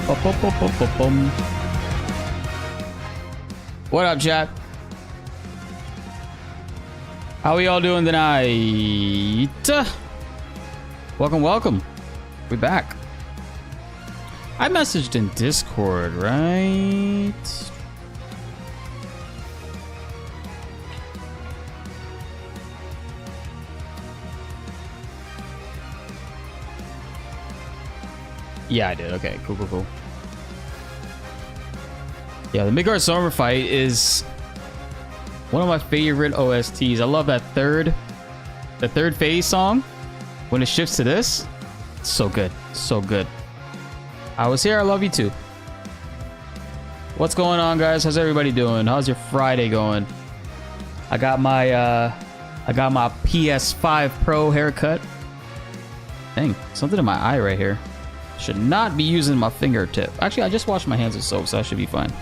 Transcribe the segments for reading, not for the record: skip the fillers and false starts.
What up, chat? How are y'all doing tonight? Welcome, welcome. We're back. I messaged in Discord, right? Yeah, I did. Okay, cool, cool, cool. Yeah, the Midgard Summer fight is one of my favorite OSTs. I love that the third phase song. When it shifts to this, it's so good, so good. I was here. I love you too. What's going on, guys? How's everybody doing? How's your Friday going? I got my PS5 Pro haircut. Dang, something in my eye right here. Should not be using my fingertip. Actually, I just washed my hands with soap, so I should be fine.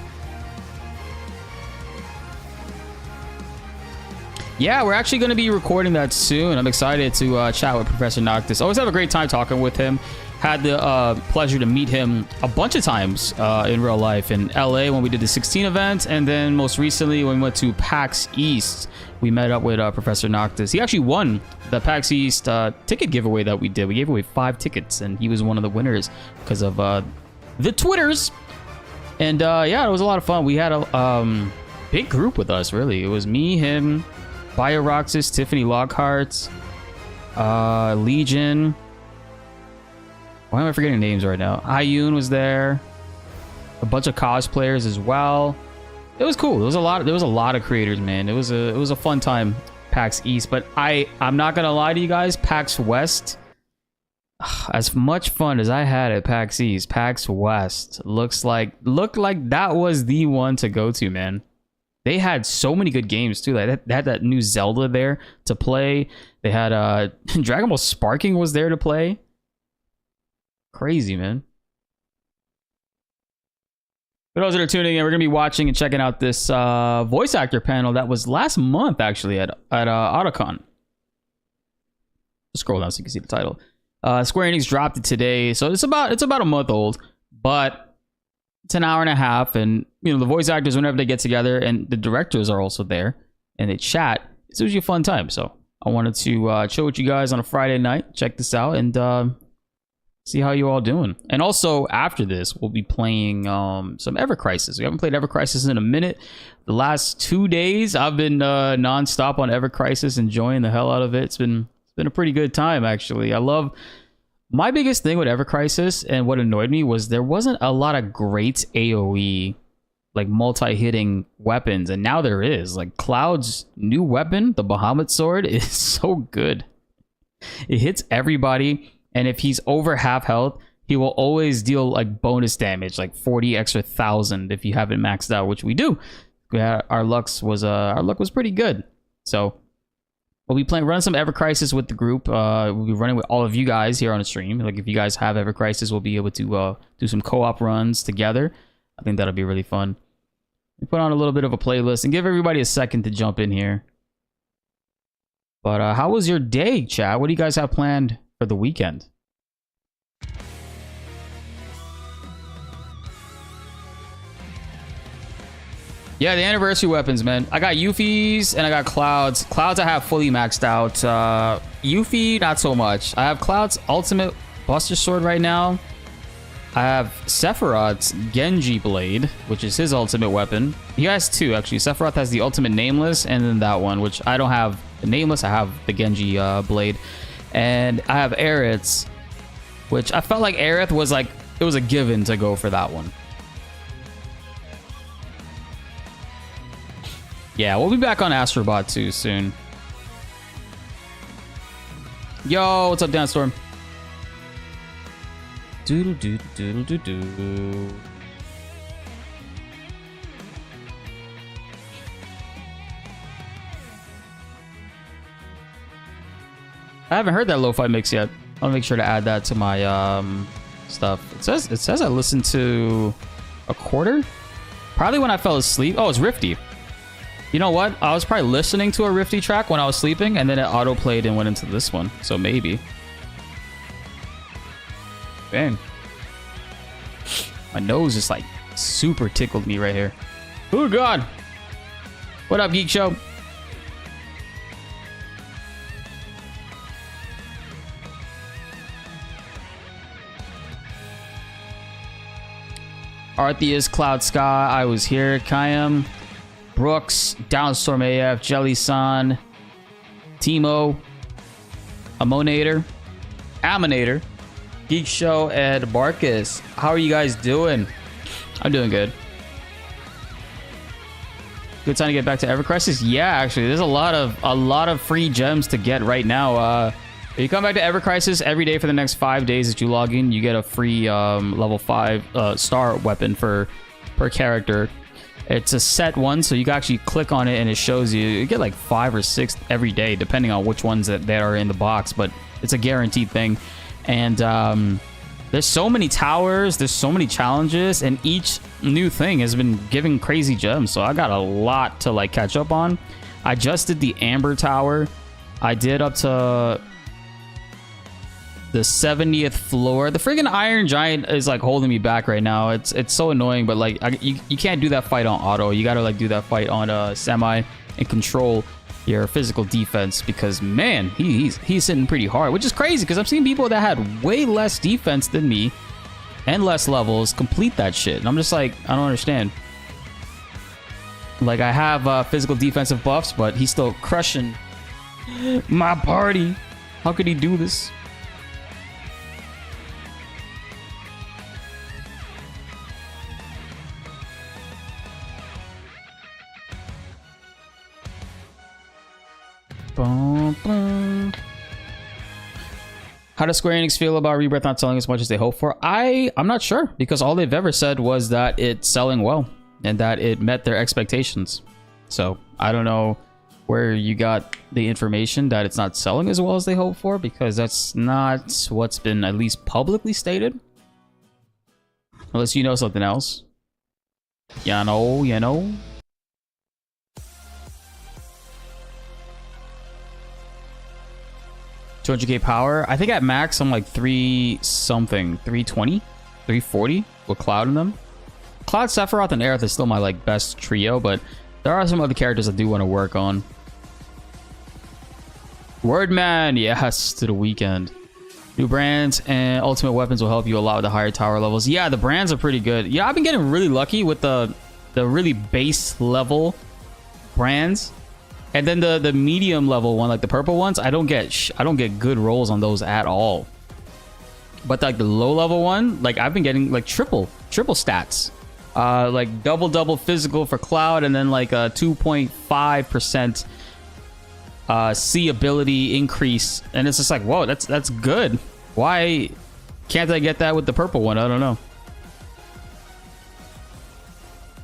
Yeah, we're actually going to be recording that soon. I'm excited to chat with Professor Noctis. Always have a great time talking with him. Had the pleasure to meet him a bunch of times in real life in LA when we did the 16 event, and then most recently when we went to PAX East, we met up with Professor Noctis. He actually won the PAX East ticket giveaway that we did. We gave away 5 tickets, and he was one of the winners because of the Twitters. And yeah, it was a lot of fun. We had a big group with us, really. It was me, him, BioRoxas, Tiffany Lockhart, Legion. Why am I forgetting names right now? Ayun was there. A bunch of cosplayers as well. It was cool. There was a lot of creators, man. It was a fun time, PAX East. But I'm not gonna lie to you guys, PAX West. As much fun as I had at PAX East, PAX West looked like that was the one to go to, man. They had so many good games too. Like they had that new Zelda there to play. They had Dragon Ball Sparking was there to play. Crazy, man. For those that are tuning in, we're gonna be watching and checking out this voice actor panel that was last month actually at Otakon. Just scroll down so you can see the title. Square Enix dropped it today, so it's about a month old, but it's an hour and a half, and you know the voice actors whenever they get together, and the directors are also there, and they chat. It's usually a fun time. So I wanted to chill with you guys on a Friday night, check this out, and see how you all doing. And also after this, we'll be playing some Ever Crisis. We haven't played Ever Crisis in a minute. The last 2 days, I've been non-stop on Ever Crisis, enjoying the hell out of it. It's been a pretty good time, actually. I love... My biggest thing with Ever Crisis, and what annoyed me, was there wasn't a lot of great AoE, like multi-hitting weapons, and now there is. Like Cloud's new weapon, the Bahamut Sword, is so good. It hits everybody. And if he's over half health, he will always deal like bonus damage, like 40 extra thousand if you have it maxed out, which we do. Our luck was pretty good. So we'll be running some Ever Crisis with the group. We'll be running with all of you guys here on the stream. Like if you guys have Ever Crisis, we'll be able to do some co-op runs together. I think that'll be really fun. We put on a little bit of a playlist and give everybody a second to jump in here. But how was your day, chat? What do you guys have planned for the weekend? Yeah, the anniversary weapons, man. I got Yuffie's and I got Cloud's. Cloud's I have fully maxed out. Yuffie, not so much. I have Cloud's ultimate Buster Sword right now. I have Sephiroth's Genji Blade, which is his ultimate weapon. He has 2, actually. Sephiroth has the ultimate Nameless and then that one, which I don't have the Nameless. I have the Genji Blade. And I have Aerith's, which I felt like Aerith was like, it was a given to go for that one. Yeah, we'll be back on Astrobot too soon. Yo, what's up, Downstorm? Doodle doodle doodle doodle. I haven't heard that lo-fi mix yet. I'll make sure to add that to my stuff. It says I listened to a quarter. Probably when I fell asleep. Oh, it's Rifty. You know what? I was probably listening to a Rifty track when I was sleeping, and then it auto-played and went into this one. So maybe. Bang. My nose just like super tickled me right here. Oh God. What up, Geek Show? Artheus, Cloud Sky, I was here, Kayam, Brooks, Downstorm AF, Jelly-san, Timo, Amonator, Aminator, Geek Show, and Marcus. How are you guys doing? I'm doing good. Good time to get back to Ever Crisis? Yeah, actually, there's a lot of free gems to get right now. If you come back to Ever Crisis every day for the next 5 days that you log in, you get a free level 5 star weapon per character. It's a set one, so you can actually click on it and it shows you. You get like 5 or 6 every day, depending on which ones that are in the box, but it's a guaranteed thing. And there's so many towers, there's so many challenges, and each new thing has been giving crazy gems, so I got a lot to like catch up on. I just did the Amber Tower. I did up to the 70th floor. The friggin' Iron Giant is like holding me back right now. It's so annoying, but like you can't do that fight on auto. You gotta like do that fight on semi and control your physical defense, because man, he's hitting pretty hard, which is crazy because I've seen people that had way less defense than me and less levels complete that shit, and I'm just like, I don't understand. Like, I have physical defensive buffs, but he's still crushing my party. How could he do this? How does Square Enix feel about Rebirth not selling as much as they hoped for? I'm not sure, because all they've ever said was that it's selling well and that it met their expectations. So I don't know where you got the information that it's not selling as well as they hoped for, because that's not what's been at least publicly stated. Unless you know something else. You know. 200k power. I think at max I'm like 320, 340 with Cloud in them. Cloud, Sephiroth, and Aerith is still my like best trio, but there are some other characters I do want to work on. Wordman, yes, to the weekend. New brands and ultimate weapons will help you a lot with the higher tower levels. Yeah, the brands are pretty good. Yeah, I've been getting really lucky with the really base level brands. And then the medium level one, like the purple ones, I don't get good rolls on those at all. But like the low level one, like I've been getting like triple stats, like double physical for Cloud, and then like a 2.5% C ability increase, and it's just like, whoa, that's good. Why can't I get that with the purple one? I don't know.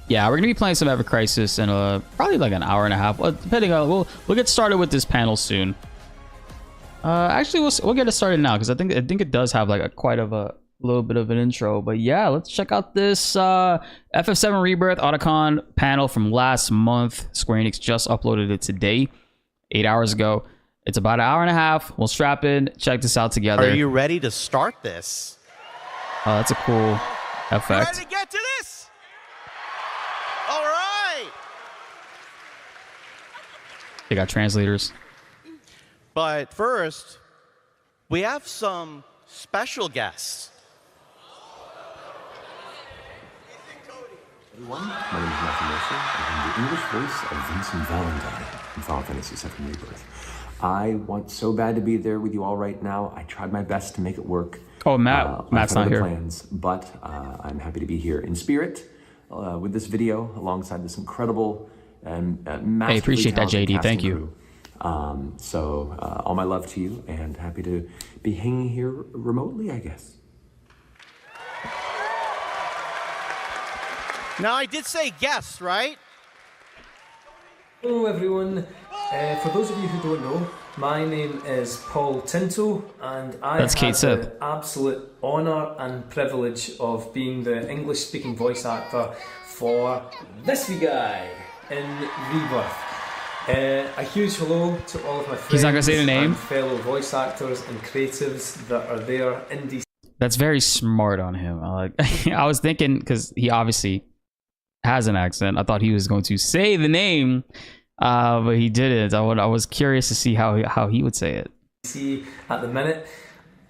Yeah, we're gonna be playing some Ever Crisis in probably like an hour and a half. Well, depending on, we'll get started with this panel soon. Actually, we'll get it started now, because I think it does have like quite a little bit of an intro. But yeah, let's check out this Ff7 Rebirth Otacon panel from last month. Square Enix just uploaded it today, 8 hours ago. It's about an hour and a half. We'll strap in, check this out together. Are you ready to start this? Oh, that's a cool effect. Ready to get to this? All right. They got translators. But first, we have some special guests. Everyone, my name is Matthew Mercer, and I'm the English voice of Vincent Valentine in Final Fantasy VII Rebirth. I want so bad to be there with you all right now. I tried my best to make it work. Oh, Matt's not here. Plans, but I'm happy to be here in spirit with this video alongside this incredible and massively Hey, appreciate that, JD. Thank you. So all my love to you, and happy to be hanging here remotely, I guess. Now, I did say guests, right? Hello everyone, for those of you who don't know, my name is Paul Tinto, and I have the absolute honour and privilege of being the English speaking voice actor for this wee guy in Rebirth. A huge hello to all of my friends He's not gonna say the name. And fellow voice actors and creatives that are there in DC. That's very smart on him. I was thinking, because he obviously has an accent, I thought he was going to say the name, but he didn't. I was curious to see how he would say it. See, at the minute,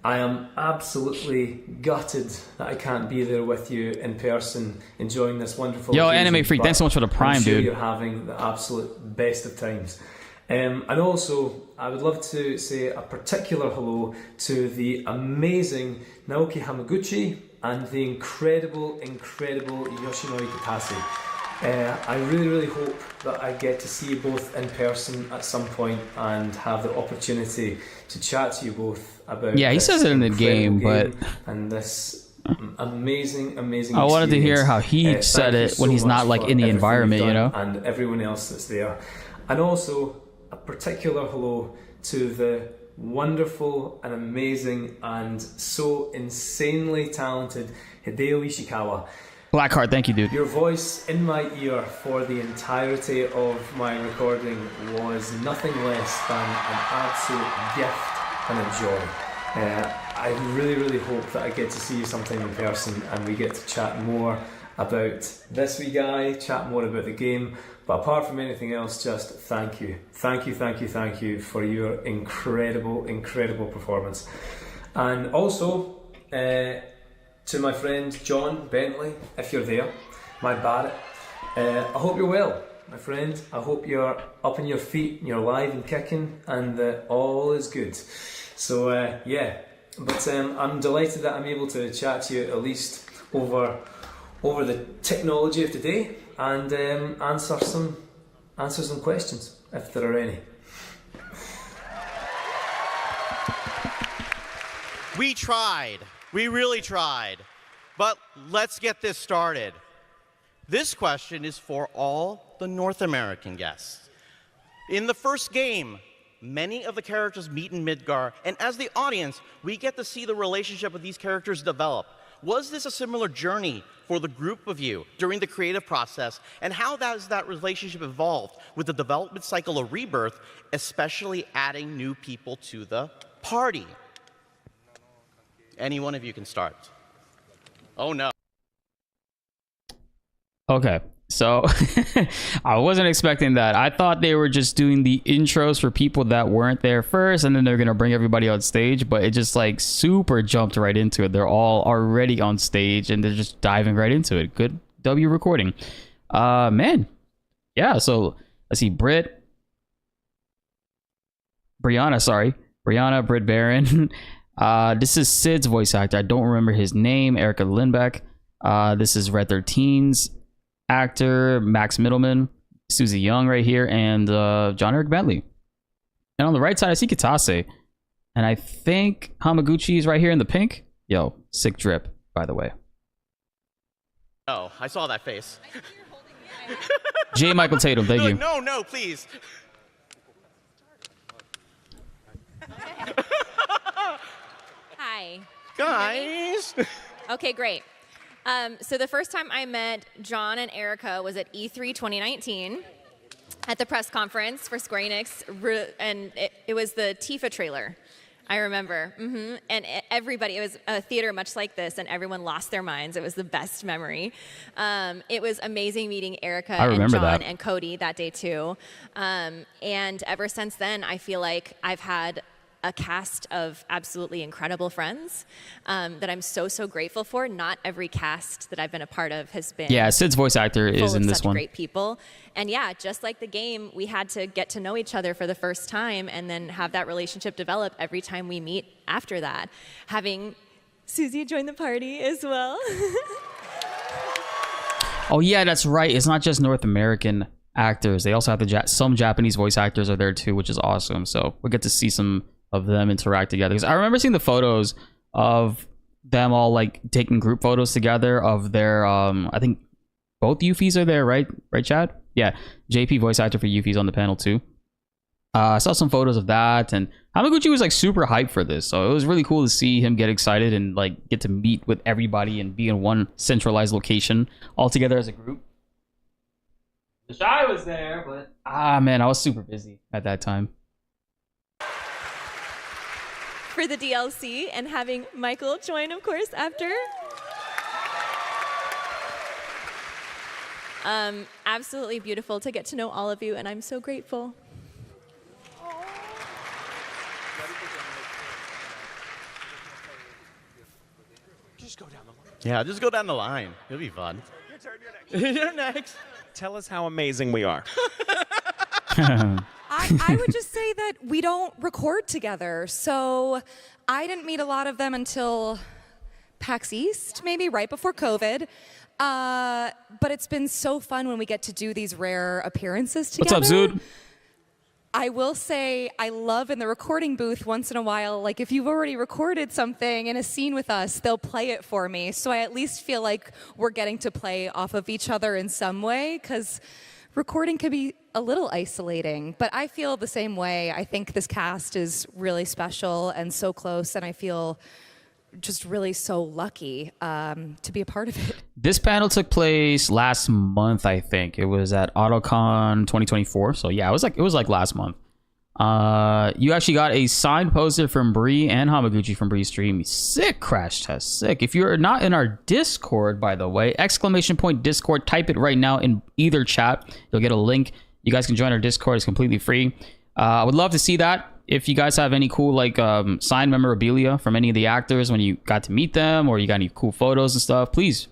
I am absolutely gutted that I can't be there with you in person, enjoying this wonderful. Yo, occasion, Anime Freak, thanks so much for the Prime, I'm sure dude. You're having the absolute best of times. And also, I would love to say a particular hello to the amazing Naoki Hamaguchi and the incredible Yoshinori Kitase. I really hope that I get to see you both in person at some point and have the opportunity to chat to you both about. Yeah, he says it in the game, but and this amazing. I wanted to hear how he said it when he's not like in the environment, you know, and everyone else that's there, and also a particular hello to the wonderful and amazing and so insanely talented Hideo Ishikawa. Blackheart, thank you, dude. Your voice in my ear for the entirety of my recording was nothing less than an absolute gift and a joy. I really hope that I get to see you sometime in person and we get to chat more about this wee guy, chat more about the game. But apart from anything else, just thank you for your incredible performance. And also, to my friend John Bentley, if you're there, my Barrett, I hope you're well, my friend. I hope you're up on your feet, and you're alive and kicking, and that all is good. So yeah, but I'm delighted that I'm able to chat to you at least over the technology of today and answer some questions if there are any. We tried. We really tried. But let's get this started. This question is for all the North American guests. In the first game, many of the characters meet in Midgar, and as the audience, we get to see the relationship of these characters develop. Was this a similar journey for the group of you during the creative process, and how has that relationship evolved with the development cycle of Rebirth, especially adding new people to the party? Any one of you can start. Oh no. Okay, so I wasn't expecting that. I thought they were just doing the intros for people that weren't there first, and then they're gonna bring everybody on stage, but it just like super jumped right into it. They're all already on stage and they're just diving right into it. Good W recording. Man. Yeah, so let's see, Brianna, Britt Barron. This is Sid's voice actor. I don't remember his name. Erica Lindbeck. This is Red 13's actor, Max Middleman, Susie Young right here, and John Eric Bentley. And on the right side, I see Kitase. And I think Hamaguchi is right here in the pink. Yo, sick drip, by the way. Oh, I saw that face. J. Michael Tatum, thank you. No, please. Hi. Guys. Okay, great. So the first time I met John and Erica was at E3 2019 at the press conference for Square Enix, and it was the Tifa trailer. I remember. And everybody, it was a theater much like this, and everyone lost their minds. It was the best memory. It was amazing meeting Erica and John and Cody that day too. And ever since then, I feel like I've had a cast of absolutely incredible friends that I'm so grateful for. Not every cast that I've been a part of has been. Yeah, Sid's voice actor is in this such one. Great people, and yeah, just like the game, we had to get to know each other for the first time, and then have that relationship develop every time we meet after that. Having Susie join the party as well. Oh yeah, that's right. It's not just North American actors. They also have some Japanese voice actors are there too, which is awesome. So we'll get to see some of them interact together. Because I remember seeing the photos of them all like taking group photos together of their I think both Yuffie's are there, right Chad? Yeah, JP, voice actor for Yuffie's, on the panel too. I saw some photos of that, and Hamaguchi was like super hyped for this, so it was really cool to see him get excited and like get to meet with everybody and be in one centralized location all together as a group. The Shy was there, but man, I was super busy at that time. for the DLC and having Michael join, of course, after. Absolutely beautiful to get to know all of you, and I'm so grateful. Yeah, just go down the line. It'll be fun. Your turn, you're next. You're next. Tell us how amazing we are. I would just say that we don't record together. So I didn't meet a lot of them until PAX East, maybe right before COVID. But it's been so fun when we get to do these rare appearances together. What's up, Zood? I will say I love in the recording booth once in a while, like if you've already recorded something in a scene with us, they'll play it for me. So I at least feel like we're getting to play off of each other in some way, because recording can be a little isolating. But I feel the same way. I think this cast is really special and so close, and I feel just really so lucky to be a part of it. This panel took place last month, I think. It was at AutoCon 2024. So yeah, it was like last month. You actually got a signed poster from Bree and Hamaguchi from Bree's stream. Sick crash test, sick. If you're not in our Discord, by the way, !Discord, type it right now in either chat. You'll get a link. You guys can join our Discord. It's completely free. I would love to see that. If you guys have any cool like signed memorabilia from any of the actors when you got to meet them, or you got any cool photos and stuff, please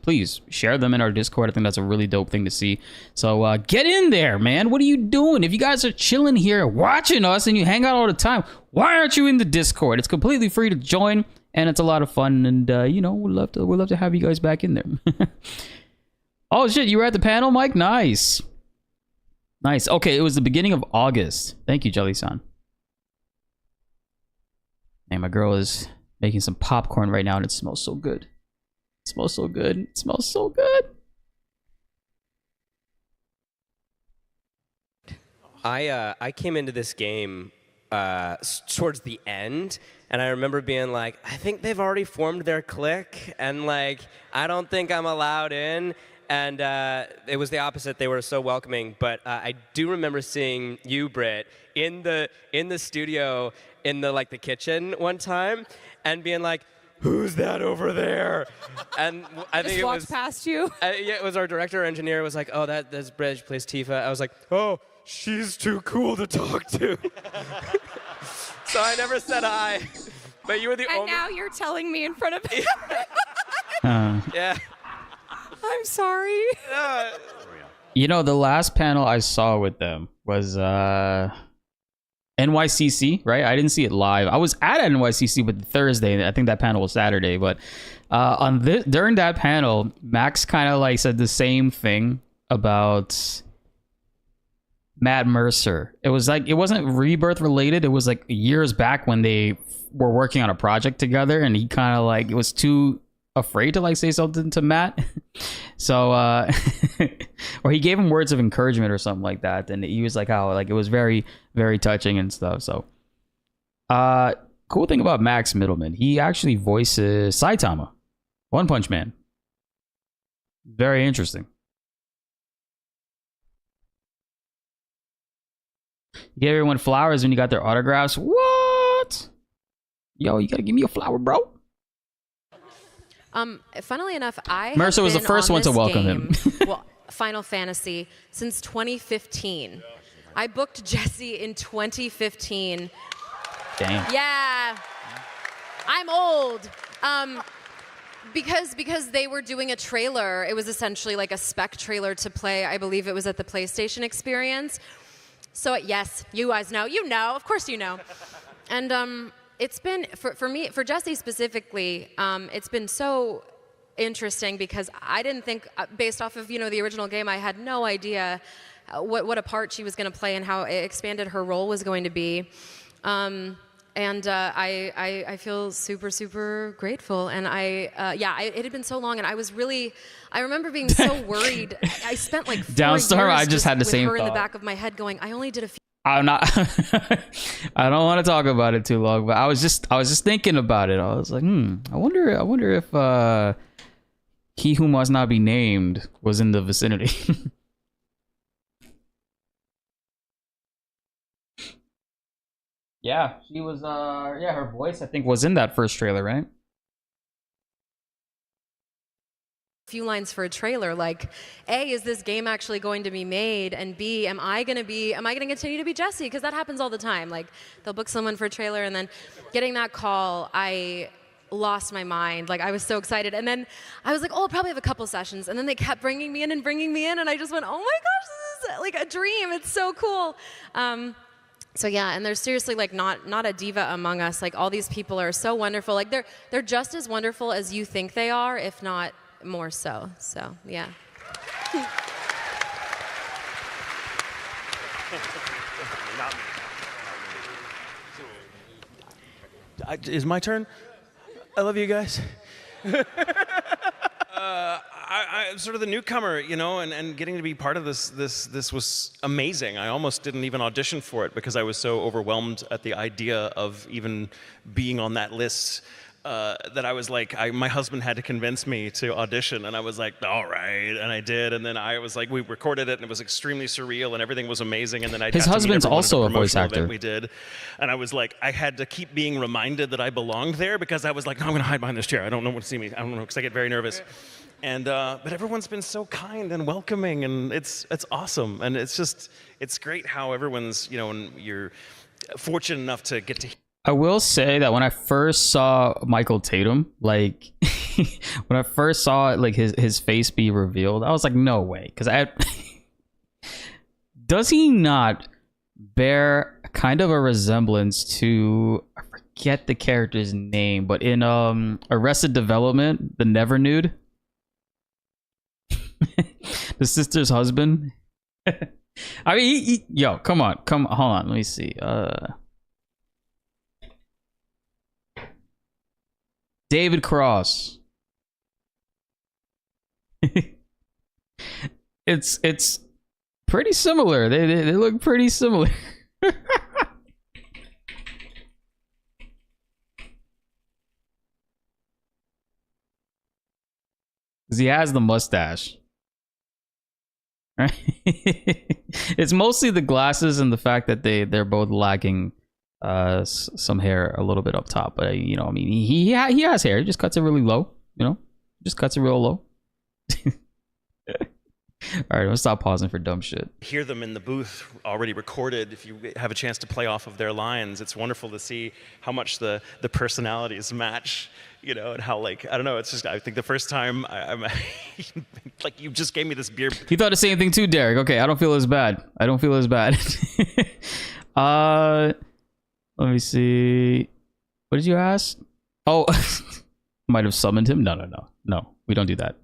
share them in our Discord. I think that's a really dope thing to see. So get in there, man. What are you doing? If you guys are chilling here watching us and you hang out all the time, why aren't you in the Discord? It's completely free to join, and it's a lot of fun. And you know, we'd love to have you guys back in there. Oh shit, you were at the panel, Mike? Nice. Okay, it was the beginning of August. Thank you, Jelly-san. And my girl is making some popcorn right now, and it smells so good. It smells so good. It smells so good. I came into this game towards the end, and I remember being like, I think they've already formed their clique, and like, I don't think I'm allowed in. And it was the opposite. They were so welcoming. But I do remember seeing you, Britt, in the studio, in the kitchen one time, and being like, "Who's that over there?" And I think Just it walked was past you. Yeah, it was our director or engineer was like, "Oh, that's Britt. She plays Tifa." I was like, "Oh, she's too cool to talk to." So I never said hi. But you were the And only. now you're telling me in front of me. Yeah. I'm sorry. You know, the last panel I saw with them was NYCC, right? I didn't see it live. I was at NYCC with Thursday. I think that panel was Saturday, but during that panel, Max kind of like said the same thing about Matt Mercer. It was like, it wasn't Rebirth related. It was like years back when they were working on a project together, and he kind of like, it was too afraid to like say something to Matt. So or he gave him words of encouragement or something like that, and he was like, how like it was very, very touching and stuff. So cool thing about Max Middleman, he actually voices Saitama, One Punch Man. Very interesting. You gave everyone flowers when you got their autographs. What? Yo, you gotta give me a flower, bro. Funnily enough, Mercer was the first one to welcome him. Well, Final Fantasy since 2015. I booked Jesse in 2015. Damn. Yeah, I'm old. Because they were doing a trailer. It was essentially like a spec trailer to play. I believe it was at the PlayStation Experience. So yes, you guys know. You know, of course you know. And it's been, for me, for Jesse specifically, it's been so interesting because I didn't think, based off of, the original game, I had no idea what a part she was going to play and how expanded her role was going to be. And I feel super, super grateful. And it had been so long, and I remember being so worried. I spent like 4 Downstar, years I just had the with same her in the thought. back of my head going, I only did a few. I'm not I don't want to talk about it too long, but I was just thinking about it. I was like, I wonder if he who must not be named was in the vicinity. Yeah, she was. Yeah, her voice I think was in that first trailer, right? Few lines for a trailer, like, A, is this game actually going to be made, and B, am I gonna continue to be Jessie? Because that happens all the time. Like, they'll book someone for a trailer, and then getting that call, I lost my mind. Like, I was so excited, and then I was like, oh, I'll probably have a couple sessions, and then they kept bringing me in, and I just went, oh my gosh, this is like a dream. It's so cool. So yeah, and there's seriously like not a diva among us. Like, all these people are so wonderful. Like, they're just as wonderful as you think they are, if not more so. So yeah. Is my turn? I love you guys. I'm sort of the newcomer, you know, and getting to be part of this was amazing. I almost didn't even audition for it because I was so overwhelmed at the idea of even being on that list. That I was like, my husband had to convince me to audition, and I was like, all right, and I did, and then I was like, we recorded it, and it was extremely surreal, and everything was amazing, and then I his husband's also a voice actor. We did, and I was like, I had to keep being reminded that I belonged there because I was like, no, I'm gonna hide behind this chair. I don't know what to see me. I don't know because I get very nervous. And but everyone's been so kind and welcoming, and it's awesome, and it's great how everyone's, you know, and you're fortunate enough to get to. I will say that when I first saw Michael Tatum, like when I first saw it, like his face be revealed, I was like, no way, because does he not bear kind of a resemblance to, I forget the character's name, but in Arrested Development, the Never Nude, the sister's husband. I mean, yo, come on, hold on, let me see. David Cross. It's pretty similar. They look pretty similar. Cause he has the mustache. Right? It's mostly the glasses and the fact that they're both lacking some hair a little bit up top, but you know, I mean, he has hair. He just cuts it really low, you know, just cuts it real low. All right, let's stop pausing for dumb shit. Hear them in the booth already recorded. If you have a chance to play off of their lines, it's wonderful to see how much the personalities match, you know, and how, like, I don't know, it's just, I think the first time I'm like, you just gave me this beer. You thought the same thing too, Derek. Okay, I don't feel as bad. Let me see. What did you ask? Oh, might have summoned him. No, we don't do that.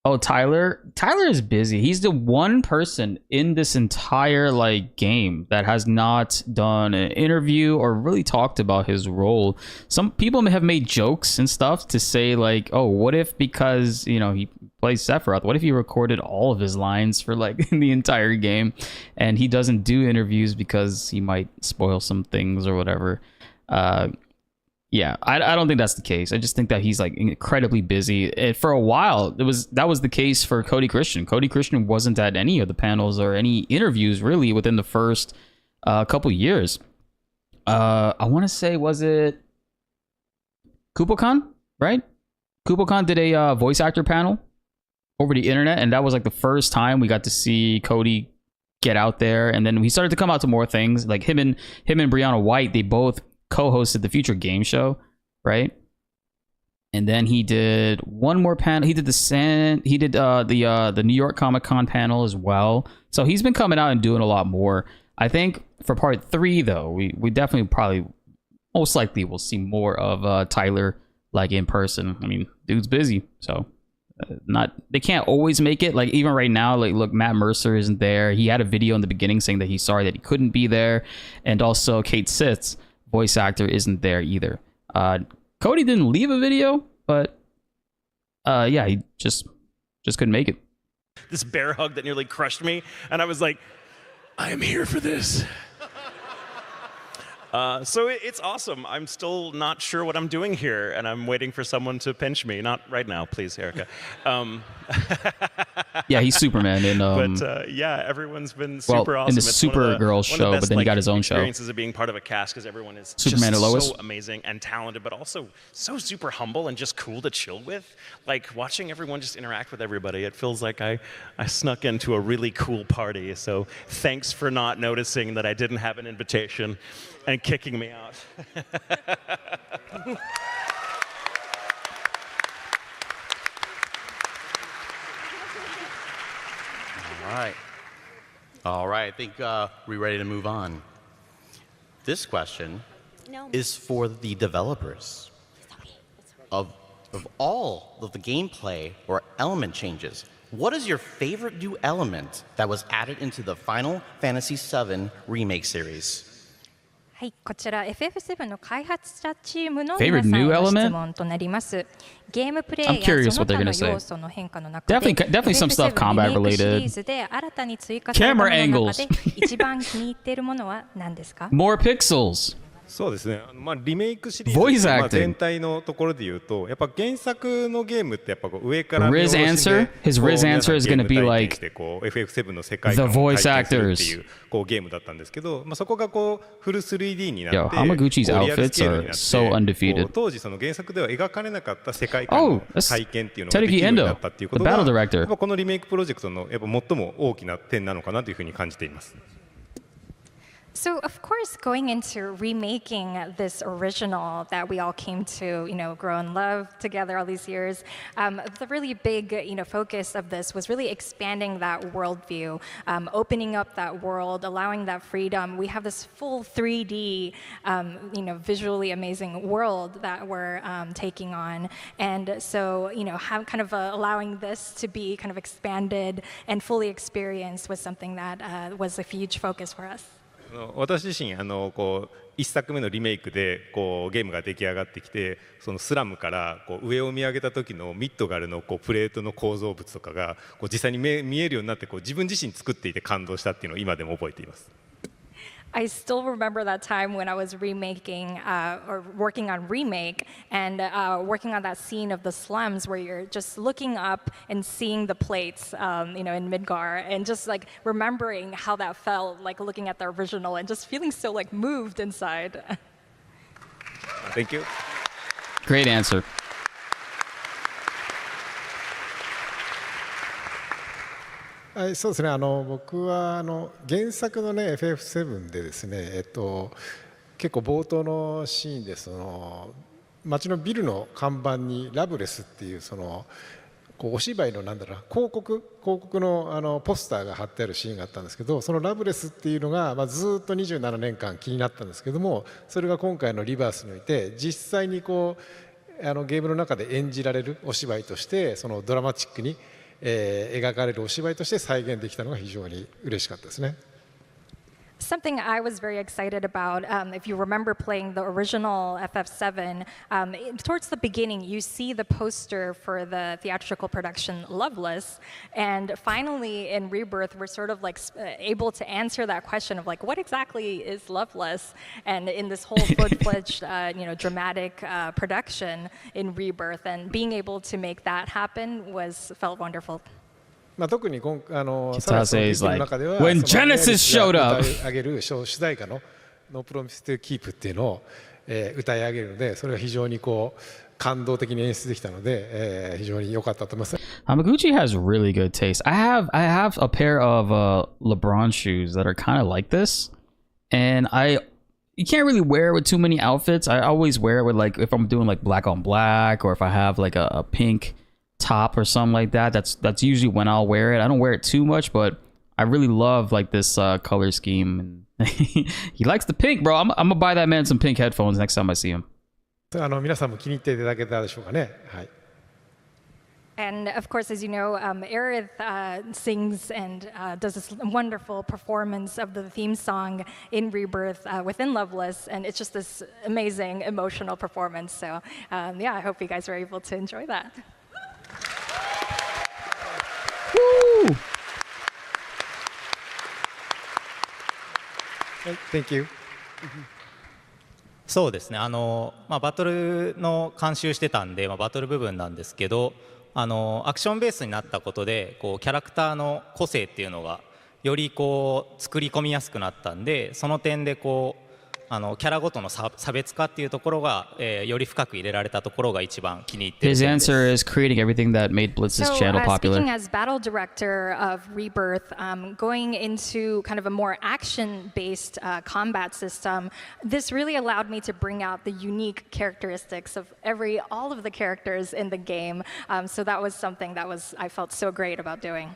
Oh, Tyler is busy. He's the one person in this entire like game that has not done an interview or really talked about his role. Some people may have made jokes and stuff to say like, oh, what if, because, you know, he plays Sephiroth, what if he recorded all of his lines for like the entire game and he doesn't do interviews because he might spoil some things or whatever. Yeah, I don't think that's the case. I just think that he's like incredibly busy. And for a while, that was the case for Cody Christian. Cody Christian wasn't at any of the panels or any interviews really within the first couple years. I want to say, was it KupoCon, right? KupoCon did a voice actor panel over the internet, and that was like the first time we got to see Cody get out there. And then he started to come out to more things, like him and Brianna White. They both co-hosted the Future Game Show, right? And then he did one more panel. He did the New York Comic Con panel as well. So he's been coming out and doing a lot more. I think for part 3 though, we definitely probably most likely will see more of Tyler like in person. I mean, dude's busy, so they can't always make it. Like even right now, like look, Matt Mercer isn't there. He had a video in the beginning saying that he's sorry that he couldn't be there, and also Kate Sitz, voice actor, isn't there either. Cody didn't leave a video, but yeah, he just couldn't make it. This bear hug that nearly crushed me, and I was like, I am here for this. So it's awesome. I'm still not sure what I'm doing here, and I'm waiting for someone to pinch me. Not right now, please, Erica. Yeah, he's Superman in but yeah, everyone's been super awesome. in the It's Supergirl show, but then he got his own show. Experiences of being part of a cast because everyone is Superman just and Lois. so amazing and talented, but also so super humble and just cool to chill with. Like watching everyone just interact with everybody, it feels like I snuck into a really cool party. So thanks for not noticing that I didn't have an invitation and kicking me out. All right, I think we're ready to move on. This question is for the developers. Of all of the gameplay or element changes, what is your favorite new element that was added into the Final Fantasy VII Remake series? はい、こちら FF7 の開発者チームの Favorite 皆さん new への element? 質問となります。ゲームプレイ I'm や curious その what they're 他 gonna の say. 要素の変化の中で Definitely some stuff combat FF7 リメイクシリ related. ーズで新たに追加されたものの Camera 中で一番気に入っているものは何ですか？ More pixels. そうですね、リメイクシリーズ、Voice acting. 全体のところで言うと、やっぱ原作のゲームってやっぱこう上から見 Riz 下ろしで answer? His こう Riz 皆さん answer is gonna be ゲーム体験 like してこう FF7 の世界観を the voice 体験するって actors. いうこうゲームだったんですけど、そこがこうフル 3D にな Yo, って、 Hamaguchi's こうリアルスケ outfits ールに are なって so こ undefeated. う当時その原作では描かれなかった世界観 Oh, の that's 体験っていうのができ Tereki るようにな Endo, ったっていう the ことが、 battle やっ director. ぱこのリメイクプロジェクトのやっぱ最も大きな点なのかなというふうに感じています。So of course, going into remaking this original that we all came to, grow and love together all these years, the really big, focus of this was really expanding that worldview, opening up that world, allowing that freedom. We have this full 3D, visually amazing world that we're taking on, and so have kind of allowing this to be kind of expanded and fully experienced was something that was a huge focus for us. 私自身こう1作目のリメイクでこうゲームが出来上がってきて、そのスラムからこう上を見上げた時のミッドガルのこうプレートの構造物とかがこう実際に見えるようになってこう自分自身作っていて感動したっていうのを今でも覚えています。I still remember that time when I was remaking or working on remake and working on that scene of the slums where you're just looking up and seeing the plates, in Midgar, and just like remembering how that felt, like looking at the original and just feeling so like moved inside. Thank you. Great answer. はい、そうですね。僕は原作のね FF7 でですね、結構冒頭のシーンで街のビルの看板にラブレスっていうこうお芝居の広告のポスターが貼ってあるシーンがあったんですけど、そのラブレスっていうのがずっと27年間気になったんですけども、それが今回のリバースにおいて実際にこうゲームの中で演じられるお芝居としてドラマチックに描かれるお芝居として再現できたのが非常に嬉しかったですね。Something I was very excited about, if you remember playing the original FF7, towards the beginning you see the poster for the theatrical production Loveless, and finally in Rebirth we're sort of like able to answer that question of like what exactly is Loveless, and in this whole full-fledged dramatic production in Rebirth, and being able to make that happen felt wonderful. 特に今Kitase like when Genesis showed up 歌い上げる主題歌の No Promise to Keep っていうのを歌い上げるので、それが非常にこう感動的に演出できたので非常に良かったと思います。Hamaguchi has really good taste. I have a pair of LeBron shoes that are kind of like this, and you can't really wear it with too many outfits. I always wear it with like if I'm doing like black on black, or if I have like a pink top or something like that. That's usually when I'll wear it. I don't wear it too much, but I really love like this color scheme. He likes the pink, bro. I'm gonna buy that man some pink headphones next time I see him. 皆さんも気に入っていただけたでしょうかね。はい。And of course, as you know, Aerith sings and does this wonderful performance of the theme song in Rebirth within Loveless, and it's just this amazing emotional performance. So yeah, I hope you guys were able to enjoy that. Woo! Thank you. そうですね。バトルの監修してたんで、バトル部分なんですけど、アクションベースになったことでこうキャラクターの個性っていうのがよりこう作り込みやすくなったんで、その点でこうキャラごとの差別化っていうところが、より深く入れられたところが一番気に入っている点です。His answer is creating everything that made BltzZ's channel popular. Speaking as battle director of Rebirth, going into kind of a more action-based combat system, this really allowed me to bring out the unique characteristics of all of the characters in the game. So that was something that I felt so great about doing.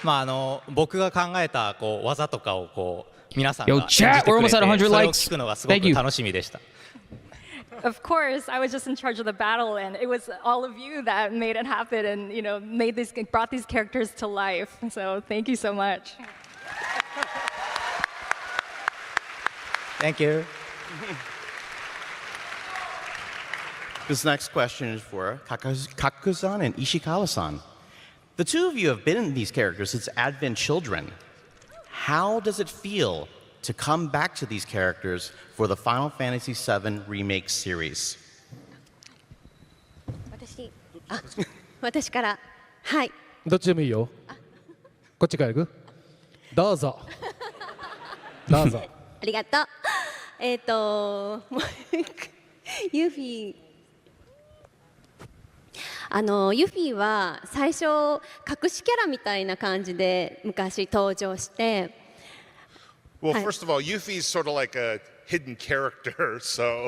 まあ僕が考えたこう技とかをこう皆さんが Yo, chat, we're almost at 100 likes. それを聞くのがすごく楽しみでした。Of course, I was just in charge of the battle, and it was all of you that made it happen, and brought these characters to life. So thank you so much. Thank you. This next question is for Kaku-san and Ishikawa-san. The two of you have been in these characters since Advent Children. How does it feel to come back to these characters for the Final Fantasy VII Remake series? 私から、はい。どっちでもいいよ。こっちから行く？どうぞ。どうぞ。ありがとう。ユフィ。ユフィは最初隠しキャラみたいな感じで昔登場して。Well, first of all, Yuffie's sort of like a hidden character, so.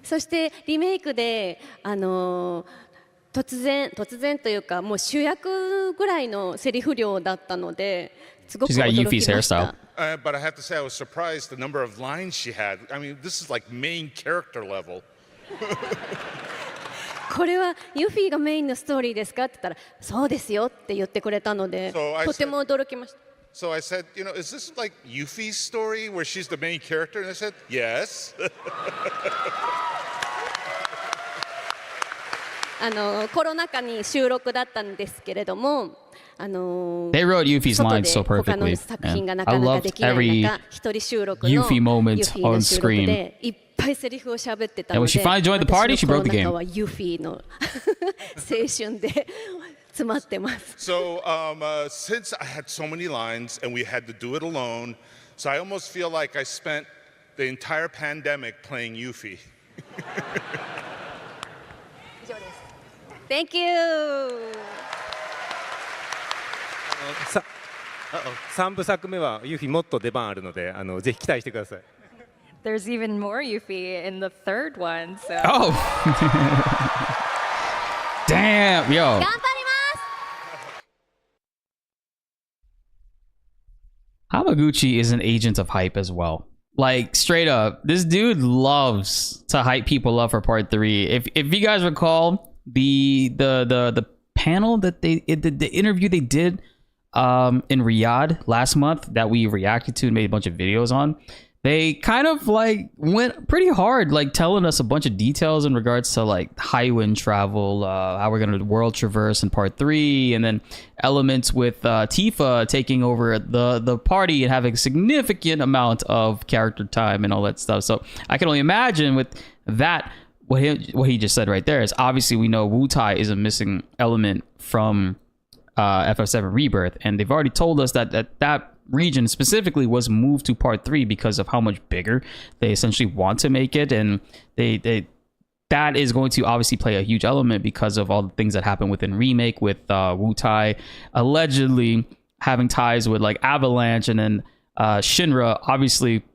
そしてリメイクで突然というかもう主役ぐらいのセリフ量だったのですごく驚きました。But I have to say, I was surprised the number of lines she had. I mean, this is like main character level. これはユフィがメインのストーリーですかって言ったらそうですよって言ってくれたのでとても驚きました。So I said, is this like Yuffie's story where she's the main character? And they said, yes. コロナ禍に収録だったんですけれども。They wrote Yuffie's lines so perfectly. I loved every Yuffie moment on screen. And when she finally joined the party, she broke the game. So since I had so many lines and we had to do it alone, so I almost feel like I spent the entire pandemic playing Yuffie. Thank you. 3部作目はユフィもっと出番あるのでぜひ期待してください。There's even more Yuffie in the third one. So. Oh. Damn, yo. 頑張ります。Hamaguchi is an agent of hype as well. Like straight up, this dude loves to hype people up for part 3. If you guys recall the panel that the interview they did in Riyadh last month that we reacted to and made a bunch of videos on, they kind of like went pretty hard, like telling us a bunch of details in regards to like highwind travel, how we're going to world traverse in part 3, and then elements with Tifa taking over the party and having a significant amount of character time and all that stuff. So I can only imagine with that, what he just said right there is obviously we know Wu-Tai is a missing element from Ff7 Rebirth, and they've already told us that region specifically was moved to part 3 because of how much bigger they essentially want to make it, and that is going to obviously play a huge element because of all the things that happen within Remake with Wu-Tai allegedly having ties with like Avalanche, and then Shinra obviously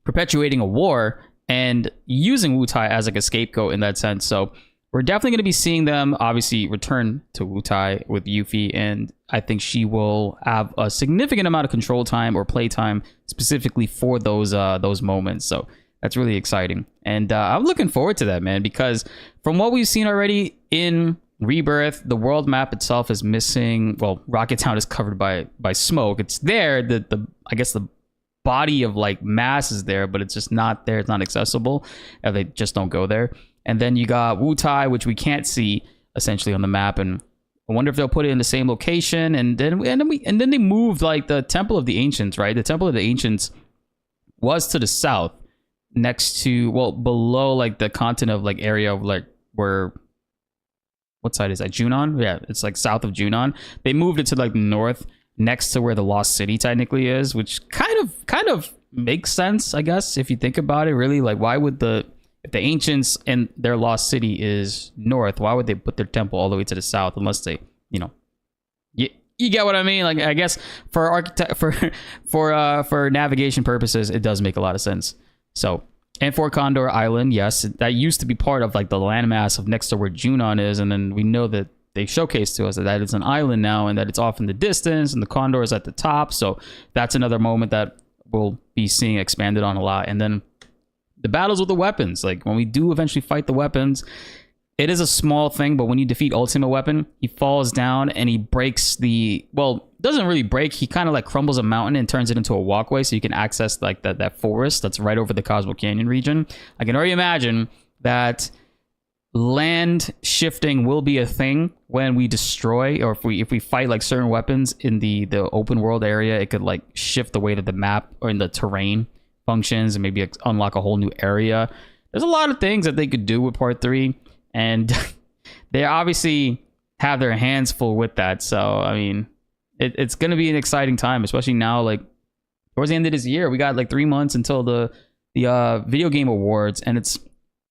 perpetuating a war and using Wu-Tai as like a scapegoat in that sense. So we're definitely going to be seeing them obviously return to Wu-Tai with Yuffie, and I think she will have a significant amount of control time or play time specifically for those moments. So that's really exciting, and I'm looking forward to that, man, because from what we've seen already in Rebirth, the world map itself is missing. Well, Rocket Town is covered by smoke. It's there. I guess the body of like mass is there, but it's just not there. It's not accessible. They just don't go there. And then you got Wu-Tai, which we can't see essentially on the map, and I wonder if they'll put it in the same location. And then they moved like the Temple of the Ancients, right? The Temple of the Ancients was to the south, next to, well, below like the continent of like area of like where, what side is that? Junon? Yeah, it's like south of Junon. They moved it to like the north, next to where the Lost City technically is, which kind of makes sense, I guess, if you think about it. Really, like, why would if the ancients and their Lost City is north, why would they put their temple all the way to the south, unless they, you know, you get what I mean? Like, I guess for for navigation purposes, it does make a lot of sense. So, and for Condor Island, yes, that used to be part of like the landmass of next to where Junon is, and then we know that they showcased to us that it's an island now, and that it's off in the distance, and the Condor is at the top. So that's another moment that we'll be seeing expanded on a lot. And then the battles with the weapons, like when we do eventually fight the weapons, it is a small thing, but when you defeat Ultimate Weapon, he falls down and he breaks doesn't really break. He kind of like crumbles a mountain and turns it into a walkway, so you can access like that forest that's right over the Cosmo Canyon region. I can already imagine that land shifting will be a thing when we destroy, or if we fight like certain weapons in the open world area. It could like shift the way that the map or in the terrain functions, and maybe unlock a whole new area. There's a lot of things that they could do with part 3, and they obviously have their hands full with that. So I mean, it's gonna be an exciting time, especially now, like towards the end of this year. We got like 3 months until the video game awards, and it's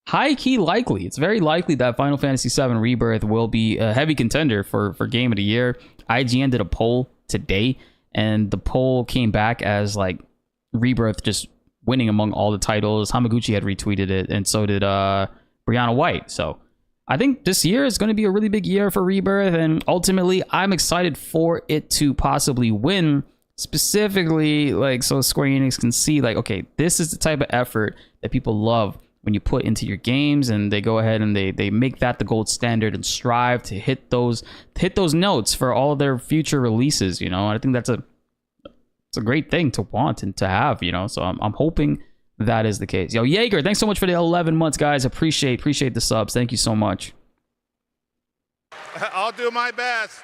high-key likely. It's very likely that Final Fantasy VII Rebirth will be a heavy contender for Game of the Year. IGN did a poll today, and the poll came back as like Rebirth just winning among all the titles. Hamaguchi had retweeted it, and so did Brianna White. So I think this year is going to be a really big year for Rebirth, and ultimately I'm excited for it to possibly win, specifically like so Square Enix can see like, okay, this is the type of effort that people love when you put into your games, and they go ahead and they make that the gold standard and strive to hit those notes for all of their future releases, you know. And I think it's a great thing to want and to have, you know. So I'm hoping that is the case. Yo, Jaeger, thanks so much for the 11 months, guys. Appreciate the subs. Thank you so much. I'll do my best.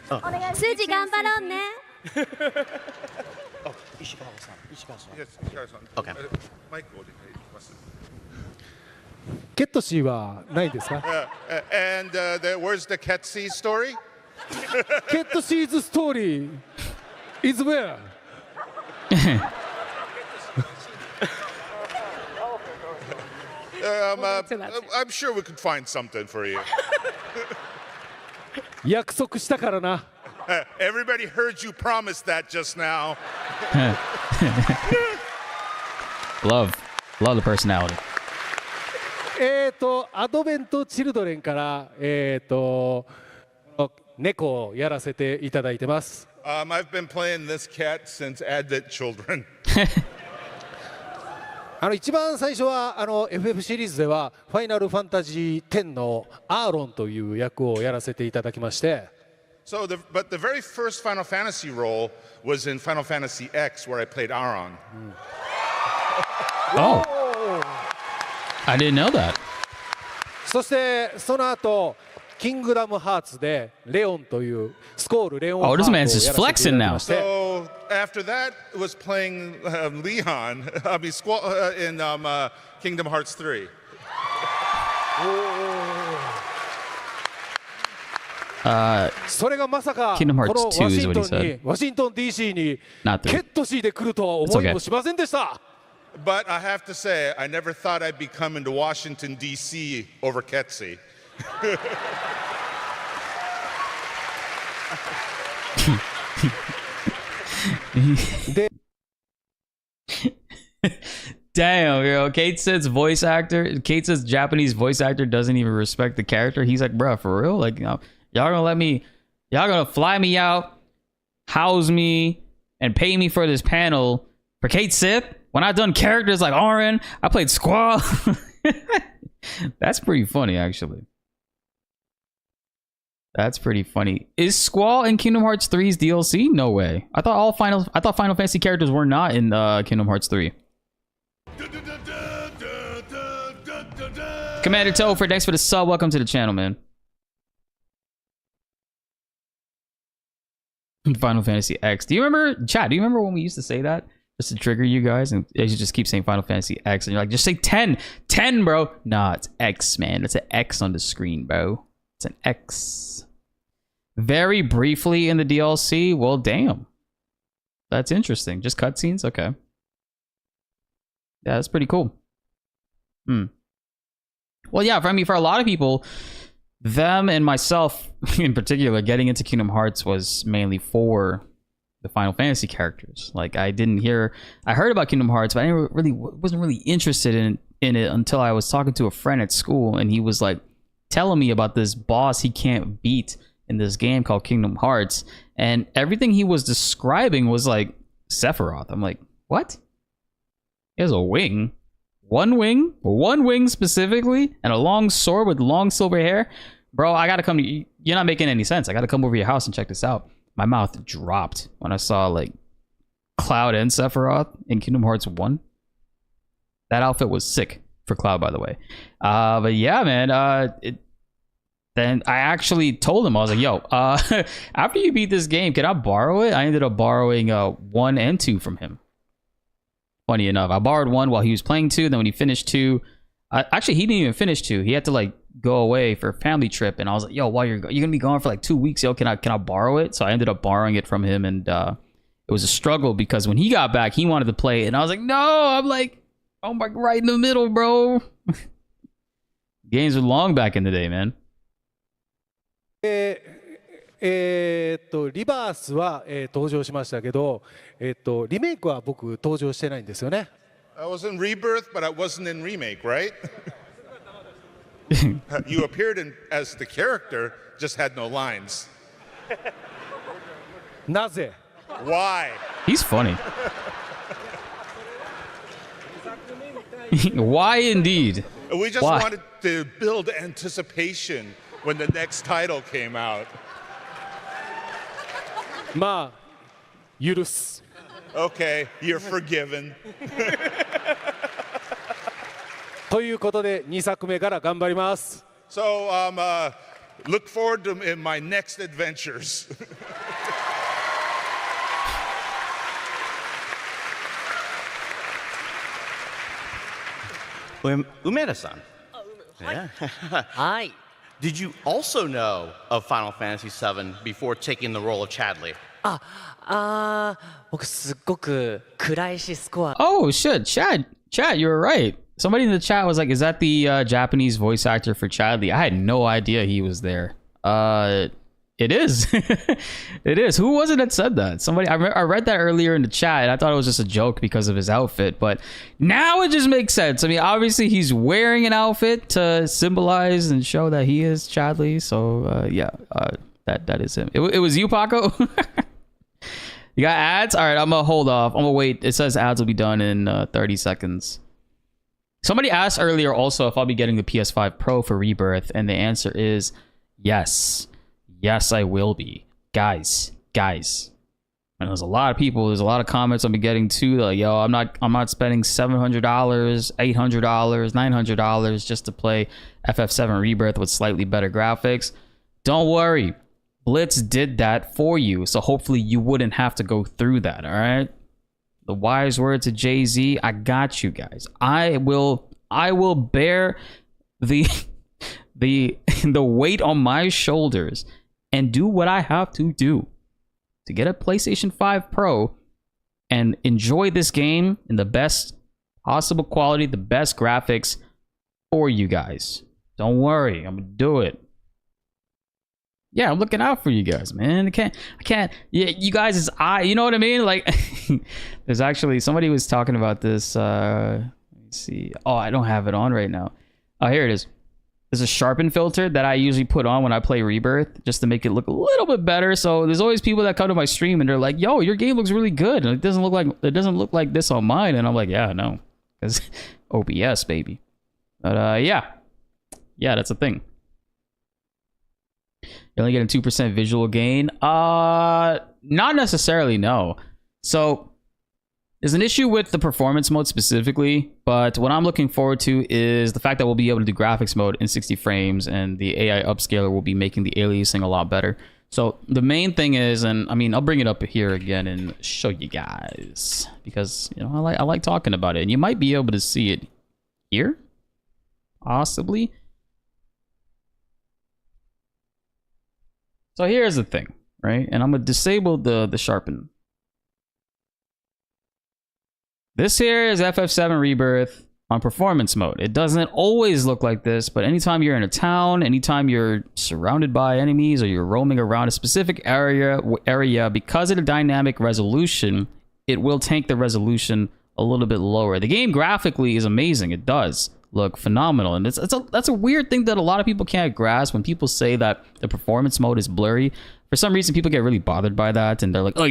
And where's the Ketsi story? Ketosi's story is where? I'm sure we could find something for you. 約束したからな。Everybody heard you promise that just now. Love the personality. アドベントチルドレンから猫をやらせていただいてます。I've been playing this cat since Advent Children. 一番最初はFF シリーズではファイナルファンタジー10のアーロンという役をやらせていただきまして。But the very first Final Fantasy role was in Final Fantasy X, where I played Aaron. Oh, I didn't know that. そしてその後キングダムハーツでレオンというスコールレオンハートを Oh, this man's just flexing now. So after that was playing Leon, in Kingdom Hearts 3. Kingdom Hearts 2 is what he said. ワシントン DC に Not ケ 3. ットシーで来るとは思いもしませんでした。But I have to say, I never thought I'd be coming to Washington, D.C. over Ketsi. Damn, yo, Kate says Japanese voice actor doesn't even respect the character. He's like, bruh, for real? Like, you know, y'all gonna fly me out, house me, and pay me for this panel for Kate Sith? When I've done characters like Auron, I played Squall. That's pretty funny, actually. That's pretty funny. Is Squall in Kingdom Hearts 3's DLC? No way. I thought Final Fantasy characters were not in Kingdom Hearts 3. Commander Topher, thanks for the sub. Welcome to the channel, man. Final Fantasy X. Do you remember, chat? Do you remember when we used to say that just to trigger you guys, and you just keep saying Final Fantasy X, and you're like, just say 10, bro. Nah, it's X, man. It's an X on the screen, bro. It's an X. Very briefly in the DLC. Well, damn. That's interesting. Just cutscenes? Okay. Yeah, that's pretty cool. Well, yeah, for a lot of people, them and myself in particular, getting into Kingdom Hearts was mainly for the Final Fantasy characters. Like, I heard about Kingdom Hearts, but I wasn't really interested in it until I was talking to a friend at school, and he was like telling me about this boss he can't beat in this game called Kingdom Hearts, and everything he was describing was like Sephiroth. I'm like, what? He has a wing. One wing specifically, and a long sword with long silver hair. Bro, I gotta come to you. You're not making any sense. I gotta come over to your house and check this out. My mouth dropped when I saw like Cloud and Sephiroth in Kingdom Hearts 1. That outfit was sick for Cloud, by the way. But yeah, man, then I actually told him, I was like, yo, after you beat this game, can I borrow it? I ended up borrowing 1 and 2 from him. Funny enough, I borrowed 1 while he was playing 2. Then when he finished 2, actually he didn't even finish 2. He had to like go away for a family trip, and I was like, yo, while you're gonna be gone for like 2 weeks, yo, can I borrow it? So I ended up borrowing it from him, and it was a struggle because when he got back, he wanted to play it, and I was like, no. I'm like, oh my, right in the middle, bro. Games were long back in the day, man. リバースは、登場しましたけど、リメイクは僕登場してないんですよね。I was in Rebirth, but I wasn't in Remake, right? You appeared as the character, just had no lines. なぜ? Why? He's funny. Why indeed? We just wanted to build anticipation when the next title came out. まあ、許す。Okay, you're forgiven. ということで、2作目から頑張ります。So, look forward to in my next adventures. Umeda-san. Yeah. Hi. Did you also know of Final Fantasy VII before taking the role of Chadley? 僕すっごく暗いしスコア。 Oh shit, Chad, you were right. Somebody in the chat was like, is that the Japanese voice actor for Chadley? I had no idea he was there. It is. It is. Who was it that said that? Somebody. I read that earlier in the chat, and I thought it was just a joke because of his outfit. But now it just makes sense. I mean, obviously he's wearing an outfit to symbolize and show that he is Chadley. So yeah, that is him. It was you, Paco. You got ads? All right, I'm gonna hold off. I'm gonna wait. It says ads will be done in 30 seconds. Somebody asked earlier also if I'll be getting the PS5 Pro for Rebirth, and the answer is yes. Yes, I will be. Guys. And there's a lot of people, there's a lot of comments I'll be getting too. Like, yo, I'm not spending $700, $800, $900 just to play Ff7 Rebirth with slightly better graphics. Don't worry. BltzZ did that for you, so hopefully you wouldn't have to go through that, all right? The wise words of Jay-Z, I got you guys. I will bear the weight on my shoulders and do what I have to do to get a PlayStation 5 Pro and enjoy this game in the best possible quality, the best graphics for you guys. Don't worry, I'm gonna do it. Yeah, I'm looking out for you guys, man. I can't. Yeah, you guys is you know what I mean? Like, there's actually somebody was talking about this. Let me see. Oh, I don't have it on right now. Oh, here it is. There's a sharpen filter that I usually put on when I play Rebirth just to make it look a little bit better. So there's always people that come to my stream and they're like, "Yo, your game looks really good. And it doesn't look like this on mine." And I'm like, "Yeah, no, because OBS, baby." But yeah, that's a thing. You're only getting 2% visual gain. Not necessarily, no. So there's an issue with the performance mode specifically, but what I'm looking forward to is the fact that we'll be able to do graphics mode in 60 frames, and the AI upscaler will be making the aliasing a lot better. So the main thing is, and I mean, I'll bring it up here again and show you guys because you know I like talking about it, and you might be able to see it here, possibly. So here's the thing, right? And I'm gonna disable the sharpen. This here is Ff7 Rebirth on performance mode. It doesn't always look like this, but anytime you're in a town, anytime you're surrounded by enemies or you're roaming around a specific area, because of the dynamic resolution, it will tank the resolution a little bit lower. The game graphically is amazing. It does look phenomenal, and that's a weird thing that a lot of people can't grasp when people say that the performance mode is blurry. For some reason, people get really bothered by that, and they're like, "Oh,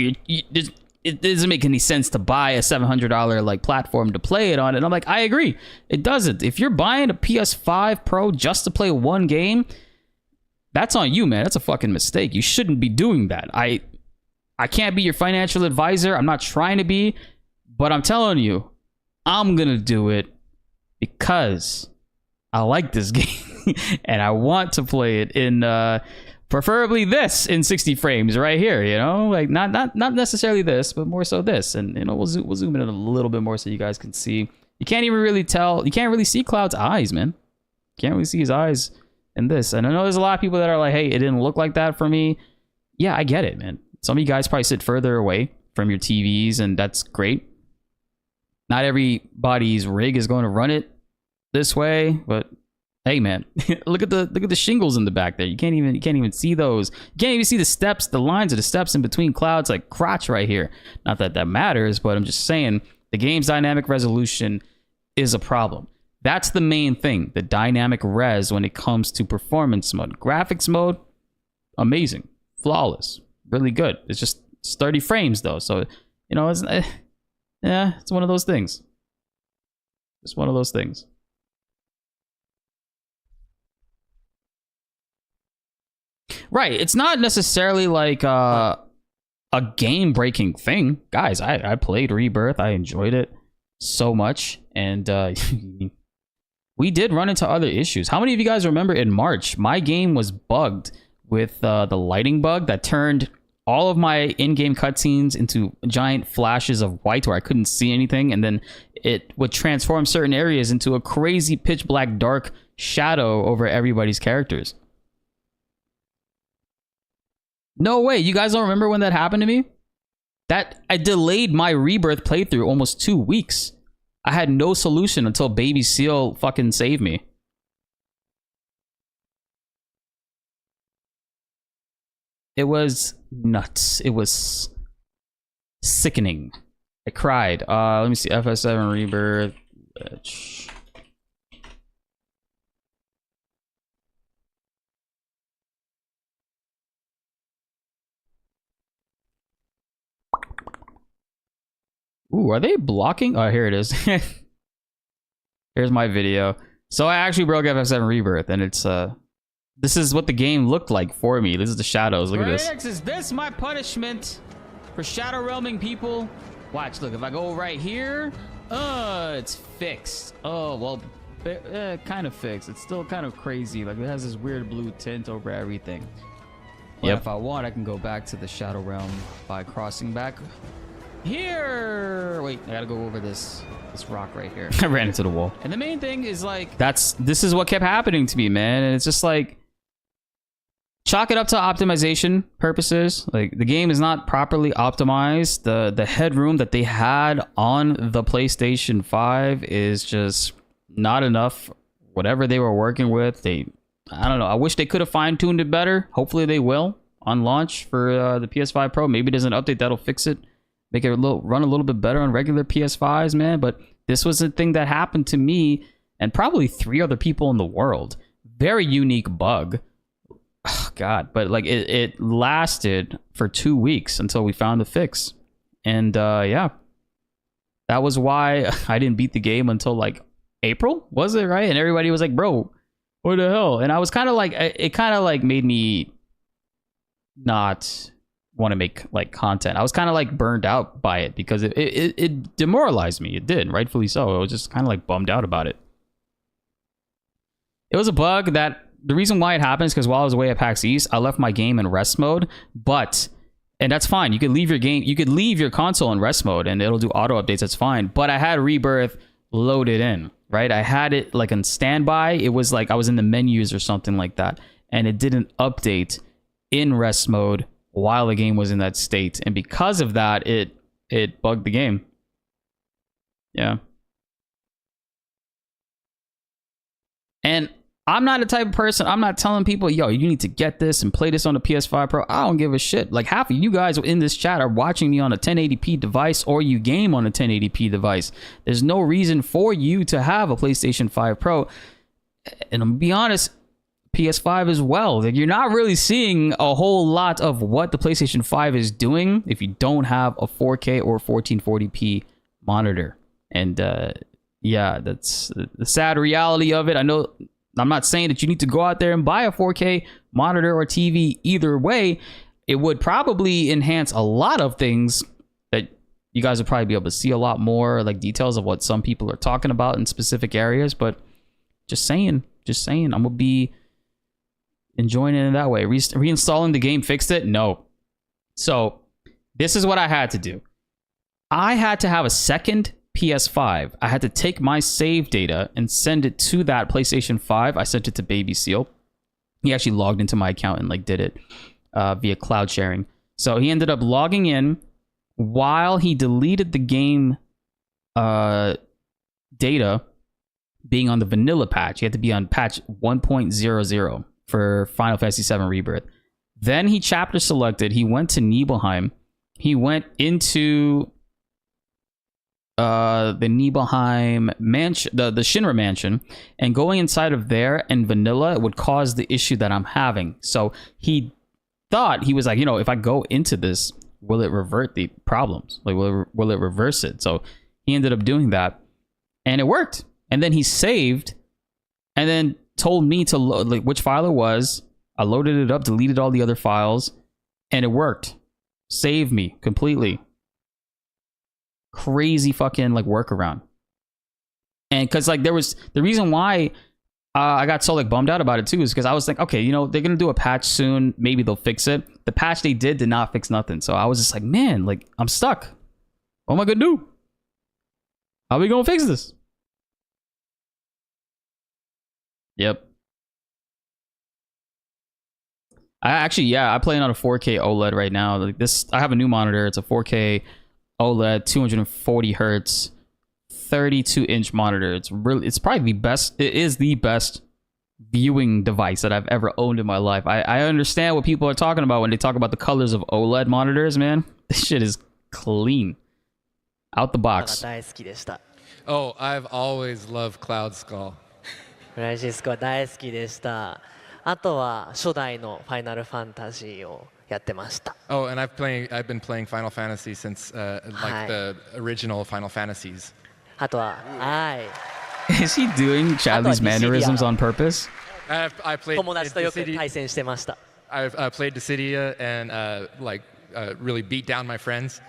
it doesn't make any sense to buy a $700 like platform to play it on." And I'm like, I agree, it doesn't. If you're buying a PS5 Pro just to play one game, that's on you, man. That's a fucking mistake. You shouldn't be doing that. I can't be your financial advisor. I'm not trying to be, but I'm telling you, I'm gonna do it because I like this game and I want to play it in preferably this in 60 frames right here, you know, like not necessarily this, but more so this. And you know, we'll zoom in a little bit more so you guys can see. You can't even really tell. You can't really see Cloud's eyes, man. You can't really see his eyes in this. And I know there's a lot of people that are like, hey, it didn't look like that for me. Yeah, I get it, man. Some of you guys probably sit further away from your TVs, and that's great. Not everybody's rig is going to run it this way, but hey, man, look at the shingles in the back there. You can't even see those. You can't even see the steps, the lines of the steps in between Cloud's like crotch right here. Not that that matters, but I'm just saying the game's dynamic resolution is a problem. That's the main thing, the dynamic res when it comes to performance mode. Graphics mode, amazing, flawless, really good. It's just 30 frames though, so you know, it's it's one of those things. It's one of those things. Right, it's not necessarily like a game-breaking thing. Guys, I played Rebirth. I enjoyed it so much. And we did run into other issues. How many of you guys remember in March, my game was bugged with the lighting bug that turned all of my in-game cutscenes into giant flashes of white where I couldn't see anything. And then it would transform certain areas into a crazy pitch black dark shadow over everybody's characters. No way, you guys don't remember when that happened to me? That I delayed my Rebirth playthrough almost 2 weeks. I had no solution until Baby Seal fucking saved me. It was nuts. It was sickening. I cried. Let me see, Ff7 Rebirth. Bitch. Ooh, are they blocking? Oh, here it is. Here's my video. So I actually broke Ff7 Rebirth, and it's this is what the game looked like for me. This is the shadows. Look at this. Is this my punishment for shadow realming people? Watch, look, if I go right here, it's fixed. Oh, well, kind of fixed. It's still kind of crazy. Like, it has this weird blue tint over everything. But if I want, I can go back to the shadow realm by crossing back here. Wait, I gotta go over this rock right here. I ran into the wall. And the main thing is like, this is what kept happening to me, man. And it's just like, chalk it up to optimization purposes. Like, the game is not properly optimized. The headroom that they had on the PlayStation 5 is just not enough. Whatever they were working with, I don't know. I wish they could have fine-tuned it better. Hopefully they will on launch for the PS5 Pro. Maybe there's an update that'll fix it. Make it run a little bit better on regular PS5s, man. But this was a thing that happened to me and probably 3 other people in the world. Very unique bug. Oh, God. But like it lasted for 2 weeks until we found the fix. And yeah, that was why I didn't beat the game until like April, was it, right? And everybody was like, bro, what the hell? And I was kind of like, it kind of like made me not want to make like content. I was kind of like burned out by it because it demoralized me. It did, rightfully so. I was just kind of like bummed out about it. It was a bug that the reason why it happens because while I was away at PAX East, I left my game in rest mode, and that's fine. You could leave your console in rest mode and it'll do auto updates. That's fine. But I had Rebirth loaded in, right? I had it like on standby. It was like I was in the menus or something like that, and it didn't update in rest mode while the game was in that state. And because of that, it bugged the game. Yeah. And I'm not the type of person, I'm not telling people, yo, you need to get this and play this on the PS5 Pro. I don't give a shit. Like half of you guys in this chat are watching me on a 1080p device or you game on a 1080p device. There's no reason for you to have a PlayStation 5 Pro. And I'm gonna be honest, PS5 as well. Like, you're not really seeing a whole lot of what the PlayStation 5 is doing if you don't have a 4K or 1440p monitor. And yeah, that's the sad reality of it. I know I'm not saying that you need to go out there and buy a 4K monitor or TV. Either way, it would probably enhance a lot of things that you guys would probably be able to see a lot more, like details of what some people are talking about in specific areas. But just saying, I'm gonna be enjoying it in that way. Reinstalling the game fixed it? No. So this is what I had to do. I had to have a second PS5. I had to take my save data and send it to that PlayStation 5. I sent it to Baby Seal. He actually logged into my account and like did it via cloud sharing. So he ended up logging in while he deleted the game data being on the vanilla patch. He had to be on patch 1.00 for Final Fantasy 7 Rebirth. Then he chapter selected. He went to Nibelheim. He went into the Nibelheim mansion, the Shinra mansion, and going inside of there and vanilla would cause the issue that I'm having. So he thought, he was like, you know, if I go into this, will it revert the problems? Like, will it reverse it? So he ended up doing that, and it worked. And then he saved, and then told me to load like which file it was. I loaded it up, deleted all the other files, and it worked. Saved me completely. Crazy fucking like workaround. And because like there was the reason why I got so like bummed out about it too is because I was like, okay, you know, they're gonna do a patch soon, maybe they'll fix it. The patch they did not fix nothing. So I was just like, man, like I'm stuck. What am I gonna do? How are we gonna fix this? Yep. I play on a 4K OLED right now. Like this, I have a new monitor. It's a 4K OLED, 240 hertz, 32-inch monitor. It's probably the best. It is the best viewing device that I've ever owned in my life. I understand what people are talking about when they talk about the colors of OLED monitors, man. This shit is clean. Out the box. Oh, I've always loved Cloud Skull. フランシスコは大好きでした。あとは初代のファイナルファンタジーをやってました。Oh, and I've been playing Final Fantasy since like the original Final Fantasies. あとは、はい。Is he doing Chadley's mannerisms on purpose? I played 友達とよく対戦してました。I've played Dissidia and really beat down my friends.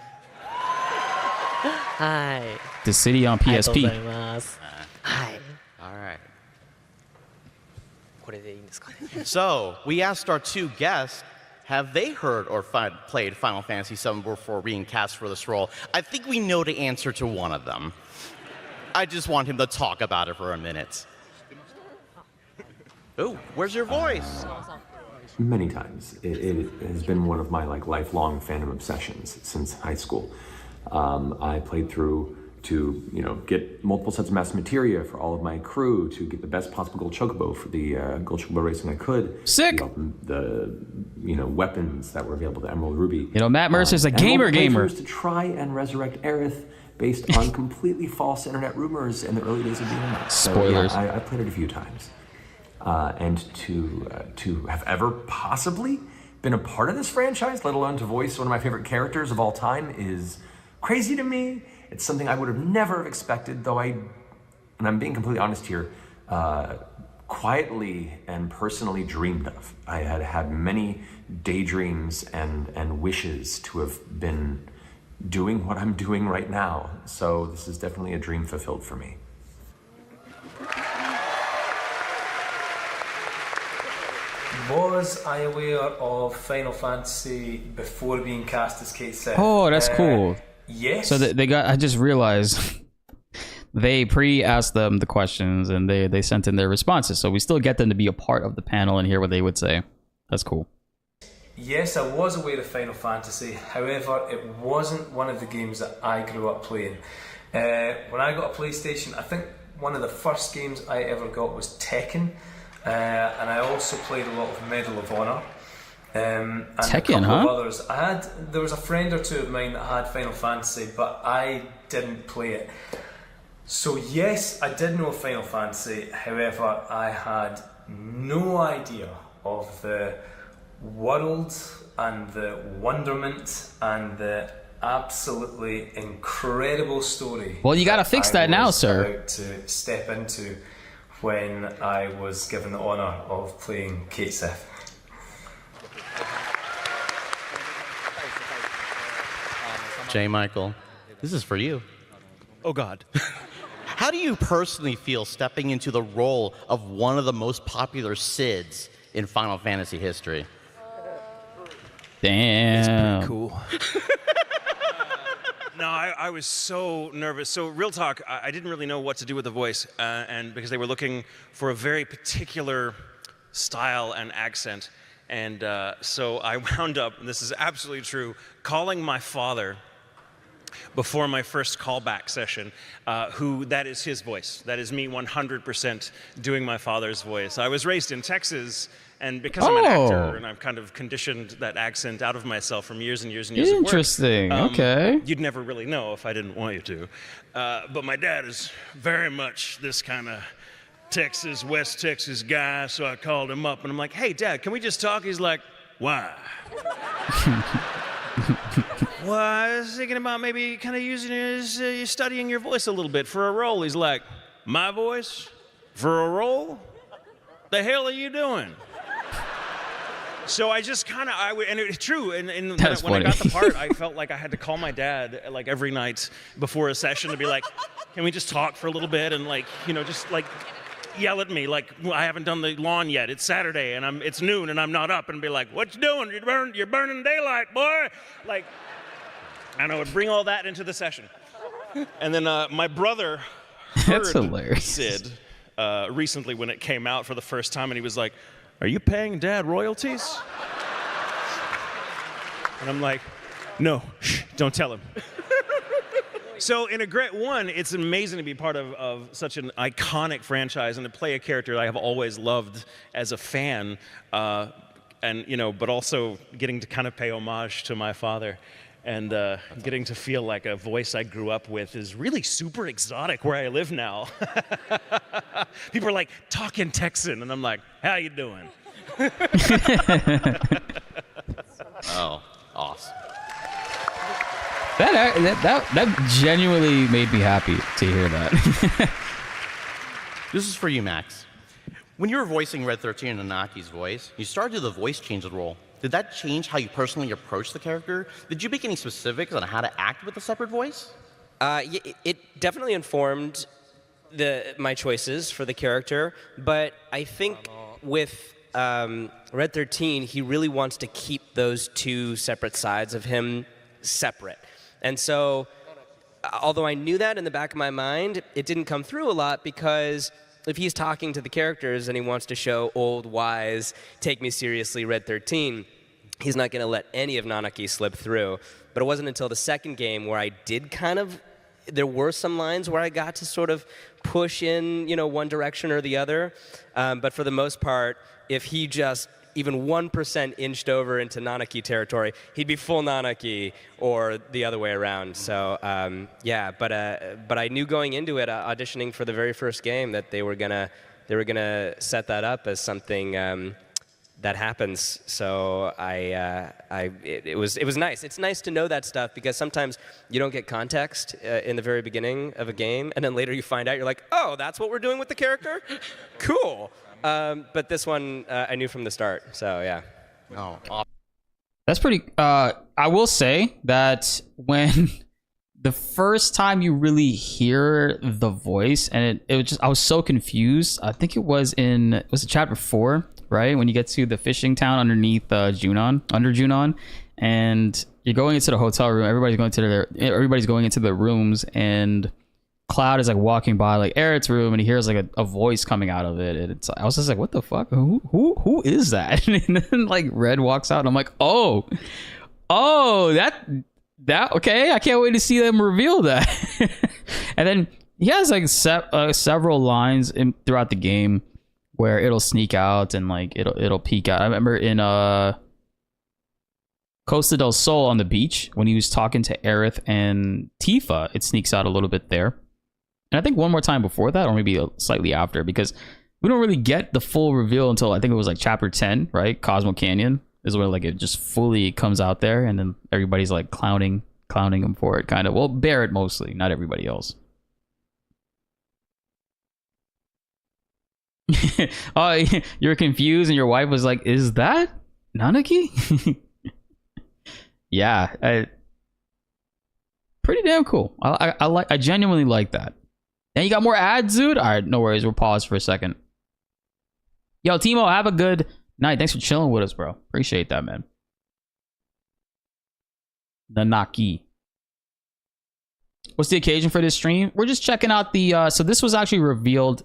はい。Dissidia on PSP. ありがとうございます。はい。All right. これでいいんですかね。So, we asked our two guests, have they heard or played Final Fantasy VII before being cast for this role? I think we know the answer to one of them. I just want him to talk about it for a minute. Oh, where's your voice? Many times. It has been one of my lifelong fandom obsessions since high school. I played through to get multiple sets of mass materia for all of my crew, to get the best possible gold chocobo for the gold chocobo racing I could. Sick. The weapons that were available to Emerald Ruby. Matt Mercer's a gamer. To try and resurrect Aerith based on completely false internet rumors in the early days of the internet. Spoilers. So, yeah, I played it a few times, and to have ever possibly been a part of this franchise, let alone to voice one of my favorite characters of all time, is crazy to me. It's something I would have never expected, though and I'm being completely honest here, quietly and personally dreamed of. I had many daydreams and wishes to have been doing what I'm doing right now. So this is definitely a dream fulfilled for me. Was I aware of Final Fantasy before being cast as Kate Sith? Oh, that's cool. Yes. So they got. I just realized they pre-asked them the questions and they sent in their responses. So we still get them to be a part of the panel and hear what they would say. That's cool. Yes, I was aware of Final Fantasy. However, it wasn't one of the games that I grew up playing. When I got a PlayStation, I think one of the first games I ever got was Tekken. And I also played a lot of Medal of Honor. And Tekken, a couple huh? of others. There was a friend or two of mine that had Final Fantasy, but I didn't play it. So yes, I did know Final Fantasy. However, I had no idea of the world and the wonderment and the absolutely incredible story. Well, you gotta fix that now, sir. About to step into when I was given the honour of playing Kate Sith. J. Michael, this is for you. Oh, God. How do you personally feel stepping into the role of one of the most popular Sids in Final Fantasy history? Damn. It's pretty cool. No, I was so nervous. So real talk, I didn't really know what to do with the voice, and because they were looking for a very particular style and accent. And so I wound up, and this is absolutely true, calling my father before my first callback session, who that is his voice. That is me 100% doing my father's voice. I was raised in Texas, and because I'm an actor, and I've kind of conditioned that accent out of myself from years and years and years of work. Interesting. Okay. You'd never really know if I didn't want you to. But my dad is very much this kind of Texas, West Texas guy, so I called him up, and I'm like, hey, Dad, can we just talk? He's like, why? Well, I was thinking about maybe kind of using studying your voice a little bit for a role. He's like, my voice? For a role? The hell are you doing? So I just kind of, and it's true, and when I got the part, I felt like I had to call my dad like every night before a session to be like, can we just talk for a little bit, and like, you know, just like yell at me like I haven't done the lawn yet. It's Saturday and it's noon and I'm not up, and be like, what you doing? You're burning daylight, boy. Like, and I would bring all that into the session. And then my brother heard Sid recently when it came out for the first time, and he was like, are you paying Dad royalties? And I'm like, no, shh, don't tell him. So in a great one, it's amazing to be part of such an iconic franchise and to play a character I have always loved as a fan, and you know, but also getting to kind of pay homage to my father, and getting to feel like a voice I grew up with is really super exotic where I live now. People are like, talking Texan, and I'm like, how you doing? Oh, awesome. That genuinely made me happy to hear that. This is for you, Max. When you were voicing Red 13 in Nanaki's voice, you started the voice change role. Did that change how you personally approach the character? Did you make any specifics on how to act with a separate voice? It definitely informed my choices for the character, but I think with Red 13, he really wants to keep those two separate sides of him separate. And so, although I knew that in the back of my mind, it didn't come through a lot, because if he's talking to the characters and he wants to show old, wise, take me seriously Red 13, he's not going to let any of Nanaki slip through. But it wasn't until the second game where I did kind of, there were some lines where I got to sort of push in, you know, one direction or the other. But for the most part, if he just even 1% inched over into Nanaki territory, he'd be full Nanaki, or the other way around. So yeah, but I knew going into it, auditioning for the very first game, that they were gonna set that up as something that happens. So it was nice. It's nice to know that stuff, because sometimes you don't get context in the very beginning of a game, and then later you find out, you're like, oh, that's what we're doing with the character? Cool. But this one, I knew from the start, so yeah. Oh, that's pretty. I will say that when the first time you really hear the voice, and it was just, I was so confused. I think it was in, was it chapter 4, right? When you get to the fishing town underneath under Junon, and you're going into the hotel room. Everybody's going into the rooms, and Cloud is like walking by like Aerith's room, and he hears like a voice coming out of it. And I was just like, what the fuck? Who is that? And then like Red walks out, and I'm like, oh, that okay. I can't wait to see them reveal that. And then he has like several lines throughout the game where it'll sneak out and like it'll peek out. I remember in Costa del Sol on the beach when he was talking to Aerith and Tifa, it sneaks out a little bit there. And I think one more time before that, or maybe slightly after, because we don't really get the full reveal until I think it was like chapter 10, right? Cosmo Canyon is where like it just fully comes out there, and then everybody's like clowning him for it, kind of. Well, Barrett mostly, not everybody else. Oh, you're confused, and your wife was like, "Is that Nanaki?" Yeah, pretty damn cool. I genuinely like that. And you got more ads, dude? All right, no worries. We'll pause for a second. Yo, Timo, have a good night. Thanks for chilling with us, bro. Appreciate that, man. Nanaki. What's the occasion for this stream? We're just checking out the... so this was actually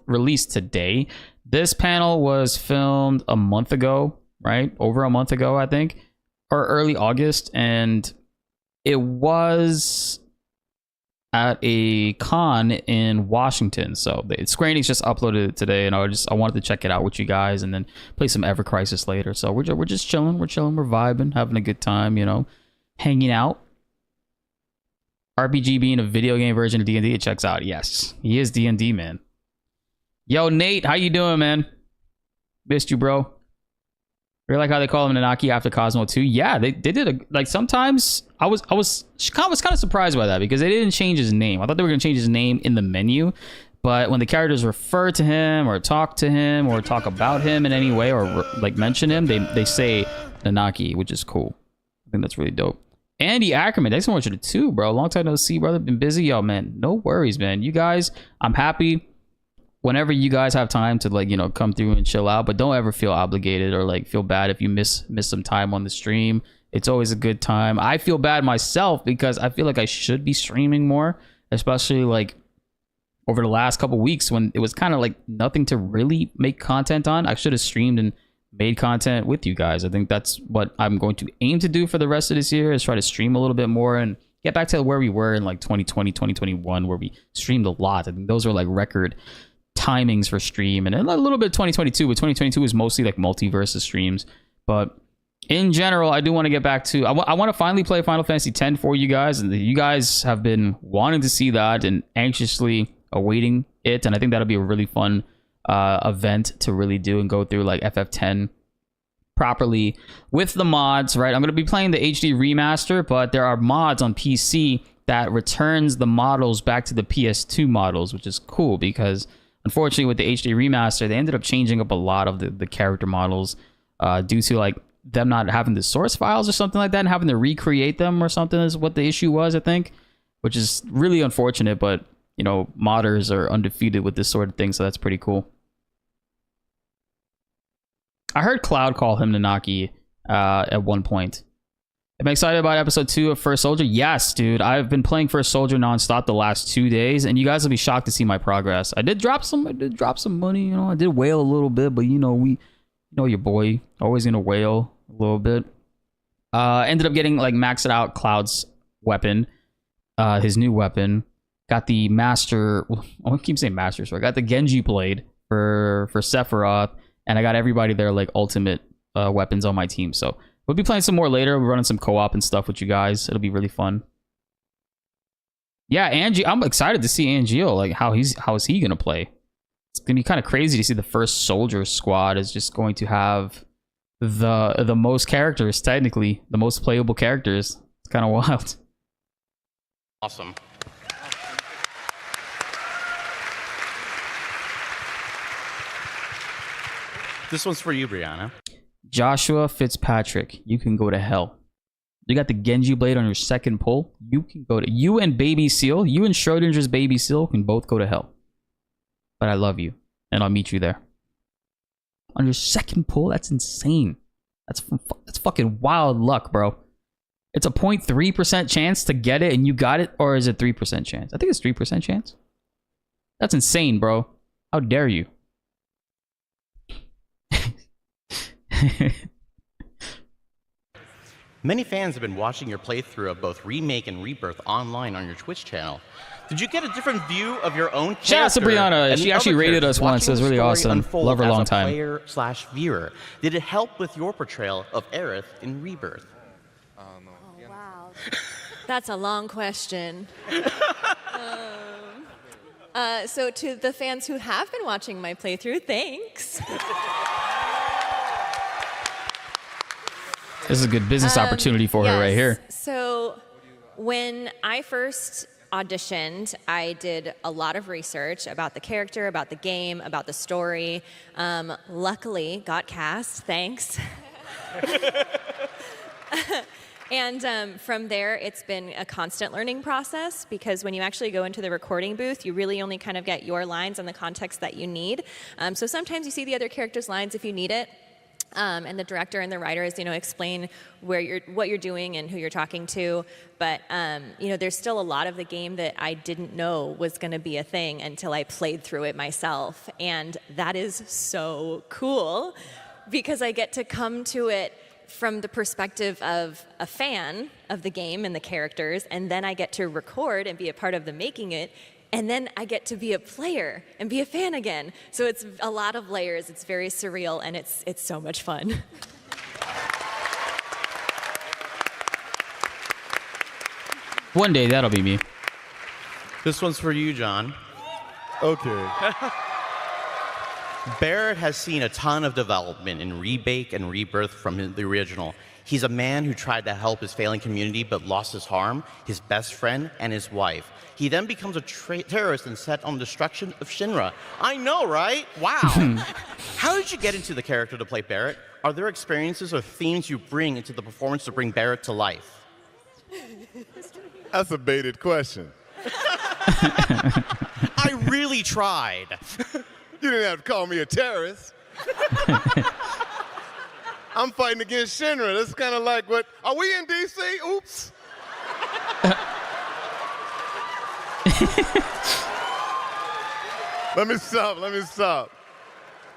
released today. This panel was filmed a month ago, right? Over a month ago, I think. Or early August. And it was at a con in Washington. So Square Enix just uploaded it today, and I wanted to check it out with you guys and then play some Ever Crisis later. So we're just chilling. We're vibing, having a good time, you know, hanging out. RPG being a video game version of D&D, it checks out. Yes, he is D&D, man. Yo, Nate, how you doing, man? Missed you, bro. Really like how they call him Nanaki after Cosmo 2. Yeah, they did like sometimes I was kind of surprised by that because they didn't change his name. I thought they were gonna change his name in the menu, but when the characters refer to him or talk to him or talk about him in any way or like mention him, they say Nanaki, which is cool. I think that's really dope. Andy Ackerman, thanks so much for the 2, bro. Long time no see, brother. Been busy, yo, man. No worries, man. You guys, I'm happy whenever you guys have time to, like, you know, come through and chill out, but don't ever feel obligated or like feel bad if you miss some time on the stream. It's always a good time. I feel bad myself because I feel like I should be streaming more, especially like over the last couple weeks when it was kind of like nothing to really make content on. I should have streamed and made content with you guys. I think that's what I'm going to aim to do for the rest of this year, is try to stream a little bit more and get back to where we were in like 2020, 2021, where we streamed a lot. I think those are like record timings for stream, and a little bit 2022, but 2022 is mostly like multiverse streams. But in general, I do want to get back to, I want to finally play Final Fantasy X for you guys, and you guys have been wanting to see that and anxiously awaiting it, and I think that'll be a really fun event to really do and go through like FF10 properly with the mods, right? I'm going to be playing the HD remaster, but there are mods on PC that returns the models back to the PS2 models, which is cool because unfortunately with the HD remaster, they ended up changing up a lot of the character models due to like them not having the source files or something like that and having to recreate them or something is what the issue was, I think, which is really unfortunate, but you know, modders are undefeated with this sort of thing, so that's pretty cool. I heard Cloud call him Nanaki at one point. Am I excited about episode 2 of First Soldier? Yes, dude. I've been playing First Soldier nonstop the last 2 days, and you guys will be shocked to see my progress. I did drop some money, you know. I did wail a little bit, but you know your boy always gonna wail a little bit. Ended up getting like maxed out Cloud's weapon, his new weapon. Got the master. I keep saying master sword. Got the Genji blade for Sephiroth. And I got everybody their like ultimate weapons on my team. So we'll be playing some more later. We're running some co-op and stuff with you guys. It'll be really fun. Yeah, Angie, I'm excited to see Angio. Like how is he gonna play? It's gonna be kind of crazy to see the First Soldier squad is just going to have the most characters, technically the most playable characters. It's kind of wild. Awesome. This one's for you, Brianna. Joshua Fitzpatrick, you can go to hell. You got the Genji blade on your second pull. You can go to... You and Baby Seal, you and Schrodinger's Baby Seal can both go to hell. But I love you, and I'll meet you there. on your second pull. That's insane. That's fucking wild luck, bro. It's a 0.3% chance to get it and you got it, or is it 3% chance? I think it's 3% chance. That's insane, bro. How dare you? Many fans have been watching your playthrough of both Remake and Rebirth online on your Twitch channel. Did you get a different view of your own character? Shout out to Brianna. and She the actually other rated characters us once. It was watching the really story awesome. unfold Love her as long a time. Player/viewer? Did it help with your portrayal of Aerith in Rebirth? That's a long question. So to the fans who have been watching my playthrough, thanks. This is a good business opportunity for her right here. So when I first auditioned, I did a lot of research about the character, about the game, about the story. Luckily, got cast. Thanks. And from there, it's been a constant learning process because when you actually go into the recording booth, you really only kind of get your lines and the context that you need. So sometimes you see the other character's lines if you need it. And the director and the writers, explain what you're doing and who you're talking to. But, there's still a lot of the game that I didn't know was going to be a thing until I played through it myself. And that is so cool because I get to come to it from the perspective of a fan of the game and the characters, and then I get to record and be a part of the making it, and then I get to be a player and be a fan again. So it's a lot of layers. It's very surreal, and it's so much fun. One day, that'll be me. This one's for you, John. Okay. Barrett has seen a ton of development in Remake and Rebirth from the original. He's a man who tried to help his failing community but lost his harm, his best friend, and his wife. He then becomes a terrorist and set on the destruction of Shinra. I know, right? Wow. How did you get into the character to play Barrett? Are there experiences or themes you bring into the performance to bring Barrett to life? That's a baited question. I really tried. You didn't have to call me a terrorist. I'm fighting against Shinra. That's kind of like what... Are we in D.C.? Oops. Let me stop.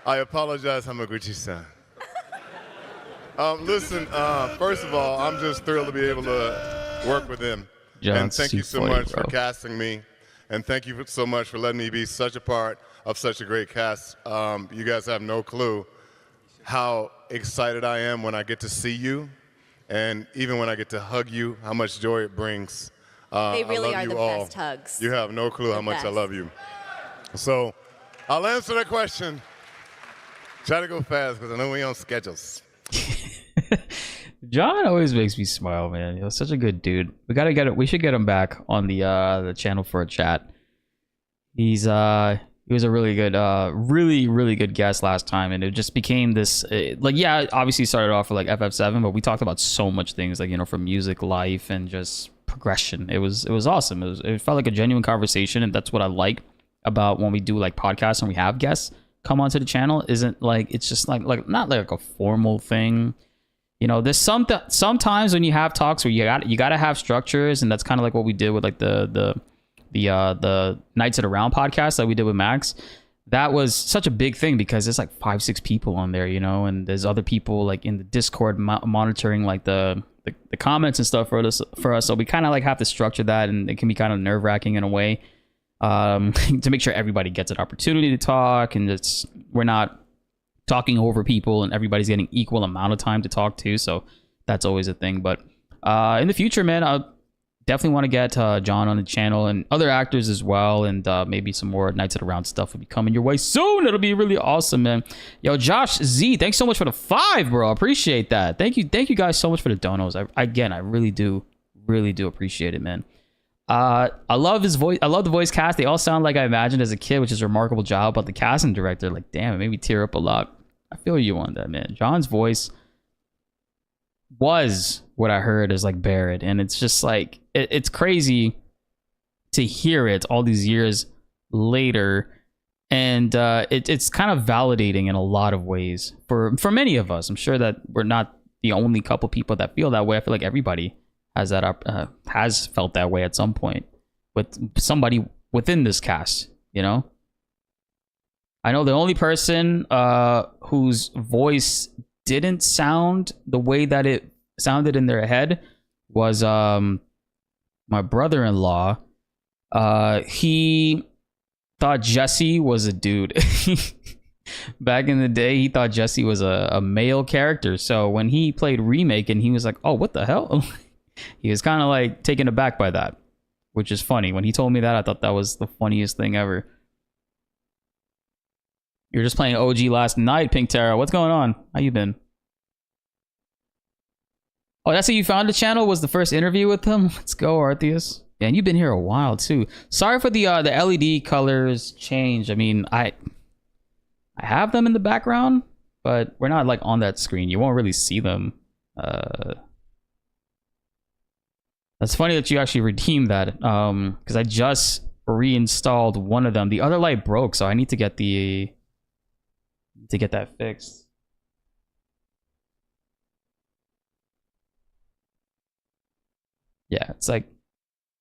I apologize, Hamaguchi-san. Listen, first of all, I'm just thrilled to be able to work with him. And thank you so much for casting me. And thank you so much for letting me be such a part of such a great cast. You guys have no clue how excited I am when I get to see you, and even when I get to hug you, how much joy it brings. They really are the all. best hugs. You have no clue how much I love you. So I'll answer that question. Try to go fast because I know we on schedules. John always makes me smile, man. He's such a good dude. We gotta get it. We should get him back on the channel for a chat. He was a really good, really good guest last time, and it just became this. Obviously started off with like Ff7, but we talked about so much things, like from music, life, and just progression. It was awesome. It felt like a genuine conversation, and that's what I like about when we do like podcasts and we have guests come onto the channel. Isn't like it's just like not like a formal thing. There's sometimes when you have talks where you gotta have structures, and that's kind of like what we did with like the Knights of the Round podcast that we did with Max. That was such a big thing because there's like 5-6 people on there, and there's other people like in the Discord monitoring like the comments and stuff for us. So we kind of like have to structure that, and it can be kind of nerve-wracking in a way to make sure everybody gets an opportunity to talk, and we're not talking over people and everybody's getting equal amount of time to talk to. So that's always a thing. But in the future, man, I'll definitely want to get John on the channel and other actors as well, and maybe some more Knights of the Round stuff will be coming your way soon. It'll be really awesome, man. Yo, Josh Z, thanks so much for the 5, bro. Appreciate that. Thank you guys so much for the donos. I really do appreciate it, man. I love his voice. I love the voice cast. They all sound like I imagined as a kid, which is a remarkable job. But the casting director, like, damn, it made me tear up a lot. I feel you on that, man. John's voice was what I heard as like Barrett, and it's just like it's crazy to hear it all these years later, And it's kind of validating in a lot of ways for many of us. I'm sure that we're not the only couple people that feel that way. I feel like everybody has felt that way at some point with somebody within this cast, you know? I know the only person whose voice didn't sound the way that it sounded in their head was my brother-in-law. He thought Jesse was a dude. Back in the day, he thought Jesse was a male character. So when he played Remake and he was like, oh, what the hell? He was kind of like taken aback by that, which is funny. When he told me that, I thought that was the funniest thing ever. You're just playing OG last night, Pink Tara. What's going on? How you been? Oh, that's how you found the channel? Was the first interview with him? Let's go, Artheus. Yeah, and you've been here a while too. Sorry for the LED colors change. I mean, I have them in the background, but we're not like on that screen. You won't really see them. That's funny that you actually redeemed that. Because I just reinstalled one of them. The other light broke, so I need to get that fixed. Yeah, it's like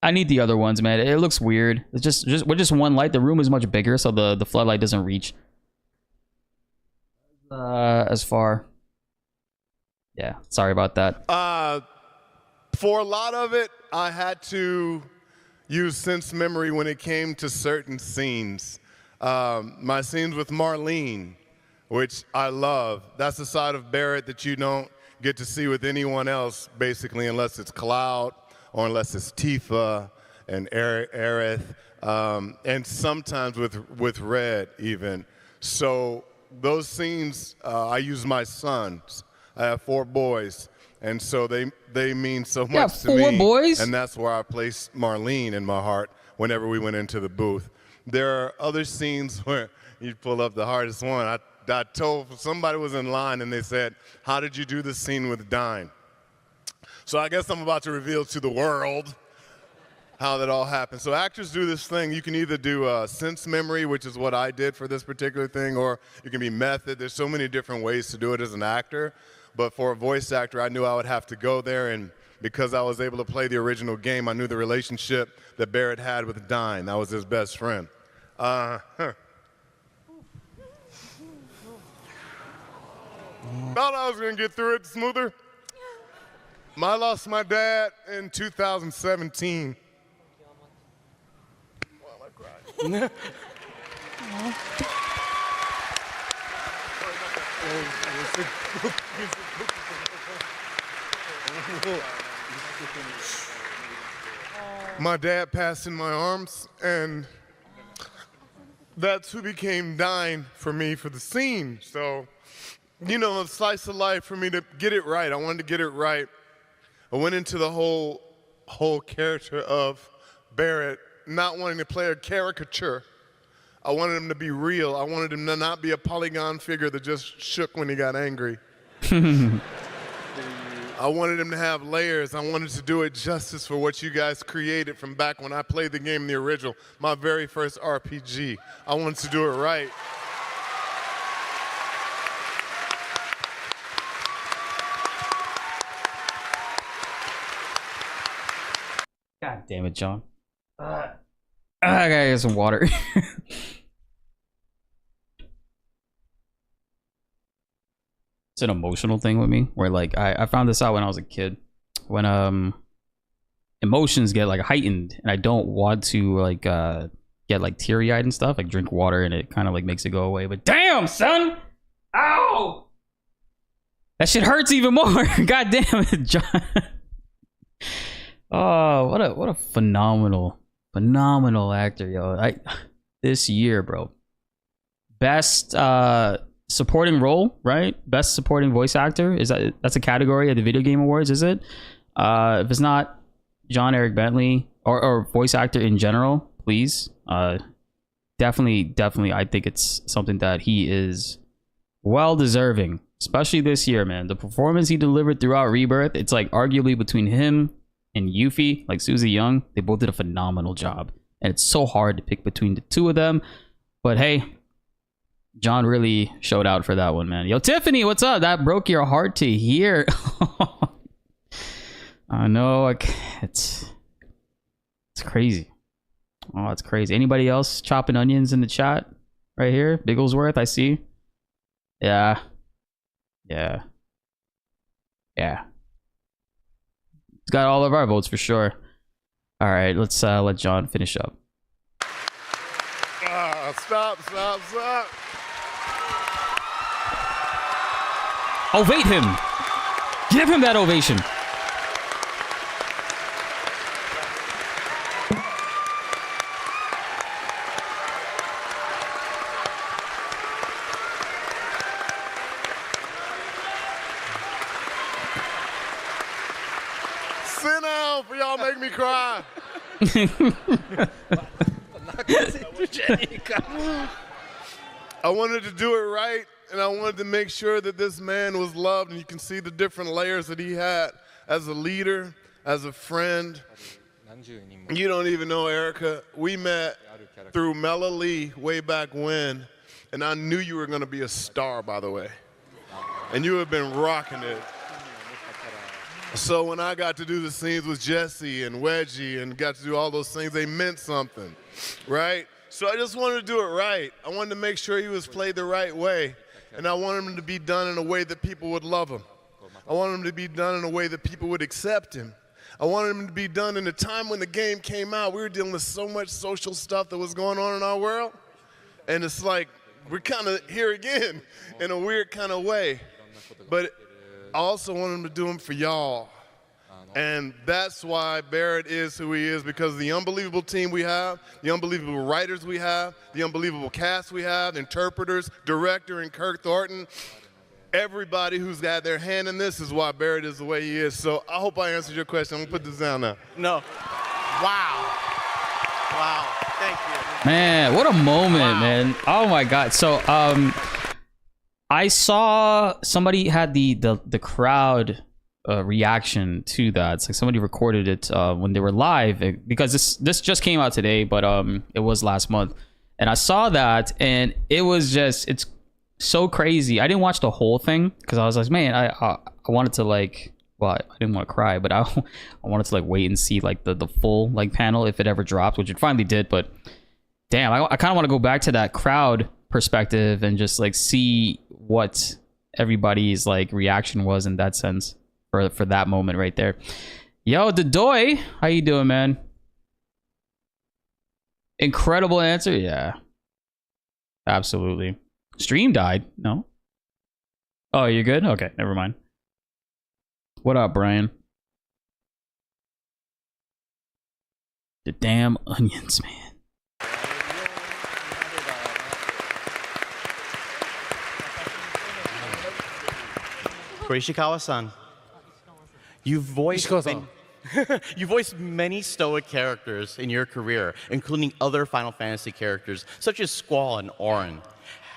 I need the other ones, man. It looks weird. It's just with just one light. The room is much bigger, so the floodlight doesn't reach as far. Yeah, sorry about that. For a lot of it, I had to use sense memory when it came to certain scenes. My scenes with Marlene, which I love. That's the side of Barrett that you don't get to see with anyone else, basically, unless it's Cloud or unless it's Tifa and Aerith, and sometimes with Red even. So those scenes, I use my sons. I have 4 boys, and so they mean so much to me. 4 boys? And that's where I placed Marlene in my heart whenever we went into the booth. There are other scenes where you pull up the hardest one. I told somebody was in line and they said, how did you do the scene with Dine? So I guess I'm about to reveal to the world how that all happened. So actors do this thing. You can either do sense memory, which is what I did for this particular thing, or you can be method. There's so many different ways to do it as an actor. But for a voice actor, I knew I would have to go there, and because I was able to play the original game, I knew the relationship that Barrett had with Dine. That was his best friend. Thought I was going to get through it smoother. I lost my dad in 2017. My dad passed in my arms, and that's who became Dine for me for the scene. So, you know, a slice of life for me to get it right. I wanted to get it right. I went into the whole character of Barrett not wanting to play a caricature. I wanted him to be real. I wanted him to not be a polygon figure that just shook when he got angry. I wanted him to have layers. I wanted to do it justice for what you guys created from back when I played the game, the original, my very first RPG. I wanted to do it right. God damn it, John. I gotta get some water. It's an emotional thing with me where like I found this out when I was a kid, when emotions get like heightened and I don't want to like get like teary-eyed and stuff, like drink water and it kind of like makes it go away. But damn, son, ow, that shit hurts even more. God damn it, John. Oh, what a phenomenal actor, yo. This year, bro. Best supporting role, right? Best supporting voice actor. That's a category at the Video Game Awards, is it? If it's not John Eric Bentley or voice actor in general, please. Definitely I think it's something that he is well deserving, especially this year, man. The performance he delivered throughout Rebirth, it's like arguably between him and Yuffie, like Susie Young, they both did a phenomenal job. And it's so hard to pick between the two of them. But hey, John really showed out for that one, man. Yo, Tiffany, what's up? That broke your heart to hear. I know, it's crazy. Oh, it's crazy. Anybody else chopping onions in the chat right here? Bigglesworth, I see. Yeah. It's got all of our votes for sure. All right, let's let John finish up. Stop. Ovate him. Give him that ovation. Sit down for y'all make me cry. I wanted to do it right, and I wanted to make sure that this man was loved, and you can see the different layers that he had as a leader, as a friend. You don't even know Erica. We met through Mela Lee way back when, and I knew you were going to be a star, by the way. And you have been rocking it. So when I got to do the scenes with Jesse and Wedgie and got to do all those things, they meant something, right? So I just wanted to do it right. I wanted to make sure he was played the right way. And I wanted him to be done in a way that people would love him. I wanted him to be done in a way that people would accept him. I wanted him to be done in a time when the game came out. We were dealing with so much social stuff that was going on in our world. And it's like, we're kind of here again in a weird kind of way. But I also wanted him to do them for y'all. And that's why Barrett is who he is, because of the unbelievable team we have, the unbelievable writers we have, the unbelievable cast we have, interpreters, director, and Kirk Thornton. Everybody who's got their hand in this is why Barrett is the way he is. So I hope I answered your question. I'm going to put this down now. No. Wow. Thank you. Man, what a moment, man. Oh my God. So I saw somebody had the crowd reaction to that. It's like somebody recorded it when they were live, because this just came out today, but it was last month, and I saw that, and it was just, it's so crazy. I didn't watch the whole thing because I was like, man, I wanted to like, well, I didn't want to cry, but I wanted to like wait and see like the full like panel if it ever dropped, which it finally did. But damn, I kind of want to go back to that crowd perspective and just like see what everybody's like reaction was in that sense for that moment right there. Yo, Dedoy, how you doing, man? Incredible answer. Yeah, absolutely. Stream died. No. Oh, you're good? Okay, never mind. What up, Brian? The damn onions, man. Ishikawa-san, you voiced many stoic characters in your career, including other Final Fantasy characters such as Squall and Auron.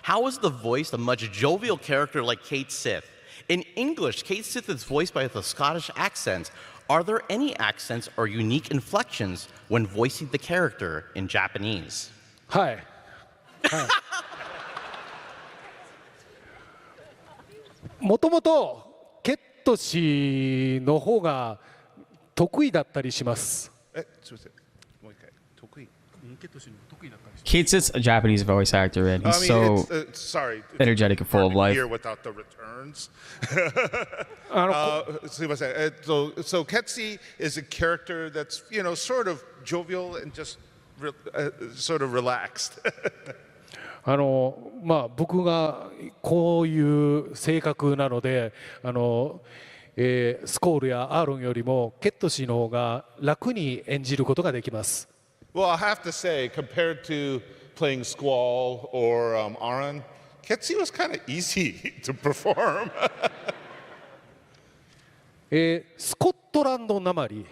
How is the voice a much jovial character like Kate Sith? In English, Kate Sith is voiced by a Scottish accent. Are there any accents or unique inflections when voicing the character in Japanese? Hi.もともとケット氏の方が得意だったりします。Kate Sith's a Japanese voice actor, and he's so energetic and full of life. Here without the returns. So Ketsi is a character that's, you know, sort of jovial and just sort of relaxed. 僕がこういう性格なので、スコールやアーロンよりもケット氏の方が楽に演じることができます。Well, I have to say, compared to playing Squall or Auron, Ketsi was kind of easy to perform. スコットランドなまり。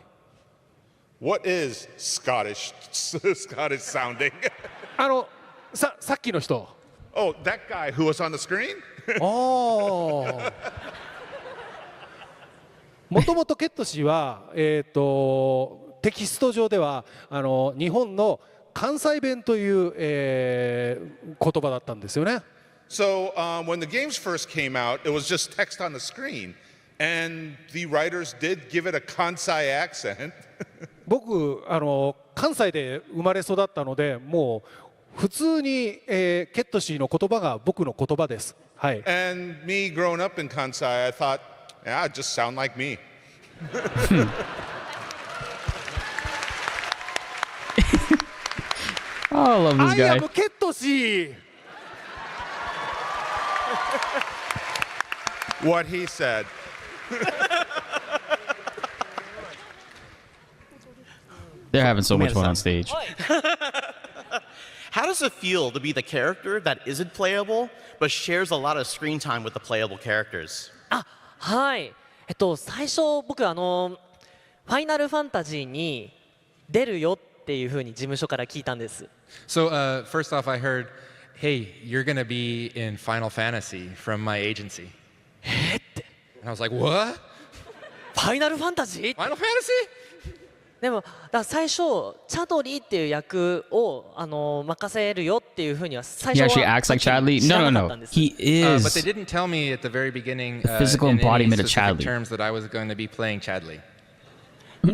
What is Scottish sounding? さっきの人。Oh, that guy who was on the screen? もともとケット氏は、テキスト上では日本の関西弁という、言葉だったんですよね。So when the games first came out, it was just text on the screen. And the writers did give it a Kansai accent. 僕関西で生まれ育ったので、もう普通に、ケットシーの言葉が僕の言葉です。はい。And me growing up in Kansai, I thought, yeah, it just sound like me. Oh, I love this guy. I am ケットシー。What he said. They're having so much fun on stage. How does it feel to be the character that isn't playable, but shares a lot of screen time with the playable characters? はい。最初僕ファイナルファンタジーに出るよっていう風に事務所から聞いたんです。So first off, I heard, "Hey, you're gonna be in Final Fantasy from my agency." And I was like, "What? ファイナルファンタジー Final Fantasy?" でも最初チャドリーっていう役を任せるよっていう風には最初は He actually acts like Chadley? No, no, no. He is but they didn't tell me at the very beginning the physical in any embodiment of specific Chadley. terms that I was going to be playing Chadley.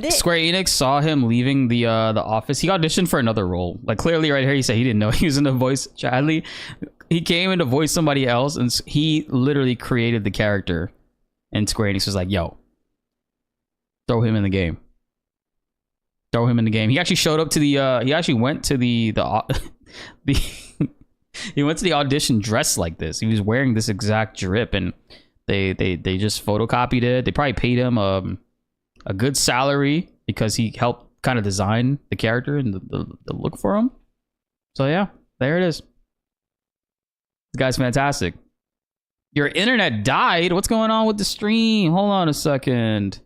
Square Enix saw him leaving the office. He auditioned for another role. Like clearly, right here, he said he didn't know he was in to voice Chadley. He came in to voice somebody else, and he literally created the character. And Square Enix was like, "Yo, throw him in the game. Throw him in the game." He actually showed up to the. He actually went to the he went to the audition dressed like this. He was wearing this exact drip, and they just photocopied it. They probably paid him a good salary because he helped kind of design the character and the look for him. So yeah, there it is. This guy's fantastic. Your internet died? What's going on with the stream? Hold on a second.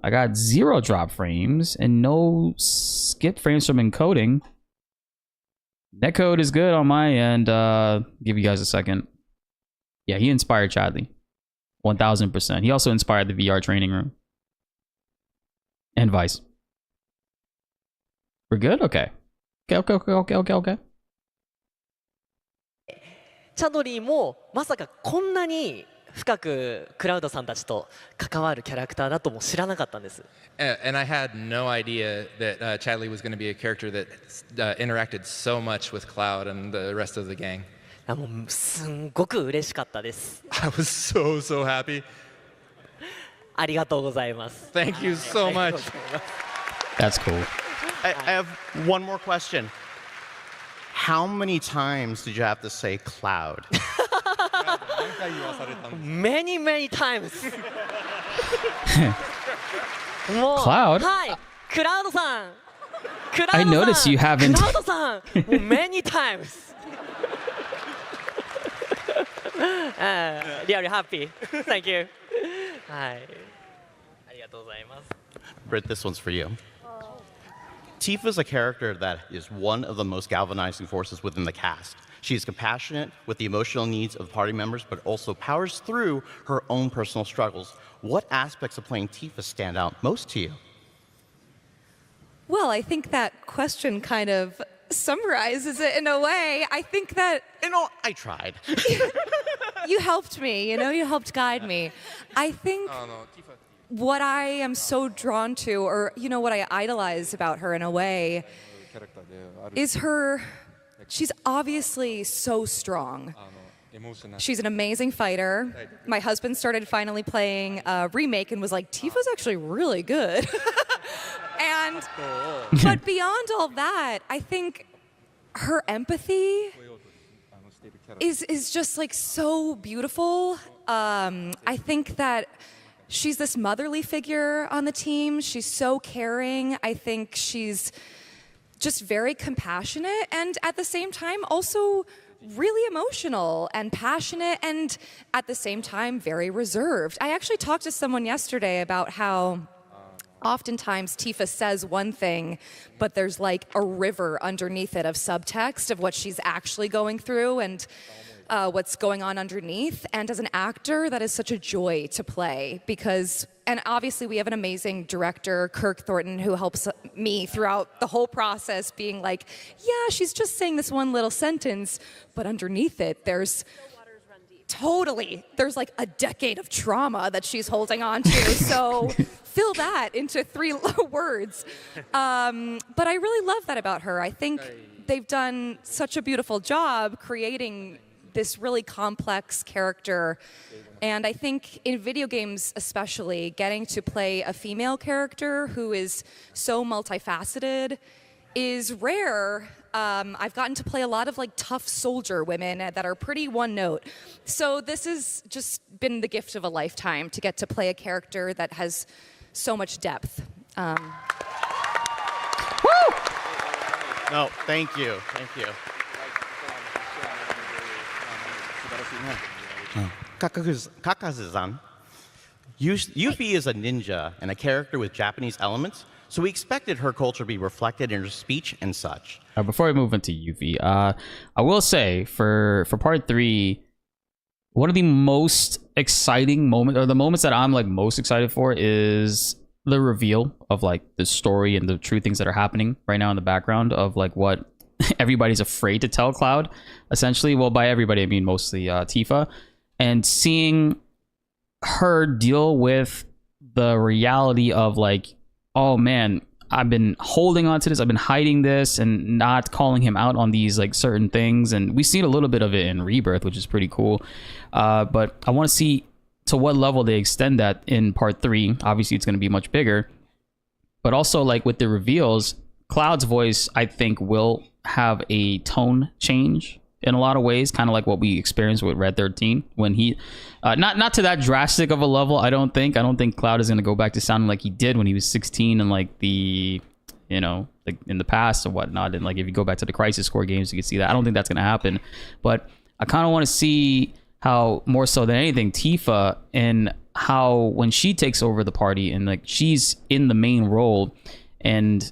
I got 0 drop frames and no skip frames from encoding. Netcode is good on my end. Give you guys a second. Yeah, he inspired Chadley. 1000%. He also inspired the VR training room. And Vice. We're good? Okay. Okay. チャドリーもまさかこんなに深くクラウドさんたちと関わるキャラクターだとも知らなかったんです。And I had no idea that Chadley was going to be a character that interacted so much with Cloud and the rest of the gang. もうすんごく嬉しかったです。I was so happy. ありがとうございます。Thank you so much. That's cool. I have one more question. How many times did you have to say Cloud? Many times. Cloud? はい、クラウドさん。I noticed you haven't. クラウドさん。Many times. Really happy. Thank you. はい。ありがとうございます。Britt, this one's for you. Tifa is a character that is one of the most galvanizing forces within the cast. She is compassionate with the emotional needs of the party members, but also powers through her own personal struggles. What aspects of playing Tifa stand out most to you? Well, I think that question kind of summarizes it in a way. I think that... I tried. You helped me, you helped guide me. I think what I am so drawn to, or, what I idolize about her in a way, is she's obviously so strong. She's an amazing fighter. My husband started finally playing Remake and was like, Tifa's actually really good. But beyond all that, I think her empathy is just like so beautiful. I think that she's this motherly figure on the team. She's so caring. I think she's just very compassionate and at the same time also really emotional and passionate and at the same time very reserved. I actually talked to someone yesterday about how oftentimes Tifa says one thing, but there's like a river underneath it of subtext of what she's actually going through and what's going on underneath. And as an actor, that is such a joy to play because and obviously we have an amazing director, Kirk Thornton, who helps me throughout the whole process, being like, yeah, she's just saying this one little sentence, but underneath it, there's like a decade of trauma that she's holding on to. So fill that into 3 words. But I really love that about her. I think they've done such a beautiful job creating this really complex character. And I think in video games especially, getting to play a female character who is so multifaceted is rare. I've gotten to play a lot of like tough soldier women that are pretty one note. So this has just been the gift of a lifetime to get to play a character that has so much depth. No, thank you. Thank you. Kakazu-san, Yuffie is a ninja and a character with Japanese elements, so we expected her culture to be reflected in her speech and such. Before we move into Yuffie, I will say for part 3, one of the most exciting moments, or the moments that I'm like most excited for, is the reveal of like the story and the true things that are happening right now in the background of like what everybody's afraid to tell Cloud, essentially. Well, by everybody I mean mostly Tifa, and seeing her deal with the reality of like, oh man, I've been holding on to this, I've been hiding this and not calling him out on these like certain things, and we've seen a little bit of it in Rebirth, which is pretty cool. But I want to see to what level they extend that in part 3. Obviously it's going to be much bigger, but also like with the reveals, Cloud's voice I think will have a tone change in a lot of ways, kind of like what we experienced with Red 13 when he not to that drastic of a level. I don't think Cloud is going to go back to sounding like he did when he was 16 and like the, you know, like in the past or whatnot. And like if you go back to the Crisis Core games, you can see that. I don't think that's going to happen, but I kind of want to see how, more so than anything, Tifa, and how when she takes over the party and like she's in the main role and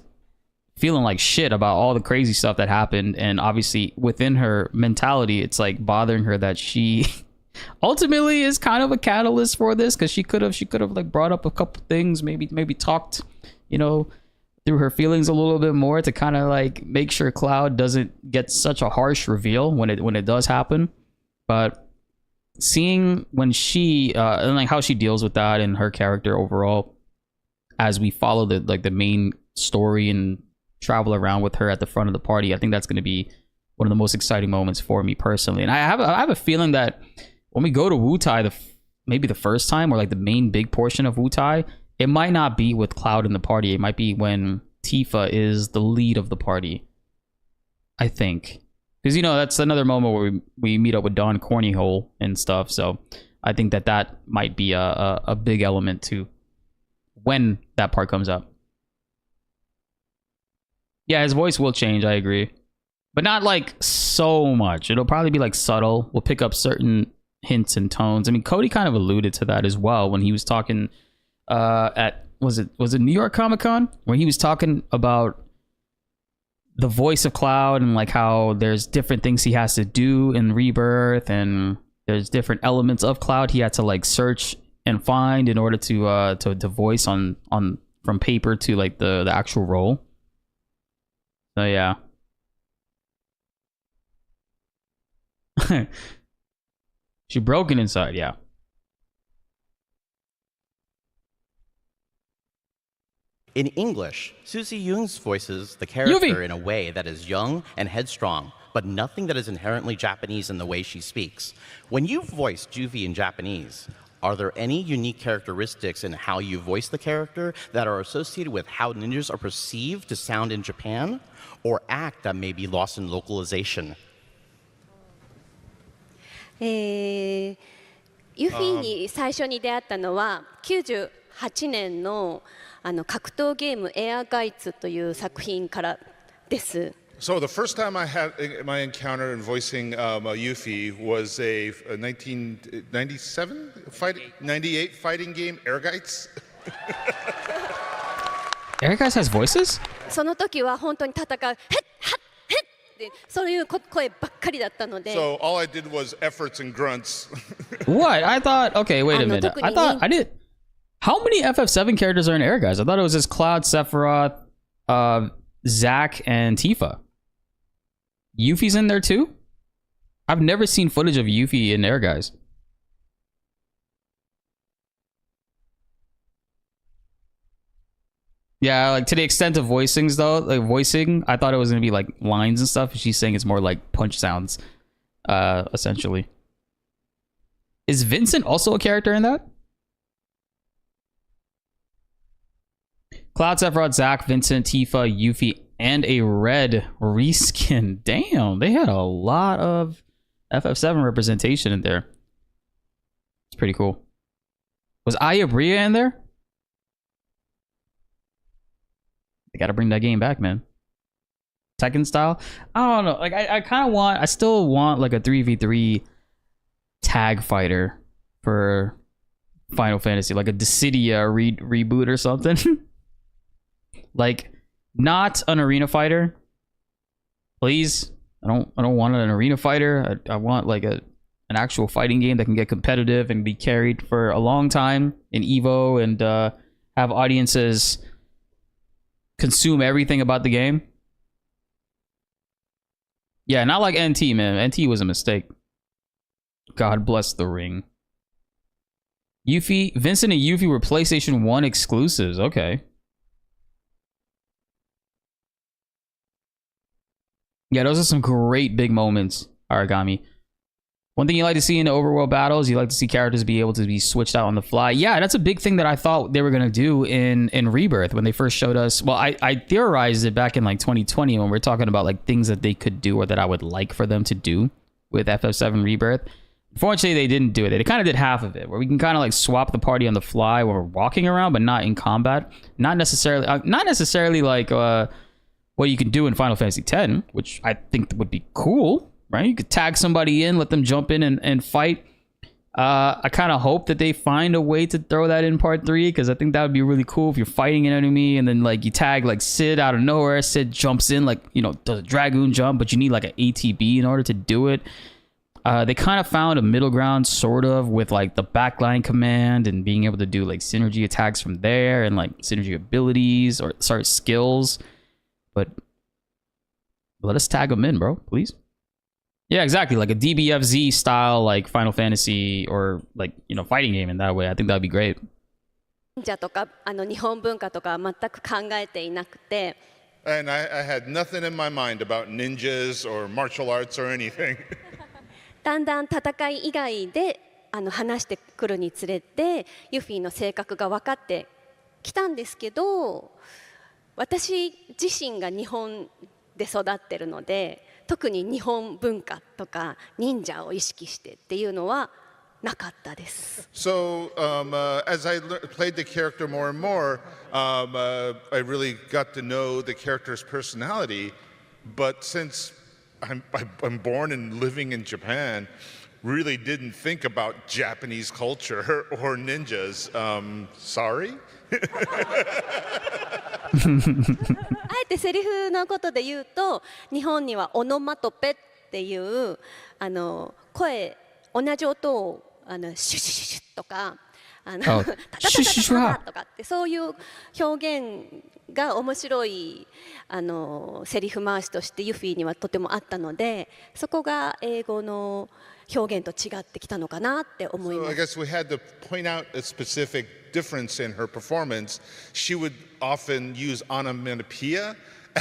feeling like shit about all the crazy stuff that happened, and obviously within her mentality it's like bothering her that she ultimately is kind of a catalyst for this, because she could have like brought up a couple things, maybe talked, you know, through her feelings a little bit more to kind of like make sure Cloud doesn't get such a harsh reveal when it does happen. But seeing when she and like how she deals with that and her character overall as we follow the main story and travel around with her at the front of the party, I think that's going to be one of the most exciting moments for me personally. And I have a feeling that when we go to Wutai, maybe the first time, or like the main big portion of Wutai, it might not be with Cloud in the party. It might be when Tifa is the lead of the party, I think, because, you know, that's another moment where we meet up with Dawn Cornyhole and stuff. So I think that might be a big element to when that part comes up. Yeah, his voice will change, I agree. But not like so much. It'll probably be like subtle. We'll pick up certain hints and tones. I mean, Cody kind of alluded to that as well when he was talking at, was it New York Comic-Con? Where he was talking about the voice of Cloud and like how there's different things he has to do in Rebirth, and there's different elements of Cloud he had to like search and find in order to voice on from paper to like the actual role. So yeah. She broken inside, yeah. In English, Susie Yoongs voices the character in a way that is young and headstrong, but nothing that is inherently Japanese in the way she speaks. When you voiced Yuffie in Japanese, are there any unique characteristics in how you voice the character that are associated with how ninjas are perceived to sound in Japan, or act that may be lost in localization? ユフィに最初に出会ったのは98年の格闘ゲームエアガイツという作品からです。So the first time I had my encounter in voicing Yuffie was a 98 fighting game, Ehrgeiz. Ehrgeiz has voices? その時は本当に戦う、ヘッハッヘッってそういう声ばっかりだったので。So all I did was efforts and grunts. What? I thought, okay, wait a minute. I thought I did. How many FF7 characters are in Air Guys? I thought it was just Cloud, Sephiroth, Zack, and Tifa. Yuffie's in there too? I've never seen footage of Yuffie in Air Guys. Yeah, like to the extent of voicings though, like voicing, I thought it was gonna be like lines and stuff. She's saying it's more like punch sounds, essentially. Is Vincent also a character in that? Cloud, Sephiroth, Zack, Vincent, Tifa, Yuffie, and a red reskin. Damn, they had a lot of FF7 representation in there. It's pretty cool. Was Aya Bria in there? They gotta bring that game back, man. Tekken style? I don't know. Like, I still want like a 3v3 tag fighter for Final Fantasy, like a Dissidia reboot or something. Like, not an arena fighter, please. I don't want an arena fighter. I want like an actual fighting game that can get competitive and be carried for a long time in Evo and have audiences consume everything about the game. Yeah, not like NT, man. NT was a mistake. God bless the ring. Yuffie, Vincent and Yuffie were PlayStation 1 exclusives. Okay. Yeah, those are some great big moments, Aragami. One thing you like to see in the overworld battles, you like to see characters be able to be switched out on the fly. Yeah, that's a big thing that I thought they were going to do in Rebirth when they first showed us. Well, I theorized it back in like 2020 when we were talking about like things that they could do or that I would like for them to do with FF7 Rebirth. Unfortunately, they didn't do it. They kind of did half of it, where we can kind of like swap the party on the fly when we're walking around, but not in combat. Not necessarily like what you can do in Final Fantasy X, which I think would be cool, right? You could tag somebody in, let them jump in and fight. I kind of hope that they find a way to throw that in part 3, because I think that would be really cool if you're fighting an enemy and then like you tag like Sid out of nowhere. Sid jumps in, like, you know, does a Dragoon jump, but you need like an ATB in order to do it. They kind of found a middle ground sort of with like the backline command and being able to do like synergy attacks from there and like synergy abilities or skills. But let us tag them in, bro, please. Yeah, exactly. Like a DBFZ style, like Final Fantasy or like, you know, fighting game in that way. I think that would be great. 忍者とか日本文化とか全く考えていなくて。And I had nothing in my mind about ninjas or martial arts or anything. だんだん戦い以外で話してくるにつれてユフィの性格が分かってきたんですけど、私自身が日本で育ってるので、特に日本文化とか忍者を意識してっていうのはなかったです。So as I played the character more and more, I really got to know the character's personality. But since I'm born and living in Japan, really didn't think about Japanese culture or ninjas. Sorry? あえてセリフのことで言うと、日本にはオノマトペっていう声、同じ音をシュシュシュシュとかタタタタタタとかってそういう表現が面白いセリフ回しとしてユフィにはとてもあったので、そこが英語の表現と違ってきたのかなって思います。So I guess we had to point out a specific difference in her performance. She would often use onomatopoeia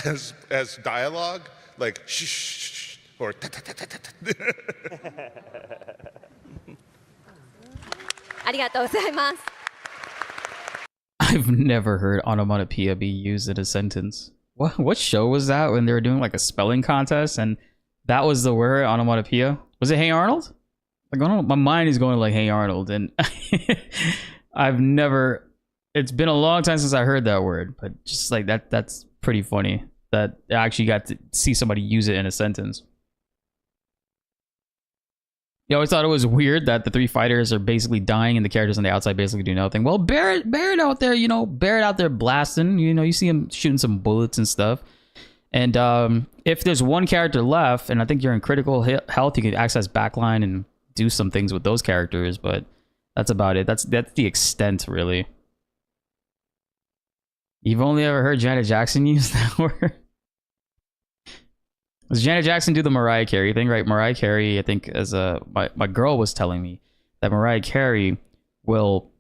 as dialogue, like shh, shh, or ta ta ta ta ta ta. ありがとうございます。I've never heard onomatopoeia be used in a sentence. What show was that when they were doing like a spelling contest and that was the word onomatopoeia? Was it Hey Arnold? Like, I don't know, my mind is going to like Hey Arnold, and I've never. It's been a long time since I heard that word, but just like that's pretty funny that I actually got to see somebody use it in a sentence. You always thought it was weird that the three fighters are basically dying and the characters on the outside basically do nothing. Well, Barrett out there, you know, Barrett out there blasting, you know, you see him shooting some bullets and stuff. And if there's one character left, and I think you're in critical health, you can access backline and do some things with those characters, but that's about it. That's the extent, really. You've only ever heard Janet Jackson use that word? Does Janet Jackson do the Mariah Carey thing, right? Mariah Carey, I think, as my girl was telling me that Mariah Carey will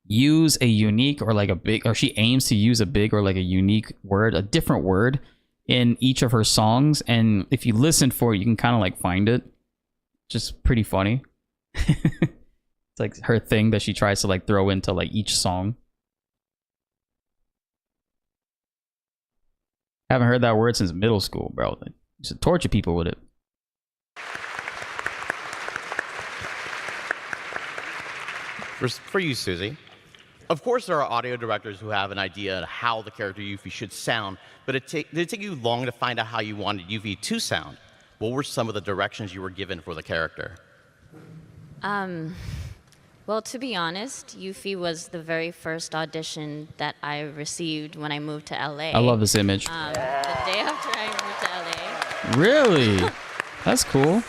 use a unique or like a big, or she aims to use a big or like a unique word, a different word in each of her songs. And if you listen for it, you can kind of like find it. Just pretty funny. It's like her thing that she tries to like throw into like each song. Haven't heard that word since middle school, bro. They used to torture people with it. For you, Susie. Of course, there are audio directors who have an idea of how the character Yuffie should sound, but did it take you long to find out how you wanted Yuffie to sound? What were some of the directions you were given for the character? Well, to be honest, Yuffie was the very first audition that I received when I moved to LA. I love this image. The day after I moved to LA. Really? That's cool.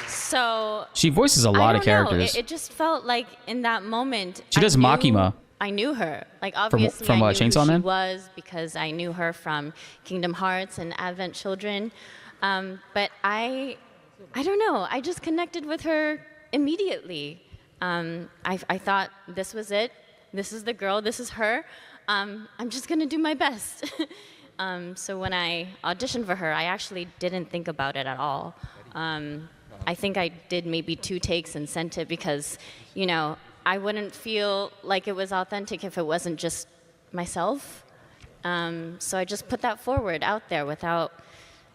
So She voices a lot of characters. It just felt like in that moment. She does Makima. I knew her. Like obviously from I knew Chainsaw who Man? she was because I knew her from Kingdom Hearts and Advent Children. But I don't know. I just connected with her immediately. I thought this was it. This is the girl. This is her. I'm just gonna do my best. So when I auditioned for her, I actually didn't think about it at all. I think I did maybe 2 takes and sent it because, you know, I wouldn't feel like it was authentic if it wasn't just myself. So I just put that forward out there without,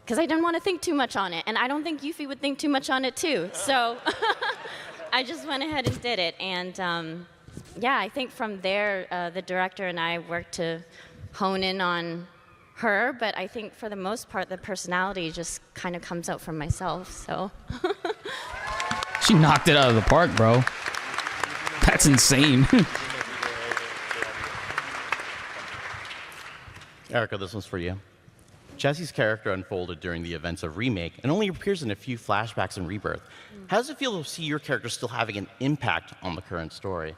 because I didn't want to think too much on it. And I don't think Yuffie would think too much on it too. So I just went ahead and did it. And yeah, I think from there, the director and I worked to hone in on her, but I think for the most part, the personality just kind of comes out from myself, so. She knocked it out of the park, bro. That's insane. Erica, this one's for you. Jesse's character unfolded during the events of Remake and only appears in a few flashbacks in Rebirth. How does it feel to see your character still having an impact on the current story?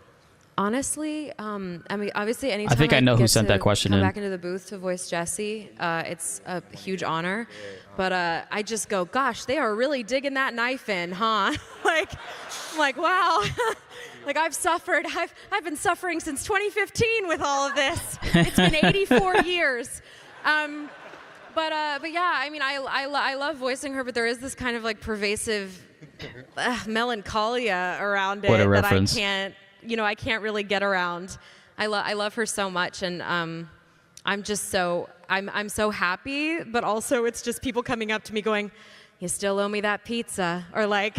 Honestly, I mean, obviously, anytime I think I know who sent that question come in. back into the booth to voice Jesse, it's a huge honor. But I just go, gosh, they are really digging that knife in, huh? like, wow. Like I've suffered. I've been suffering since 2015 with all of this. It's been 84 years. But yeah, I mean, I love voicing her, but there is this kind of like pervasive melancholia around it What a that reference. I can't really get around. I love her so much, and I'm just so I'm so happy, but also it's just people coming up to me going, "You still owe me that pizza," or like,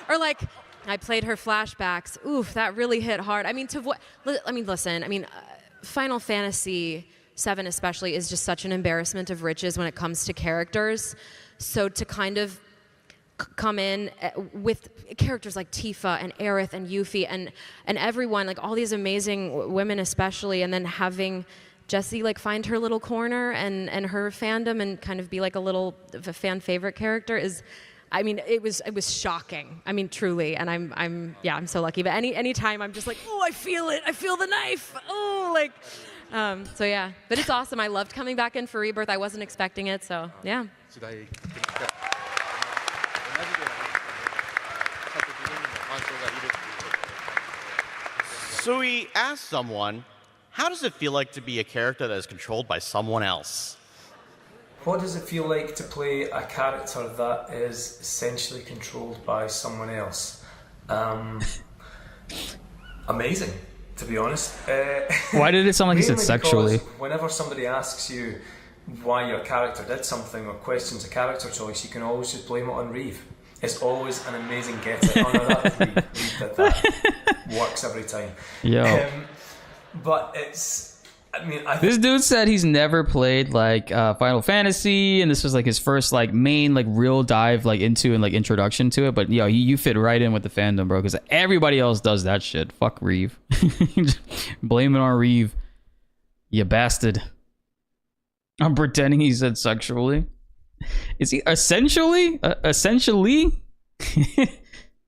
or like, I played her flashbacks. Oof, that really hit hard. I mean, listen. I mean, Final Fantasy VII especially is just such an embarrassment of riches when it comes to characters. So to kind of come in with characters like Tifa and Aerith and Yuffie and everyone, like all these amazing women especially, and then having Jessie like find her little corner and her fandom and kind of be like a fan favorite character is, I mean, it was shocking. I mean, truly, and I'm so lucky. But any time I'm just like, oh, I feel it. I feel the knife. Oh, like, so yeah. But it's awesome. I loved coming back in for Rebirth. I wasn't expecting it, so yeah. So we asked someone, how does it feel like to be a character that is controlled by someone else? What does it feel like to play a character that is essentially controlled by someone else? Amazing, to be honest. Why did it sound like he said mainly sexually? because whenever somebody asks you why your character did something or questions a character choice, you can always just blame it on Reeve. It's always an amazing get it. Oh no, that was Reeve. Reeve did that. Works every time. Yo. But it's, I mean, This dude said he's never played like Final Fantasy, and this was like his first like main like real dive like into and like introduction to it. But yo, you fit right in with the fandom, bro, because everybody else does that shit. Fuck Reeve. Blame it on Reeve, you bastard. I'm pretending he said sexually. Is he essentially? Essentially?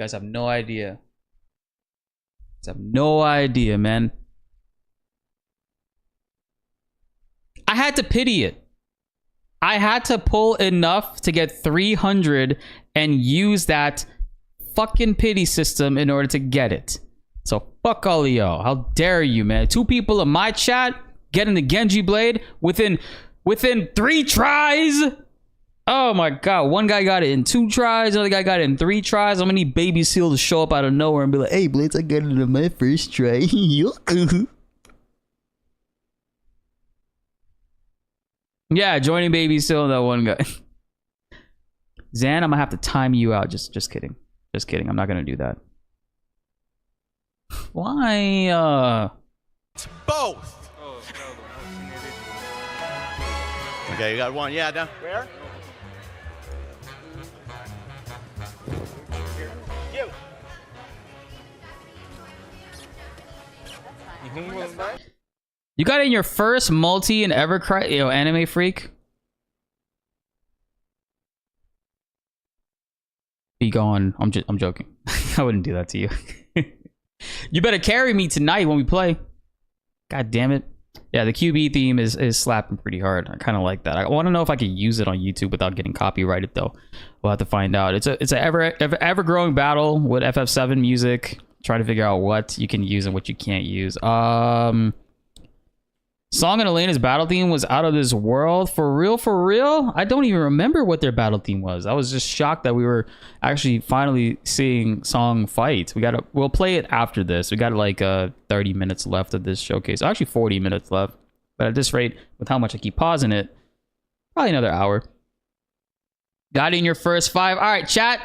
guys have no idea. You guys have no idea, man. I had to pity it. I had to pull enough to get 300 and use that fucking pity system in order to get it. So fuck all of y'all. How dare you, man? 2 people in my chat getting the Genji blade within 3 tries. Oh my god. One guy got it in 2 tries. Another guy got it in 3 tries. I'm gonna need Baby Seal to show up out of nowhere and be like, hey, BltzZ, I got it in my first try. Yeah, joining Baby Seal, that one guy. Zan, I'm gonna have to time you out. Just kidding. Just kidding. I'm not gonna do that. Why? It's both. Okay, you got one. Yeah, down. Where? You got it in your first multi and ever anime freak? Be gone. I'm joking. I wouldn't do that to you. You better carry me tonight when we play. God damn it. Yeah, the QB theme is slapping pretty hard. I kind of like that. I want to know if I could use it on YouTube without getting copyrighted though. We'll have to find out. It's an ever growing battle with Ff7 music. Trying to figure out what you can use and what you can't use. Song and Elena's battle theme was out of this world. For real? I don't even remember what their battle theme was. I was just shocked that we were actually finally seeing Song fight. We'll play it after this. We got like 30 minutes left of this showcase. Actually 40 minutes left. But at this rate, with how much I keep pausing it, probably another hour. Got it in your first 5. All right, chat,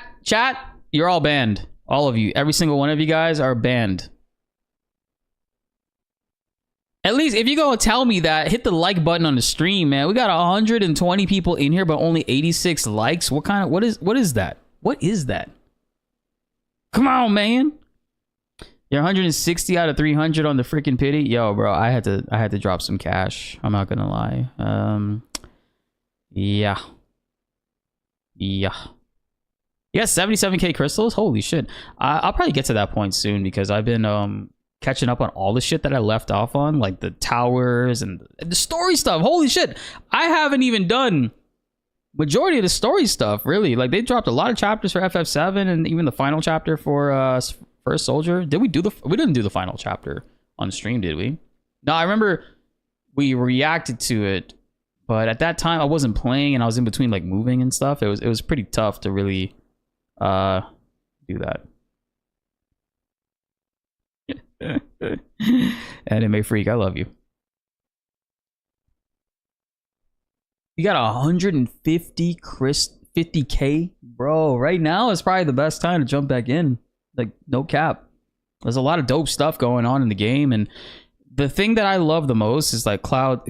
you're all banned. All of you. Every single one of you guys are banned. At least if you go and tell me that, hit the like button on the stream, man. We got 120 people in here, but only 86 likes. What is that? What is that? Come on, man. You're 160 out of 300 on the freaking pity. Yo, bro, I had to drop some cash. I'm not gonna lie. Yeah. You got 77k crystals? Holy shit. I'll probably get to that point soon because I've been catching up on all the shit that I left off on, like the towers and the story stuff. Holy shit. I haven't even done majority of the story stuff, really. Like, they dropped a lot of chapters for Ff7 and even the final chapter for First Soldier. We didn't do the final chapter on stream, did we? No, I remember we reacted to it, but at that time I wasn't playing and I was in between like moving and stuff. It was pretty tough to really do that. Anime freak, I love you. You got 50k, bro. Right now is probably the best time to jump back in. Like, no cap. There's a lot of dope stuff going on in the game, and the thing that I love the most is like Cloud's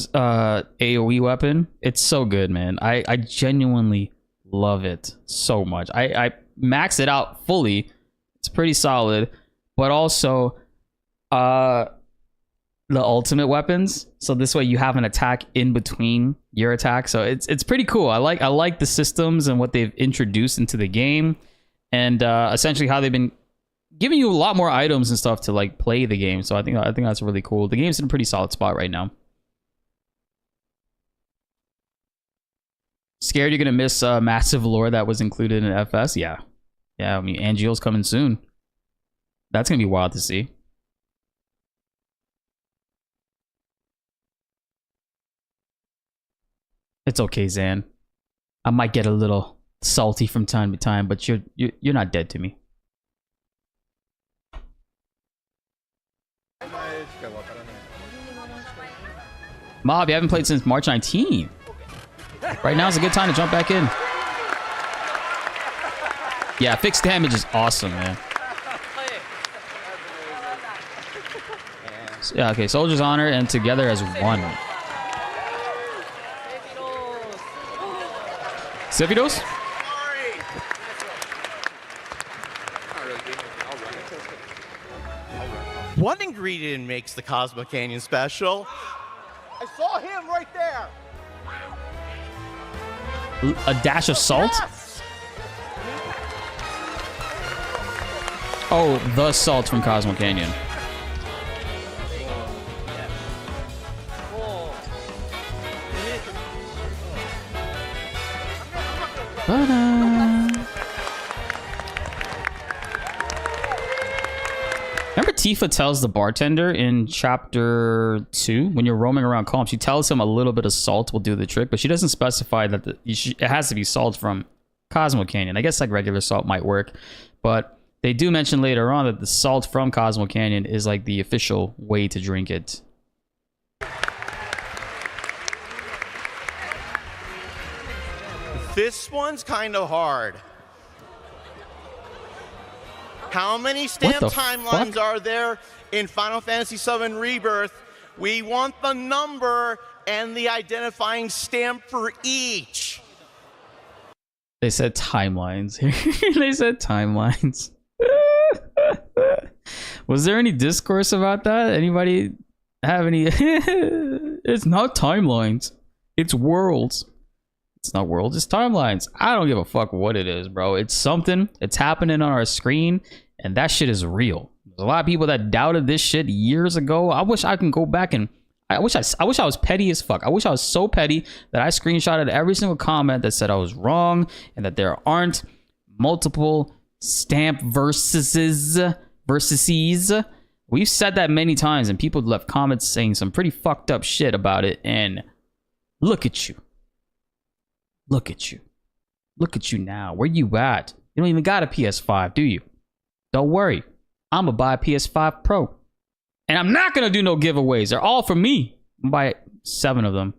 AoE weapon. It's so good, man. I genuinely love it so much. I maxed it out fully. It's pretty solid. But also the ultimate weapons. So this way you have an attack in between your attack. So it's pretty cool. I like the systems and what they've introduced into the game, and essentially how they've been giving you a lot more items and stuff to like play the game. So I think that's really cool. The game's in a pretty solid spot right now. Scared you're gonna miss massive lore that was included in FS? Yeah. I mean, Angeal's coming soon. That's gonna be wild to see. It's okay, Zan. I might get a little salty from time to time, but you're not dead to me. Mob, you haven't played since March 19th. Right now is a good time to jump back in. Yeah, fixed damage is awesome, man. Yeah, okay, Soldier's Honor and Together as one. Sephidos? One ingredient makes the Cosmic Canyon special. I saw him right there. A dash of salt? Yes. Oh, the salt from Cosmo Canyon. Remember Tifa tells the bartender in chapter 2, when you're roaming around calm, she tells him a little bit of salt will do the trick, but she doesn't specify that it has to be salt from Cosmo Canyon. I guess like regular salt might work, but they do mention later on that the salt from Cosmo Canyon is like the official way to drink it. This one's kind of hard. How many stamp timelines are there in Final Fantasy VII Rebirth? We want the number and the identifying stamp for each. They said timelines. They said timelines. Was there any discourse about that? Anybody have any? It's not timelines. It's worlds. It's not worlds, it's timelines. I don't give a fuck what it is, bro. It's something. It's happening on our screen, and that shit is real. There's a lot of people that doubted this shit years ago. I wish I can go back and I wish I was petty as fuck. I wish I was so petty that I screenshotted every single comment that said I was wrong and that there aren't multiple stamp versuses. We've said that many times, and people left comments saying some pretty fucked up shit about it, and look at you. Look at you. Look at you now. Where you at? You don't even got a PS5, do you? Don't worry. I'm going to buy a PS5 Pro. And I'm not going to do no giveaways. They're all for me. I'm going to buy 7 of them.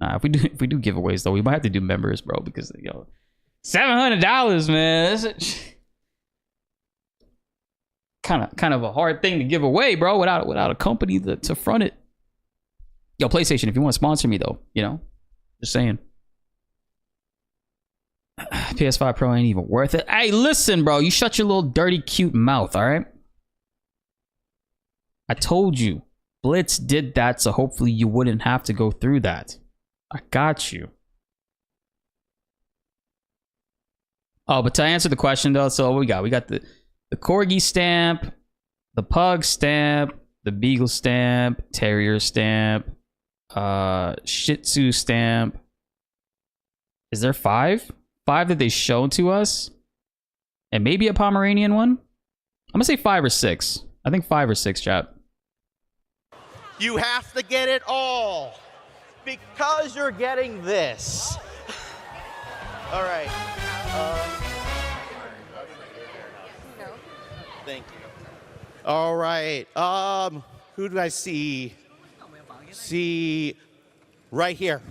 Nah, if we do giveaways, though, we might have to do members, bro. Because, yo, $700, man. That's kind of a hard thing to give away, bro, without a company to front it. Yo, PlayStation, if you want to sponsor me, though, you know. Just saying. PS5 Pro ain't even worth it. Hey, listen, bro. You shut your little dirty, cute mouth, all right? I told you. Blitz did that, so hopefully you wouldn't have to go through that. I got you. Oh, but to answer the question, though, so what we got? We got the Corgi stamp, the Pug stamp, the Beagle stamp, Terrier stamp, Shih Tzu stamp. Is there 5? 5 that they showed to us? And maybe a Pomeranian one? I'm gonna say 5 or 6. I think 5 or 6, chat. You have to get it all because you're getting this. All right. Thank you. All right. Who do I see? See right here.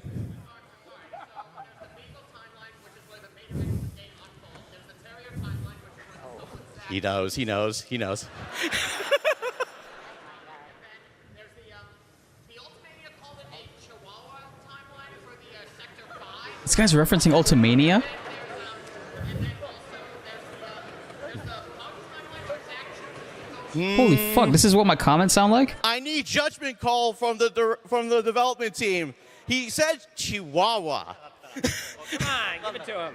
He knows. This guy's referencing Ultimania? Holy fuck, this is what my comments sound like? I need judgment call from the development team. He said Chihuahua. Come on, give it to him.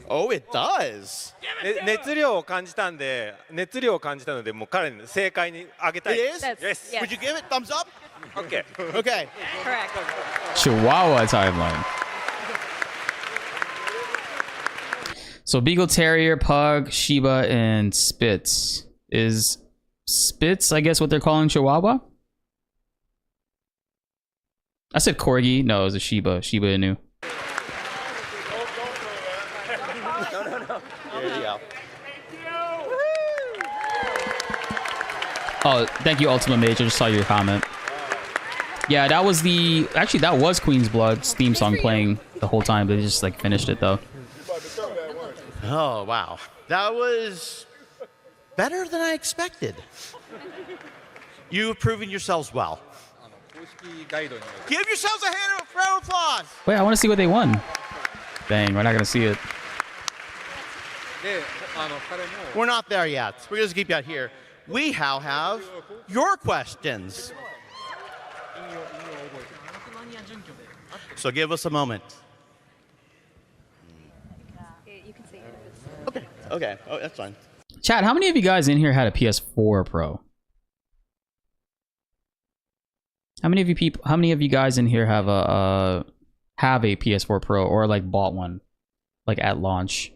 Oh, it does. 熱量を感じたのでもう彼に正解にあげたい。 It is? Yes. Would you give it thumbs up? Okay. Okay. Correct. Chihuahua timeline. So Beagle Terrier, Pug, Shiba, and Spitz. Is Spitz, I guess, what they're calling Chihuahua? I said Corgi. No, it was a Shiba. Shiba Inu. There you go. Oh, thank you, Ultimate Mage. I just saw your comment. Yeah, that was that was Queen's Blood's theme song playing the whole time. They just like finished it though. Oh, wow. That was better than I expected. You have proven yourselves well. Give yourselves a round of applause. Wait, I want to see what they won. Dang, we're not gonna see it. We're not there yet. We're just keep you out here. We now have your questions. So give us a moment. You can say yours. Okay. Okay. Oh, that's fine. Chat, how many of you guys in here had a PS4 Pro? How many of you guys in here have a PS4 Pro or like bought one like at launch?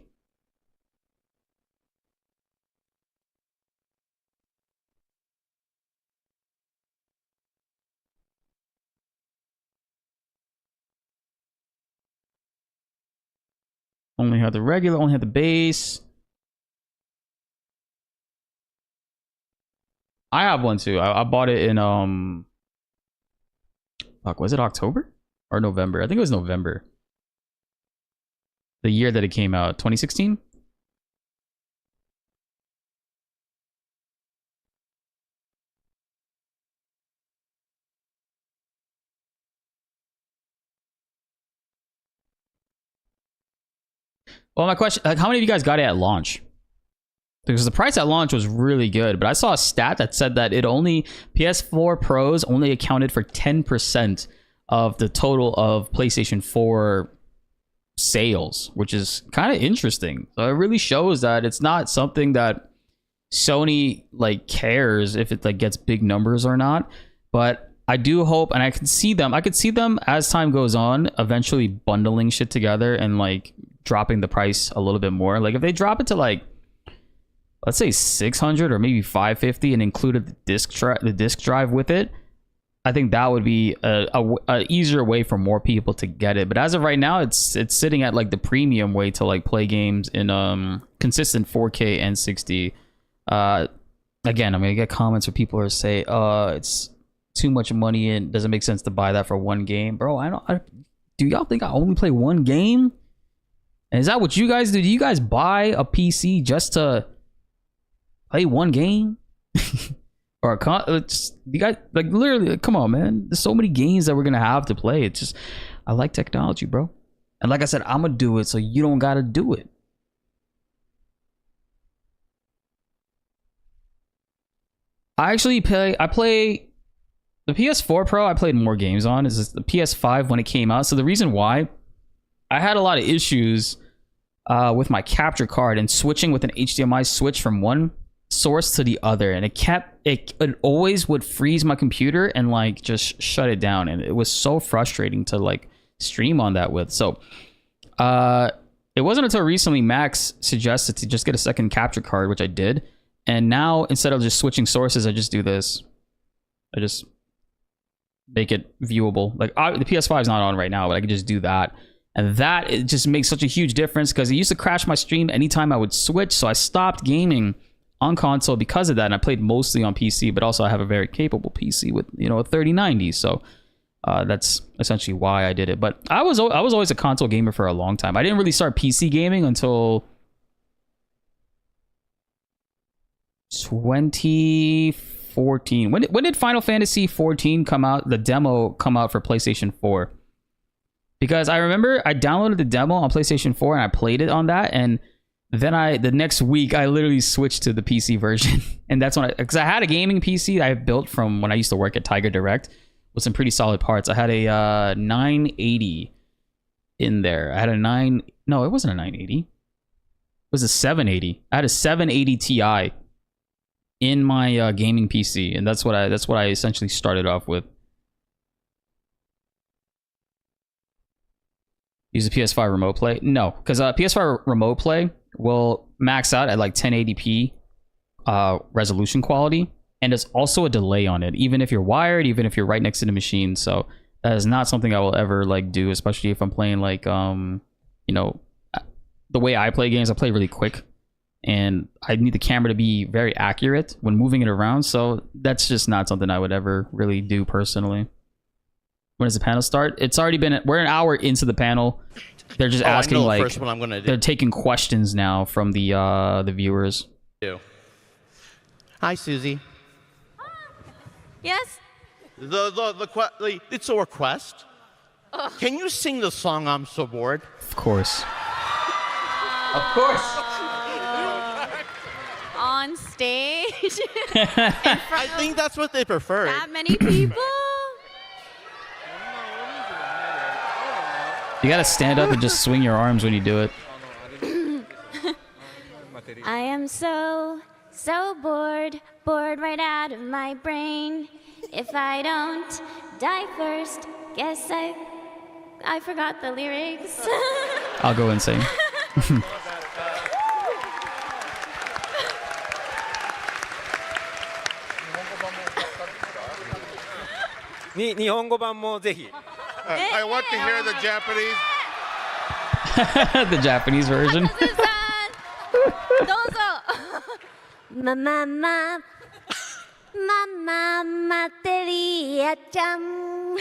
Only had the regular, only had the base. I have one too. I bought it in fuck, was it October or November? I think it was November. The year that it came out, 2016. Well, my question, like, how many of you guys got it at launch? Because the price at launch was really good, but I saw a stat that said that PS4 Pros only accounted for 10% of the total of PlayStation 4 sales, which is kind of interesting. So it really shows that it's not something that Sony like cares if it like gets big numbers or not. But I do hope, and I could see them as time goes on, eventually bundling shit together and like dropping the price a little bit more. Like if they drop it to like, let's say 600 or maybe 550 and included the disc drive with it, I think that would be a easier way for more people to get it. But as of right now, it's sitting at like the premium way to like play games in consistent 4K and 60. Again, I'm gonna get comments where people are say, it's too much money and doesn't make sense to buy that for one game. Bro, do y'all think I only play one game? And is that what you guys do? Do you guys buy a PC just to play one game? Or you guys, like, literally, come on, man. There's so many games that we're gonna have to play. It's just, I like technology, bro. And like I said, I'm gonna do it so you don't gotta do it. I play the PS4 Pro. I played more games on. Is the PS5 when it came out. So the reason why I had a lot of issues with my capture card and switching with an HDMI switch from one source to the other, and it always would freeze my computer and like just shut it down, and it was so frustrating to like stream on that with. So it wasn't until recently Max suggested to just get a second capture card, which I did, and now instead of just switching sources, I just do this. I just make it viewable. Like the PS5 is not on right now, but I can just do that. And that, it just makes such a huge difference, because it used to crash my stream anytime I would switch. So I stopped gaming on console because of that, and I played mostly on PC, but also I have a very capable PC with, you know, a 3090. So that's essentially why I did it. But I was always a console gamer for a long time. I didn't really start PC gaming until 2014. When did Final Fantasy 14 come out? The demo come out for PlayStation 4. Because I remember I downloaded the demo on PlayStation 4 and I played it on that, and then the next week I literally switched to the PC version. And that's when because I had a gaming PC I built from when I used to work at Tiger Direct with some pretty solid parts. I had a 980 in there. I had no, it wasn't a 980. It was a 780. I had a 780 Ti in my gaming PC, and that's what I essentially started off with. Use a PS5 remote play? No, because PS5 remote play will max out at like 1080p resolution quality, and there's also a delay on it, even if you're wired, even if you're right next to the machine. So that is not something I will ever like do, especially if I'm playing like you know, the way I play games. I play really quick, and I need the camera to be very accurate when moving it around. So that's just not something I would ever really do personally. When does the panel start? It's already been, we're an hour into the panel. They're just asking, like, first one I'm gonna do. They're taking questions now from the viewers. Hi, Susie. Yes? It's a request. Can you sing the song I'm So Bored? Of course. Of course. On stage? I think that's what they prefer. That many people? You gotta stand up and just swing your arms when you do it. I am so bored right out of my brain. If I don't die first, guess I forgot the lyrics. I'll go insane. 日本語版もぜひ。I want to hear the Japanese. The Japanese version. どうぞ。ママママテリアちゃん。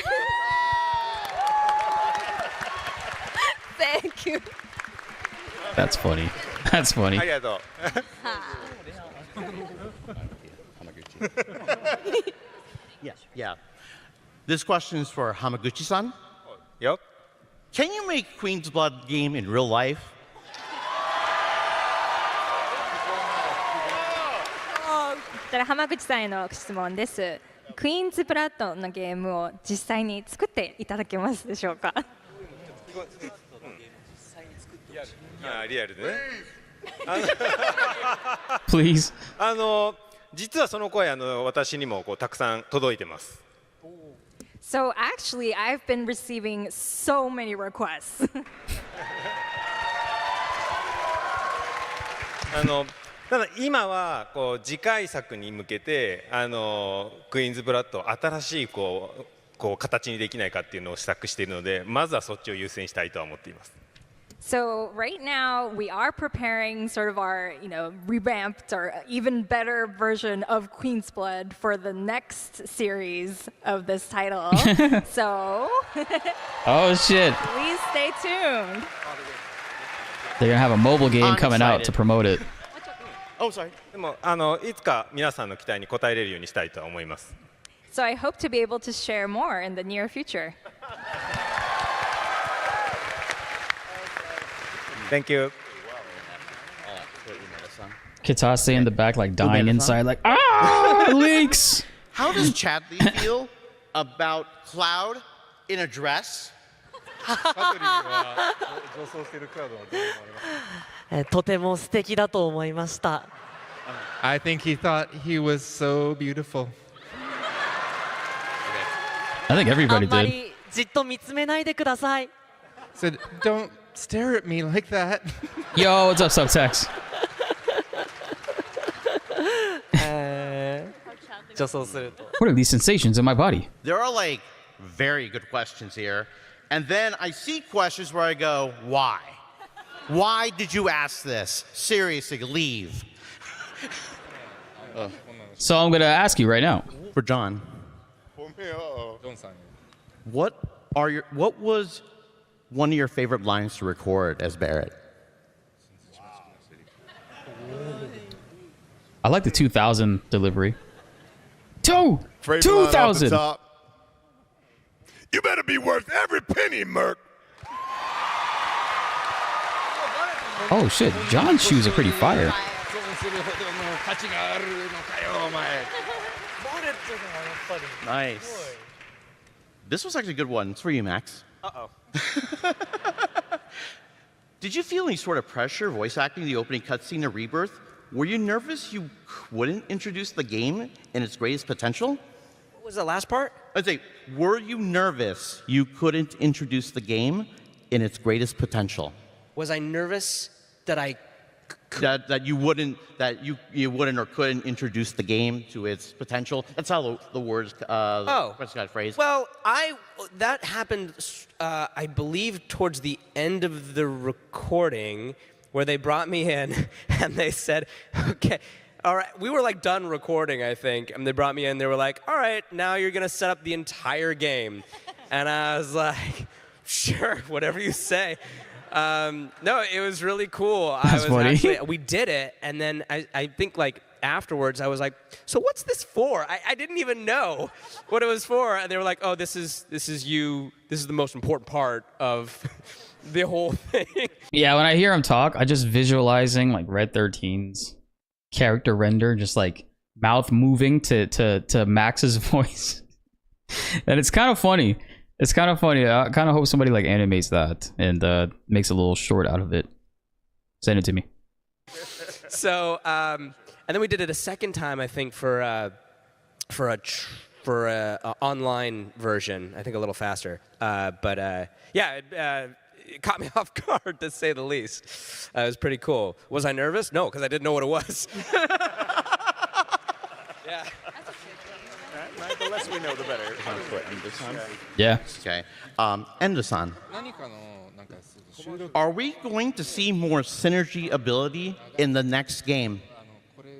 Thank you. That's funny. That's funny. ありがとう。Yeah. This question is for Hamaguchi-san. Yep. Can you make Queen's Blood game in real life? それ浜口さんへの質問です。クイーンズブラッドのゲームを実際に作っていただけますでしょうか。リアルでね。Please. 実はその声私にもたくさん届いてます。So actually, I've been receiving so many requests. ただ今は次回作に向けてクイーンズブラッドを新しい形にできないかっていうのを試作しているので、まずはそっちを優先したいとは思っています。So right now we are preparing sort of our, revamped or even better version of Queen's Blood for the next series of this title. So Oh shit. Please stay tuned. They're gonna have a mobile game coming out to promote it. Oh, sorry. でもいつか皆さんの期待に応えれるようにしたいとは思います。So I hope to be able to share more in the near future. Thank you. Kitase in the back, like dying inside, like leaks. How does Chadley feel about Cloud in a dress? とても素敵だと思いました。I think he thought he was so beautiful. I think あ everybody んま did. りじっと見つめないでください。Said, "Don't stare at me like that." Yo, what's up, Subtext? 女装すると。 What are these sensations in my body? There are like very good questions here. And then I see questions where I go, why? Why did you ask this? Seriously, leave. So I'm gonna ask you right now. For John. What was one of your favorite lines to record as Barrett? I like the 2000 delivery. 2000. You better be worth every penny, Merc. Oh shit, John's shoes are pretty fire. Nice. This was actually a good one. It's for you, Max. Uh-oh. Did you feel any sort of pressure voice acting the opening cutscene of Rebirth? Were you nervous you wouldn't introduce the game in its greatest potential? What was the last part? I'd say, were you nervous you couldn't introduce the game in its greatest potential? Was I nervous that you wouldn't or couldn't introduce the game to its potential? That's how the words got phrased. Well, that happened, I believe, towards the end of the recording, where they brought me in and they said, okay, all right, we were like done recording, I think, and they brought me in, they were like, all right, now you're gonna set up the entire game. And I was like, sure, whatever you say. No, it was really cool. That's funny. We did it, and then I think like afterwards I was like, so what's this for? I didn't even know what it was for, and they were like, oh, this is the most important part of the whole thing. Yeah, when I hear him talk, I just visualizing like Red 13's character render, just like mouth moving to Max's voice, and it's kind of funny. It's kind of funny. I kind of hope somebody like animates that and makes a little short out of it. Send it to me. So, and then we did it a second time, I think, for a online version. I think a little faster. But it caught me off guard, to say the least. It was pretty cool. Was I nervous? No, because I didn't know what it was. Yeah. Right, the less we know, the better. Yeah. Okay. Endo-san. Are we going to see more synergy ability in the next game?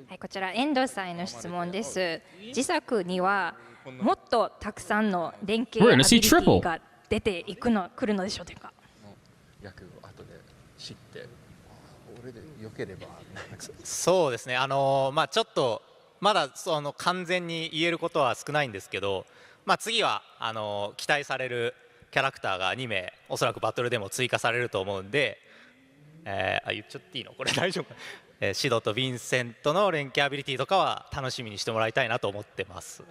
はい、こちら遠藤さんへの質問です。次作にはもっとたくさんの連携アビリティが出ていくの来るのでしょうか。逆を後で知って、俺で良ければ。そうですね。ちょっとまだ完全に言えることは少ないんですけど、次は期待されるキャラクターが2名おそらくバトルでも追加されると思うんで、言っちゃっていいのこれ大丈夫か、シドとヴィンセントの連携アビリティとかは楽しみにしてもらいたいなと思ってます。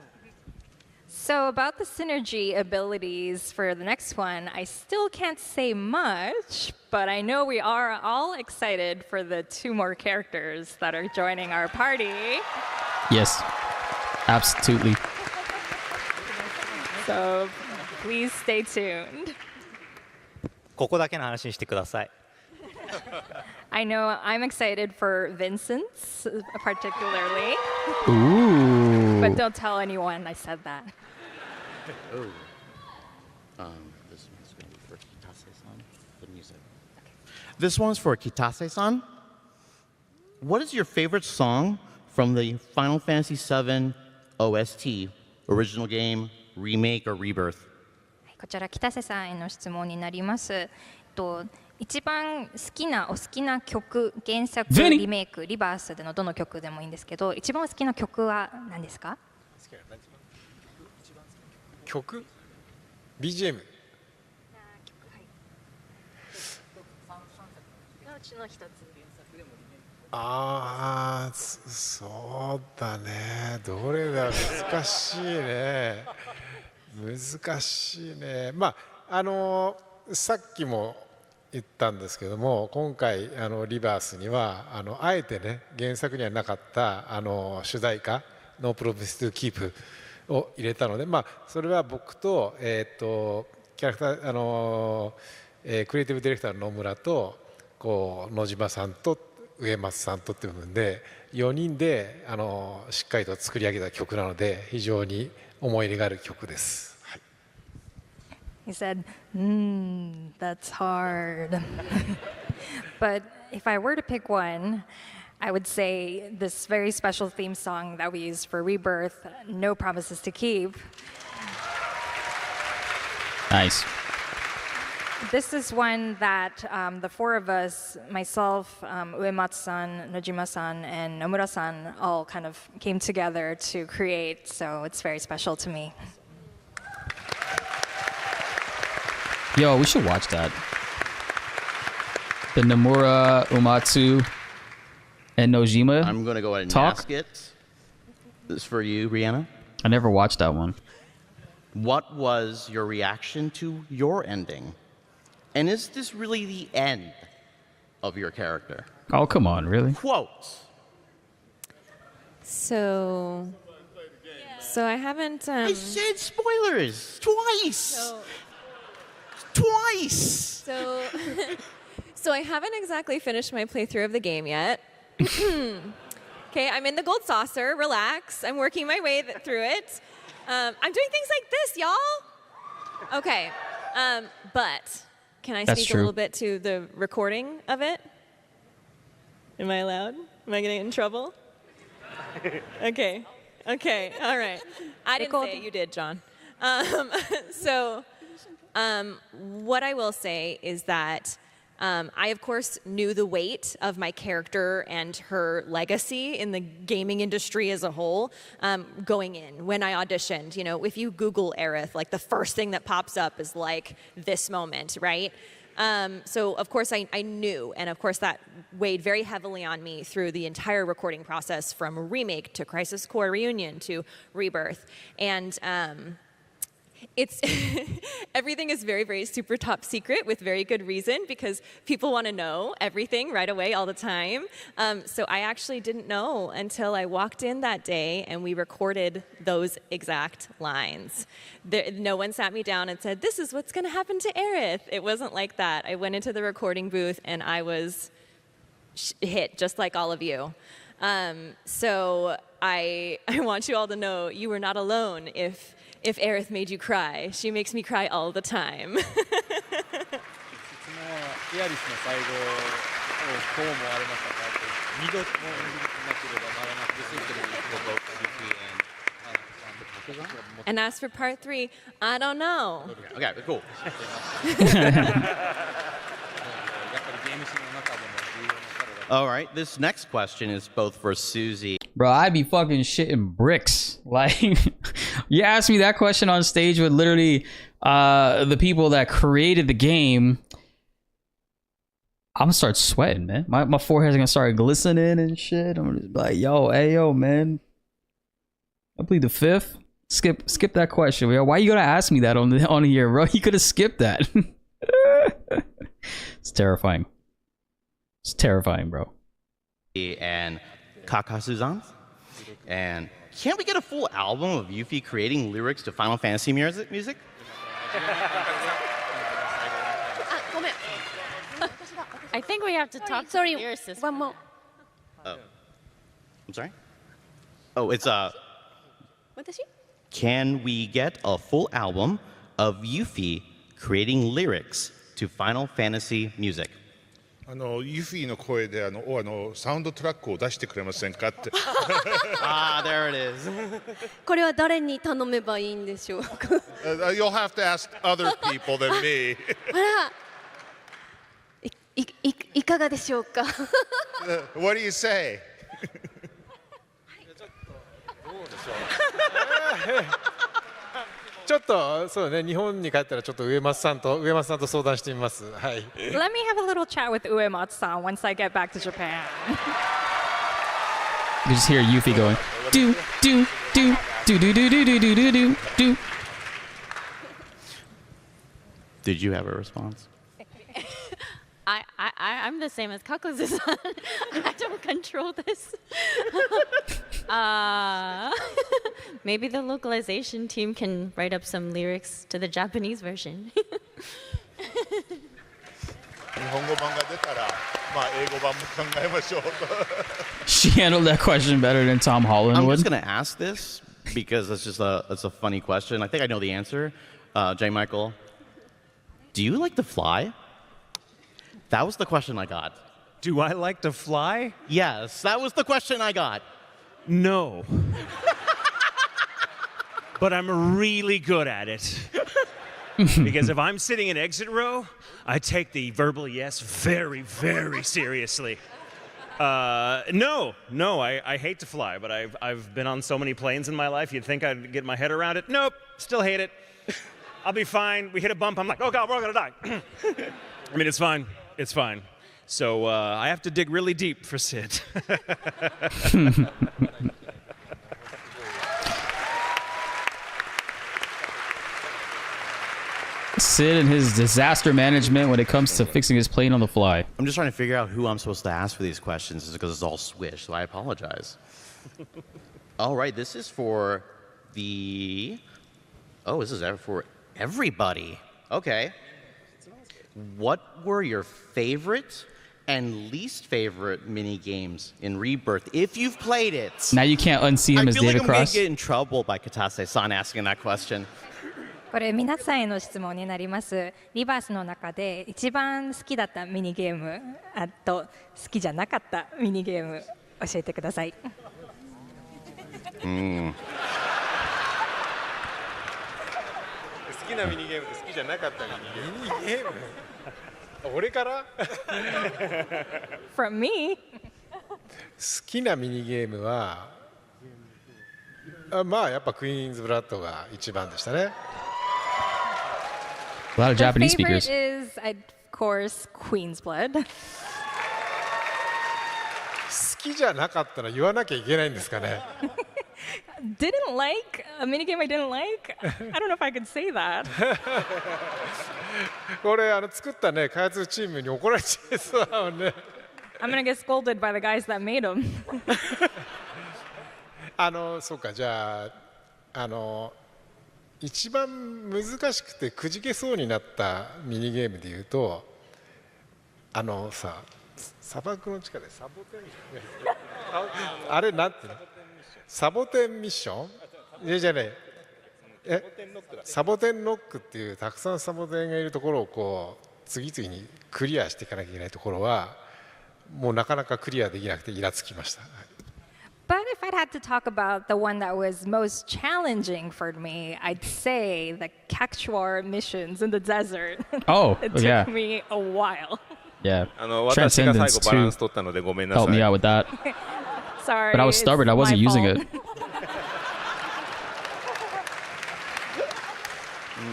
So about the synergy abilities for the next one, I still can't say much, but I know we are all excited for the 2 more characters that are joining our party. Yes, absolutely. So please stay tuned. ここだけの話にしてください。I know I'm excited for Vincent's particularly. Ooh. But don't tell anyone I said that. Oh. This one's going to be for Kitase-san, the music. This one's for Kitase-san. What is your favorite song from the Final Fantasy VII OST, original game, remake, or rebirth? こちら北瀬さんへの質問になります。一番お好きな曲、原作、リメイク、リバースでのどの曲でもいいんですけど、一番お好きな曲は何ですか？曲 BGM ああそうだねどれだ難しいね難しいねさっきも言ったんですけども今回リバースにはあえてね原作にはなかった主題歌「No Promise to Keep」を入れたのでそれは僕とキャラクタークリエイティブディレクターの野村と野島さんと植松さんとっていう部分で4人でしっかりと作り上げた曲なので非常に思い入れがある曲です。He said, that's hard. But if I were to pick one, I would say this very special theme song that we used for Rebirth, No Promises to Keep. Nice. This is one that the 4 of us, myself, Uematsu-san, Nojima-san, and Nomura-san all kind of came together to create, so it's very special to me. Yo, we should watch that. The Nomura, Uematsu, and Nojima. I'm going to go ahead and talk. ask it. This is for you, Rihanna. I never watched that one. What was your reaction to your ending? And is this really the end of your character? Oh, come on, really? Quote. So I haven't... I said spoilers twice. Twice! So I haven't exactly finished my playthrough of the game yet. Okay, I'm in the gold saucer, relax. I'm working my way through it. I'm doing things like this, y'all. Okay, but can I speak a little bit to the recording of it? Am I allowed? Am I getting in trouble? Okay, all right. I didn't say it, you did, John. What I will say is that I, of course, knew the weight of my character and her legacy in the gaming industry as a whole going in. When I auditioned, you know, if you Google Aerith, like the first thing that pops up is like this moment, right? So, of course, I knew, and of course that weighed very heavily on me through the entire recording process from Remake to Crisis Core Reunion to Rebirth. And It's everything is very, very super top secret with very good reason because people want to know everything right away all the time. So I actually didn't know until I walked in that day and we recorded those exact lines. No one sat me down and said, this is what's going to happen to Aerith. It wasn't like that. I went into the recording booth and I was hit just like all of you. So I want you all to know you were not alone if Aerith made you cry. She makes me cry all the time. And as for part 3, I don't know. Okay, cool. All right, this next question is both for Susie. Bro, I'd be fucking shitting bricks. Like, you asked me that question on stage with literally the people that created the game. I'm gonna start sweating, man. My forehead's gonna start glistening and shit. I'm gonna just be like, yo, man. I plead the 5th. Skip that question. Yo. Why you gonna ask me that on here, bro? You could have skipped that. It's terrifying. It's terrifying, bro. And Kaka-Suzan. And can't we get a full album of Yuffie creating lyrics to Final Fantasy music? I think we have to talk to the lyricist. One more. Oh. I'm sorry? Oh, it's Watashi? Can we get a full album of Yuffie creating lyrics to Final Fantasy music? ユフィの声でサウンドトラックを出してくれませんかって。There it is. これは誰に頼めばいいんでしょうか。You'll have to ask other people than me. あら、いかがでしょうか。What do you say? ちょっとそうね、日本に帰ったらちょっと上松さんと相談してみます。はい。Let me have a little chat with Uematsu-san once I get back to Japan. You just hear Yuffie going, do. Did you have a response? I'm the same as Kakuzu-san. I don't control this. Maybe the localization team can write up some lyrics to the Japanese version. She handled that question better than Tom Holland I'm would. just gonna ask this because it's a funny question. I think I know the answer. J. Michael, do you like to fly? That was the question I got. Do I like to fly? Yes, that was the question I got. No. But I'm really good at it. Because if I'm sitting in exit row, I take the verbal yes very, very seriously. No, I hate to fly, but I've been on so many planes in my life, you'd think I'd get my head around it. Nope, still hate it. I'll be fine. We hit a bump, I'm like, oh God, we're all gonna die. I mean, it's fine. It's fine. So I have to dig really deep for Sid. Sid and his disaster management when it comes to fixing his plane on the fly. I'm just trying to figure out who I'm supposed to ask for these questions because it's all swish, so I apologize. All right, this is for the... Oh, this is for everybody. Okay. What were your favorite and least favorite mini games in Rebirth, if you've played it? Now you can't unsee him as David I'm Cross. Gonna get in trouble by Katase-san asking that question. これ皆さんへの質問になります。リバースの中で一番好きだったミニゲーム、あと好きじゃなかったミニゲーム教えてください。好きなミニゲームと好きじゃなかったミニゲーム。俺から？ From me. 好きなミニゲームは、まあやっぱクイーンズブラッドが一番でしたね。A lot of Japanese My speakers. favorite is, of course, Queen's Blood. 好きじゃなかったら言わなきゃいけないんですかね。didn't like a minigame I didn't like. I don't know if I could say that. これ作ったね開発チームに怒られちゃいそうだもんね。I'm gonna get scolded by the guys that made them. そうかじゃあ一番難しくてくじけそうになったミニゲームでいうとさ砂漠の地下でサボテンあれなんていうのサボテンミッションじゃねサボテンノックっていうたくさんサボテンがいるところをこう次々にクリアしていかなきゃいけないところはもうなかなかクリアできなくてイラつきました。But if I'd had to talk about the one that was most challenging for me, I'd say the Cactuar missions in the desert. Oh, it took yeah. me a while. Yeah. 私が最 Transcendence 後バラン too ス取ったのでごめんなさい。 helped me out with that. Sorry. But I was stubborn. I wasn't using it.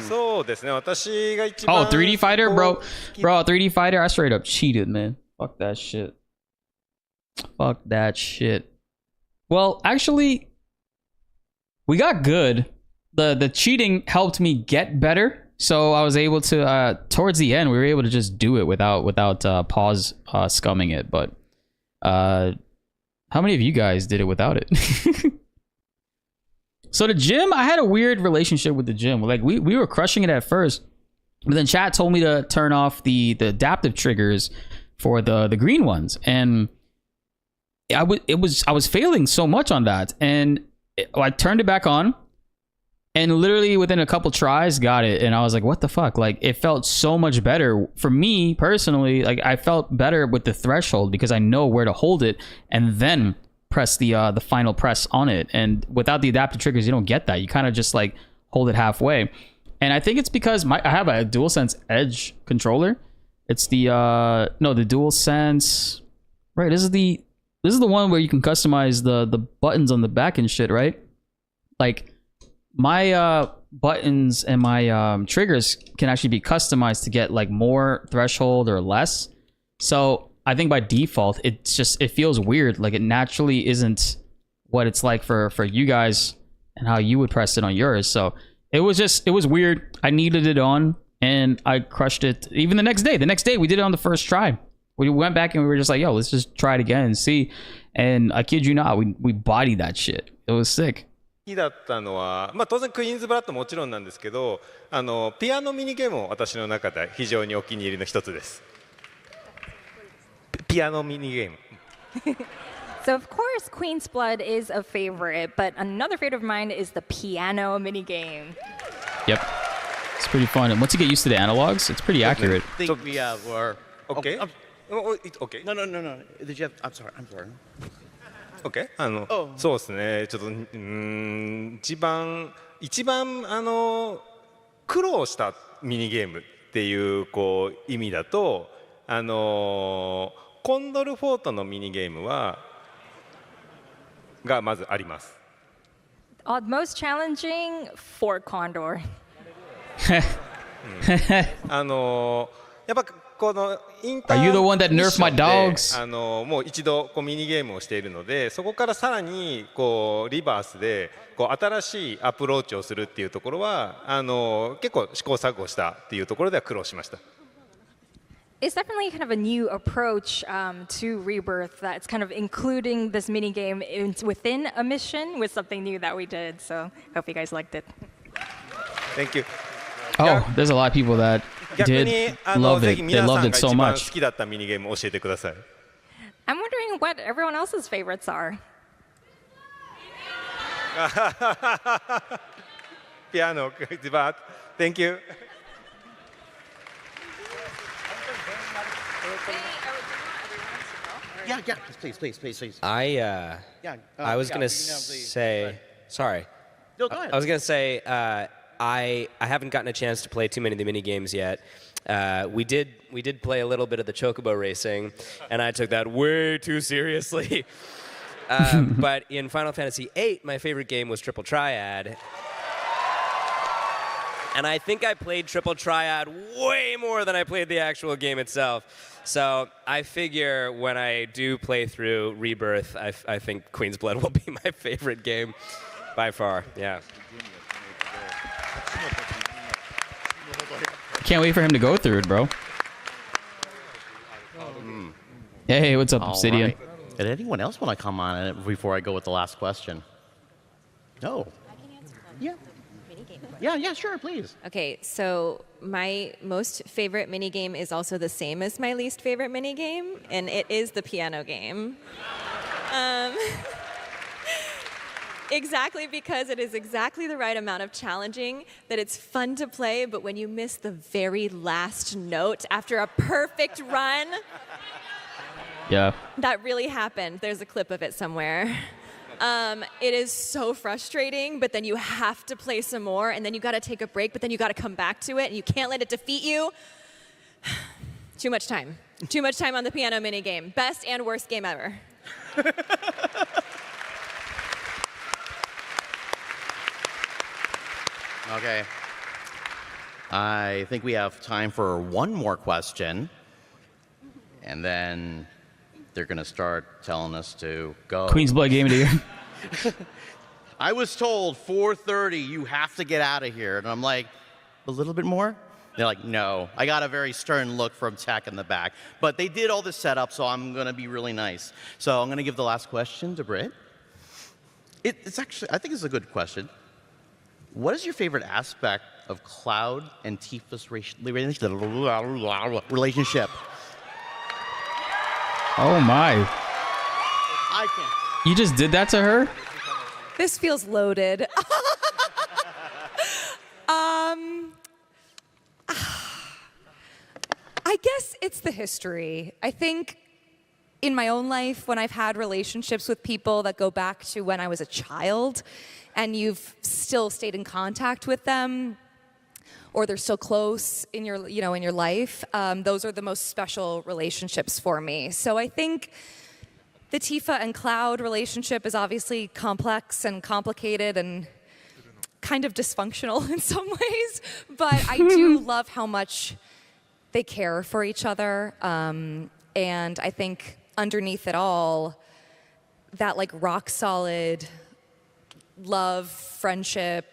そうですね。私が一番 Oh, 3D fighter, bro. 3D fighter. I straight up cheated, man. Fuck that shit. Fuck that shit. Well, actually, we got good. The cheating helped me get better, so I was able to. Towards the end, we were able to just do it without pause scumming it. But how many of you guys did it without it? So the gym, I had a weird relationship with the gym. Like we were crushing it at first, but then chat told me to turn off the adaptive triggers for the green ones, and I was failing so much on that, and I turned it back on, and literally within a couple tries got it, and I was like, what the fuck? Like it felt so much better for me personally. Like I felt better with the threshold because I know where to hold it and then press the final press on it. And without the adaptive triggers, you don't get that. You kind of just like hold it halfway. And I think it's because I have a DualSense Edge controller. It's the the DualSense, right? This is the one where you can customize the buttons on the back and shit, right? Like my buttons and my triggers can actually be customized to get like more threshold or less. So I think by default, it feels weird. Like it naturally isn't what it's like for you guys and how you would press it on yours. So it was weird. I needed it on and I crushed it. Even the next day we did it on the first try. We went back and we were just like, yo, let's just try it again and see. And I kid you not, we bodied that shit. It was sick. 好きだったのは、まあ、当然クイーンズブラッドもちろんなんですけど、ピアノミニゲームも私の中で非常にお気に入りの一つです。ピアノミニゲーム。So of course, Queen's Blood is a favorite, but another favorite of mine is the piano minigame. Yep. It's pretty fun. And once you get used to the analogs, it's pretty accurate. I think we were... Okay. Okay. No. Did you have... I'm sorry. OK? そうですね。ちょっと一番苦労したミニゲームっていう意味だとコンドルフォートのミニゲームがまずあります。Most challenging for Condor. やっぱこのインター Are you the one that nerfed my dogs? もう一度ミニゲームをしているので、そこからさらにリバースで新しいアプローチをするっていうところは結構試行錯誤したっていうところでは苦労しました。It's definitely kind of a new approach to Rebirth that's kind of including this minigame within a mission with something new that we did. So hope you guys liked it. Thank you. Oh, there's a lot of people that did love it. They loved it so much. 好きだったミニゲーム教えてください。I'm wondering what everyone else's favorites are. ピアノ、Thank you. Yeah, please. I was gonna say. Sorry. No, go ahead. I was gonna say. I haven't gotten a chance to play too many of the mini games yet. We did play a little bit of the chocobo racing, and I took that way too seriously. But in Final Fantasy VIII, my favorite game was Triple Triad. And I think I played Triple Triad way more than I played the actual game itself. So I figure when I do play through Rebirth, I think Queen's Blood will be my favorite game. By far, yeah. Can't wait for him to go through it, bro. Hey, what's up, Obsidian? Right. Did anyone else want to come on it before I go with the last question? No. Yeah. Yeah, sure, please. Okay, so my most favorite minigame is also the same as my least favorite minigame, and it is the piano game. Exactly because it is exactly the right amount of challenging, that it's fun to play, but when you miss the very last note after a perfect run, yeah, that really happened. There's a clip of it somewhere. It is so frustrating, but then you have to play some more, and then you got to take a break, but then you got to come back to it, and you can't let it defeat you. Too much time. Too much time on the piano minigame. Best and worst game ever. Okay. I think we have time for one more question, and then they're going to start telling us to go. Queen's Blood Game of the Year. I was told 4:30, you have to get out of here. And I'm like, a little bit more? They're like, no. I got a very stern look from tech in the back. But they did all the setup, so I'm going to be really nice. So I'm going to give the last question to Britt. It's actually, I think it's a good question. What is your favorite aspect of Cloud and Tifa's relationship? Oh my. I can't. You just did that to her? This feels loaded. I guess it's the history. I think in my own life, when I've had relationships with people that go back to when I was a child, and you've still stayed in contact with them, or they're so close in your, in your life, those are the most special relationships for me. So I think the Tifa and Cloud relationship is obviously complex and complicated and kind of dysfunctional in some ways, but I do love how much they care for each other. And I think underneath it all, that like rock solid love, friendship,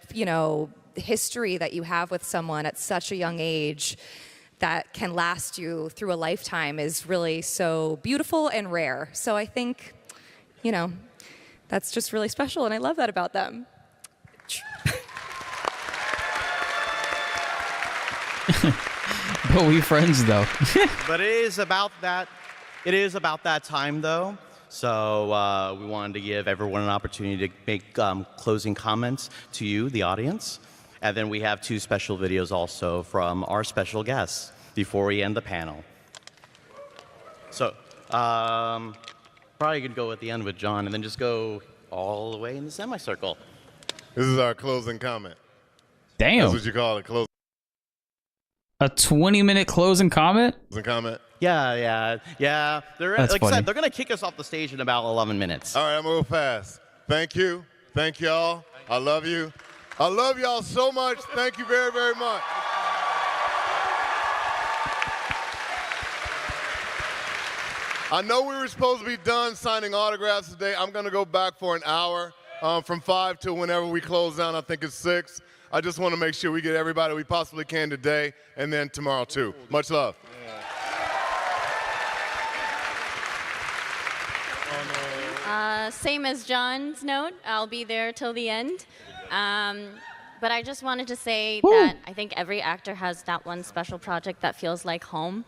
history that you have with someone at such a young age that can last you through a lifetime is really so beautiful and rare. So I think, that's just really special, and I love that about them. But we friends, though. But it is about that. It is about that time, though. So we wanted to give everyone an opportunity to make closing comments to you, the audience. And then we have 2 special videos also from our special guests before we end the panel. So probably could go at the end with John and then just go all the way in the semicircle. This is our closing comment. Damn. That's what you call it, closing. A 20-minute closing comment? Closing comment? Yeah. They're, That's like funny. I said, they're going to kick us off the stage in about 11 minutes. All right, I'm going to go fast. Thank you. Thank y'all. I love you. I love y'all so much. Thank you very, very much. I know we were supposed to be done signing autographs today. I'm going to go back for an hour from 5 to whenever we close down. I think it's 6. I just want to make sure we get everybody we possibly can today and then tomorrow, too. Much love. Same as John's note, I'll be there till the end. But I just wanted to say that I think every actor has that one special project that feels like home.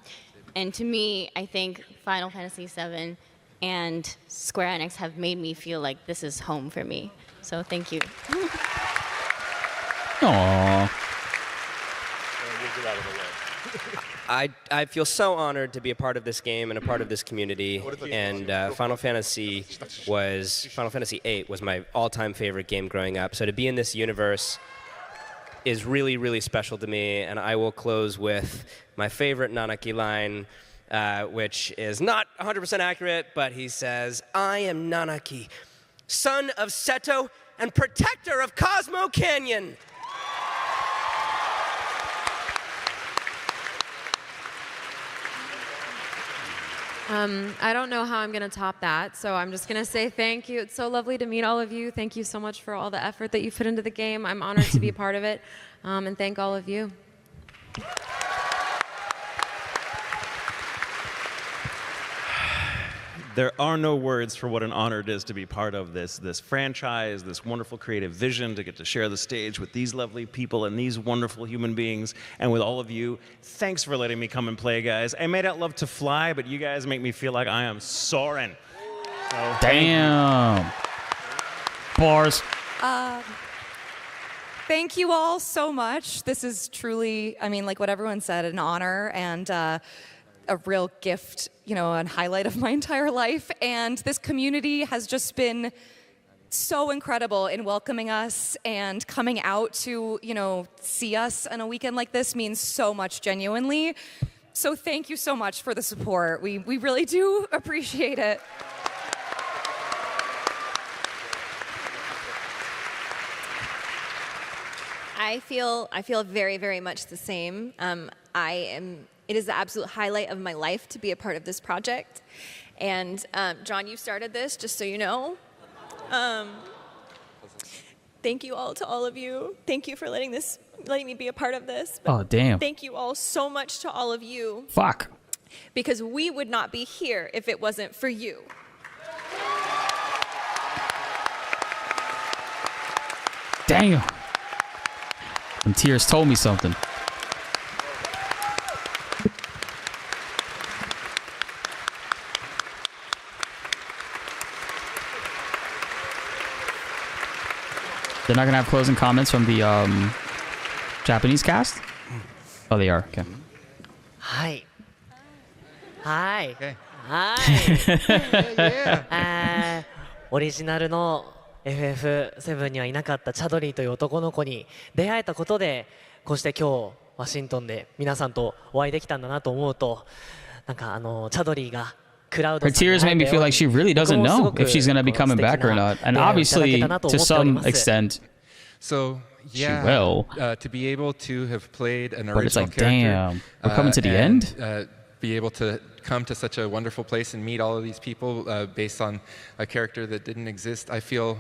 And to me, I think Final Fantasy VII and Square Enix have made me feel like this is home for me. So thank you. Aww. I feel so honored to be a part of this game and a part of this community. And Final Fantasy VIII was my all-time favorite game growing up. So to be in this universe is really, really special to me. And I will close with my favorite Nanaki line, which is not 100% accurate, but he says, "I am Nanaki, son of Seto and protector of Cosmo Canyon." I don't know how I'm going to top that, so I'm just going to say thank you. It's so lovely to meet all of you. Thank you so much for all the effort that you put into the game. I'm honored to be a part of it, and thank all of you. There are no words for what an honor it is to be part of this franchise, this wonderful creative vision, to get to share the stage with these lovely people and these wonderful human beings, and with all of you. Thanks for letting me come and play, guys. I may not love to fly, but you guys make me feel like I am soaring. So, damn. Bars. Thank you all so much. This is truly, I mean, like what everyone said, an honor and a real gift, you know, and highlight of my entire life. And this community has just been so incredible in welcoming us, and coming out to, you know, see us on a weekend like this means so much genuinely. So thank you so much for the support. We really do appreciate it. I feel very, very much the same. It is the absolute highlight of my life to be a part of this project. And John, you started this, just so you know. Thank you all to all of you. Thank you for letting me be a part of this. Oh, damn. Thank you all so much to all of you. Fuck. Because we would not be here if it wasn't for you. Damn. Them tears told me something. They're not gonna have closing comments from the Japanese cast? Oh, they are. Okay. Hi. Hi. Okay. Hi. オリジナルの FF7 にはいなかったチャドリーという男の子に出会えたことで、こうして今日ワシントンで皆さんとお会いできたんだなと思うと、なんかチャドリーが Her tears made me feel like she really doesn't know if she's going to be coming back or not. And obviously, to some extent, so yeah, she will. To be able to have played an But it's original like, character, damn, we're coming to the end? Be able to come to such a wonderful place and meet all of these people based on a character that didn't exist. I feel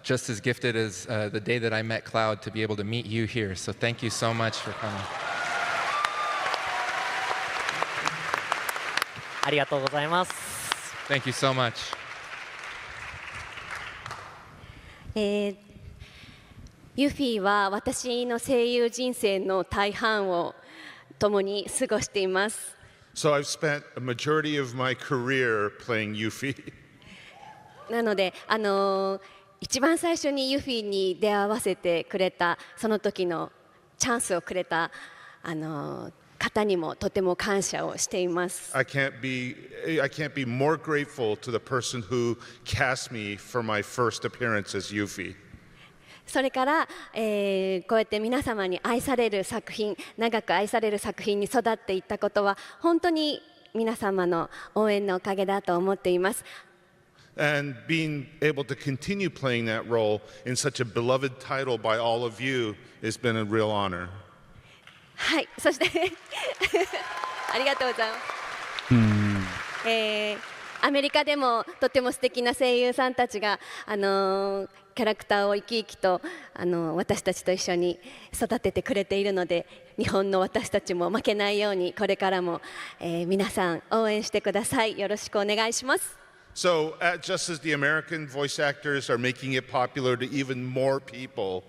just as gifted as the day that I met Cloud to be able to meet you here. So thank you so much for coming. ありがとうございます。Thank you so much. ユフィは私の声優人生の大半を共に過ごしています。So I've spent a majority of my career playing Yuffie. なので、一番最初にユフィに出会わせてくれた、その時のチャンスをくれた方にもとても感謝をしています。I can't be more grateful to the person who cast me for my first appearance as Yuffie. それから、こうやって皆様に愛される作品、長く愛される作品に育っていったことは本当に皆様の応援のおかげだと思っています。And being able to continue playing that role in such a beloved title by all of you has been a real honor. はい、そしてありがとうございます。アメリカでもとても素敵な声優さんたちがキャラクターを生き生きと私たちと一緒に育ててくれているので、日本の私たちも負けないようにこれからも、皆さん応援してください。よろしくお願いします。So, just as the American voice actors are making it popular to even more people,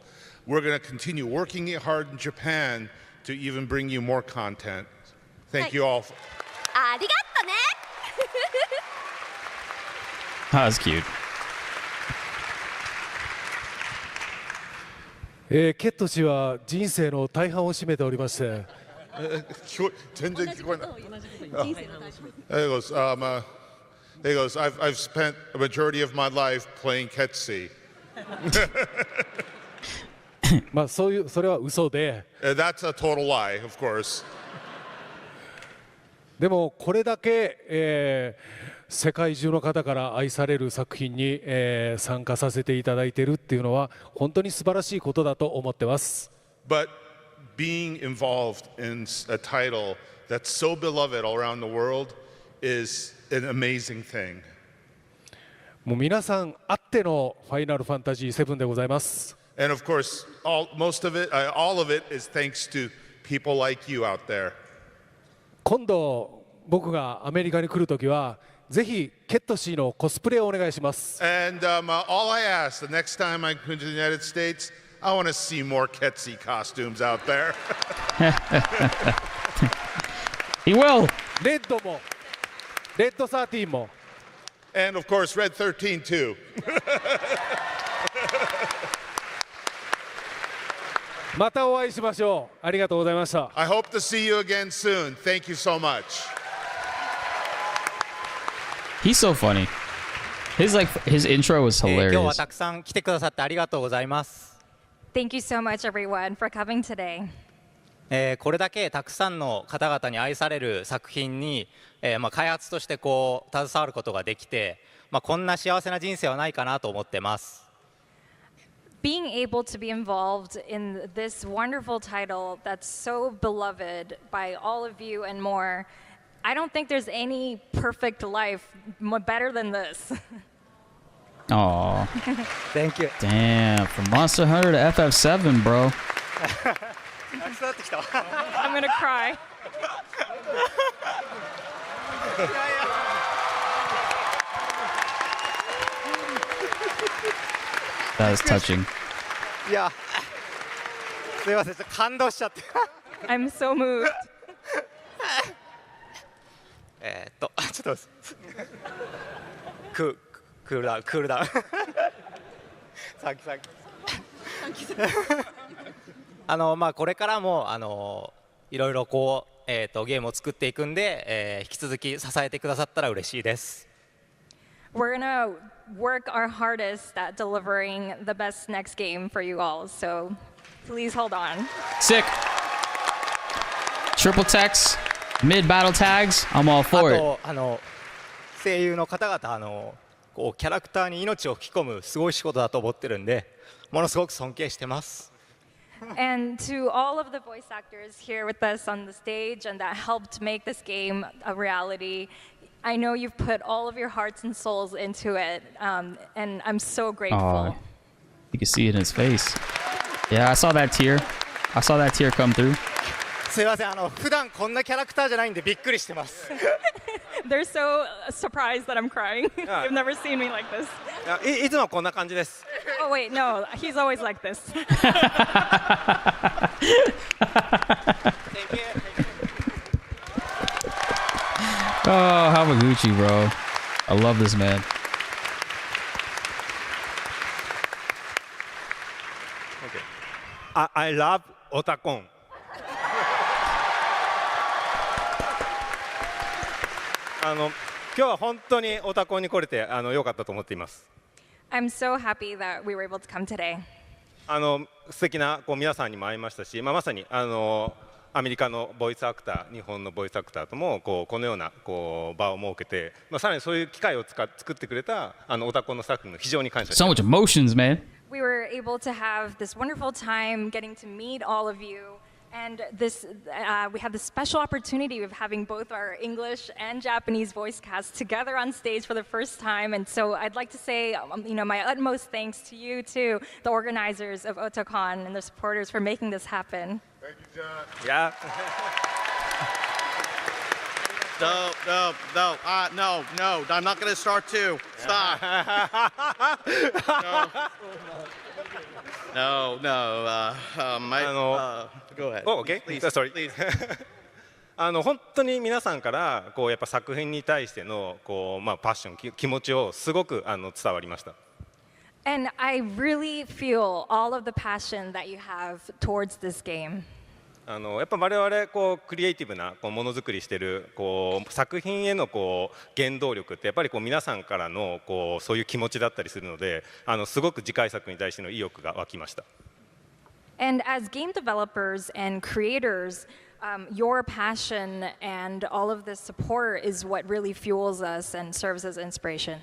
we're going to continue working it hard in Japan to even bring you more content. Thank you all. ありがとね。That was cute. ケット氏は人生の大半を占めておりまして。全然聞こえない。He goes, I've spent a majority of my life playing Ketsi. まあそれは嘘で。That's a total lie, of course. でもこれだけ、世界中の方から愛される作品に、参加させていただいているっていうのは本当に素晴らしいことだと思ってます。But being involved in a title that's so beloved all around the world is an amazing thing. もう皆さんあってのファイナルファンタジー7でございます。And of course, all of it is thanks to people like you out there. 今度僕がアメリカに来るときはぜひケットシーのコスプレをお願いします。And all I ask the next time I come to the United States, I want to see more Ketsy costumes out there. He will. レッドも、レッド13も。And of course, Red 13 too. またお会いしましょう。ありがとうございました。I hope to see you again soon. Thank you so much. He's so funny. His intro was 今日は hilarious. たくさん来てくださってありがとうございます。Thank you so much, everyone, for coming today. これだけたくさんの方々に愛される作品に、開発としてこう携わることができて、こんな幸せな人生はないかなと思ってます。Being able to be involved in this wonderful title that's so beloved by all of you and more, I don't think there's any perfect life better than this. Aw. Thank you. Damn, from Monster Hunter to FF7, bro. I'm gonna cry. That is touching. いや、すいません、ちょっと感動しちゃって。I'm so moved. ちょっとクールダウン、クールダウン。さっき。これからもいろいろこうゲームを作っていくんで、引き続き支えてくださったら嬉しいです。We're gonna work our hardest at delivering the best next game for you all, so please hold on. Sick. Triple text, mid battle tags. I'm all for it. あと声優の方々こうキャラクターに命を吹き込むすごい仕事だと思ってるんで、ものすごく尊敬してます。And to all of the voice actors here with us on the stage and that helped make this game a reality, I know you've put all of your hearts and souls into it, and I'm so grateful. You can see it in his face. Yeah, I saw that tear. I saw that tear come through. すいません、普段こんなキャラクターじゃないんでびっくりしてます。They're so surprised that I'm crying. They've never seen me like this. いつもこんな感じです。Oh wait, no, he's always like this. Oh, Hamaguchi, bro. I love this man. Okay. I love Otakon. 今日は本当にオタコンに来れて良かったと思っています。I'm so happy that we were able to come today. 素敵な皆さんにも会いましたし、まさにアメリカのボイスアクター、日本のボイスアクターともこのような場を設けて、さらにそういう機会を作ってくれたオタコンのスタッフにも非常に感謝しています。So much emotions, man. We were able to have this wonderful time getting to meet all of you. And this, we had the special opportunity of having both our English and Japanese voice casts together on stage for the first time. And so I'd like to say, my utmost thanks to you, too, the organizers of Otacon and the supporters for making this happen. Thank you, John. Yeah. No. I'm not going to start too. Stop. No. Go ahead. Oh, okay. Please, Sorry. Please. 本当に皆さんからやっぱ作品に対してのパッション、気持ちをすごく伝わりました。And I really feel all of the passion that you have towards this game. やっぱ我々クリエイティブなものづくりしてる作品への原動力ってやっぱり皆さんからのそういう気持ちだったりするので、すごく次回作に対しての意欲が湧きました。And as game developers and creators, your passion and all of this support is what really fuels us and serves as inspiration.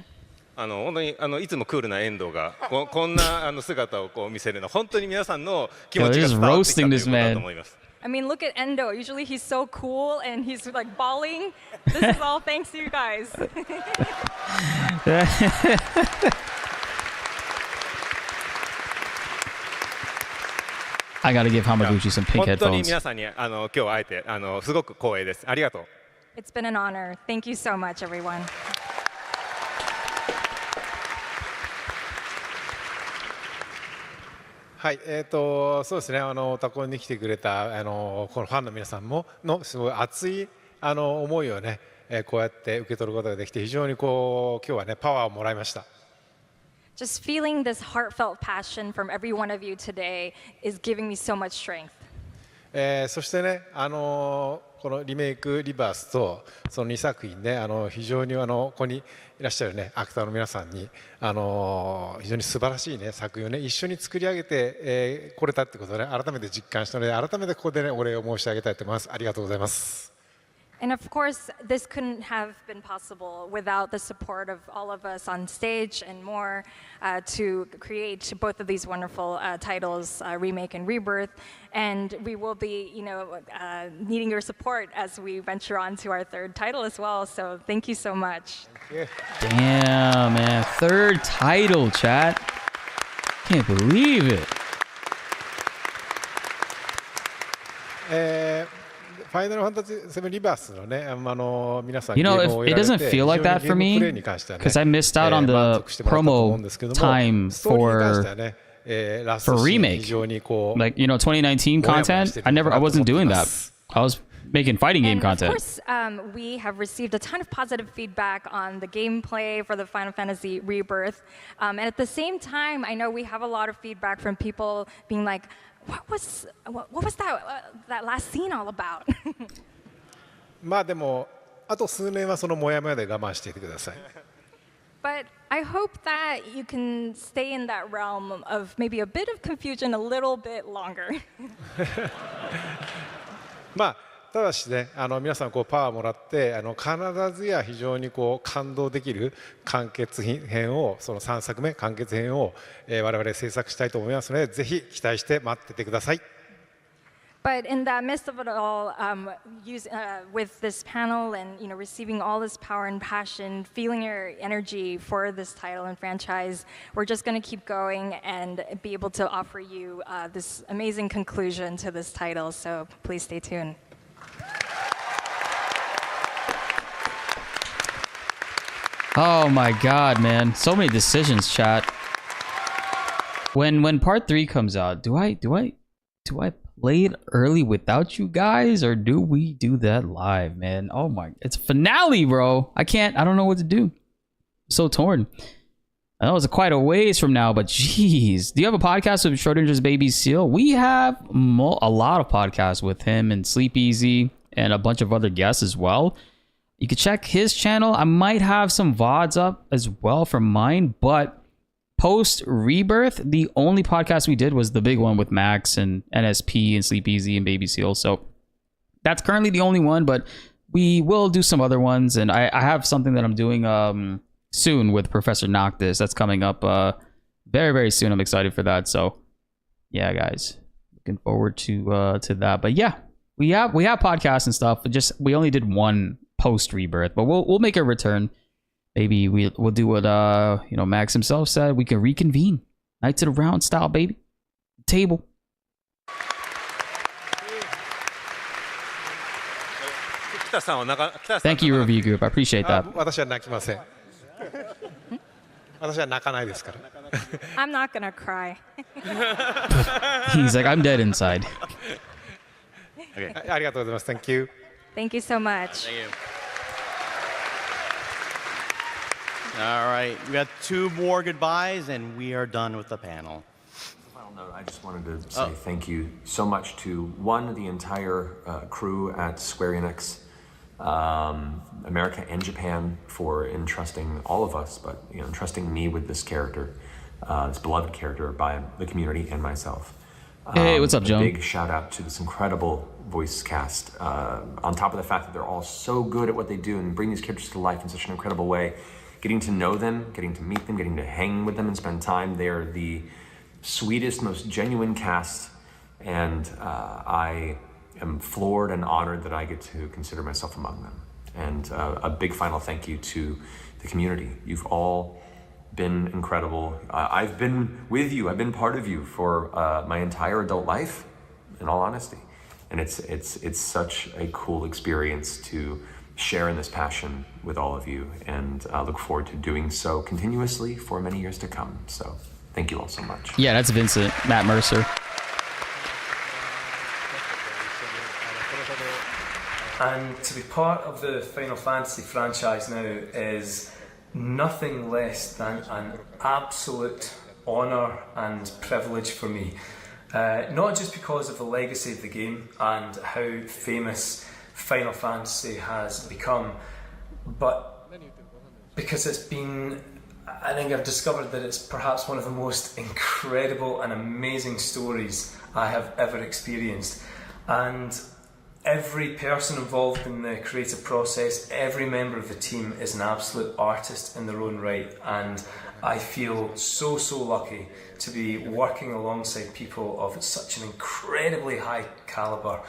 本当にいつもクールな遠藤がこんな姿を見せるのは本当に皆さんの気持ちが伝わってきたということだと思います。I mean, look at Endo. Usually he's so cool and he's like bawling. This is all thanks to you guys. I gotta give Hamaguchi some pink 本当に headphones. 皆さんに今日会えてすごく光栄です。ありがとう。 It's been an honor. Thank you so much, everyone. はい、そうですね、タコに来てくれたこのファンの皆さんものすごい熱い思いをね、こうやって受け取ることができて、非常に今日はね、パワーをもらいました。Just feeling this heartfelt passion from every one of you today is giving me so much strength. そしてね、このリメイクリバースとその2作品ね、非常にここにいらっしゃるねアクターの皆さんに非常に素晴らしいね作品をね一緒に作り上げてこれたってことをね改めて実感したので、改めてここでねお礼を申し上げたいと思います。ありがとうございます。And of course, this couldn't have been possible without the support of all of us on stage and more to create both of these wonderful titles, Remake and Rebirth. And we will be, needing your support as we venture on to our third title as well. So thank you so much. Damn, man. Third title, chat. Can't believe it. ファイナルファンタジー7リバースのね、皆さん You know, if it doesn't feel like that for me, because I missed out on the promo time for remake. Like, 2019 content, I wasn't doing that. I was making fighting game content. Of course, we have received a ton of positive feedback on the gameplay for the Final Fantasy Rebirth. And at the same time, I know we have a lot of feedback from people being like, what was that last scene all about? まあでもあと数年はそのモヤモヤで我慢していてください。But I hope that you can stay in that realm of maybe a bit of confusion a little bit longer. まあただしね、皆さんパワーをもらって必ずや非常に感動できる完結編をその3作目完結編を我々制作したいと思いますので、ぜひ期待して待っててください。But in the midst of it all, with this panel and receiving all this power and passion, feeling your energy for this title and franchise, we're just going to keep going and be able to offer you this amazing conclusion to this title. So please stay tuned. Oh my god, man. So many decisions, chat. When part 3 comes out, do I play it early without you guys, or do we do that live, man? Oh my, it's finale, bro. I don't know what to do. I'm so torn. I know it's quite a ways from now, but jeez. Do you have a podcast with Schrodinger's baby Seal? We have a lot of podcasts with him and Sleep Easy and a bunch of other guests as well. You can check his channel. I might have some VODs up as well from mine, but post Rebirth, the only podcast we did was the big one with Max and NSP and Sleep Easy and Baby Seal. So that's currently the only one, but we will do some other ones. And I have something that I'm doing soon with Professor Noctis. That's coming up very, very soon. I'm excited for that. So yeah, guys, looking forward to that. But yeah, we have podcasts and stuff. We only did one post Rebirth, but we'll make a return. Maybe we'll do what Max himself said. We can reconvene. Knights of the Round style, baby. Table. Thank you, review group. I appreciate that. 私は泣きません。私は泣かないですから。I'm not gonna cry. He's like, I'm dead inside. Okay. ありがとうございます。Thank you. Thank you so much. Thank you. All right, we got 2 more goodbyes, and we are done with the panel. Final note, I just wanted to say thank you so much to the entire crew at Square Enix, America and Japan, for entrusting all of us, but entrusting me with this character, this beloved character by the community and myself. Hey, what's up, Joan? A big shout out to this incredible voice cast. On top of the fact that they're all so good at what they do and bring these characters to life in such an incredible way. Getting to know them, getting to meet them, getting to hang with them and spend time. They're the sweetest, most genuine cast, and I am floored and honored that I get to consider myself among them. And a big final thank you to the community. You've all been incredible. I've been with you, I've been part of you for my entire adult life, in all honesty. And it's such a cool experience to share in this passion with all of you, and I look forward to doing so continuously for many years to come. So thank you all so much. Yeah, that's Vincent, Matt Mercer. And to be part of the Final Fantasy franchise now is nothing less than an absolute honour and privilege for me. Not just because of the legacy of the game and how famous Final Fantasy has become, but because it's been, I think I've discovered that it's perhaps one of the most incredible and amazing stories I have ever experienced. And every person involved in the creative process, every member of the team is an absolute artist in their own right, and I feel so lucky to be working alongside people of such an incredibly high caliber,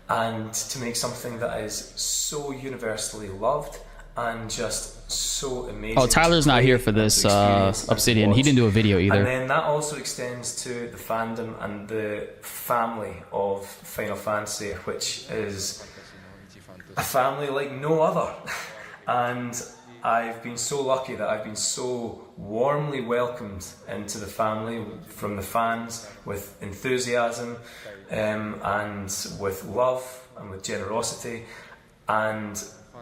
and to make something that is so universally loved and just so amazing. Oh, Tyler's not here for this Obsidian. He didn't do a video either. And then that also extends to the fandom and the family of Final Fantasy, which is a family like no other. And I've been so lucky that I've been so warmly welcomed into the family from the fans with enthusiasm and with love and with generosity. And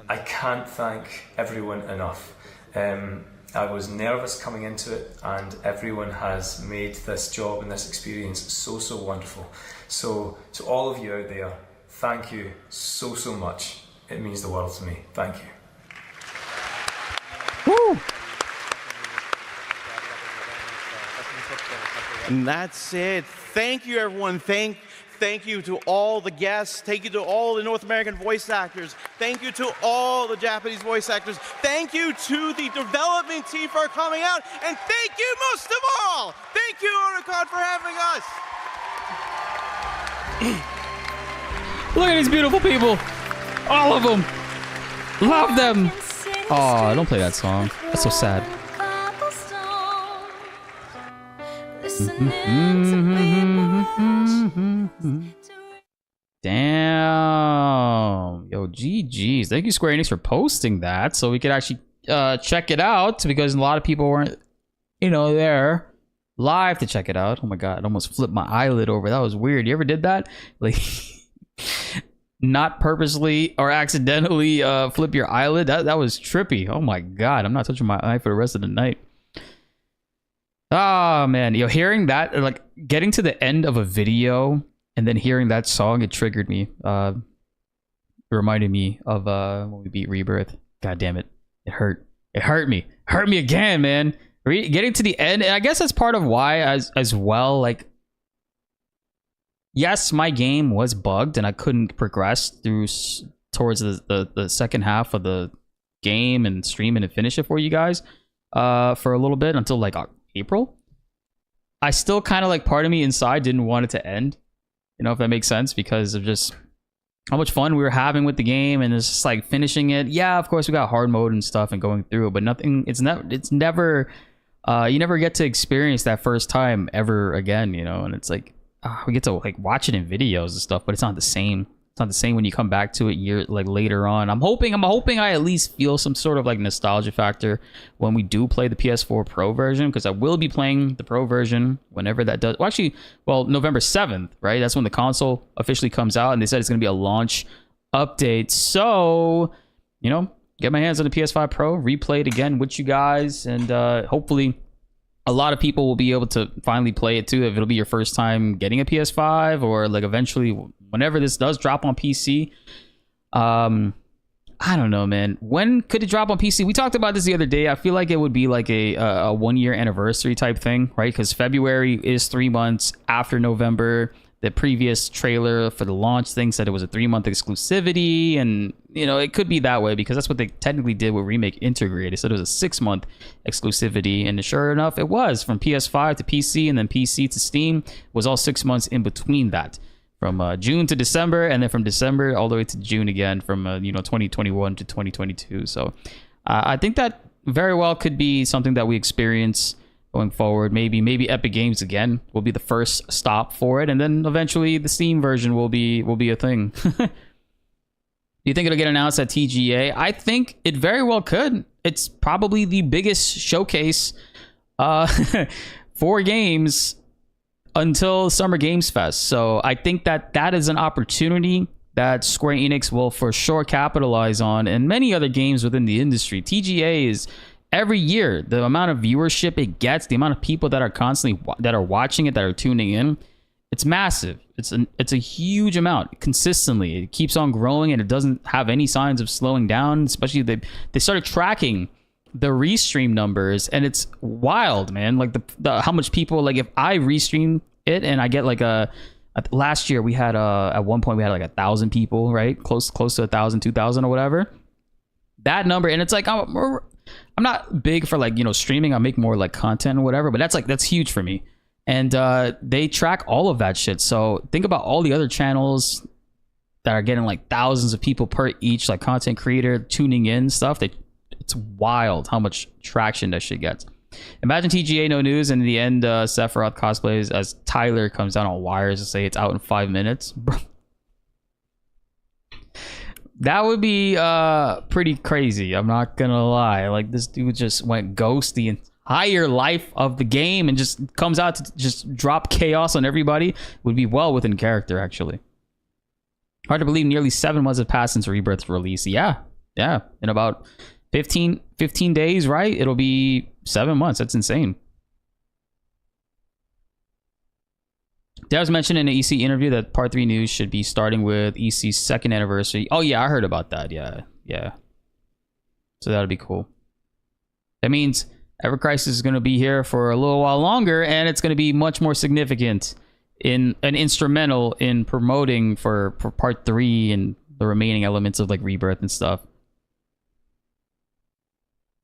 I can't thank everyone enough. I was nervous coming into it, and everyone has made this job and this experience so wonderful. So to all of you out there, thank you so much. It means the world to me. Thank you. Woo! And that's it. Thank you, everyone. Thank you to all the guests. Thank you to all the North American voice actors. Thank you to all the Japanese voice actors. Thank you to the development team for coming out. And thank you most of all. Thank you, Otacon, for having us. Look at these beautiful people. All of them. Love them. Oh, don't play that song. That's so sad. Damn. Yo, GG's. Thank you, Square Enix, for posting that so we could actually check it out, because a lot of people weren't, there live to check it out. Oh my god, I almost flipped my eyelid over. That was weird. You ever did that? Like, not purposely or accidentally flip your eyelid? That was trippy. Oh my god, I'm not touching my eye for the rest of the night. Oh man, hearing that, like getting to the end of a video and then hearing that song, it triggered me. It reminded me of when we beat Rebirth. God damn it. It hurt. It hurt me. Hurt me again, man. Getting to the end, and I guess that's part of why as well, like, yes, my game was bugged and I couldn't progress towards the second half of the game and stream it and finish it for you guys for a little bit until like April. I still kind of, like, part of me inside didn't want it to end, if that makes sense, because of just how much fun we were having with the game, and it's just like finishing it. Yeah, of course we got hard mode and stuff and going through it, but nothing, it's never you never get to experience that first time ever again, and it's like we get to like watch it in videos and stuff, but it's not the same. It's not the same when you come back to it later on. I'm hoping I at least feel some sort of like nostalgia factor when we do play the PS4 Pro version, because I will be playing the Pro version whenever that does. Well, actually, November 7th, right? That's when the console officially comes out, and they said it's going to be a launch update. So, get my hands on the PS5 Pro, replay it again with you guys, and hopefully a lot of people will be able to finally play it too, if it'll be your first time getting a PS5, or like eventually whenever this does drop on PC. I don't know, man. When could it drop on PC? We talked about this the other day. I feel like it would be like a 1-year anniversary type thing, right? Because February is 3 months after November. The previous trailer for the launch thing said it was a 3-month exclusivity, and it could be that way because that's what they technically did with Remake Integrated. They said it was a 6-month exclusivity, and sure enough, it was. From PS5 to PC and then PC to Steam was all 6 months in between that. from June to December, and then from December all the way to June again, from 2021 to 2022. So I think that very well could be something that we experience going forward. Maybe Epic Games again will be the first stop for it, and then eventually the Steam version will be a thing. Do you think it'll get announced at TGA? I think it very well could. It's probably the biggest showcase for games until Summer Games Fest. So I think that is an opportunity that Square Enix will for sure capitalize on, and many other games within the industry. TGA is every year, the amount of viewership it gets, the amount of people that are constantly that are watching it, that are tuning in, it's massive. It's a huge amount consistently. It keeps on growing, and it doesn't have any signs of slowing down. Especially they started tracking the restream numbers, and it's wild, man. Like the how much people, like if I restream it and I get like last year we had at one point we had like 1,000 people, right? Close to 1,000, 2,000 or whatever. That number, and it's like I'm not big for like streaming. I make more like content or whatever, but that's huge for me. And they track all of that shit. So think about all the other channels that are getting like thousands of people per each, like content creator tuning in stuff. It's wild how much traction that shit gets. Imagine TGA no news, and in the end Sephiroth cosplays as Tyler comes down on wires to say it's out in 5 minutes. That would be pretty crazy. I'm not gonna lie. Like, this dude just went ghost the entire life of the game and just comes out to just drop chaos on everybody. Would be well within character, actually. Hard to believe nearly 7 months have passed since Rebirth's release. Yeah. In about 15 days, right? It'll be 7 months. That's insane. Devs mentioned in an EC interview that Part 3 news should be starting with EC's 2nd anniversary. Oh, yeah, I heard about that. Yeah. So that'll be cool. That means Ever Crisis is going to be here for a little while longer, and it's going to be much more significant in an instrumental in promoting for Part 3 and the remaining elements of like Rebirth and stuff.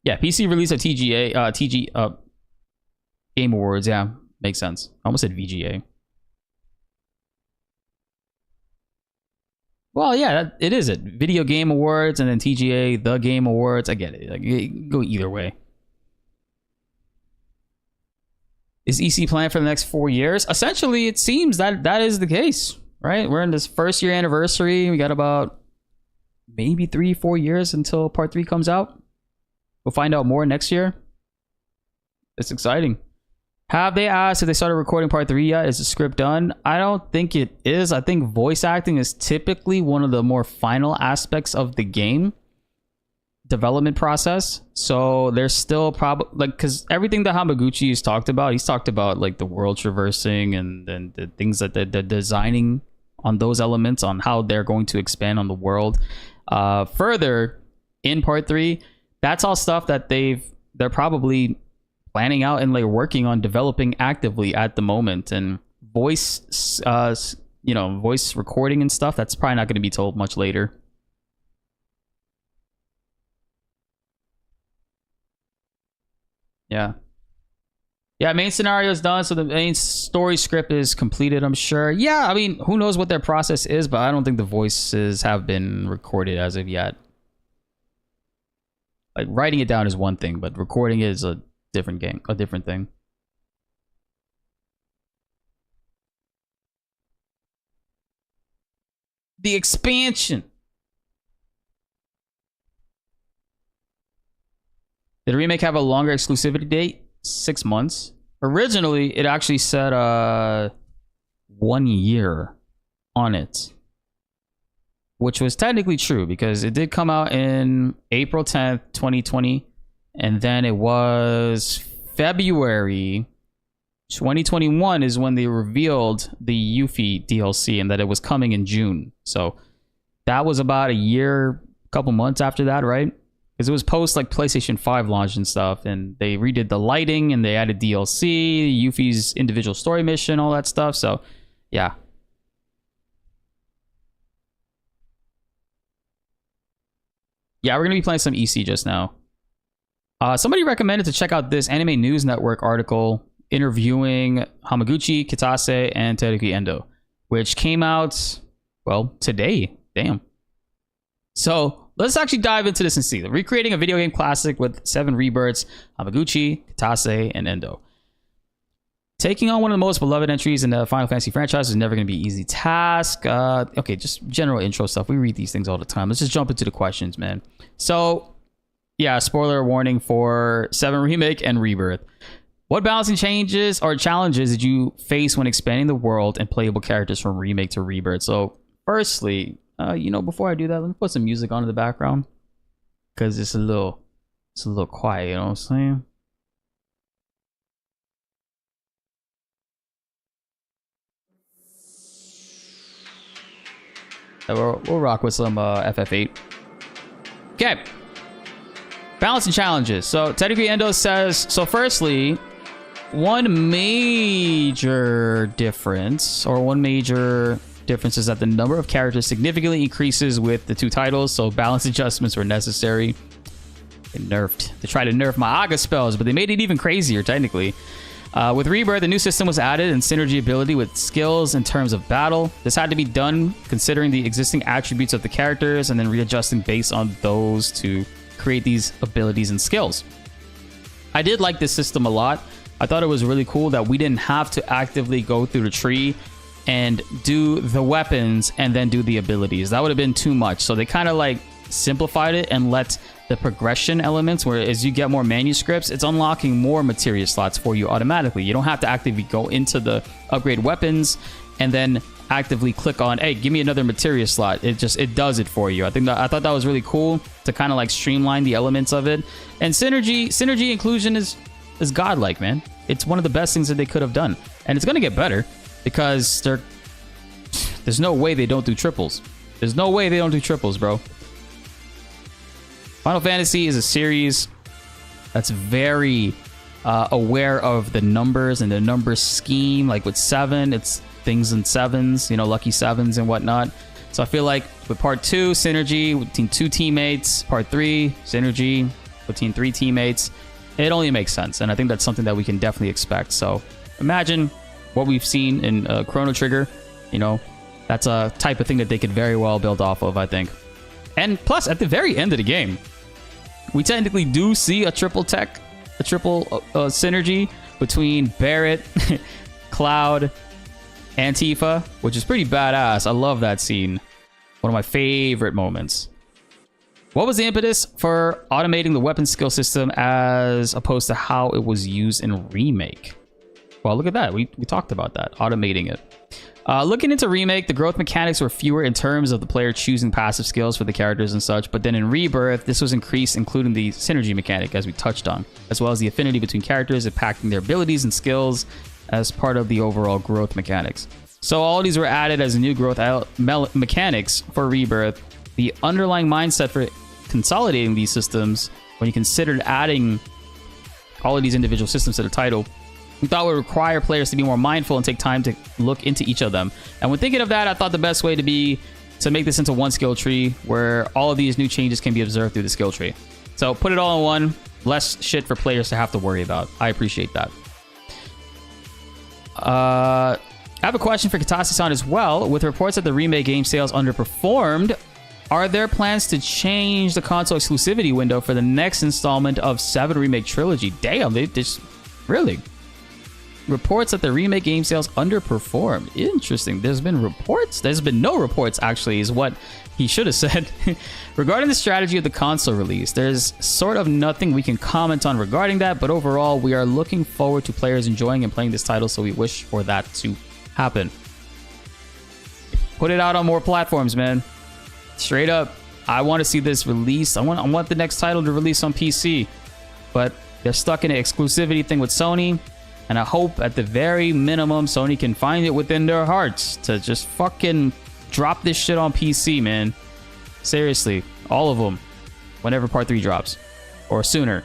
Yeah, PC release at TG Game Awards. Yeah, makes sense. I almost said VGA. Well, yeah, it is it. Video Game Awards and then TGA, the Game Awards. I get it. Like, it go either way. Is EC planned for the next 4 years? Essentially, it seems that is the case, right? We're in this 1st year anniversary. We got about maybe 3-4 years until Part 3 comes out. We'll find out more next year. It's exciting. Have they asked if they started recording Part 3 yet? Is the script done? I don't think it is. I think voice acting is typically one of the more final aspects of the game development process. So there's still probably, like, because everything that Hamaguchi has talked about, he's talked about like the world traversing and the things that they're designing on those elements, on how they're going to expand on the world further in Part 3. That's all stuff that they're probably planning out and like working on developing actively at the moment. And voice recording and stuff, that's probably not going to be told much later. Yeah, main scenario is done, so the main story script is completed, I'm sure. Yeah, I mean, who knows what their process is, but I don't think the voices have been recorded as of yet. Like, writing it down is one thing, but recording it is a different thing. The expansion. Did the remake have a longer exclusivity date? 6 months. Originally, it actually said 1 year on it, which was technically true because it did come out in April 10th, 2020, and then it was February 2021 is when they revealed the Yuffie DLC and that it was coming in June. So that was about a year, couple months after that, right? Because it was post like PlayStation 5 launch and stuff, and they redid the lighting and they added DLC, Yuffie's individual story mission, all that stuff. So yeah. Yeah, we're gonna be playing some EC just now. Somebody recommended to check out this Anime News Network article interviewing Hamaguchi, Kitase, and Teruki Endo, which came out, well, today. Damn. So let's actually dive into this and see. Recreating a video game classic with 7 rebirths, Hamaguchi, Kitase, and Endo. Taking on one of the most beloved entries in the Final Fantasy franchise is never going to be an easy task. Okay, just general intro stuff. We read these things all the time. Let's just jump into the questions, man. So, yeah, spoiler warning for 7 Remake and Rebirth. What balancing changes or challenges did you face when expanding the world and playable characters from Remake to Rebirth? So, firstly, before I do that, let me put some music on in the background. Because it's a little quiet, you know what I'm saying? We'll rock with some Ff7. Okay. Balance and challenges. So technically Endo says, so firstly, one major difference is that the number of characters significantly increases with the 2 titles, so balance adjustments were necessary. They tried to nerf my Aga spells, but they made it even crazier technically. With Rebirth, a new system was added and synergy ability with skills in terms of battle. This had to be done considering the existing attributes of the characters and then readjusting based on those to create these abilities and skills. I did like this system a lot. I thought it was really cool that we didn't have to actively go through the tree and do the weapons and then do the abilities. That would have been too much. So they kind of like simplified it and let the progression elements, where as you get more manuscripts, it's unlocking more materia slots for you automatically. You don't have to actively go into the upgrade weapons and then actively click on, hey, give me another materia slot. It does it for you. I thought that was really cool to kind of like streamline the elements of it. And synergy inclusion is godlike, man. It's one of the best things that they could have done, and it's gonna get better because there's no way they don't do triples. There's no way they don't do triples, bro. Final Fantasy is a series that's very aware of the numbers and the number scheme. Like with 7, it's things in 7s, lucky 7s and whatnot. So I feel like with part 2, synergy between 2 teammates. Part 3, synergy between 3 teammates. It only makes sense, and I think that's something that we can definitely expect. So imagine what we've seen in Chrono Trigger. That's a type of thing that they could very well build off of, I think. And plus, at the very end of the game, we technically do see a triple synergy between Barret, Cloud, and Tifa, which is pretty badass. I love that scene. One of my favorite moments. What was the impetus for automating the weapon skill system as opposed to how it was used in Remake? Well, look at that. We talked about that, automating it. Looking into Remake, the growth mechanics were fewer in terms of the player choosing passive skills for the characters and such, but then in Rebirth, this was increased, including the synergy mechanic, as we touched on, as well as the affinity between characters impacting their abilities and skills as part of the overall growth mechanics. So all these were added as new growth mechanics for Rebirth. The underlying mindset for consolidating these systems, when you considered adding all of these individual systems to the title, we thought would require players to be more mindful and take time to look into each of them. And when thinking of that, I thought the best way to make this into one skill tree where all of these new changes can be observed through the skill tree. So put it all in one, less shit for players to have to worry about. I appreciate that. I have a question for Kitase-san as well. With reports that the Remake game sales underperformed, are there plans to change the console exclusivity window for the next installment of 7 Remake Trilogy? Damn, they just... Really? Reports that the Remake game sales underperformed. Interesting. There's been reports? There's been no reports, actually, is what he should have said. Regarding the strategy of the console release, there's sort of nothing we can comment on regarding that, but overall, we are looking forward to players enjoying and playing this title, so we wish for that to happen. Put it out on more platforms, man. Straight up, I want to see this released. I want the next title to release on PC, but they're stuck in an exclusivity thing with Sony. And I hope at the very minimum, Sony can find it within their hearts to just fucking drop this shit on PC, man. Seriously, all of them. Whenever Part 3 drops. Or sooner.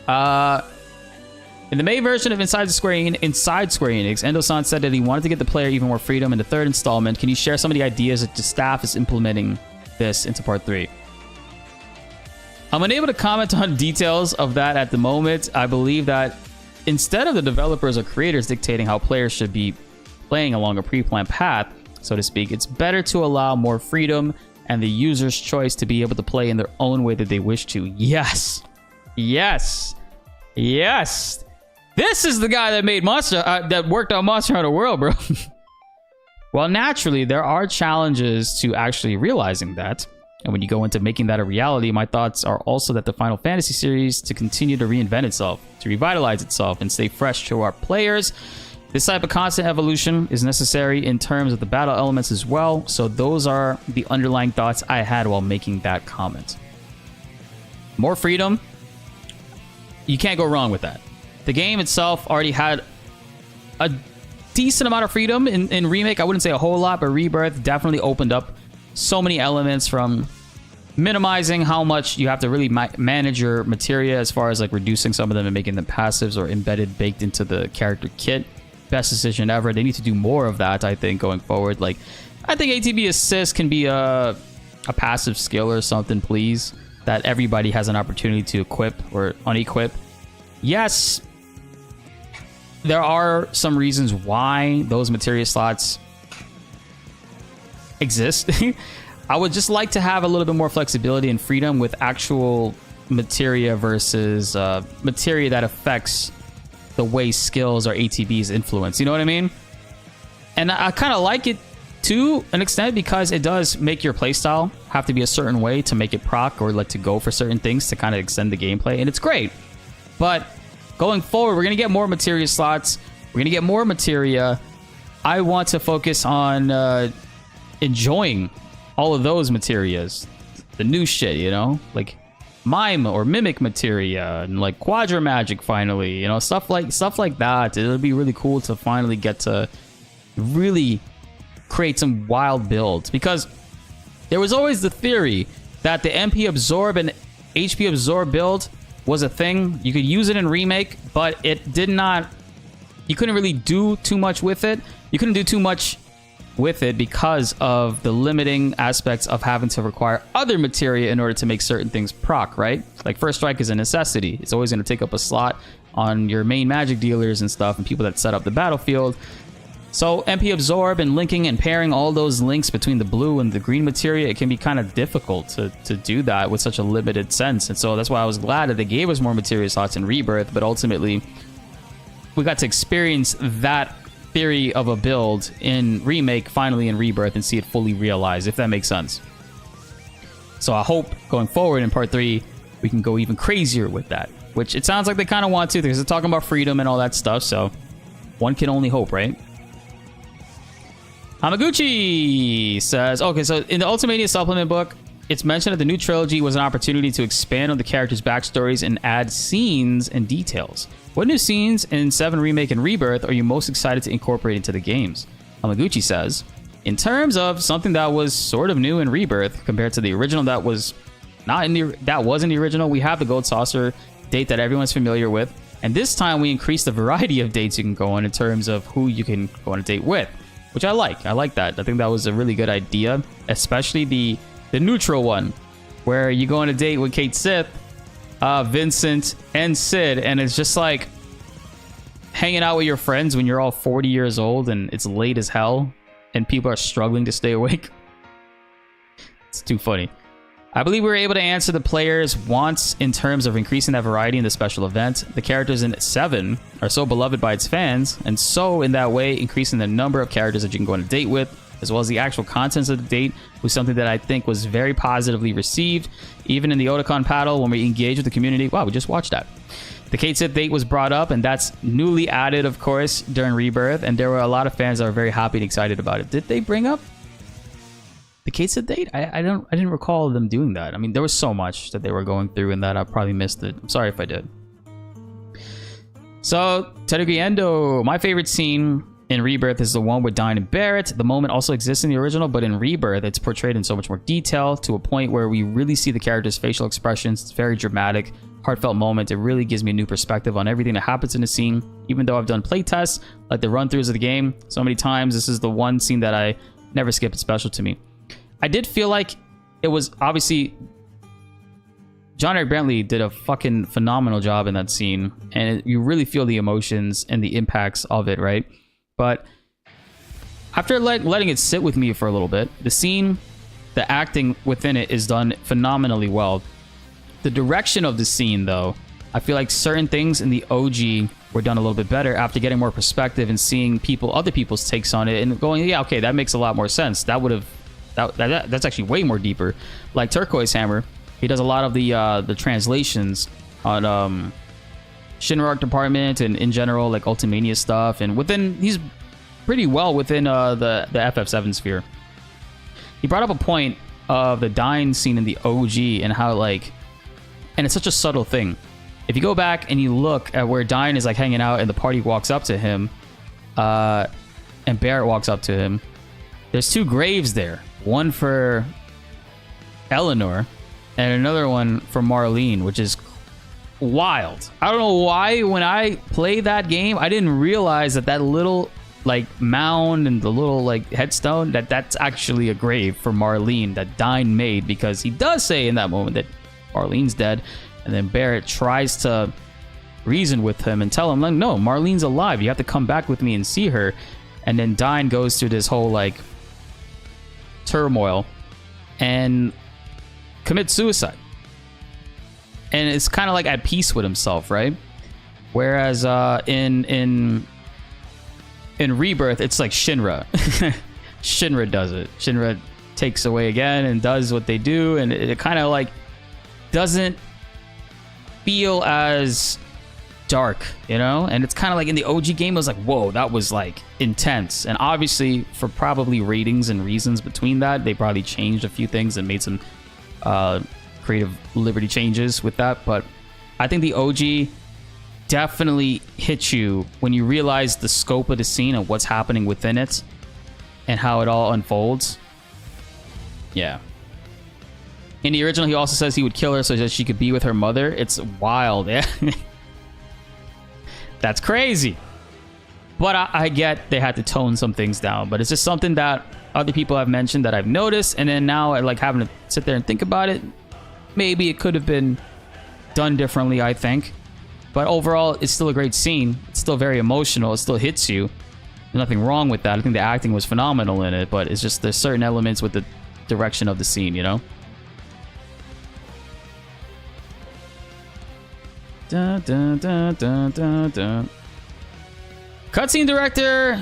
In the May version of Inside Square Enix, Endo-san said that he wanted to give the player even more freedom in the 3rd installment. Can you share some of the ideas that the staff is implementing this into Part 3? I'm unable to comment on details of that at the moment. I believe that instead of the developers or creators dictating how players should be playing along a pre-planned path, so to speak. It's better to allow more freedom and the user's choice to be able to play in their own way that they wish to. Yes. Yes. Yes. This is the guy that made that worked on Monster Hunter World, bro. Well, naturally, there are challenges to actually realizing that. And when you go into making that a reality, my thoughts are also that the Final Fantasy series to continue to reinvent itself, to revitalize itself, and stay fresh to our players. This type of constant evolution is necessary in terms of the battle elements as well. So those are the underlying thoughts I had while making that comment. More freedom. You can't go wrong with that. The game itself already had a decent amount of freedom in Remake. I wouldn't say a whole lot, but Rebirth definitely opened up so many elements, from minimizing how much you have to really manage your materia, as far as like reducing some of them and making them passives or embedded, baked into the character kit. Best decision ever. They need to do more of that, I think, going forward. Like, I think ATB assist can be a passive skill or something, please, that everybody has an opportunity to equip or unequip. Yes, there are some reasons why those materia slots exist. I would just like to have a little bit more flexibility and freedom with actual materia versus materia that affects the way skills or ATBs influence. You know what I mean? And I kind of like it to an extent, because it does make your playstyle have to be a certain way to make it proc or let to go for certain things to kind of extend the gameplay. And it's great. But going forward, we're going to get more materia slots. We're going to get more materia. I want to focus on enjoying all of those materias. The new shit, you know? Like mime or mimic materia and like quadra magic finally. You know, stuff like that. It'll be really cool to finally get to really create some wild builds. Because there was always the theory that the MP absorb and HP absorb build was a thing. You could use it in Remake, but it did not... You couldn't really do too much with it. You couldn't do too much with it because of the limiting aspects of having to require other materia in order to make certain things proc, right? Like First Strike is a necessity. It's always going to take up a slot on your main magic dealers and stuff and people that set up the battlefield. So MP absorb and linking and pairing all those links between the blue and the green materia, it can be kind of difficult to do that with such a limited sense. And so that's why I was glad that they gave us more materia slots in Rebirth, but ultimately we got to experience that theory of a build in Remake finally in Rebirth and see it fully realized, if that makes sense. So I hope going forward in part 3 we can go even crazier with that, which it sounds like they kind of want to, because they're talking about freedom and all that stuff, so one can only hope, right? Hamaguchi says, okay, so in the Ultimania supplement book, it's mentioned that the new trilogy was an opportunity to expand on the characters' backstories and add scenes and details. What new scenes in 7 Remake and Rebirth are you most excited to incorporate into the games? Hamaguchi says, in terms of something that was sort of new in Rebirth compared to the original that was not in the original, we have the Gold Saucer date that everyone's familiar with, and this time we increased the variety of dates you can go on in terms of who you can go on a date with, which I like. I like that. I think that was a really good idea, especially the neutral one, where you go on a date with Kate Sith, Vincent, and Sid, and it's just like hanging out with your friends when you're all 40 years old and it's late as hell and people are struggling to stay awake. It's too funny. I believe we were able to answer the players' wants in terms of increasing that variety in the special event. The characters in 7 are so beloved by its fans, and so in that way, increasing the number of characters that you can go on a date with, as well as the actual contents of the date, was something that I think was very positively received. Even in the Otakon paddle, when we engaged with the community, wow, we just watched that. The Kate Sith date was brought up, and that's newly added, of course, during Rebirth, and there were a lot of fans that were very happy and excited about it. Did they bring up the Kate Sith date? I didn't recall them doing that. I mean, there was so much that they were going through and that I probably missed it. I'm sorry if I did. So, Terugi Endo, my favorite scene in Rebirth is the one with Dyne and Barrett. The moment also exists in the original, but in Rebirth, it's portrayed in so much more detail to a point where we really see the characters' facial expressions. It's very dramatic, heartfelt moment. It really gives me a new perspective on everything that happens in the scene. Even though I've done playtests, like the run-throughs of the game, so many times, this is the one scene that I never skip. It's special to me. I did feel like it was obviously... John Eric Bentley did a fucking phenomenal job in that scene, and you really feel the emotions and the impacts of it, right? But after letting it sit with me for a little bit, the scene, the acting within it is done phenomenally well. The direction of the scene, though, I feel like certain things in the OG were done a little bit better after getting more perspective and seeing other people's takes on it and going, yeah, okay, that makes a lot more sense. That's actually way more deeper. Like Turquoise Hammer, he does a lot of the translations on Shinra Art Department and in general, like Ultimania stuff, and he's pretty well within the FF7 sphere. He brought up a point of the dying scene in the OG and how and it's such a subtle thing. If you go back and you look at where Dine is like hanging out and the party walks up to him, and Barrett walks up to him, there's 2 graves there. One for Eleanor and another one for Marlene, which is wild. I don't know why when I played that game, I didn't realize that little mound and the little headstone, that's actually a grave for Marlene that Dine made, because he does say in that moment that Marlene's dead, and then Barrett tries to reason with him and tell him, no, Marlene's alive, you have to come back with me and see her. And then Dine goes through this whole turmoil and commits suicide, and it's kind of at peace with himself, right? Whereas in Rebirth, it's like Shinra. Shinra does it. Shinra takes away again and does what they do, and it kind of doesn't feel as dark, and it's kind of in the OG game, it was whoa, that was intense. And obviously for probably ratings and reasons between that, they probably changed a few things and made some creative liberty changes with that. But I think the OG definitely hits you when you realize the scope of the scene and what's happening within it and how it all unfolds. Yeah. In the original, he also says he would kill her so that she could be with her mother. It's wild. Yeah. That's crazy. But I get they had to tone some things down. But it's just something that other people have mentioned that I've noticed. And then now I having to sit there and think about it. Maybe it could have been done differently, I think. But overall, it's still a great scene. It's still very emotional. It still hits you. There's nothing wrong with that. I think the acting was phenomenal in it. But it's just there's certain elements with the direction of the scene, Dun, dun, dun, dun, dun, dun. Cutscene director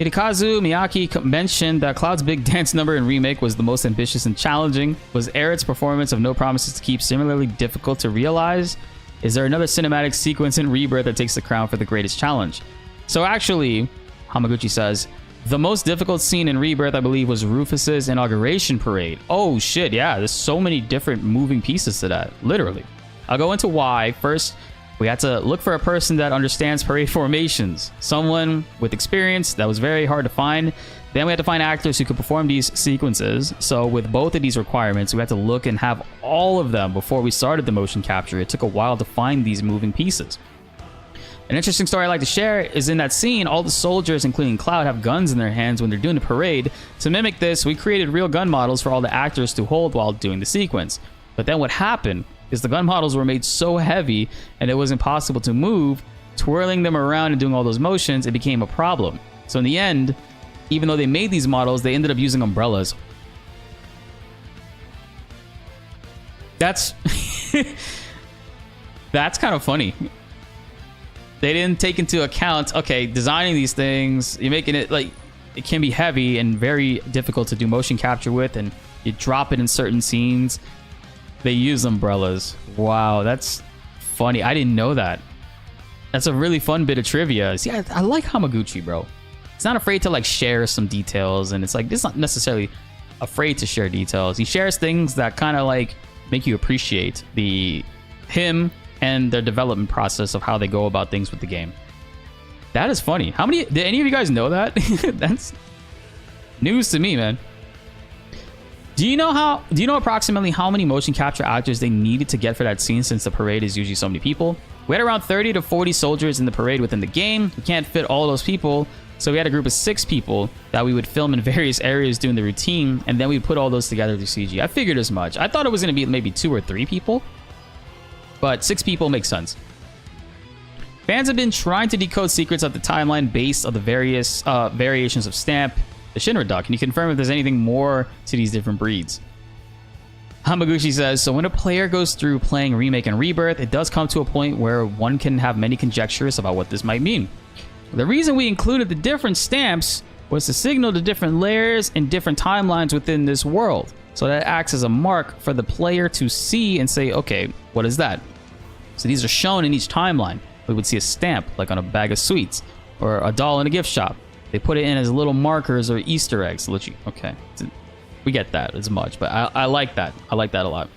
Hidekazu Miyake mentioned that Cloud's big dance number in Remake was the most ambitious and challenging. Was Aerith's performance of No Promises to Keep similarly difficult to realize? Is there another cinematic sequence in Rebirth that takes the crown for the greatest challenge? So actually, Hamaguchi says, the most difficult scene in Rebirth, I believe, was Rufus's inauguration parade. Oh shit, yeah, there's so many different moving pieces to that, literally. I'll go into why. First, we had to look for a person that understands parade formations. Someone with experience. That was very hard to find. Then we had to find actors who could perform these sequences. So with both of these requirements, we had to look and have all of them before we started the motion capture. It took a while to find these moving pieces. An interesting story I'd like to share is in that scene, all the soldiers, including Cloud, have guns in their hands when they're doing the parade. To mimic this, we created real gun models for all the actors to hold while doing the sequence. But then what happened is the gun models were made so heavy and it was impossible to move. Twirling them around and doing all those motions, it became a problem. So in the end, even though they made these models, they ended up using umbrellas. That's that's kind of funny. They didn't take into account, okay, designing these things, you're making it it can be heavy and very difficult to do motion capture with, and you drop it in certain scenes. They use umbrellas. Wow, that's funny. I didn't know that. That's a really fun bit of trivia. See, I like Hamaguchi, bro. He's not afraid to share some details, and it's it's not necessarily afraid to share details. He shares things that kind of make you appreciate him and their development process of how they go about things with the game. That is funny. Did any of you guys know that? That's news to me, man. Do you know approximately how many motion capture actors they needed to get for that scene, since the parade is usually so many people? We had around 30 to 40 soldiers in the parade within the game. We can't fit all those people, so we had a group of 6 people that we would film in various areas doing the routine, and then we'd put all those together through CG. I figured as much. I thought it was going to be maybe 2 or 3 people, but 6 people makes sense. Fans have been trying to decode secrets of the timeline based on the various variations of Stamp the Shinra duck. Can you confirm if there's anything more to these different breeds? Hamaguchi says, so when a player goes through playing Remake and Rebirth, it does come to a point where one can have many conjectures about what this might mean. The reason we included the different stamps was to signal the different layers and different timelines within this world. So that acts as a mark for the player to see and say, okay, what is that? So these are shown in each timeline. We would see a stamp, like on a bag of sweets, or a doll in a gift shop. They put it in as little markers or Easter eggs. Okay, we get that as much, but I like that. I like that a lot.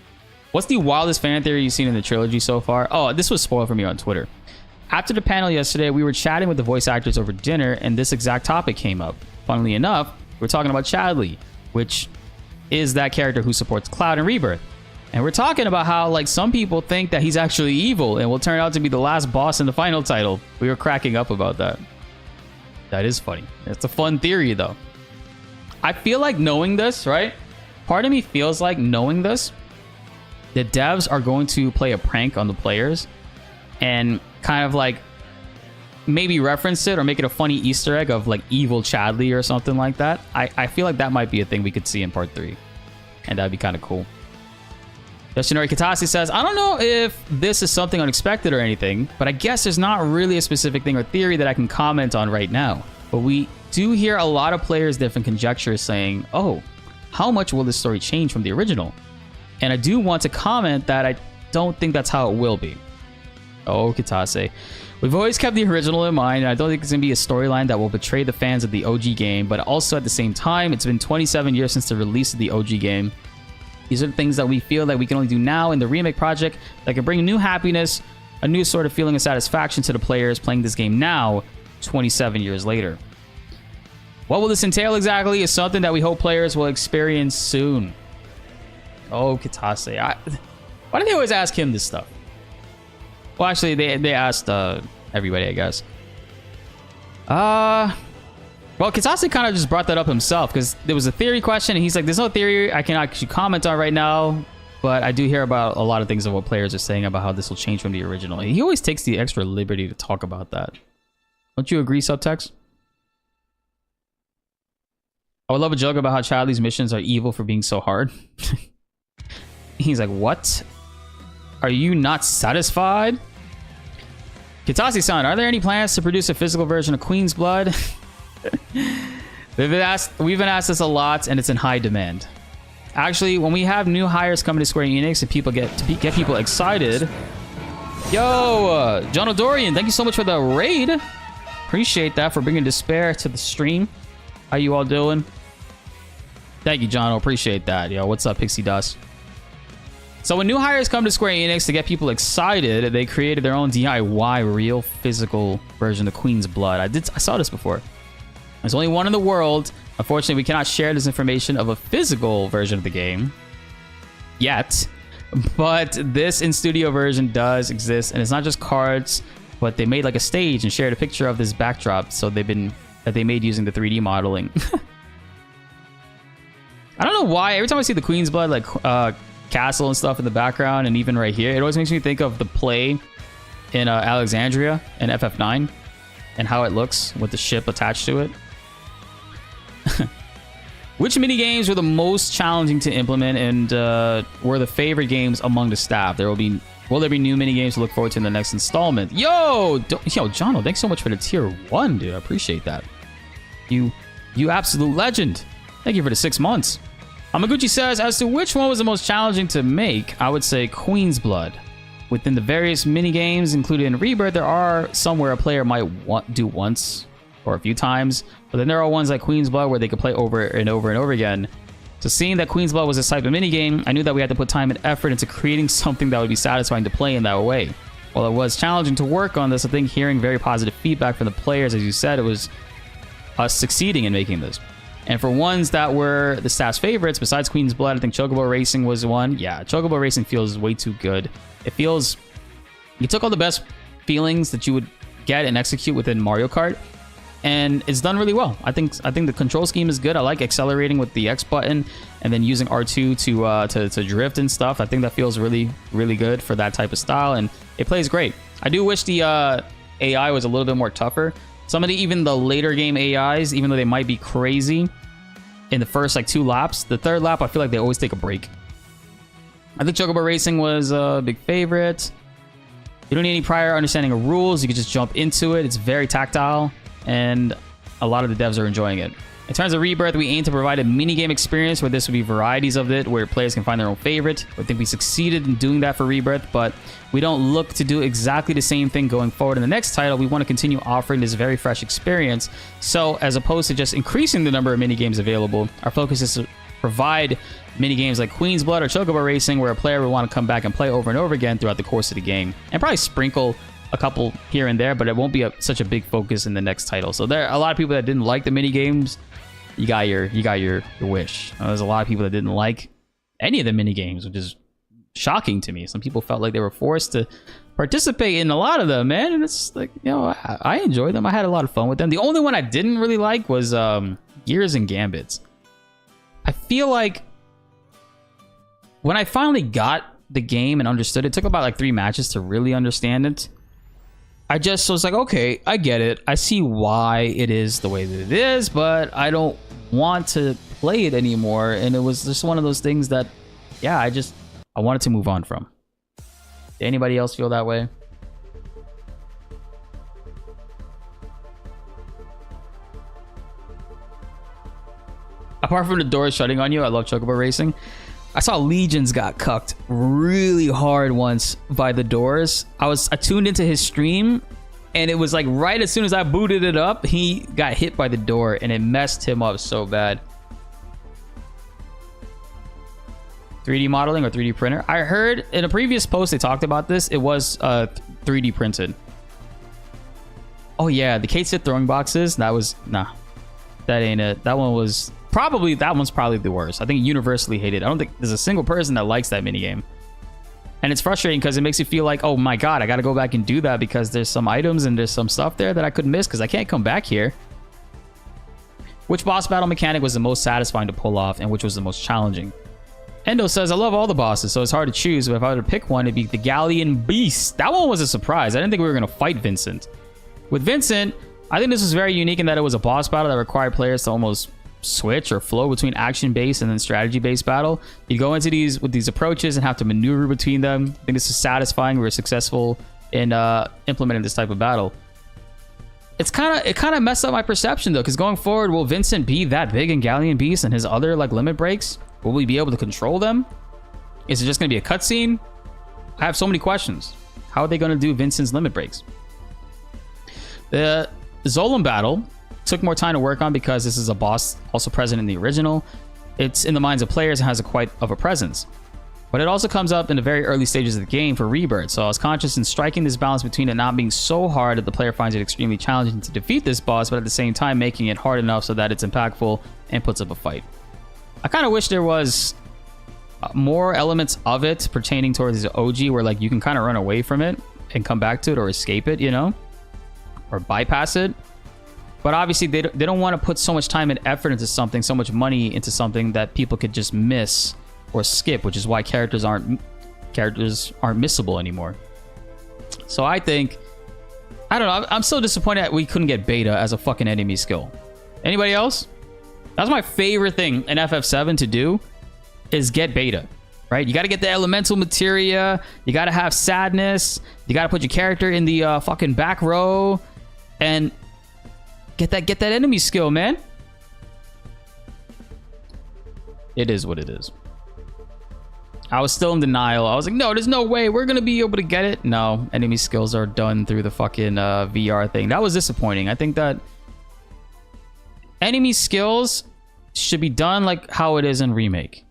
What's the wildest fan theory you've seen in the trilogy so far? Oh, this was spoiled for me on Twitter. After the panel yesterday, we were chatting with the voice actors over dinner, and this exact topic came up. Funnily enough, we're talking about Chadley, which is that character who supports Cloud in Rebirth. And we're talking about how, like, some people think that he's actually evil and will turn out to be the last boss in the final title. We were cracking up about that. That is funny. It's a fun theory, though. I feel like knowing this, right? Part of me feels like knowing this, the devs are going to play a prank on the players and kind of like maybe reference it or make it a funny Easter egg of like evil Chadley or something like that. I feel like that might be a thing we could see in part 3. And that'd be kind of cool. Yoshinori Katase says, I don't know if this is something unexpected or anything, but I guess there's not really a specific thing or theory that I can comment on right now. But we do hear a lot of players' different conjectures saying, oh, how much will this story change from the original? And I do want to comment that I don't think that's how it will be. Oh, Kitase. We've always kept the original in mind, and I don't think it's going to be a storyline that will betray the fans of the OG game, but also at the same time, it's been 27 years since the release of the OG game. These are the things that we feel that we can only do now in the remake project that can bring new happiness, a new sort of feeling of satisfaction to the players playing this game now, 27 years later. What will this entail exactly is something that we hope players will experience soon. Oh, Kitase. Why do they always ask him this stuff? Well, actually, they asked everybody, I guess. Well, Kitase kind of just brought that up himself because there was a theory question, and he's like, there's no theory I can actually comment on right now, but I do hear about a lot of things of what players are saying about how this will change from the original. He always takes the extra liberty to talk about that. Don't you agree, Subtext? I would love a joke about how Chadley's missions are evil for being so hard. He's like, what? Are you not satisfied? Kitase-san, are there any plans to produce a physical version of Queen's Blood? We've been asked this a lot, and it's in high demand. Actually, when we have new hires coming to Square Enix and people get people excited. Yo, John O'Dorian, thank you so much for the raid. Appreciate that for bringing despair to the stream. How you all doing? Thank you, John. I appreciate that. Yo, what's up, Pixie Dust? So when new hires come to Square Enix to get people excited, they created their own DIY real physical version of Queen's Blood. I saw this before. There's only one in the world. Unfortunately, we cannot share this information of a physical version of the game yet. But this in-studio version does exist, and it's not just cards, but they made like a stage and shared a picture of this backdrop. So they made using the 3D modeling. I don't know why. Every time I see the Queen's Blood, like castle and stuff in the background, and even right here, it always makes me think of the play in Alexandria in FF9 and how it looks with the ship attached to it. Which mini games were the most challenging to implement and were the favorite games among the staff? Will there be new mini games to look forward to in the next installment? Yo, Jono, thanks so much for the tier 1, dude. I appreciate that. You absolute legend. Thank you for the 6 months. Hamaguchi says, as to which one was the most challenging to make, I would say Queen's Blood. Within the various mini games included in Rebirth, there are some where a player might do once or a few times, but then there are ones like Queen's Blood where they could play over and over and over again. So seeing that Queen's Blood was this type of minigame, I knew that we had to put time and effort into creating something that would be satisfying to play in that way. While it was challenging to work on this, I think hearing very positive feedback from the players, as you said, it was us succeeding in making this. And for ones that were the staff's favorites, besides Queen's Blood, I think Chocobo Racing was one. Yeah, Chocobo Racing feels way too good. It feels... You took all the best feelings that you would get and execute within Mario Kart, and it's done really well. I think the control scheme is good. I like accelerating with the X button and then using R2 to drift and stuff. I think that feels really, really good for that type of style, and it plays great. I do wish the AI was a little bit more tougher. Some of even the later game AIs, even though they might be crazy, in the first like 2 laps. The 3rd lap, I feel like they always take a break. I think Chocobo Racing was a big favorite. You don't need any prior understanding of rules. You can just jump into it. It's very tactile, and a lot of the devs are enjoying it. In terms of Rebirth, we aim to provide a minigame experience where this would be varieties of it, where players can find their own favorite. I think we succeeded in doing that for Rebirth, but we don't look to do exactly the same thing going forward. In the next title, we want to continue offering this very fresh experience. So, as opposed to just increasing the number of minigames available, our focus is to provide minigames like Queen's Blood or Chocobo Racing, where a player will want to come back and play over and over again throughout the course of the game, and probably sprinkle a couple here and there, but it won't be such a big focus in the next title. So there are a lot of people that didn't like the minigames. You got your wish. There's a lot of people that didn't like any of the minigames, which is shocking to me. Some people felt like they were forced to participate in a lot of them, man. And it's like, you know, I enjoy them. I had a lot of fun with them. The only one I didn't really like was Gears and Gambits. I feel like when I finally got the game and understood it, took about like 3 matches to really understand it. I just was like, okay, I get it. I see why it is the way that it is, but I don't want to play it anymore. And it was just one of those things that, yeah, I wanted to move on from. Did anybody else feel that way? Apart from the doors shutting on you, I love Chocobo Racing. I saw Legions got cucked really hard once by the doors. I tuned into his stream, and it was like right as soon as I booted it up, he got hit by the door, and it messed him up so bad. 3D modeling or 3D printer? I heard in a previous post they talked about this. It was 3D printed. Oh yeah, the Kate Sith throwing boxes. That was nah. That ain't it. That one's probably the worst. I think universally hated. I don't think there's a single person that likes that minigame. And it's frustrating because it makes you feel like, oh my god, I gotta go back and do that because there's some items and there's some stuff there that I could miss because I can't come back here. Which boss battle mechanic was the most satisfying to pull off and which was the most challenging? Endo says, I love all the bosses, so it's hard to choose, but if I were to pick one, it'd be the Galleon Beast. That one was a surprise. I didn't think we were gonna fight Vincent. With Vincent, I think this was very unique in that it was a boss battle that required players to almost switch or flow between action-based and then strategy-based battle. You go into these with these approaches and have to maneuver between them. I think this is satisfying. We were successful in implementing this type of battle. It kind of messed up my perception though, because going forward, will Vincent be that big in Galleon Beast and his other like limit breaks? Will we be able to control them? Is it just going to be a cutscene? I have so many questions. How are they going to do Vincent's limit breaks? The Zolan battle took more time to work on because this is a boss also present in the original. It's in the minds of players and has quite of a presence. But it also comes up in the very early stages of the game for Rebirth, so I was conscious in striking this balance between it not being so hard that the player finds it extremely challenging to defeat this boss, but at the same time making it hard enough so that it's impactful and puts up a fight. I kind of wish there was more elements of it pertaining towards the OG where like you can kind of run away from it and come back to it or escape it, you know? Or bypass it. But obviously they don't want to put so much time and effort into something, so much money into something that people could just miss or skip, which is why characters aren't missable anymore. So I think, I don't know, I'm so disappointed that we couldn't get beta as a fucking enemy skill. Anybody else? That's my favorite thing in FF7 to do, is get beta, right? You got to get the elemental materia, you got to have sadness, you got to put your character in the fucking back row, and get that enemy skill, man. It is what it is. I was still in denial. I was like, no, there's no way we're gonna be able to get it. No, enemy skills are done through the fucking VR thing. That was disappointing. I think that enemy skills should be done like how it is in Remake.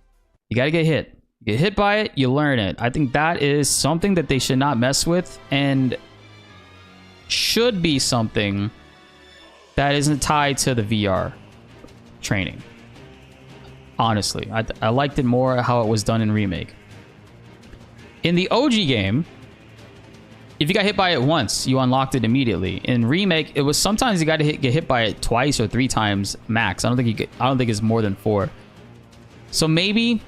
You gotta get hit. You get hit by it, you learn it. I think that is something that they should not mess with and should be something that isn't tied to the VR training. Honestly, I liked it more how it was done in Remake. In the OG game, if you got hit by it once, you unlocked it immediately. In Remake, it was sometimes you got to get hit by it twice or 3 times max. I don't think it's more than 4. So maybe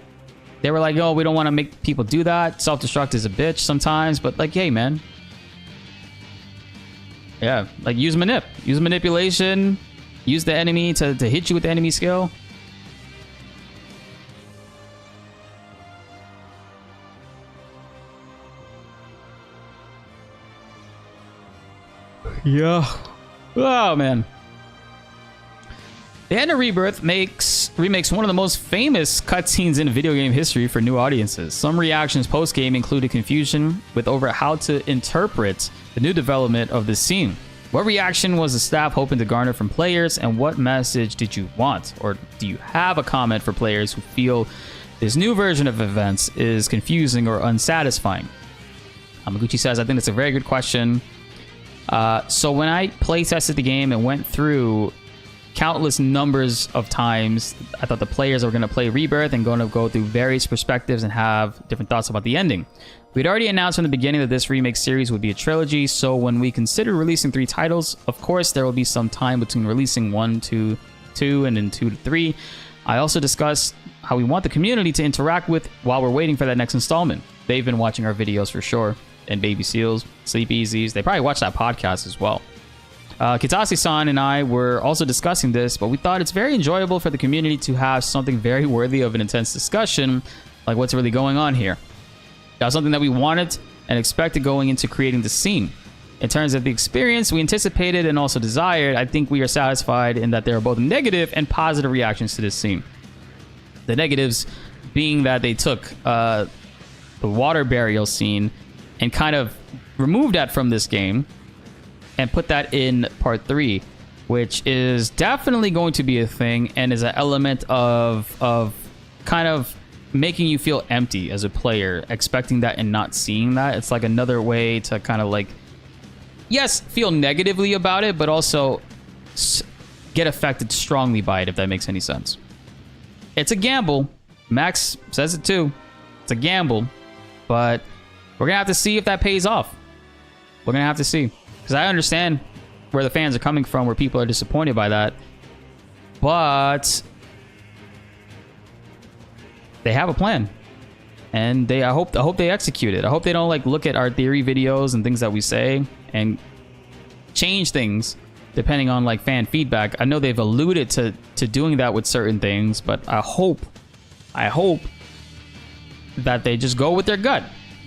they were like, "Oh, we don't want to make people do that. Self-destruct is a bitch sometimes." But like, hey, man, yeah, like use manipulation, use the enemy to hit you with the enemy skill. Yeah. Oh, man. The end of Rebirth remakes one of the most famous cutscenes in video game history for new audiences. Some reactions post-game included confusion with over how to interpret the new development of this scene. What reaction was the staff hoping to garner from players, and what message did you want? Or do you have a comment for players who feel this new version of events is confusing or unsatisfying? Hamaguchi says, I think that's a very good question. So when I playtested the game and went through countless numbers of times, I thought the players were going to play Rebirth and going to go through various perspectives and have different thoughts about the ending. We'd already announced from the beginning that this remake series would be a trilogy, so when we considered releasing 3 titles, of course there will be some time between releasing 1 to 2 and then 2 to 3. I also discussed how we want the community to interact with while we're waiting for that next installment. They've been watching our videos for sure, and Baby Seals, Sleep Easies. They probably watch that podcast as well. Kitase-san and I were also discussing this, but we thought it's very enjoyable for the community to have something very worthy of an intense discussion, like what's really going on here. That was something that we wanted and expected going into creating the scene. In terms of the experience we anticipated and also desired, I think we are satisfied in that there are both negative and positive reactions to this scene. The negatives being that they took the water burial scene and kind of removed that from this game and put that in part 3, which is definitely going to be a thing and is an element of kind of making you feel empty as a player, expecting that and not seeing that. It's like another way to kind of like, yes, feel negatively about it, but also get affected strongly by it, if that makes any sense. It's a gamble. Max says it too. It's a gamble, but we're gonna have to see if that pays off. We're gonna have to see. Because I understand where the fans are coming from, where people are disappointed by that. But they have a plan. And I hope they execute it. I hope they don't like look at our theory videos and things that we say and change things depending on like fan feedback. I know they've alluded to doing that with certain things, but I hope that they just go with their gut.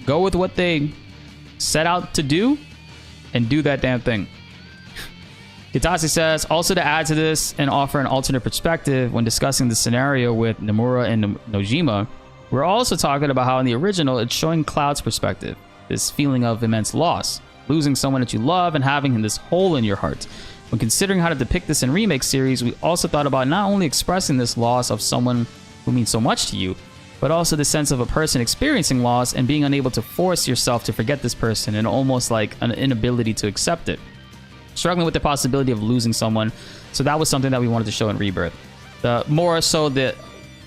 Go with what they set out to do and do that damn thing. Kitase says, also to add to this and offer an alternate perspective when discussing the scenario with Nomura and Nojima, we're also talking about how in the original it's showing Cloud's perspective, this feeling of immense loss, losing someone that you love and having this hole in your heart. When considering how to depict this in remake series, we also thought about not only expressing this loss of someone who means so much to you, but also the sense of a person experiencing loss and being unable to force yourself to forget this person and almost like an inability to accept it. Struggling with the possibility of losing someone. So that was something that we wanted to show in Rebirth. More so the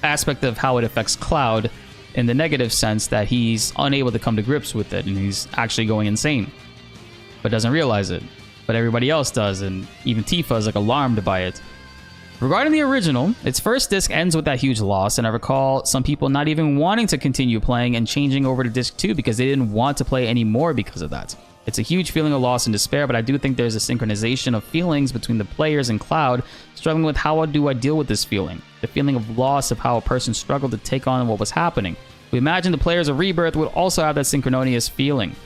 aspect of how it affects Cloud in the negative sense that he's unable to come to grips with it and he's actually going insane, but doesn't realize it. But everybody else does, and even Tifa is like alarmed by it. Regarding the original, its first disc ends with that huge loss, and I recall some people not even wanting to continue playing and changing over to disc 2 because they didn't want to play anymore because of that. It's a huge feeling of loss and despair, but I do think there's a synchronization of feelings between the players and Cloud, struggling with how do I deal with this feeling? The feeling of loss of how a person struggled to take on what was happening. We imagine the players of Rebirth would also have that synchronous feeling.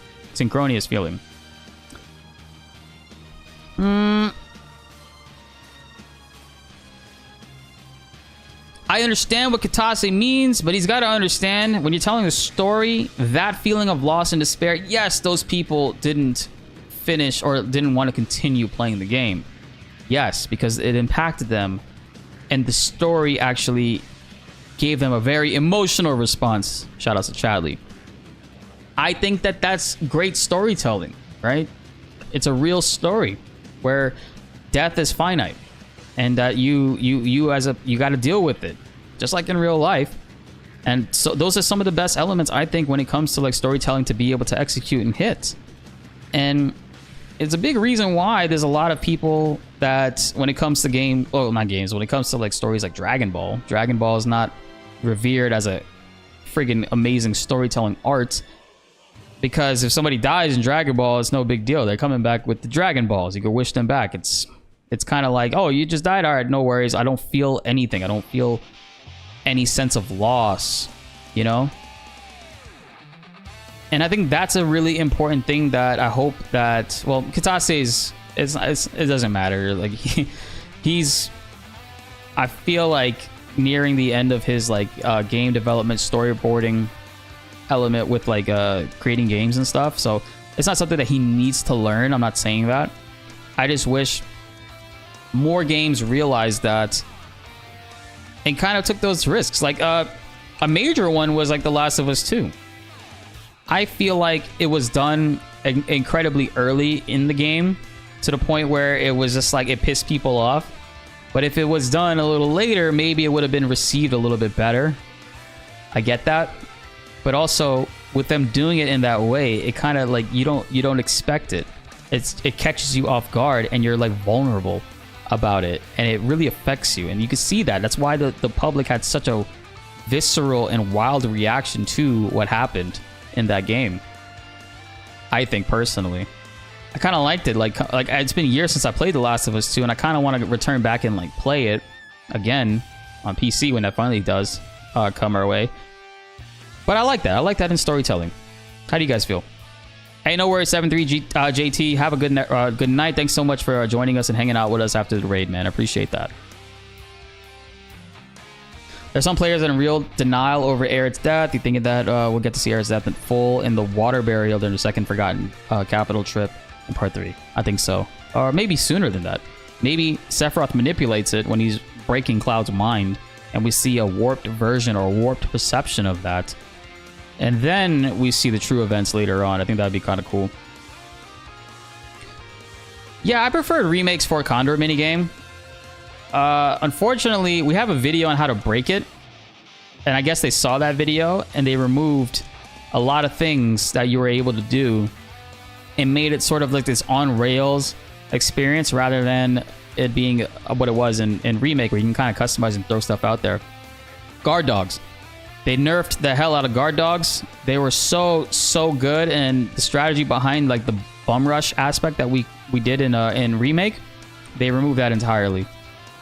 I understand what Kitase means, but he's got to understand when you're telling a story, that feeling of loss and despair, yes, those people didn't finish or didn't want to continue playing the game. Yes, because it impacted them, and the story actually gave them a very emotional response. Shout out to Chadley. I think that that's great storytelling, right? It's a real story where death is finite. And that you got to deal with it, just like in real life. And so those are some of the best elements, I think, when it comes to like storytelling to be able to execute and hit. And it's a big reason why there's a lot of people that when it comes to when it comes to like stories like Dragon Ball is not revered as a friggin' amazing storytelling art. Because if somebody dies in Dragon Ball, it's no big deal. They're coming back with the Dragon Balls. You can wish them back. It's kind of like, oh, you just died. All right, no worries. I don't feel anything. I don't feel any sense of loss, you know? And I think that's a really important thing that I hope that, well, Kitase's it doesn't matter. Like he's I feel like nearing the end of his like game development storyboarding element with like creating games and stuff. So it's not something that he needs to learn. I'm not saying that. I just wish more games realized that and kind of took those risks. Like a major one was like The Last of Us 2. I feel like it was done incredibly early in the game to the point where it was just like it pissed people off. But if it was done a little later, maybe it would have been received a little bit better. I get that. But also with them doing it in that way, it kind of like you don't expect it. It catches you off guard and you're like vulnerable about it, and it really affects you, and you can see that. That's why the public had such a visceral and wild reaction to what happened in that game. I think personally, I kind of liked it. Like it's been years since I played The Last of Us 2, and I kind of want to return back and like play it again on PC when that finally does come our way. But I like that. I like that in storytelling. How do you guys feel? Hey, no worries, 7-3 JT. Have a good night. Thanks so much for joining us and hanging out with us after the raid, man. I appreciate that. There's some players that are in real denial over Aerith's death. You thinking that we'll get to see Aerith's death in full in the water burial during the second Forgotten Capital trip in Part 3? I think so. Or maybe sooner than that. Maybe Sephiroth manipulates it when he's breaking Cloud's mind, and we see a warped version or a warped perception of that. And then we see the true events later on. I think that'd be kind of cool. Yeah, I prefer Remake's For Condor minigame. Unfortunately, we have a video on how to break it. And I guess they saw that video and they removed a lot of things that you were able to do and made it sort of like this on-rails experience rather than it being what it was in Remake, where you can kind of customize and throw stuff out there. Guard dogs. They nerfed the hell out of guard dogs. They were so good, and the strategy behind like the bum rush aspect that we did in Remake, they removed that entirely.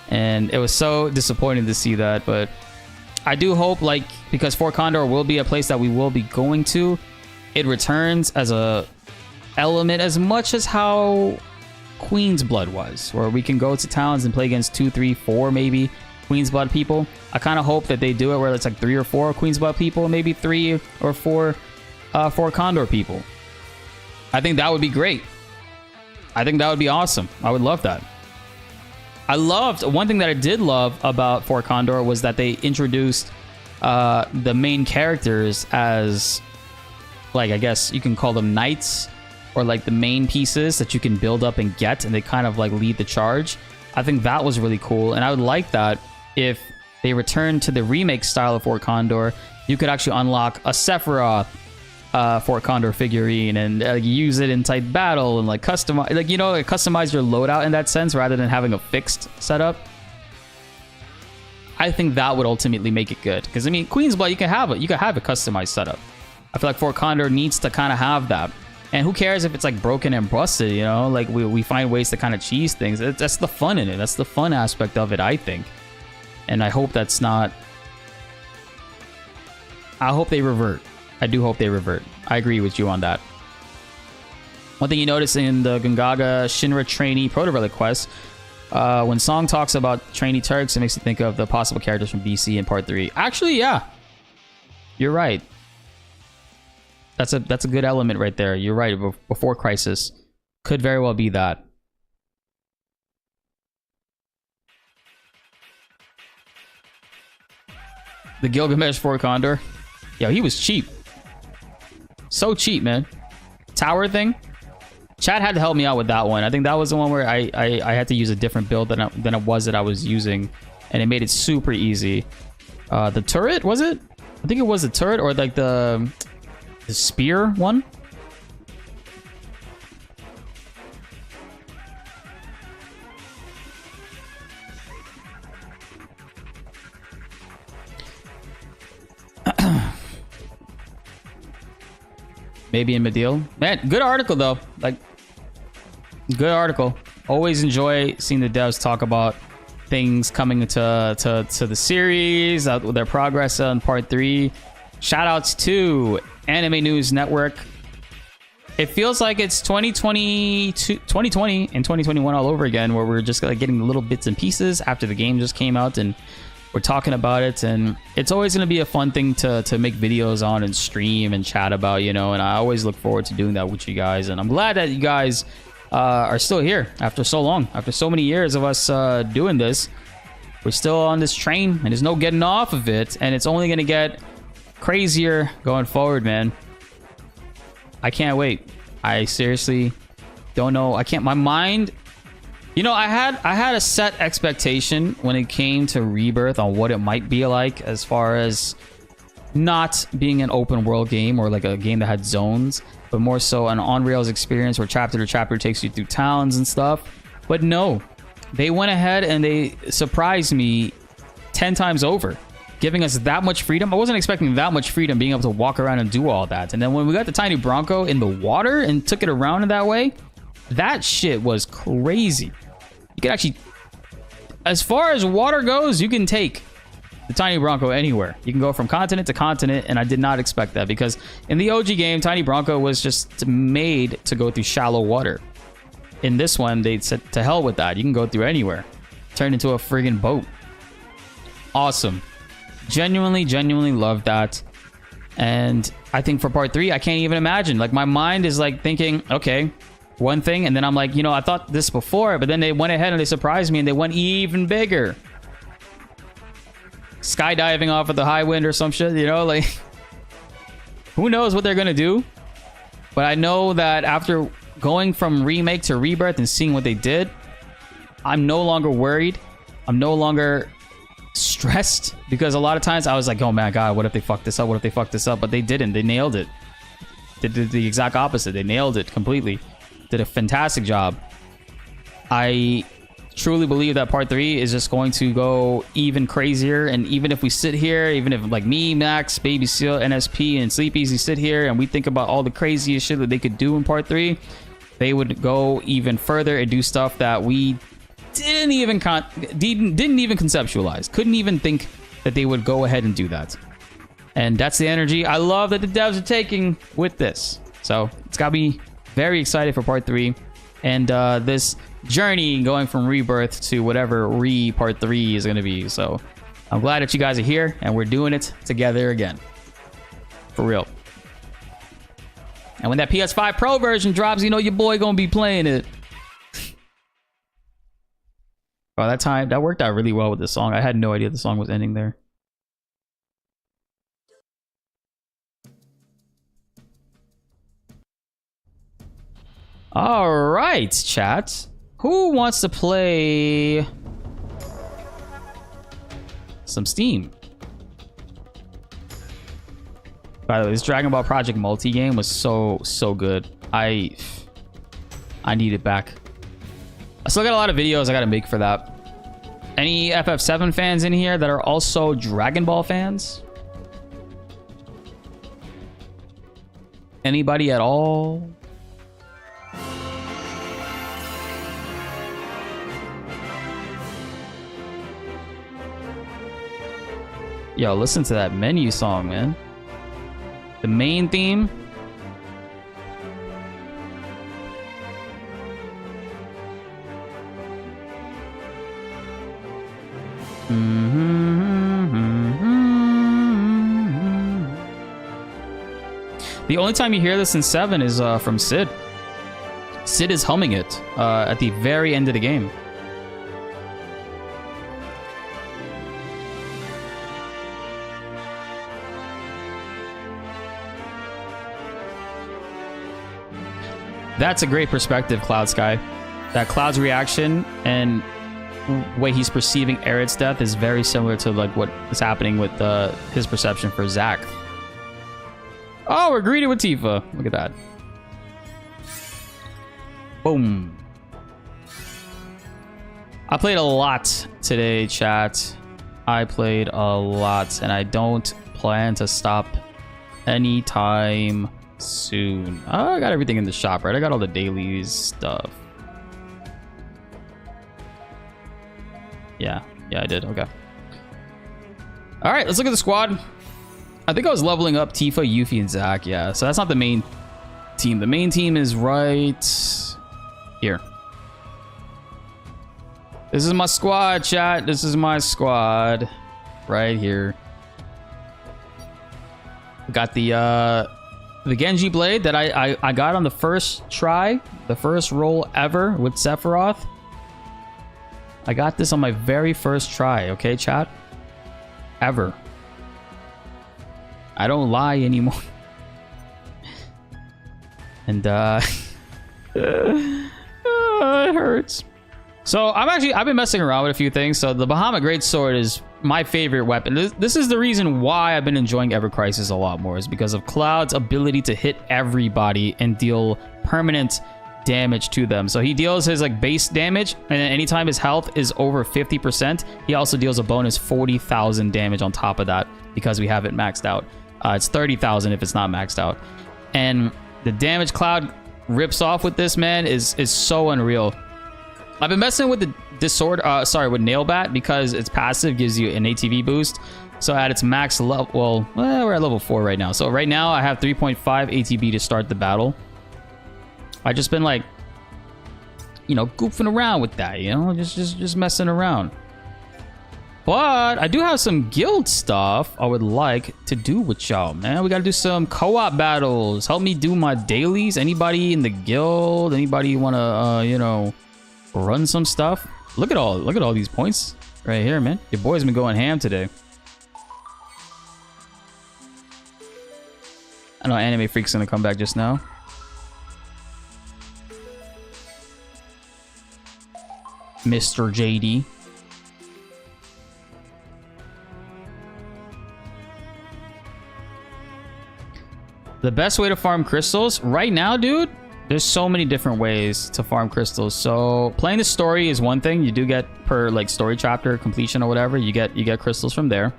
And it was so disappointing to see that, but I do hope, like, because Fort Condor will be a place that we will be going to, it returns as a element as much as how Queen's Blood was, where we can go to towns and play against 2, 3, 4 maybe Queen's Blood people. I kind of hope that they do it where it's like 3 or 4 Queen's Blood people, maybe 3 or 4 Fort Condor people. I think that would be great. I think that would be awesome. I would love that. One thing that I did love about Fort Condor was that they introduced the main characters as, like, I guess you can call them knights, or like the main pieces that you can build up and get, and they kind of like lead the charge. I think that was really cool, and I would like that if they return to the remake style of Fort Condor. You could actually unlock a Sephiroth Fort Condor figurine and use it in tight battle and like customize, like, you know, like customize your loadout in that sense rather than having a fixed setup. I think that would ultimately make it good, because I mean, Queen's Blood, you can have a customized setup. I feel like Fort Condor needs to kind of have that. And who cares if it's like broken and busted, you know? Like we find ways to kind of cheese things. That's the fun in it. That's the fun aspect of it, I think. And I hope that's not... I hope they revert. I do hope they revert. I agree with you on that. One thing you notice in the Gungaga Shinra trainee proto-relic quest, when Song talks about trainee Turks, it makes you think of the possible characters from BC in Part 3. Actually, yeah. You're right. That's a good element right there. You're right. Before Crisis. Could very well be that. The Gilgamesh Fort Condor. Yo, he was cheap. So cheap, man. Tower thing. Chad had to help me out with that one. I think that was the one where I had to use a different build than it was that I was using. And it made it super easy. The turret, was it? I think it was the turret, or like the spear one. Maybe in Medeal. Man, good article though. Like, good article. Always enjoy seeing the devs talk about things coming to the series, their progress on Part 3. Shout outs to Anime News Network, It feels like it's 2020 and 2021 all over again, where we're just like getting little bits and pieces after the game just came out, and we're talking about it. And it's always going to be a fun thing to make videos on and stream and chat about, you know. And I always look forward to doing that with you guys. And I'm glad that you guys are still here after so long, after so many years of us doing this. We're still on this train, and there's no getting off of it. And it's only going to get crazier going forward, man. I can't wait. I seriously don't know. I can't. My mind, you know, I had a set expectation when it came to Rebirth on what it might be like, as far as not being an open world game or like a game that had zones, but more so an on rails experience where chapter to chapter takes you through towns and stuff. But no, they went ahead and they surprised me 10 times over, giving us that much freedom. I wasn't expecting that much freedom, being able to walk around and do all that. And then when we got the tiny Bronco in the water and took it around in that way, that shit was crazy. You can actually, as far as water goes, you can take the tiny Bronco anywhere. You can go from continent to continent, and I did not expect that, because in the OG game, tiny Bronco was just made to go through shallow water. In this one, they said to hell with that. You can go through anywhere. Turn into a friggin' boat. Awesome. Genuinely love that. And I think for part 3, I can't even imagine. Like, my mind is like thinking, okay, one thing, and then I'm like, you know, I thought this before, but then they went ahead and they surprised me and they went even bigger. Skydiving off of the high wind or some shit, you know, like, who knows what they're gonna do. But I know that after going from remake to Rebirth and seeing what they did, I'm no longer worried. I'm no longer stressed, because a lot of times I was like, oh my god, what if they fuck this up, what if they fuck this up? But they didn't. They nailed it. They did the exact opposite. They nailed it completely. Did a fantastic job. I truly believe that part 3 is just going to go even crazier. And even if we sit here, even if like me, Max, Baby Seal, NSP, and Sleep Easy sit here and we think about all the craziest shit that they could do in part 3, they would go even further and do stuff that we didn't even conceptualize. Couldn't even think that they would go ahead and do that. And that's the energy I love that the devs are taking with this. So it's got me very excited for part 3 and this journey going from Rebirth to whatever part 3 is going to be. So I'm glad that you guys are here and we're doing it together again. For real. And when that PS5 Pro version drops, you know your boy gonna be playing it. Oh, that worked out really well with this song. I had no idea the song was ending there. All right, chat. Who wants to play some Steam? By the way, this Dragon Ball Project multi-game was so good. I need it back. I still got a lot of videos I gotta make for that. Any Ff7 fans in here that are also Dragon Ball fans? Anybody at all? Yo, listen to that menu song, man. The main theme. The only time you hear this in 7 is from Sid. Sid is humming it at the very end of the game. That's a great perspective, Cloud Sky. That Cloud's reaction and way he's perceiving Aerith's death is very similar to like what is happening with his perception for Zack. Oh, we're greeted with Tifa. Look at that. Boom. I played a lot today, chat. I played a lot, and I don't plan to stop anytime soon. I got everything in the shop, right? I got all the dailies stuff. Yeah, I did. Okay. All right, let's look at the squad. I think I was leveling up Tifa, Yuffie, and Zack. Yeah, so that's not the main team? The main team is right here. This is my squad, chat. This is my squad. Right here. Got the Genji blade that I got on the first try. The first roll ever with Sephiroth. I got this on my very first try, okay, chat? Ever. I don't lie anymore. And it hurts. So I've been messing around with a few things. So the Bahamut Greatsword is my favorite weapon. This is the reason why I've been enjoying Ever Crisis a lot more, is because of Cloud's ability to hit everybody and deal permanent damage to them. So he deals his like base damage, and then anytime his health is over 50%, he also deals a bonus 40,000 damage on top of that because we have it maxed out. It's 30,000 if it's not maxed out. And the damage Cloud rips off with this, man, is so unreal. I've been messing with with Nailbat because its passive gives you an ATB boost. So at its max level, well, we're at level 4 right now. So right now I have 3.5 ATB to start the battle. I've just been like, you know, goofing around with that, you know, just messing around. But I do have some guild stuff I would like to do with y'all, man. We got to do some co-op battles. Help me do my dailies. Anybody in the guild? Anybody want to, you know, run some stuff? Look at all these points right here, man. Your boy's been going ham today. I know Anime Freak's gonna come back just now. Mr. JD. The best way to farm crystals right now, dude, there's so many different ways to farm crystals. So playing the story is one thing. You do get per like story chapter completion or whatever, you get crystals from there.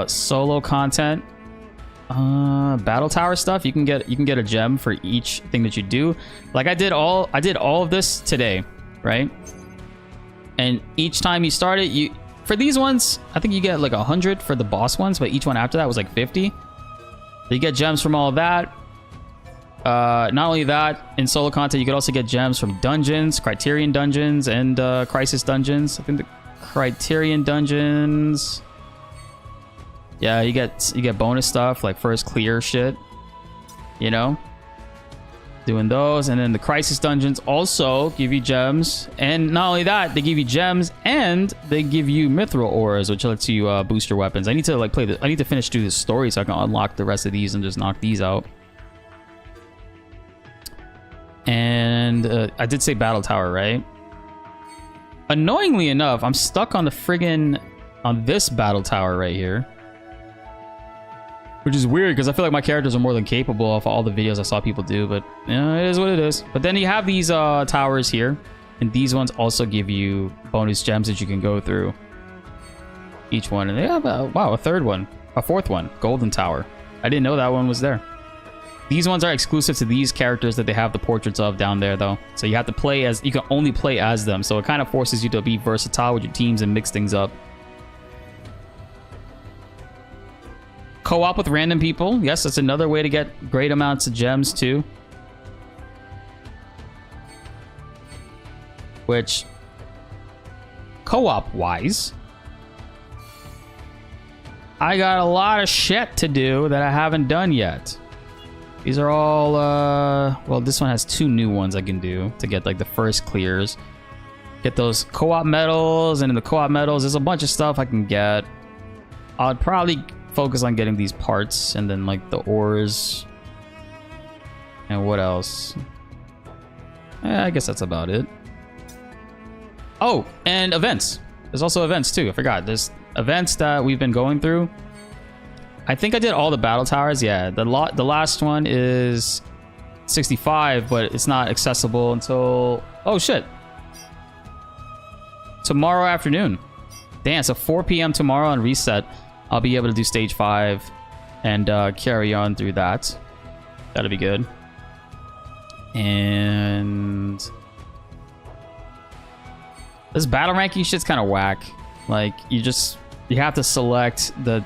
Solo content, battle tower stuff, you can get a gem for each thing that you do. Like I did all of this today, right? And each time you start it, for these ones, I think you get like 100 for the boss ones, but each one after that was like 50. So you get gems from all of that. Not only that, in solo content, you could also get gems from dungeons, Criterion dungeons, and Crisis dungeons. I think the Criterion dungeons, yeah, you get bonus stuff like first clear shit, you know, doing those. And then the Crisis dungeons also give you gems, and not only that, they give you gems and they give you mithril ores, which lets you boost your weapons. I need to like I need to finish through the story so I can unlock the rest of these and just knock these out. And I did say battle tower, right? Annoyingly enough, I'm stuck on this battle tower right here, which is weird because I feel like my characters are more than capable of all the videos I saw people do, but it is what it is. But then you have these towers here, and these ones also give you bonus gems that you can go through each one. And they have a fourth one, Golden Tower. I didn't know that one was there. These ones are exclusive to these characters that they have the portraits of down there, though. So you have to you can only play as them. So it kind of forces you to be versatile with your teams and mix things up. Co-op with random people. Yes, that's another way to get great amounts of gems, too. Which, co-op-wise, I got a lot of shit to do that I haven't done yet. These are all, well, this one has 2 new ones I can do to get like the first clears. Get those co-op medals, and in the co-op medals, there's a bunch of stuff I can get. I'd probably focus on getting these parts, and then like the ores. And what else? I guess that's about it. Oh, and events. There's also events too, I forgot. There's events that we've been going through. I think I did all the battle towers. Yeah, the last one is 65, but it's not accessible until, oh shit, tomorrow afternoon. Damn, so 4 p.m. tomorrow on reset, I'll be able to do stage 5 and carry on through that. That'll be good. And this battle ranking shit's kind of whack. Like you have to select the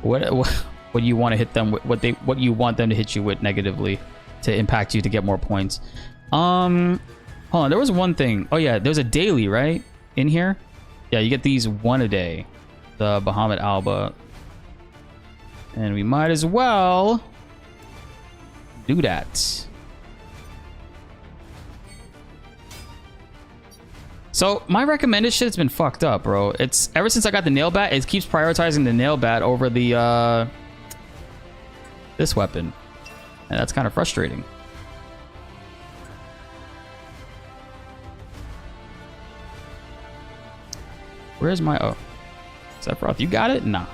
what what you want to hit them with, what you want them to hit you with negatively to impact you to get more points. Hold on, there was one thing. Oh yeah, there's a daily, right? In here? Yeah, you get these one a day. The Bahamut Alba. And we might as well do that. So my recommended shit has been fucked up, bro. It's ever since I got the nail bat, it keeps prioritizing the nail bat over the this weapon. And that's kind of frustrating. Where's my Sephiroth, you got it? Nah.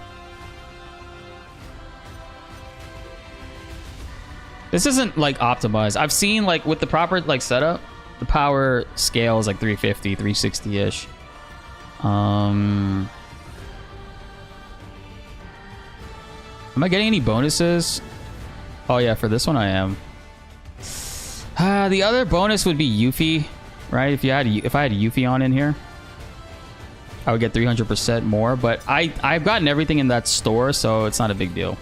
This isn't like optimized. I've seen like with the proper like setup, the power scale is like 350, 360-ish. Am I getting any bonuses? Oh yeah, for this one I am. The other bonus would be Yuffie, right? If I had Yuffie on in here, I would get 300% more, but I've gotten everything in that store, so it's not a big deal.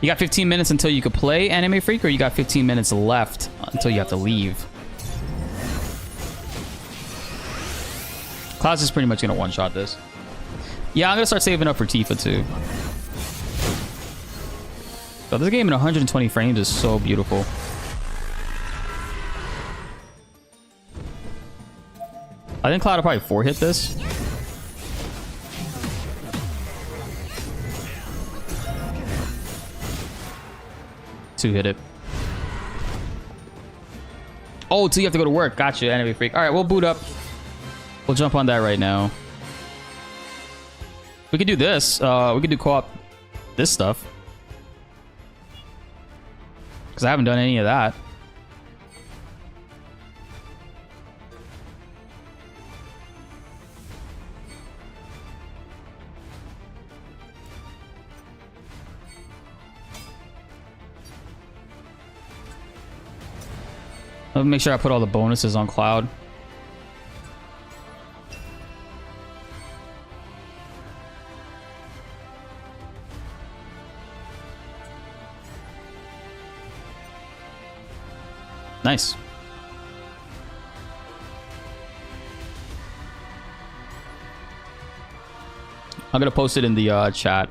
You got 15 minutes until you could play Anime Freak, or you got 15 minutes left until you have to leave? Klaus is pretty much gonna one-shot this. Yeah, I'm gonna start saving up for Tifa too. But this game in 120 frames is so beautiful. I think Cloud will probably 4-hit this. Hit it. Oh, so you have to go to work. Gotcha, Anime Freak. All right, we'll boot up. We'll jump on that right now. We could do this. We could do co-op this stuff. Because I haven't done any of that. Let me make sure I put all the bonuses on Cloud. Nice. I'm gonna post it in the chat.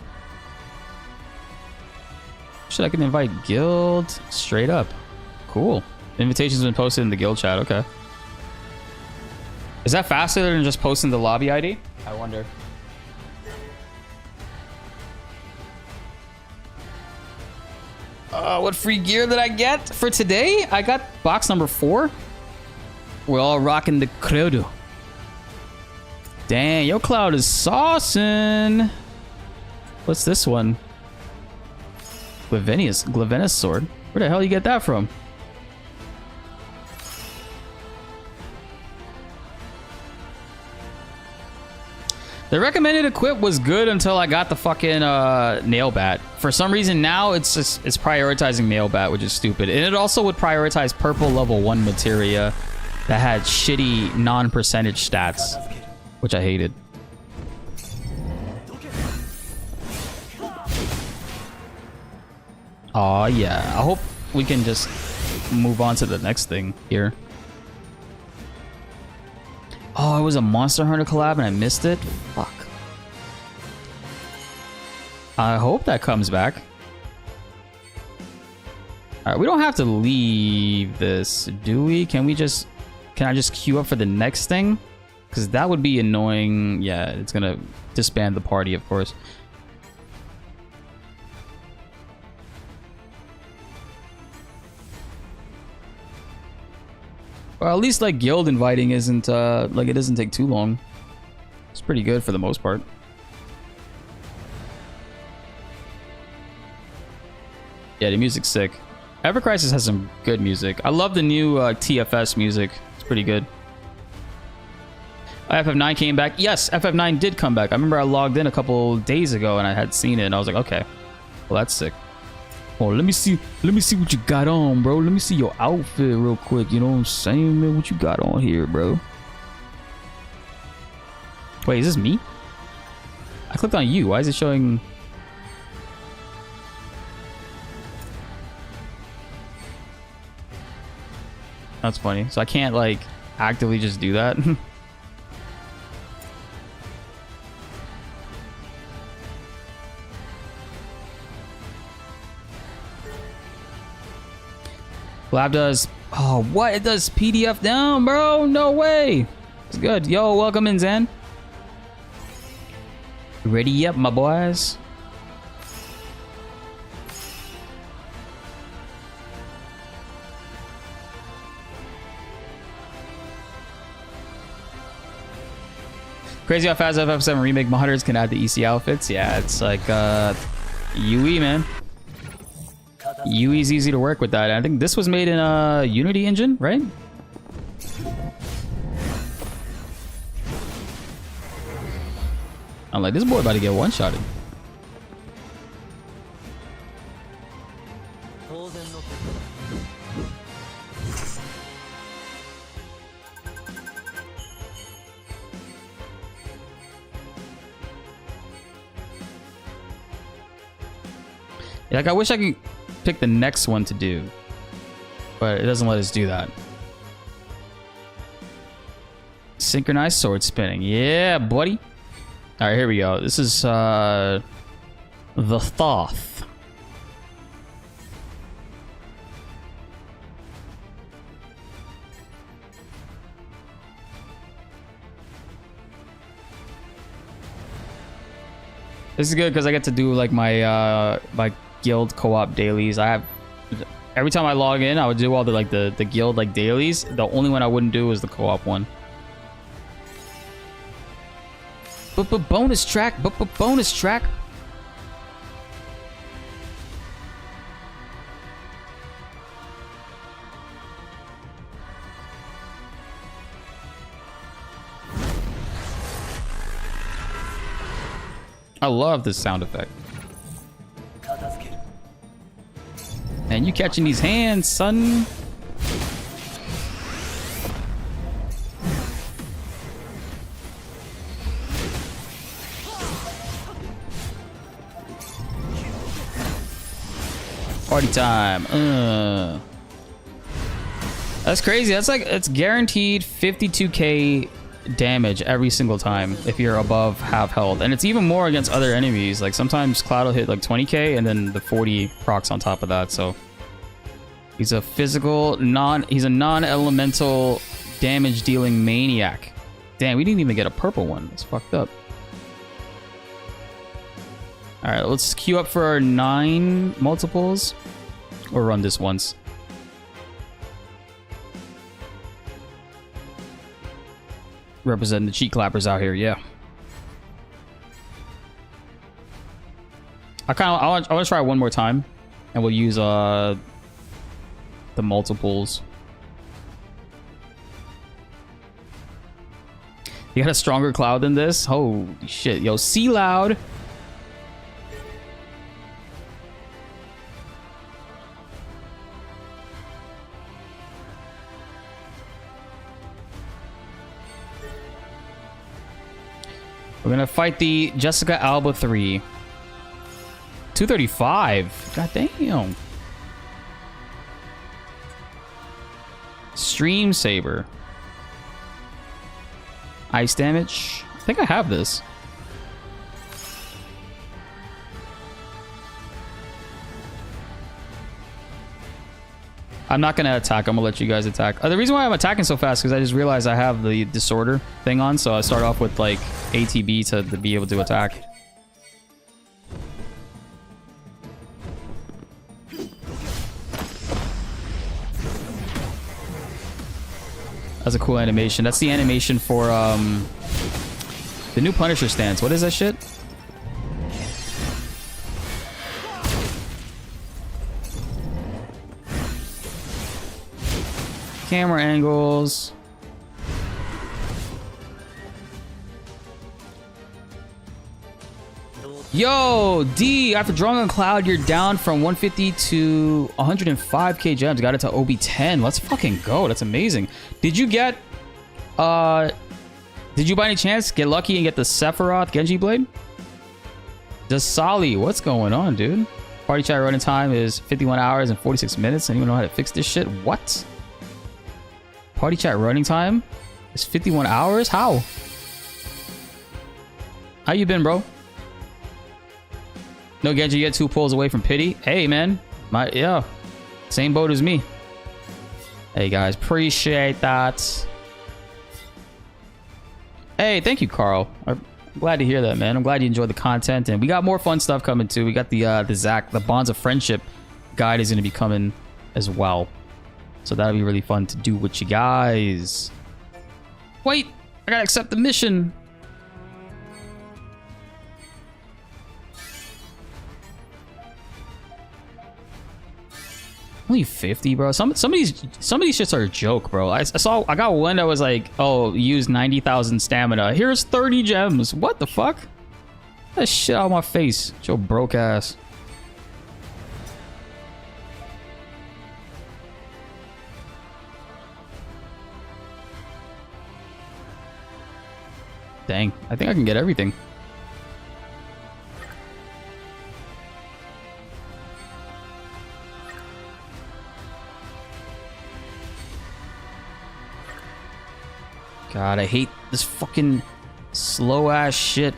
Should I can invite guild straight up? Cool. Invitation's been posted in the guild chat. Okay. Is that faster than just posting the lobby ID? I wonder. What free gear did I get for today? I got box number 4. We're all rocking the Credo. Dang, yo, Cloud is saucing. What's this one? Glevenia's sword. Where the hell you get that from? The recommended equip was good until I got the fucking nail bat. For some reason now it's prioritizing nail bat, which is stupid. And it also would prioritize purple level 1 materia that had shitty non-percentage stats, which I hated. Oh yeah, I hope we can just move on to the next thing here. Oh, it was a Monster Hunter collab and I missed it? Fuck. I hope that comes back. Alright, we don't have to leave this, do we? Can I just queue up for the next thing? Because that would be annoying. Yeah, it's gonna disband the party, of course. Well, at least like guild inviting isn't like it doesn't take too long. It's pretty good for the most part. Yeah, the music's sick. Ever Crisis has some good music. I love the new TFS music. It's pretty good. FF9 came back. Yes, FF9 did come back. I remember I logged in a couple days ago and I had seen it and I was like, okay, well that's sick. Oh, let me see what you got on, bro. Let me see your outfit real quick. You know what I'm saying, man? What you got on here, bro? Wait, is this me? I clicked on you. Why is it showing? That's funny. So I can't like actively just do that. Lab does. Oh, what? It does PDF down, bro? No way. It's good. Yo, welcome in, Zen. Ready up, my boys. Crazy how fast Ff7 Remake modders can add the EC outfits. Yeah, it's like UE, man. UE's easy to work with that. I think this was made in a Unity engine, right? I'm like, this boy about to get one-shotted. Like, I wish I could pick the next one to do, but it doesn't let us do that. Synchronized sword spinning. Yeah, buddy. All right, here we go. This is the Thoth. This is good because I get to do like my my guild co-op dailies. I have every time I log in, I would do all the guild like dailies. The only one I wouldn't do is the co-op one. But bonus track, bonus track. I love this sound effect. And you catching these hands, son. Party time. That's crazy. That's like, it's guaranteed 52k damage every single time if you're above half health, and it's even more against other enemies. Like sometimes Cloud will hit like 20k and then the 40 procs on top of that. So he's a physical he's a non-elemental damage dealing maniac. Damn, we didn't even get a purple one. That's fucked up. All right, let's queue up for our 9 multiples or run this once. Representing the cheat clappers out here, yeah. I want to try one more time, and we'll use the multiples. You got a stronger Cloud than this? Holy shit, yo, C Loud. We're gonna fight the Jessica Alba 3. 235. God damn. Stream Saber. Ice damage. I think I have this. I'm not gonna attack. I'm gonna let you guys attack. The reason why I'm attacking so fast is because I just realized I have the disorder thing on, so I start off with like ATB to be able to attack. That's a cool animation. That's the animation for the new Punisher stance. What is that shit? Camera angles. Yo, D, after drawing on Cloud, you're down from 150 to 105k gems. Got it to OB10. Let's fucking go. That's amazing. Did you get, did you by any chance get lucky and get the Sephiroth Genji Blade? Dasali, what's going on, dude? Party chat running time is 51 hours and 46 minutes. Anyone know how to fix this shit? What? Party chat running time is 51 hours? How? How you been, bro? No, Genji, you get 2 pulls away from pity. Hey, man. Yeah. Same boat as me. Hey, guys. Appreciate that. Hey, thank you, Carl. I'm glad to hear that, man. I'm glad you enjoyed the content. And we got more fun stuff coming, too. We got the Bonds of Friendship guide is going to be coming as well. So that'll be really fun to do with you guys. Wait. I got to accept the mission. Only 50, bro. Some of these shits are a joke, bro. I got one that was like, oh, use 90,000 stamina. Here's 30 gems. What the fuck? That shit out of my face. It's your broke ass. Dang, I think I can get everything. God, I hate this fucking slow ass shit.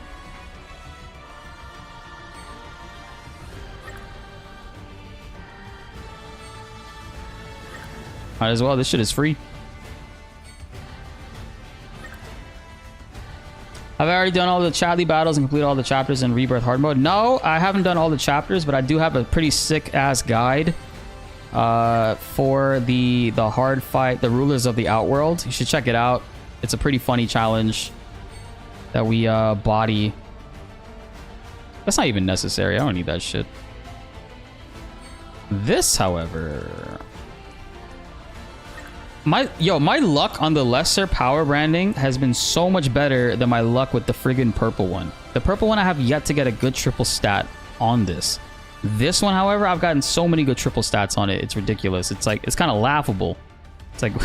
Might as well, this shit is free. Have I already done all the Chadley battles and completed all the chapters in Rebirth hard mode? No, I haven't done all the chapters, but I do have a pretty sick ass guide for the hard fight, the Rulers of the Outworld. You should check it out. It's a pretty funny challenge that we body. That's not even necessary. I don't need that shit. This, however, my luck on the lesser power branding has been so much better than my luck with the friggin' purple one. The purple one, I have yet to get a good triple stat on this. This one, however, I've gotten so many good triple stats on it. It's ridiculous. It's like, it's kind of laughable. It's like,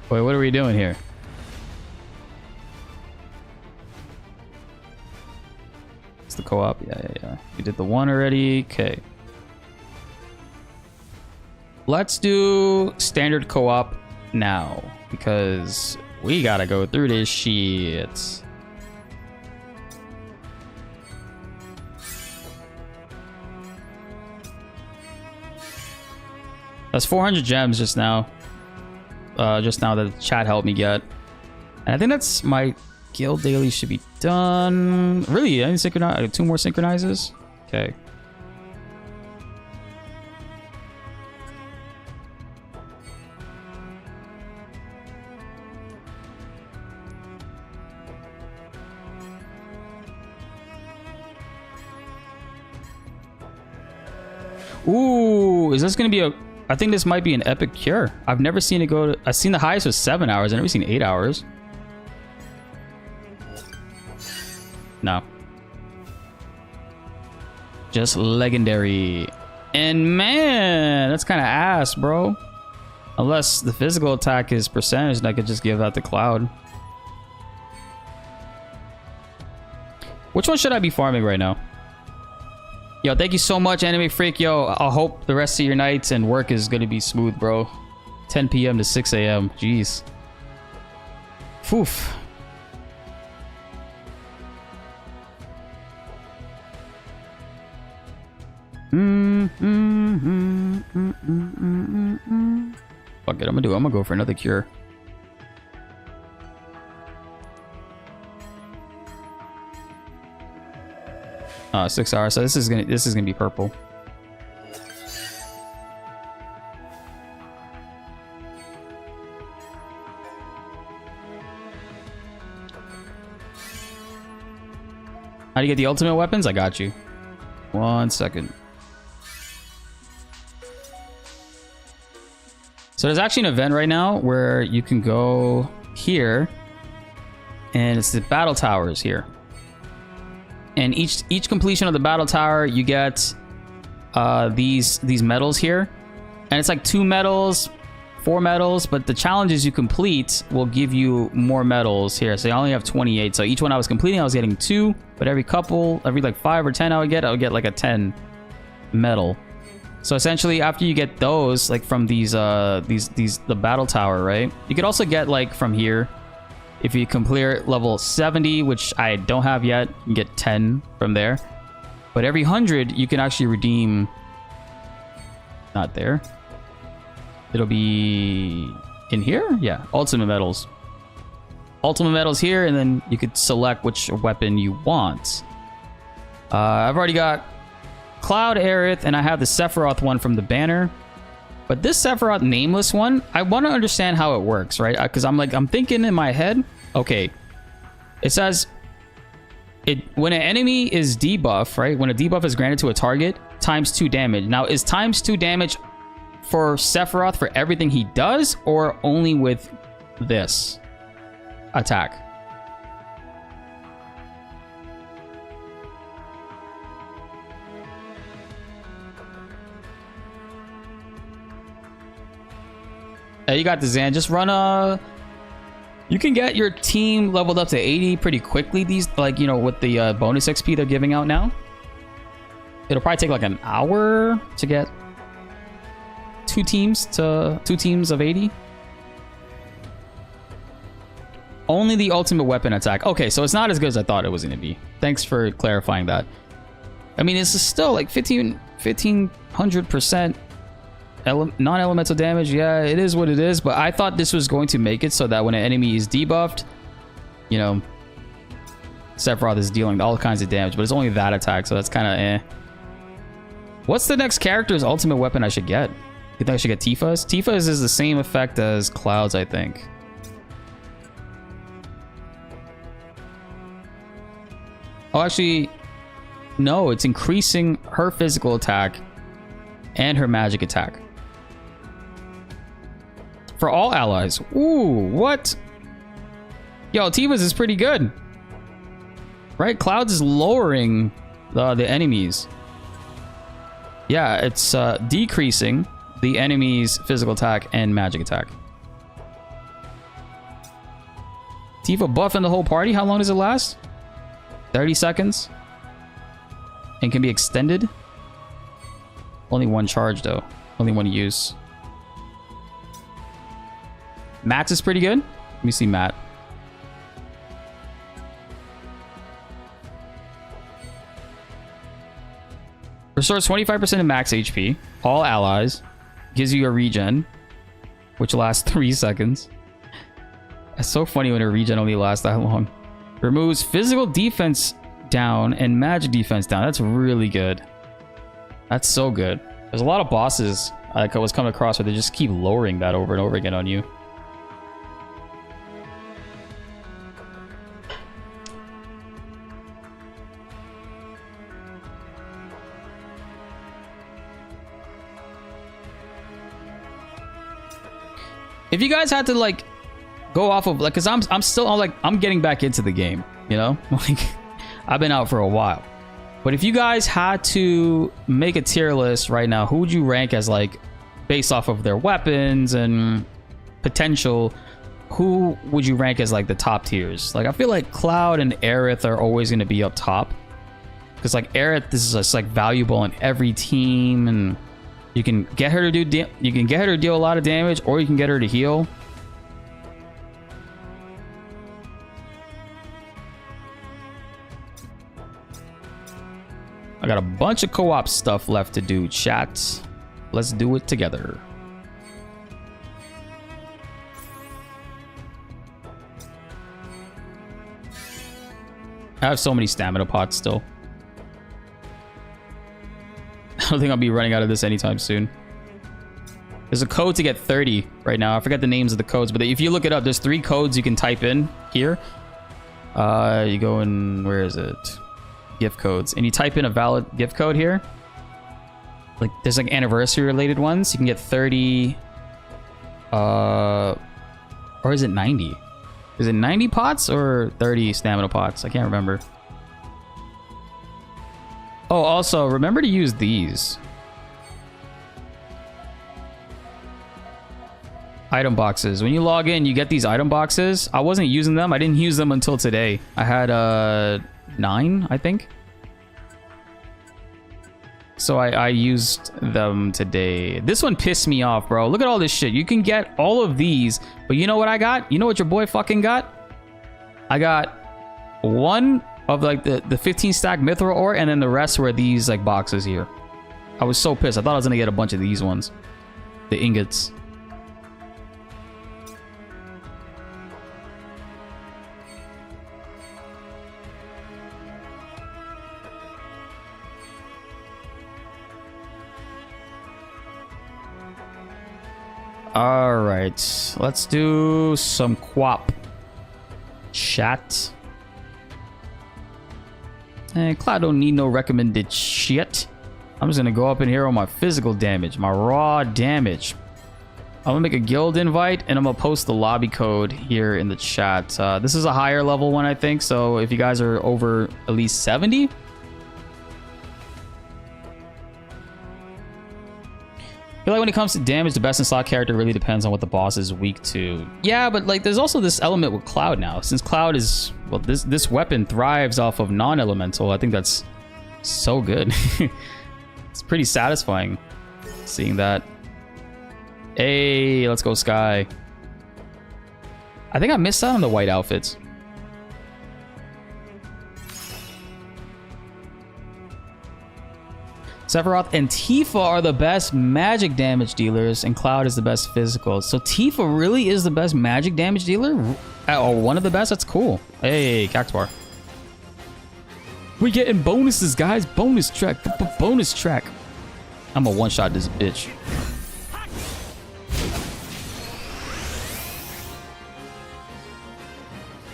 wait, what are we doing here? It's the co-op. Yeah. We did the one already. Okay. Let's do standard co-op now, because we gotta go through this shit. That's 400 gems just now. Just now that the chat helped me get. And I think that's my guild daily should be done. Really? I need to synchronize 2 more synchronizes? Okay. Ooh, is this gonna be a... I think this might be an epic cure. I've never seen it go to... I've seen the highest was 7 hours. I've never seen 8 hours. No. Just legendary. And man, that's kind of ass, bro. Unless the physical attack is percentage, and I could just give that to Cloud. Which one should I be farming right now? Yo, thank you so much, Anime Freak. Yo, I hope the rest of your nights and work is going to be smooth, bro. 10 p.m. to 6 a.m. Jeez. Foof. Fuck it, I'm gonna go for another cure. Oh, 6 hours. So this is gonna be purple. How do you get the ultimate weapons? I got you. 1 second. So there's actually an event right now where you can go here, and it's the battle towers here. And each completion of the battle tower, you get these medals here, and it's like 2 medals 4 medals, but the challenges you complete will give you more medals here. So I only have 28. So each one I was completing, I was getting 2, but every like 5 or 10 I would get like a 10 medal. So essentially after you get those, like from the battle tower, right? You could also get like from here, if you complete level 70, which I don't have yet, you can get 10 from there. But every 100, you can actually redeem, not there. It'll be in here? Yeah, ultimate medals. Ultimate medals here, and then you could select which weapon you want. I've already got Cloud, Aerith, and I have the Sephiroth one from the banner. But this Sephiroth nameless one, I want to understand how it works, right? Because I'm thinking in my head, okay, it says when an enemy is debuffed, right? When a debuff is granted to a target, ×2 damage. Now, is ×2 damage for Sephiroth for everything he does, or only with this attack? Hey, you got the Zan. Just run you can get your team leveled up to 80 pretty quickly. These, like, you know, with the bonus XP they're giving out now. It'll probably take like an hour to get two teams of 80. Only the ultimate weapon attack. Okay, so it's not as good as I thought it was going to be. Thanks for clarifying that. I mean, it's still like 1500% non-elemental damage. Yeah, it is what it is, but I thought this was going to make it so that when an enemy is debuffed, you know, Sephiroth is dealing all kinds of damage, but it's only that attack, so that's kind of eh. What's the next character's ultimate weapon I should get? You think I should get Tifa's? Tifa's is the same effect as Cloud's, I think. Oh, actually, no, it's increasing her physical attack and her magic attack. For all allies. Ooh, what? Yo, Tifa's is pretty good. Right? Cloud's is lowering the enemies. Yeah, it's decreasing the enemy's physical attack and magic attack. Tifa buffing the whole party? How long does it last? 30 seconds? And can be extended? Only one charge, though. Only one use. Matt's is pretty good. Let me see Matt. Restores 25% of max HP. All allies. Gives you a regen, which lasts 3 seconds. It's so funny when a regen only lasts that long. Removes physical defense down and magic defense down. That's really good. That's so good. There's a lot of bosses I was coming across where they just keep lowering that over and over again on you. If you guys had to like go off of like, cause I'm still like I'm getting back into the game, you know, like I've been out for a while. But if you guys had to make a tier list right now, who would you rank as like based off of their weapons and potential? Who would you rank as like the top tiers? Like I feel like Cloud and Aerith are always going to be up top because like Aerith, this is just like valuable in every team, and you can get her to deal a lot of damage, or you can get her to heal. I got a bunch of co-op stuff left to do, chat. Let's do it together. I have so many stamina pots still. I don't think I'll be running out of this anytime soon. There's a code to get 30 right now. I forget the names of the codes, but if you look it up, there's 3 codes you can type in here. You go in, where is it? Gift codes, and you type in a valid gift code here. Like there's like anniversary related ones. You can get 30 or is it 90? Is it 90 pots or 30 stamina pots? I can't remember. Oh, also remember to use these. Item boxes. When you log in, you get these item boxes. I wasn't using them. I didn't use them until today. I had 9, I think. So I used them today. This one pissed me off, bro. Look at all this shit. You can get all of these, but you know what I got? You know what your boy fucking got? I got one of like the 15 stack mithril ore, and then the rest were these like boxes here. I was so pissed. I thought I was gonna get a bunch of these ones. The ingots. All right, let's do some quap chat. And Cloud don't need no recommended shit. I'm just gonna go up in here on my physical damage, my raw damage. I'm gonna make a guild invite and I'm gonna post the lobby code here in the chat. This is a higher level one, I think. So if you guys are over at least 70. I feel like when it comes to damage, the best in slot character really depends on what the boss is weak to. Yeah, but like there's also this element with Cloud now. Since Cloud is, well, this weapon thrives off of non-elemental. I think that's so good. It's pretty satisfying seeing that. Hey, let's go Sky. I think I missed out on the white outfits. Sephiroth and Tifa are the best magic damage dealers, and Cloud is the best physical. So Tifa really is the best magic damage dealer? Or one of the best? That's cool. Hey, Caxbar. We getting bonuses, guys. Bonus track. Bonus track. I'm gonna one-shot this bitch.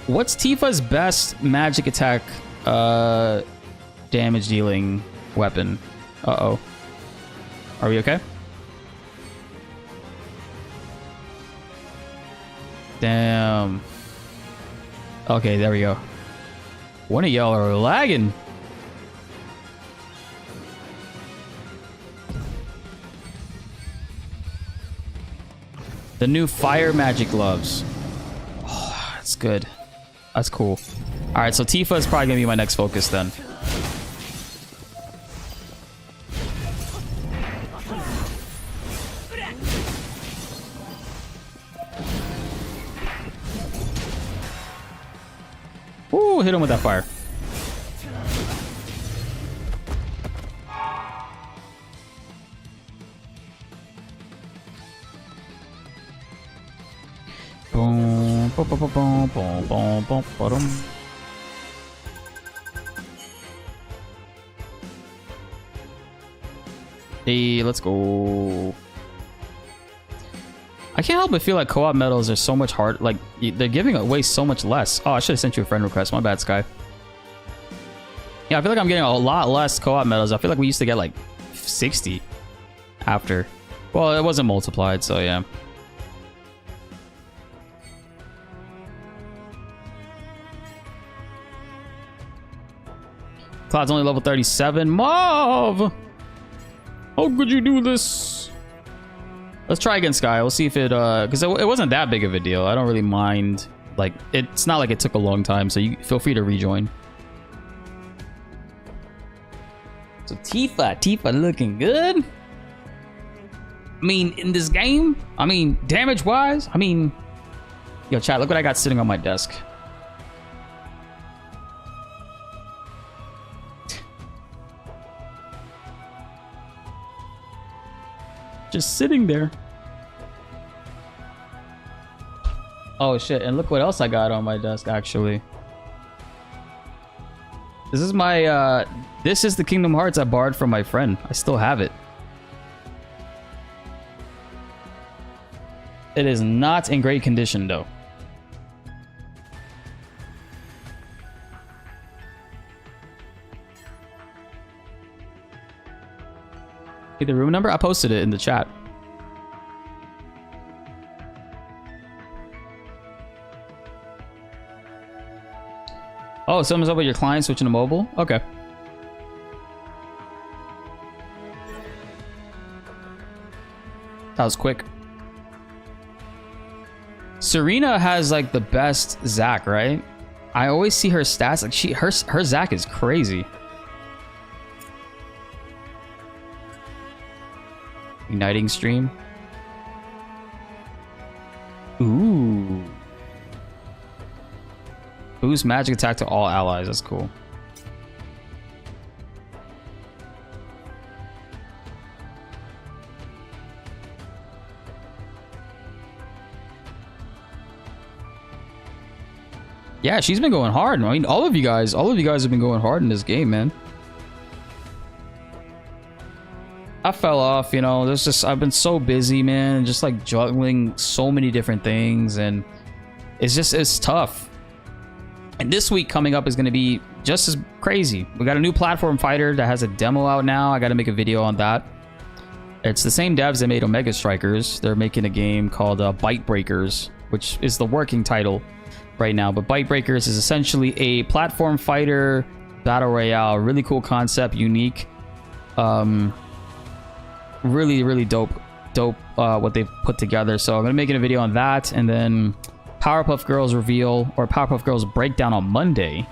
What's Tifa's best magic attack damage dealing weapon? Uh-oh. Are we okay? Damn. Okay, there we go. One of y'all are lagging. The new fire magic gloves. Oh, that's good. That's cool. All right, so Tifa is probably gonna be my next focus then. Ooh, hit him with that fire. Boom, boom, boom, boom, boom, boom, boom, boom. Hey, let's go. I can't help but feel like co-op medals are so much hard. Like, they're giving away so much less. Oh, I should have sent you a friend request. My bad, Sky. Yeah, I feel like I'm getting a lot less co-op medals. I feel like we used to get like 60 after. Well, it wasn't multiplied, so yeah. Cloud's only level 37. Mauve! How could you do this? Let's try again, Sky. We'll see if it, because it wasn't that big of a deal. I don't really mind. Like, it's not like it took a long time, so you feel free to rejoin. So Tifa looking good. I mean, in this game, I mean, damage-wise, I mean, yo, chat, look what I got sitting on my desk. Just sitting there. Oh shit, and look what else I got on my desk actually. This is my this is the Kingdom Hearts I borrowed from my friend. I still have it. It is not in great condition though. The room number? I posted it in the chat. Oh, something's up with your client switching to mobile? Okay. That was quick. Serena has like the best Zac, right? I always see her stats. Like her Zac is crazy. Igniting stream. Ooh. Boost magic attack to all allies. That's cool. Yeah, she's been going hard. I mean, all of you guys have been going hard in this game, man. I fell off, you know. I've been so busy, man, just like juggling so many different things, and it's tough. And this week coming up is going to be just as crazy. We got a new platform fighter that has a demo out now. I got to make a video on that. It's the same devs that made Omega Strikers. They're making a game called Bite Breakers, which is the working title right now. But Bite Breakers is essentially a platform fighter battle royale. Really cool concept, unique. Really dope what they've put together. So I'm gonna make a video on that, and then Powerpuff Girls reveal or Powerpuff Girls breakdown on Monday,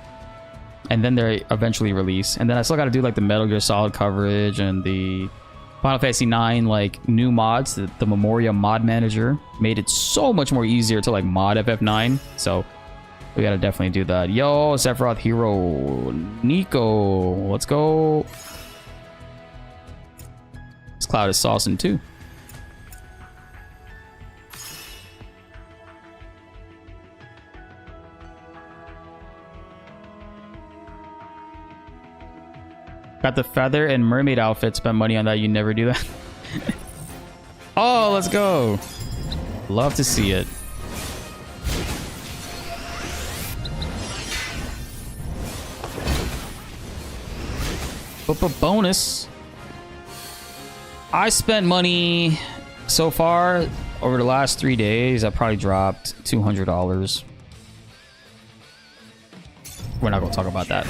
and then they eventually release. And then I still got to do like the Metal Gear Solid coverage and the Final Fantasy 9 like new mods. The Memoria mod manager made it so much more easier to like mod FF9. So we gotta definitely do that. Yo, Sephiroth hero Nico, let's go. This Cloud is saucing too. Got the feather and mermaid outfit. Spent money on that. You never do that. Oh, let's go. Love to see it. Bonus. I spent money so far over the last 3 days. I probably dropped $200. We're not gonna talk about that.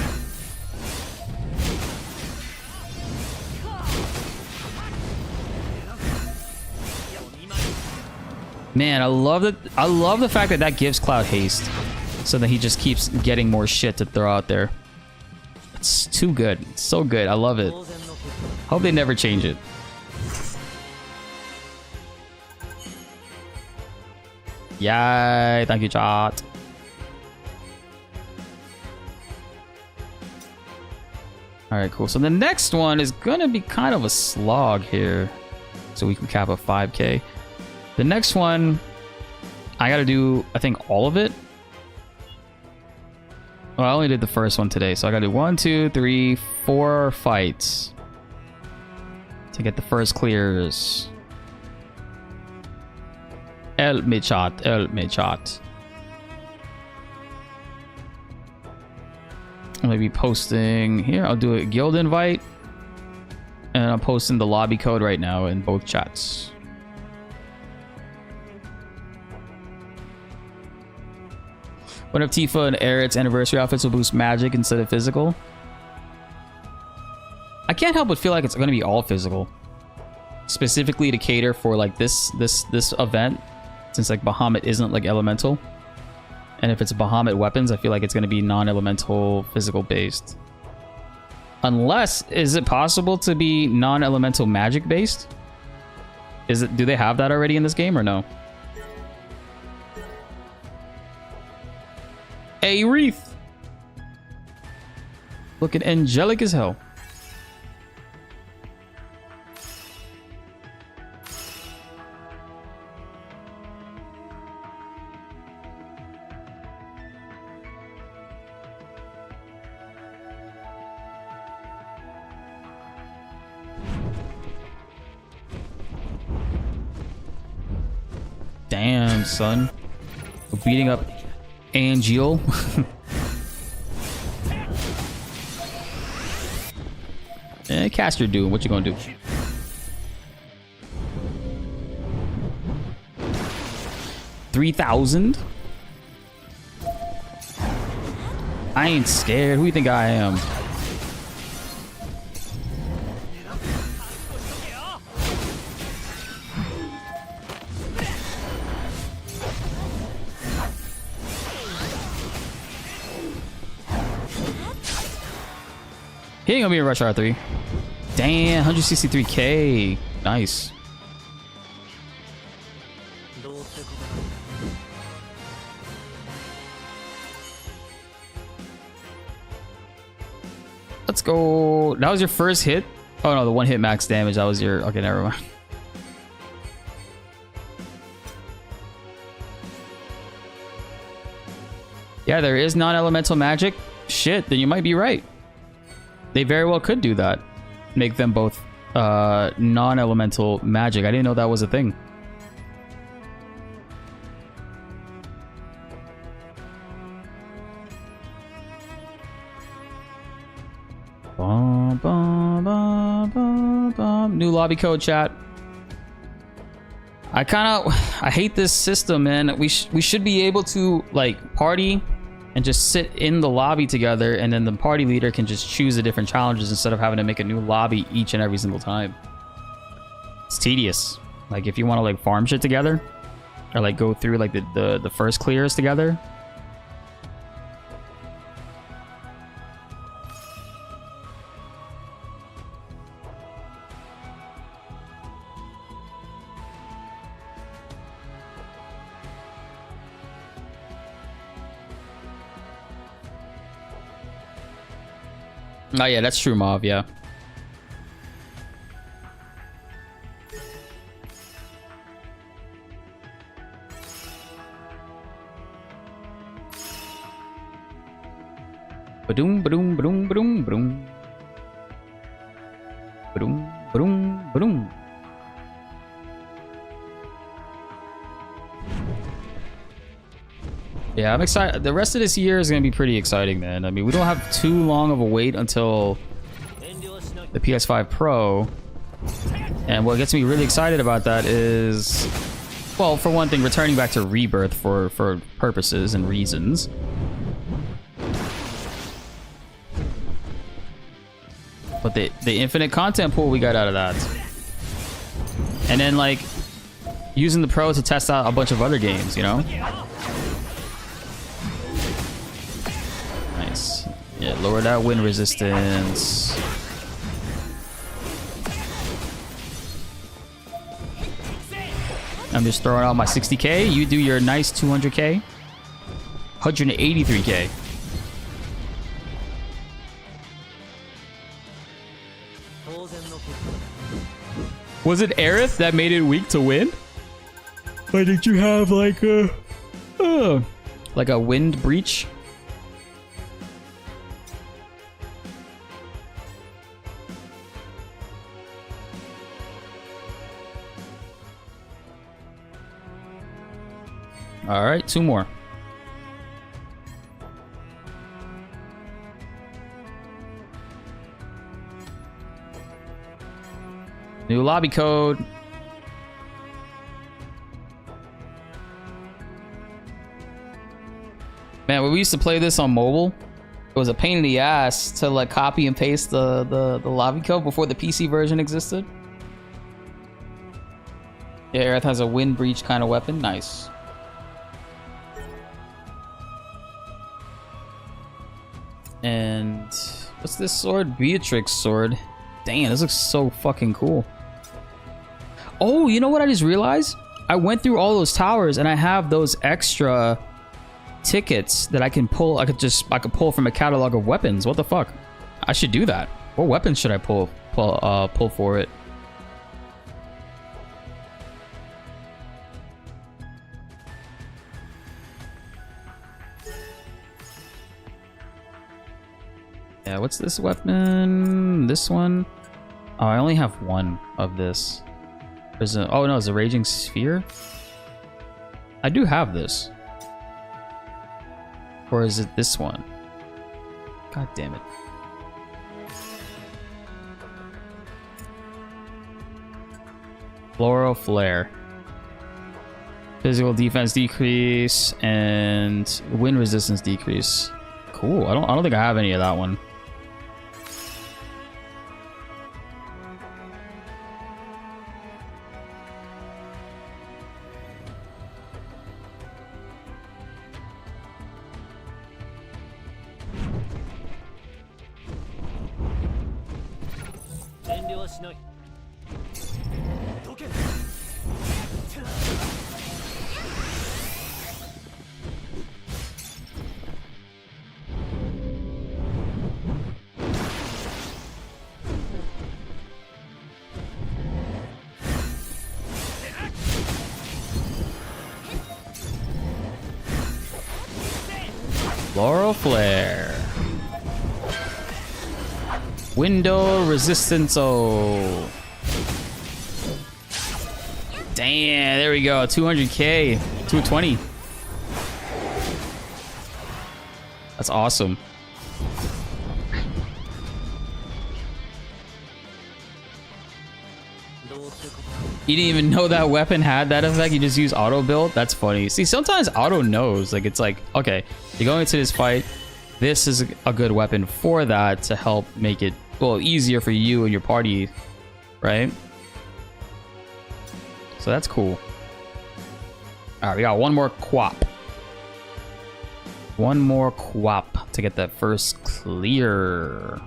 Man, I love the fact that that gives Cloud haste, so that he just keeps getting more shit to throw out there. It's too good. It's so good. I love it. Hope they never change it. Yay! Thank you, chat. All right, cool. So the next one is gonna be kind of a slog here, so we can cap a 5K. The next one, I gotta do, I think, all of it. Well, I only did the first one today, so I gotta do 1, 2, 3, 4 fights to get the first clears. Help me, chat. Help me, chat. I'm gonna be posting here. I'll do a guild invite, and I'm posting the lobby code right now in both chats. One of Tifa and Aerith's anniversary outfits will boost magic instead of physical. I can't help but feel like it's going to be all physical, specifically to cater for like this event, since like Bahamut isn't like elemental, and if it's Bahamut weapons, I feel like it's going to be non-elemental physical based. Unless, is it possible to be non-elemental magic based? Is it? Do they have that already in this game or no? A wreath, looking angelic as hell. Damn, son. We're beating up Angel. Cast your doom. What you gonna do? $3,000? I ain't scared. Who you think I am? He ain't gonna be in Rush Hour 3. Damn, 163k. Nice. Let's go. That was your first hit? Oh no, the one hit max damage. That was your... Okay, never mind. Yeah, there is non-elemental magic. Shit, then you might be right. They very well could do that. Make them both non-elemental magic. I didn't know that was a thing. Bum, bum, bum, bum, bum. New lobby code, chat. I hate this system, man. We should be able to like party and just sit in the lobby together, and then the party leader can just choose the different challenges instead of having to make a new lobby each and every single time. It's tedious. Like if you want to like farm shit together, or like go through like the first clears together. Oh yeah, that's true, Mauve, yeah. Ba-doom, ba-doom, ba-doom, ba-doom, ba-doom. Ba-doom, ba-doom, ba-doom. Yeah, I'm excited. The rest of this year is going to be pretty exciting, man. I mean, we don't have too long of a wait until the PS5 Pro. And what gets me really excited about that is, well, for one thing, returning back to Rebirth for purposes and reasons. But the infinite content pool we got out of that. And then, like, using the Pro to test out a bunch of other games, you know? Nice. Yeah, lower that wind resistance. I'm just throwing out my 60k. You do your nice 200k. 183k. Was it Aerith that made it weak to wind? Or did you have like a wind breach? All right, two more. New lobby code. Man, when we used to play this on mobile, it was a pain in the ass to like copy and paste the lobby code before the PC version existed. Yeah, Aerith has a wind breach kind of weapon. Nice. And what's this sword? Beatrix sword. Damn, this looks so fucking cool. Oh, you know what I just realized? I went through all those towers and I have those extra tickets that I can pull. I could pull from a catalog of weapons. What the fuck? I should do that. What weapons should I pull for it? Yeah, what's this weapon? This one? Oh, I only have one of this. There's a, oh no, it's a Raging Sphere? I do have this. Or is it this one? God damn it. Floral Flare. Physical defense decrease and wind resistance decrease. Cool. I don't think I have any of that one. Floral Flare. Window Resistance. Oh. Damn, there we go. 200k. 220. That's awesome. You didn't even know that weapon had that effect. You just use auto build. That's funny. See, sometimes auto knows. Like, it's like, okay, you're going into this fight. This is a good weapon for that to help make it, well, easier for you and your party, right? So that's cool. All right, we got one more quap. One more quap to get that first clear.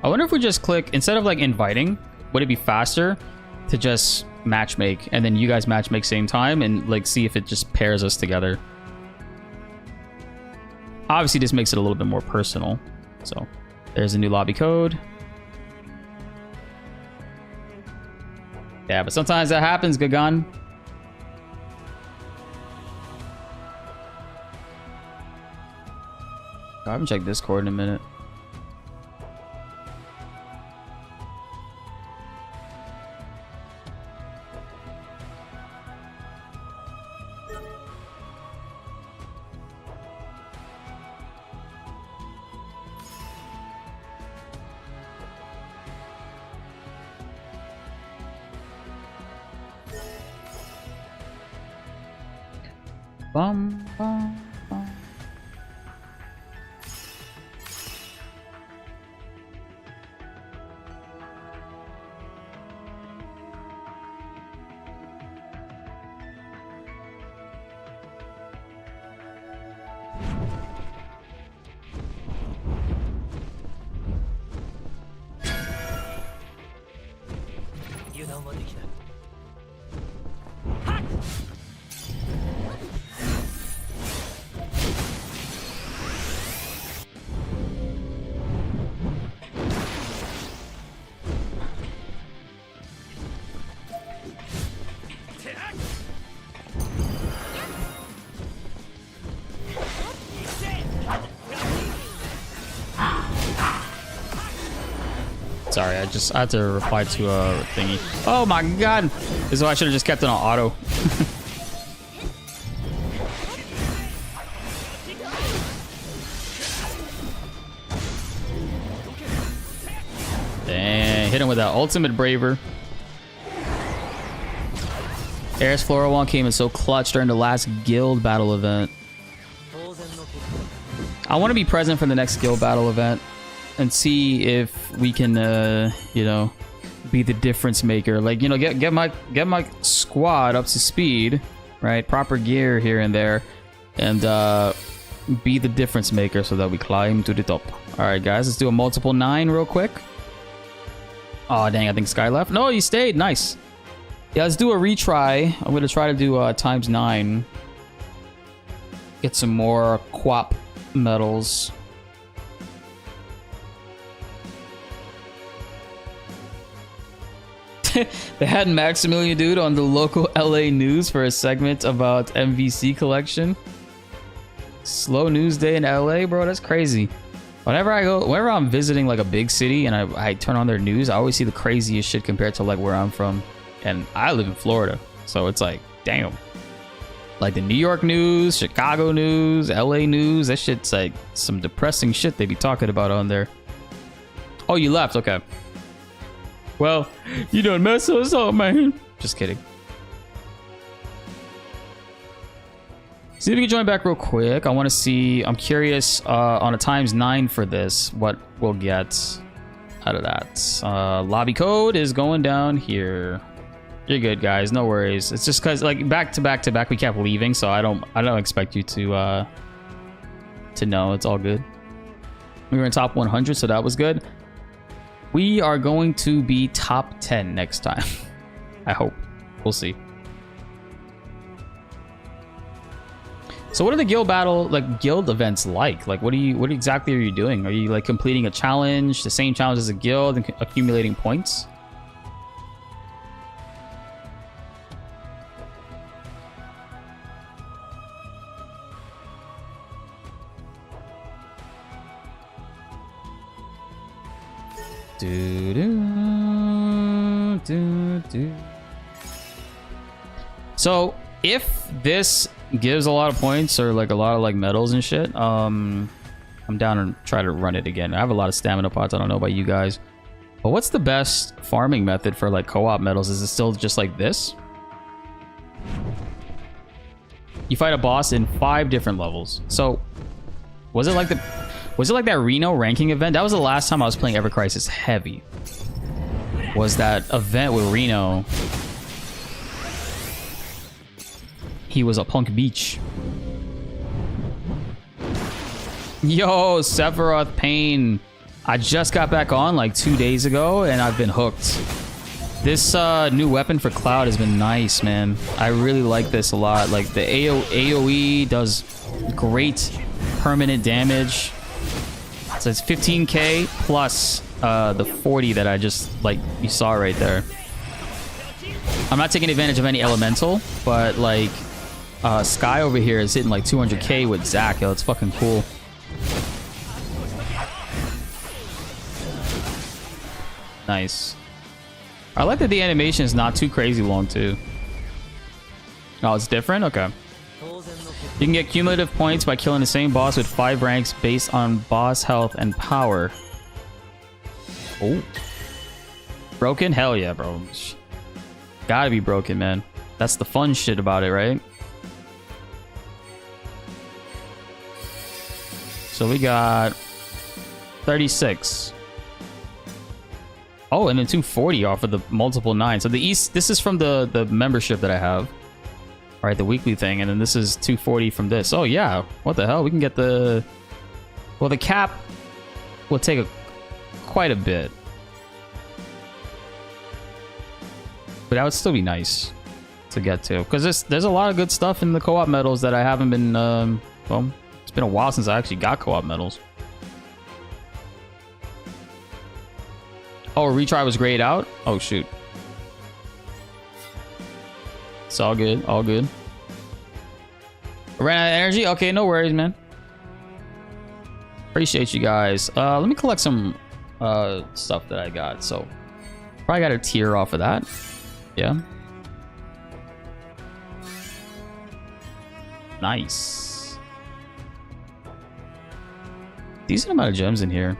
I wonder if we just click, instead of like inviting, would it be faster to just match make and then you guys match make same time and like see if it just pairs us together? Obviously this makes it a little bit more personal. So there's a new lobby code. Yeah, but sometimes that happens, Gagan. I haven't checked Discord in a minute. Bum, bum, bum. Sorry, I had to reply to a thingy. Oh my god! This is why I should have just kept it on auto. Dang, hit him with that ultimate braver. Air's Floral One came in so clutch during the last guild battle event. I want to be present for the next guild battle event and see if we can, you know, be the difference maker. Like, you know, get my squad up to speed, right? Proper gear here and there, and be the difference maker so that we climb to the top. All right, guys, let's do a multiple 9 real quick. Oh dang, I think Sky left. No, he stayed. Nice. Yeah, let's do a retry. I'm gonna try to do times 9. Get some more quap medals. They had Maximilian Dude on the local LA news for a segment about MVC collection. Slow news day in LA, bro. That's crazy. Whenever I'm visiting like a big city and I turn on their news, I always see the craziest shit compared to like where I'm from. And I live in Florida, so it's like, damn. Like the New York news, Chicago news, LA news, that shit's like some depressing shit they be talking about on there. Oh, you left? Okay. Well, you done mess us up, man. Just kidding. See if we can join back real quick. I want to see. I'm curious on a times 9 for this, what we'll get out of that. Lobby code is going down here. You're good, guys. No worries. It's just because like back to back to back we kept leaving, so I don't expect you to to know. It's all good. We were in top 100, so that was good. We are going to be top 10 next time. I hope. We'll see. So what are the guild events like? Like what exactly are you doing? Are you like completing a challenge, the same challenge as a guild, and accumulating points? So if this gives a lot of points or like a lot of like medals and shit, I'm down and try to run it again. I have a lot of stamina pots. I don't know about you guys, but what's the best farming method for like co-op medals? Is it still just like this? You fight a boss in 5 different levels. So was it like that Reno ranking event? That was the last time I was playing Ever Crisis heavy. Was that event with Reno? He was a punk beach. Yo, Sephiroth Pain. I just got back on like 2 days ago and I've been hooked. This new weapon for Cloud has been nice, man. I really like this a lot. Like the AoE does great permanent damage. So it's 15k plus the 40 that I just like you saw right there. I'm not taking advantage of any elemental, but like Sky over here is hitting like 200k with Zac. Yo, it's fucking cool. Nice. I like that the animation is not too crazy long too. Oh, it's different? Okay. You can get cumulative points by killing the same boss with 5 ranks based on boss health and power. Oh. Broken? Hell yeah, bro. Gotta be broken, man. That's the fun shit about it, right? So we got 36. Oh, and then 240 off of the multiple 9. So this is from the membership that I have. All right, the weekly thing, and then this is 240 from this. Oh yeah, what the hell? We can get the... Well, the cap will take quite a bit. But that would still be nice to get to. Because there's a lot of good stuff in the co-op medals that I haven't been... well, it's been a while since I actually got co-op medals. Oh, retry was grayed out? Oh, shoot. It's all good. All good. Ran out of energy? Okay, no worries, man. Appreciate you guys. Let me collect some stuff that I got. So, probably got a tier off of that. Yeah. Nice. Decent amount of gems in here.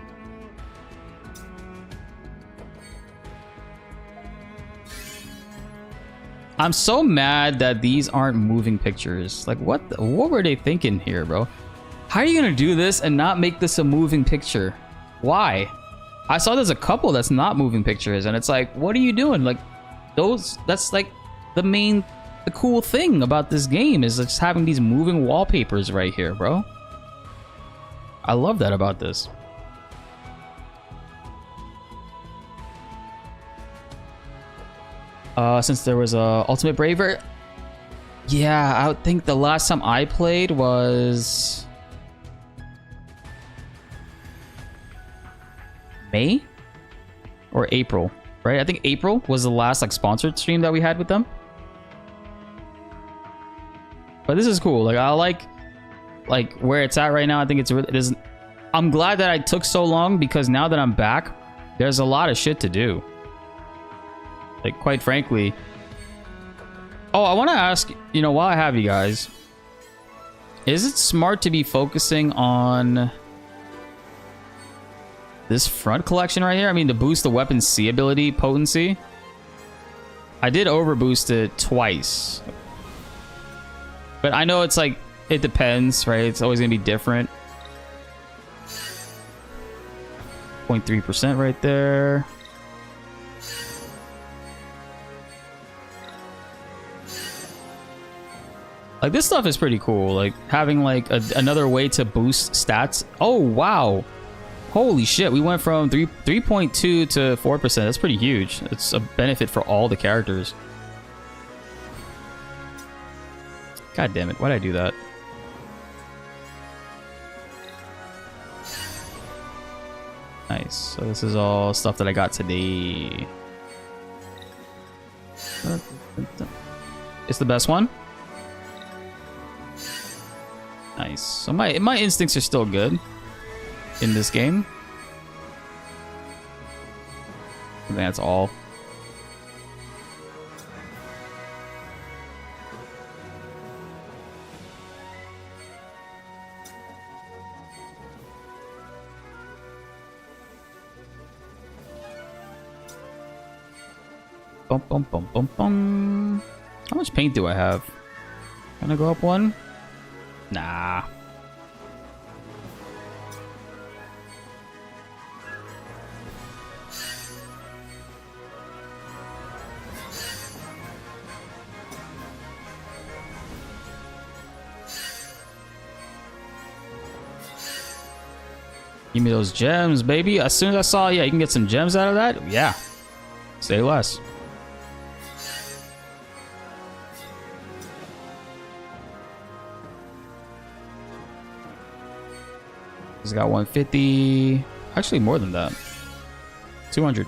I'm so mad that these aren't moving pictures. Like, what were they thinking here, bro? How are you gonna do this and not make this a moving picture? Why? I saw there's a couple that's not moving pictures, and it's like, what are you doing? Like, that's like the cool thing about this game is just having these moving wallpapers right here, bro. I love that about this. Since there was a Ultimate Braver, yeah, I would think the last time I played was May or April, right? I think April was the last like sponsored stream that we had with them. But this is cool. Like I like where it's at right now. I think it is. I'm glad that I took so long because now that I'm back, there's a lot of shit to do. Like, quite frankly. Oh, I want to ask, you know, while I have you guys, is it smart to be focusing on this front collection right here? I mean, to boost the weapon C ability potency. I did overboost it twice. But I know it's like, it depends, right? It's always going to be different. 0.3% right there. Like, this stuff is pretty cool. Like, having, like, another way to boost stats. Oh, wow. Holy shit. We went from 3.2 to 4%. That's pretty huge. It's a benefit for all the characters. God damn it. Why'd I do that? Nice. So this is all stuff that I got today. It's the best one? Nice. So my instincts are still good in this game. I think that's all. Bum, bum, bum, bum, bum. How much paint do I have? Can I go up one? Nah. Give me those gems, baby. As soon as I saw, yeah, you can get some gems out of that. Yeah. Say less. He's got 150. Actually, more than that. 200.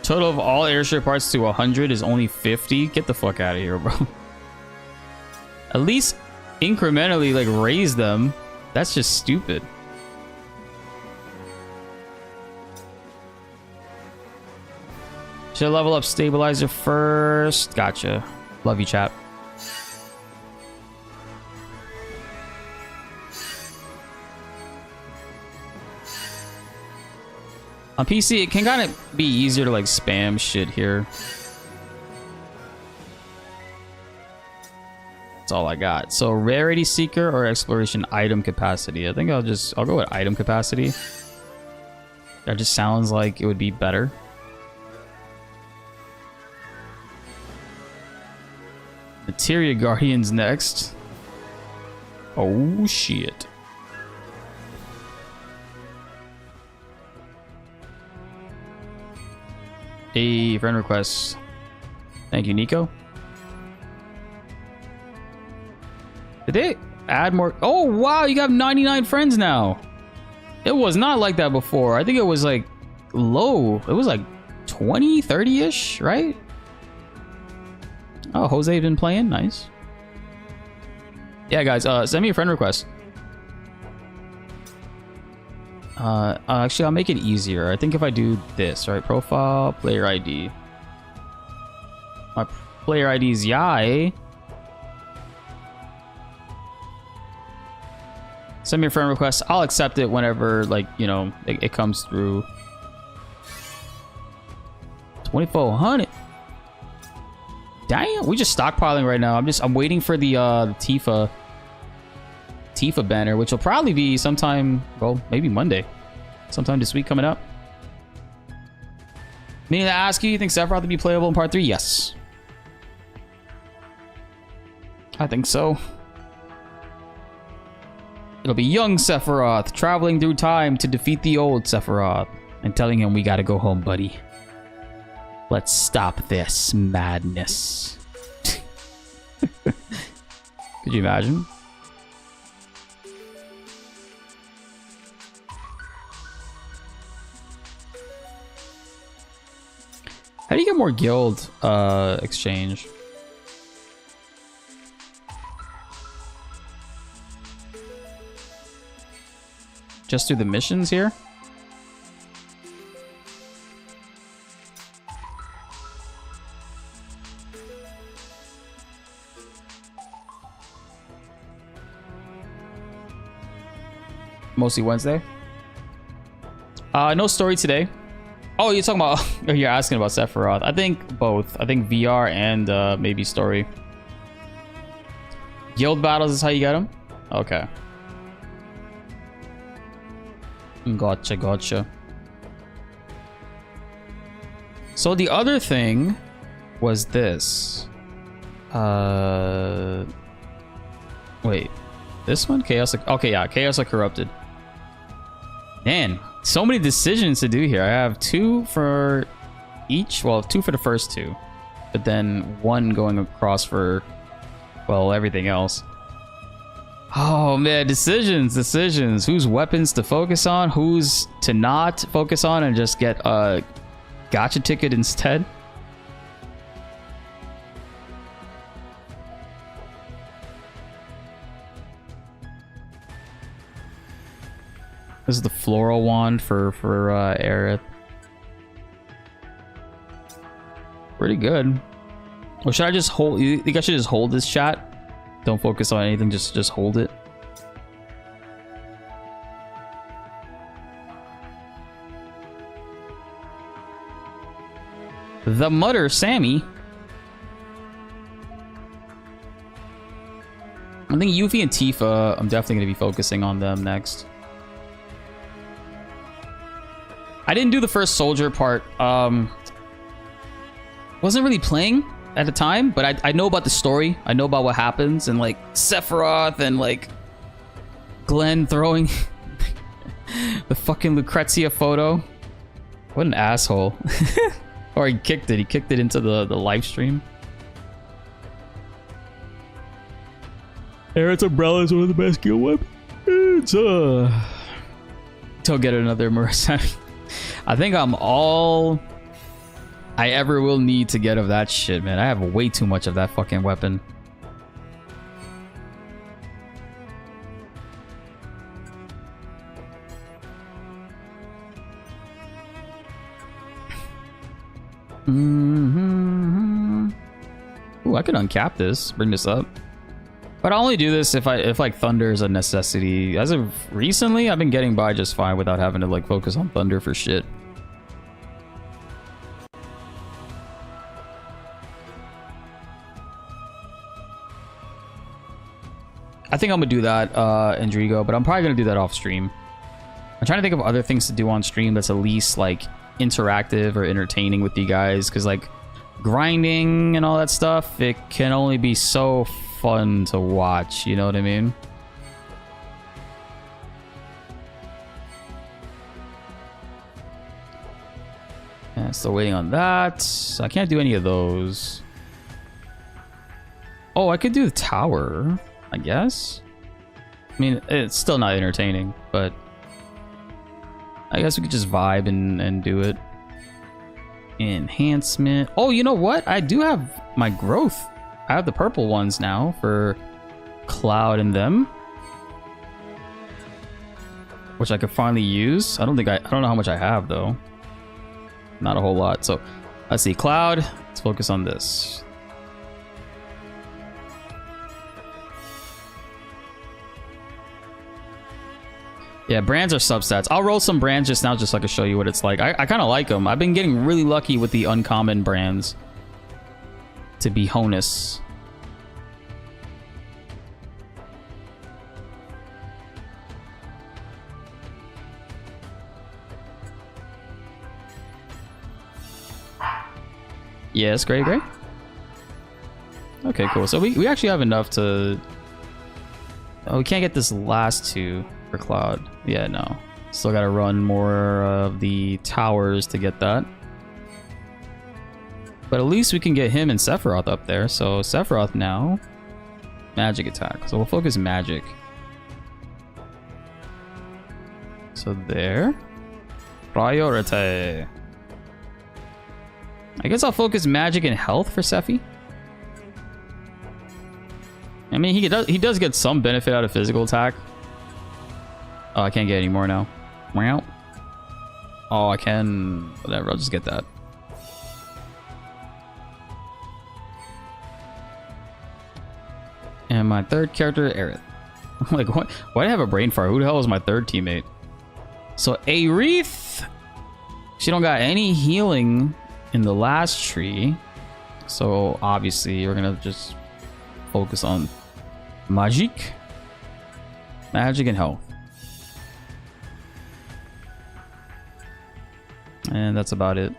Total of all airship parts to 100 is only 50. Get the fuck out of here, bro. At least incrementally, like, raise them. That's just stupid. Should I level up stabilizer first? Gotcha. Love you, chap. On PC, it can kind of be easier to like spam shit here. That's all I got. So rarity seeker or exploration item capacity. I think I'll go with item capacity. That just sounds like it would be better. Materia Guardians next. Oh shit. A friend request. Thank you, Nico. Did they add more? Oh, wow. You got 99 friends now. It was not like that before. I think it was like low. It was like 20, 30-ish, right? Oh, Jose been playing. Nice. Yeah, guys, send me a friend request. Actually, I'll make it easier. I think if I do this, right? Profile, player ID. My player ID is Yai. Send me a friend request. I'll accept it whenever, like, you know, it comes through. 2400. Damn, we just stockpiling right now. I'm waiting for the Tifa banner, which will probably be sometime, well, maybe Monday. Sometime this week coming up. Meaning to ask you think Sephiroth will be playable in part 3? Yes. I think so. It'll be young Sephiroth traveling through time to defeat the old Sephiroth and telling him we gotta go home, buddy. Let's stop this madness. Could you imagine? How do you get more guild exchange? Just through the missions here? Mostly Wednesday. No story today. Oh, you're talking about... you're asking about Sephiroth. I think both. I think VR and maybe story. Guild battles is how you get them? Okay. Gotcha, gotcha. So the other thing was this. Wait, this one? Chaos. Okay, yeah, Chaos are Corrupted. Man, so many decisions to do here. I have 2 for each. Well, 2 for the first 2, but then 1 going across for, well, everything else. Oh man, decisions. Whose weapons to focus on, whose to not focus on and just get a gotcha ticket instead. This is the floral wand for Aerith. Pretty good. Or should I just hold? You think I should just hold this chat? Don't focus on anything. Just hold it. The Mutter, Sammy. I think Yuffie and Tifa, I'm definitely going to be focusing on them next. I didn't do the first soldier part. Wasn't really playing at the time, but I know about the story. I know about what happens, and like Sephiroth and like Glenn throwing the fucking Lucrezia photo. What an asshole. Or he kicked it. He kicked it into the live stream. Aerith's umbrella is one of the best skill weapons. Don't get another Murasame. I think I'm all I ever will need to get of that shit, man. I have way too much of that fucking weapon. Ooh, I could uncap this, bring this up. But I only do this if like Thunder is a necessity. As of recently, I've been getting by just fine without having to like focus on Thunder for shit. I think I'm gonna do that, Endrigo, but I'm probably gonna do that off stream. I'm trying to think of other things to do on stream that's at least like interactive or entertaining with you guys, because like grinding and all that stuff, it can only be so fun to watch, you know what I mean? Yeah, still waiting on that. I can't do any of those. Oh, I could do the tower, I guess. I mean, it's still not entertaining, but I guess we could just vibe and do it. Enhancement. Oh, you know what? I do have my growth. I have the purple ones now for Cloud and them, which I could finally use. I don't know how much I have though. Not a whole lot. So let's see. Cloud. Let's focus on this. Yeah, brands are substats. I'll roll some brands just now just so I can show you what it's like. I kind of like them. I've been getting really lucky with the uncommon brands, to be honest. Yes, great. Okay, cool. So we actually have enough to... Oh, we can't get this last 2 for Cloud. Yeah, no. Still gotta run more of the towers to get that. But at least we can get him and Sephiroth up there. So Sephiroth now. Magic attack. So we'll focus magic. So there. Priority. I guess I'll focus magic and health for Sephi. I mean, he does get some benefit out of physical attack. Oh, I can't get any more now. Wow. Oh, I can. Whatever, I'll just get that. And my third character, Aerith. I'm like, what? Why do I have a brain fart? Who the hell is my third teammate? So Aerith, she don't got any healing in the last tree. So obviously we're gonna just focus on magic and health. And that's about it.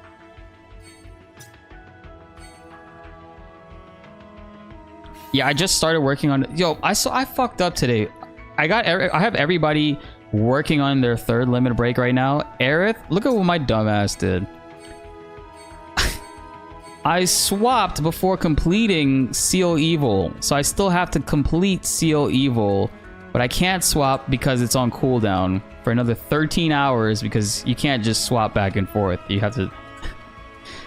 Yeah, I just started working on it. Yo, I fucked up today. I have everybody working on their third limit break right now. Aerith, look at what my dumbass did. I swapped before completing Seal Evil, so I still have to complete Seal Evil, but I can't swap because it's on cooldown for another 13 hours because you can't just swap back and forth. You have to...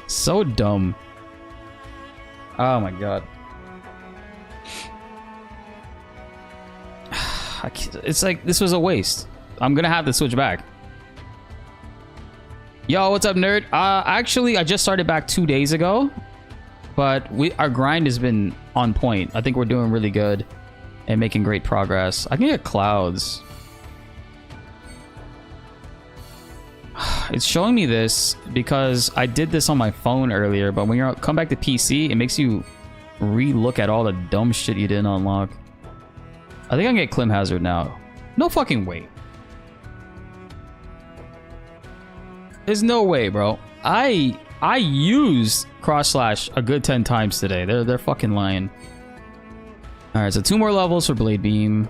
So dumb. Oh my god. It's like, this was a waste. I'm gonna have to switch back. Yo, what's up, nerd? Actually, I just started back 2 days ago, but our grind has been on point. I think we're doing really good and making great progress. I can get clouds. It's showing me this because I did this on my phone earlier, but when you come back to PC, it makes you re-look at all the dumb shit you didn't unlock. I think I can get Clim Hazard now. No fucking way. There's no way, bro. I used cross slash a good 10 times today. They're fucking lying. All right, so 2 more levels for Blade Beam.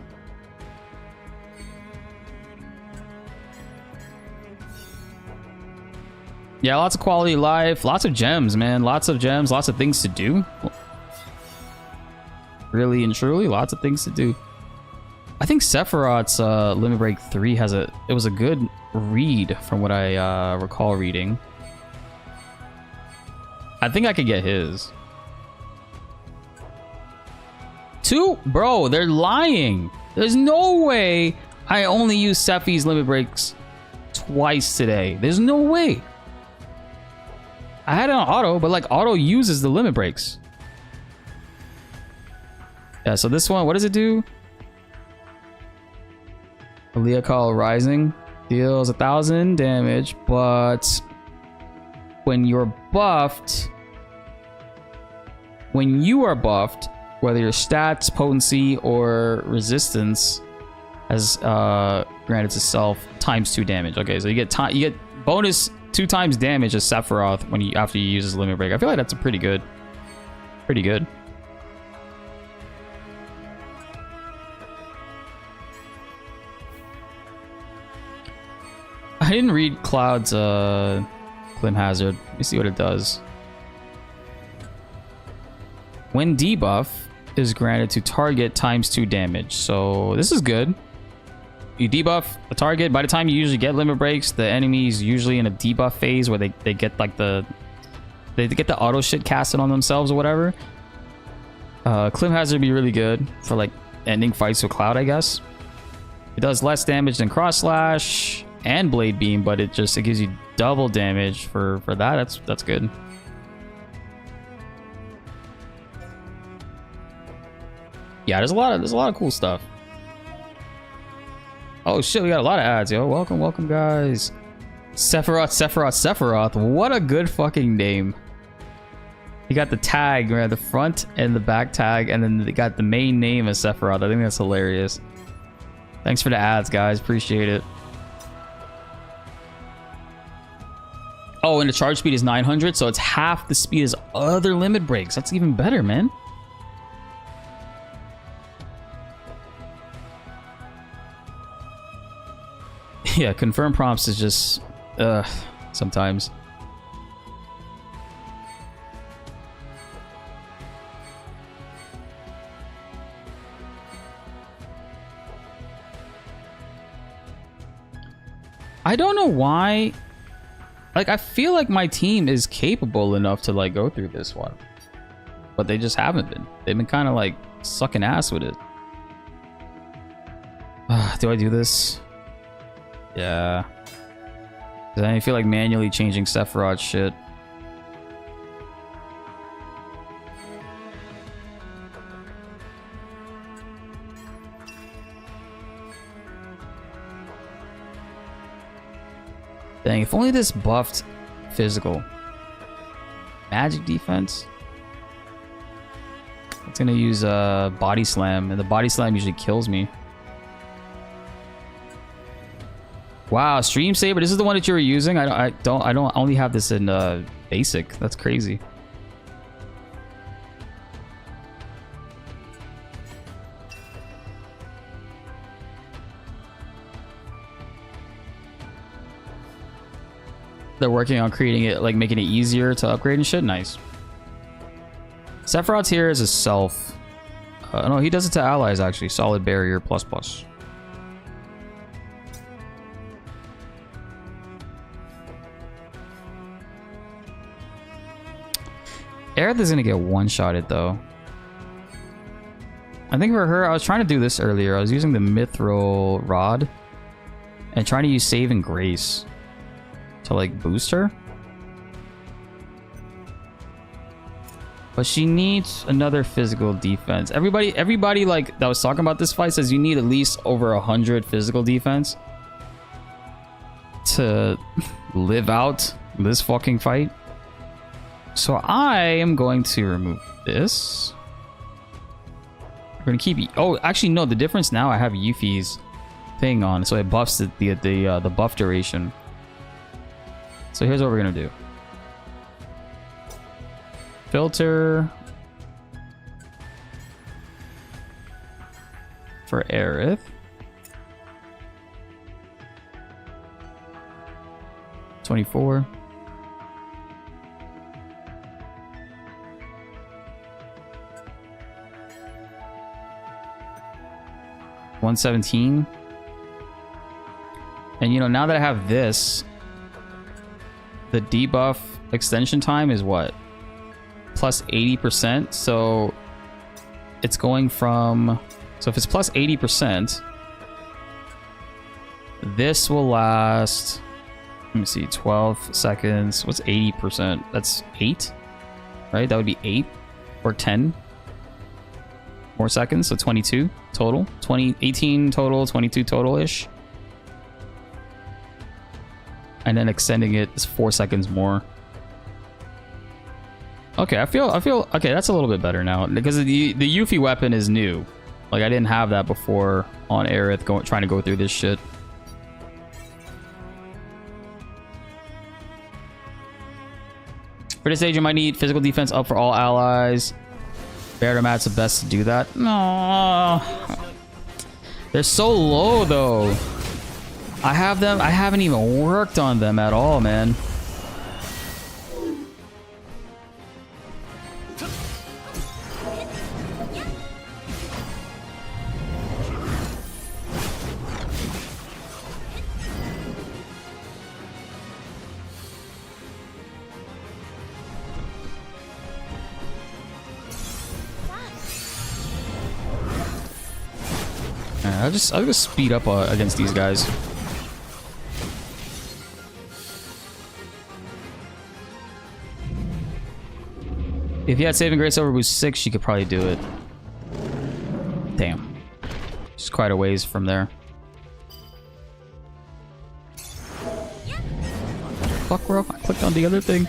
Yeah, lots of quality of life, lots of gems, man. Lots of gems, lots of things to do. Really and truly, lots of things to do. I think Sephiroth's Limit Break 3 has it was a good read from what I recall reading. I think I could get his. 2? Bro, they're lying. There's no way I only used Sephi's Limit Breaks twice today. There's no way. I had it on auto, but like auto uses the Limit Breaks. Yeah, so this one, what does it do? Aaliyah Call Rising deals 1,000 damage, but when you are buffed, whether your stats, potency, or resistance has granted to self ×2 damage. Okay, so you get bonus 2 times damage as Sephiroth after you use his Limit Break. I feel like that's a pretty good. I didn't read Cloud's Clim Hazard. Let me see what it does. When debuff is granted to target ×2 damage. So this is good. You debuff a target. By the time you usually get Limit Breaks, the enemy's usually in a debuff phase where they get like they get the auto shit casted on themselves or whatever. Clim Hazard would be really good for like ending fights with Cloud, I guess. It does less damage than Cross Slash and Blade Beam, but it gives you double damage for that. That's good. Yeah, there's a lot of cool stuff. Oh shit, we got a lot of ads, yo. Welcome guys. Sephiroth. What a good fucking name. You got the tag, right? The front and the back tag, and then they got the main name as Sephiroth. I think that's hilarious. Thanks for the ads, guys. Appreciate it. Oh, and the charge speed is 900, so it's half the speed as other Limit Breaks. That's even better, man. Yeah, confirm prompts is just sometimes. I don't know why. Like, I feel like my team is capable enough to like go through this one, but they just haven't been. They've been kind of like sucking ass with it. Do I do this? Yeah. I feel like manually changing Sephiroth shit. Dang, if only this buffed physical. Magic defense? It's gonna use body slam, and the body slam usually kills me. Wow, Stream Saber. This is the one that you were using. I only have this in basic. That's crazy. They're working on creating it, like making it easier to upgrade and shit. Nice. Sephiroth's here as a self. No, he does it to allies actually. Solid barrier plus plus. Aerith is gonna get one-shotted though. I think for her, I was trying to do this earlier. I was using the Mithril Rod and trying to use Save and Grace to like boost her. But she needs another physical defense. Everybody like that was talking about this fight says you need at least over 100 physical defense to live out this fucking fight. So I am going to remove this. We're gonna keep. Oh, actually no. The difference now I have Yuffie's thing on, so it buffs the buff duration. So here's what we're gonna do. Filter for Aerith. 24. $117. And you know, now that I have this, the debuff extension time is what? Plus 80%. So it's going from, so if it's plus 80%, this will last, let me see, 12 seconds. What's 80%? That's 8, right? That would be 8 or 10 more seconds. So 22 total, 18 total, 22 total-ish. And then extending it is 4 seconds more. Okay, I feel okay, that's a little bit better now because the Yuffie weapon is new. Like I didn't have that before on Aerith trying to go through this shit. For this stage, you might need physical defense up for all allies. Baromat's the best to do that. No, they're so low though. I have them. I haven't even worked on them at all, man. I'll just speed up against these guys. If you had Saving Grace over boost 6, she could probably do it. Damn. She's quite a ways from there. Fuck, bro. I clicked on the other thing.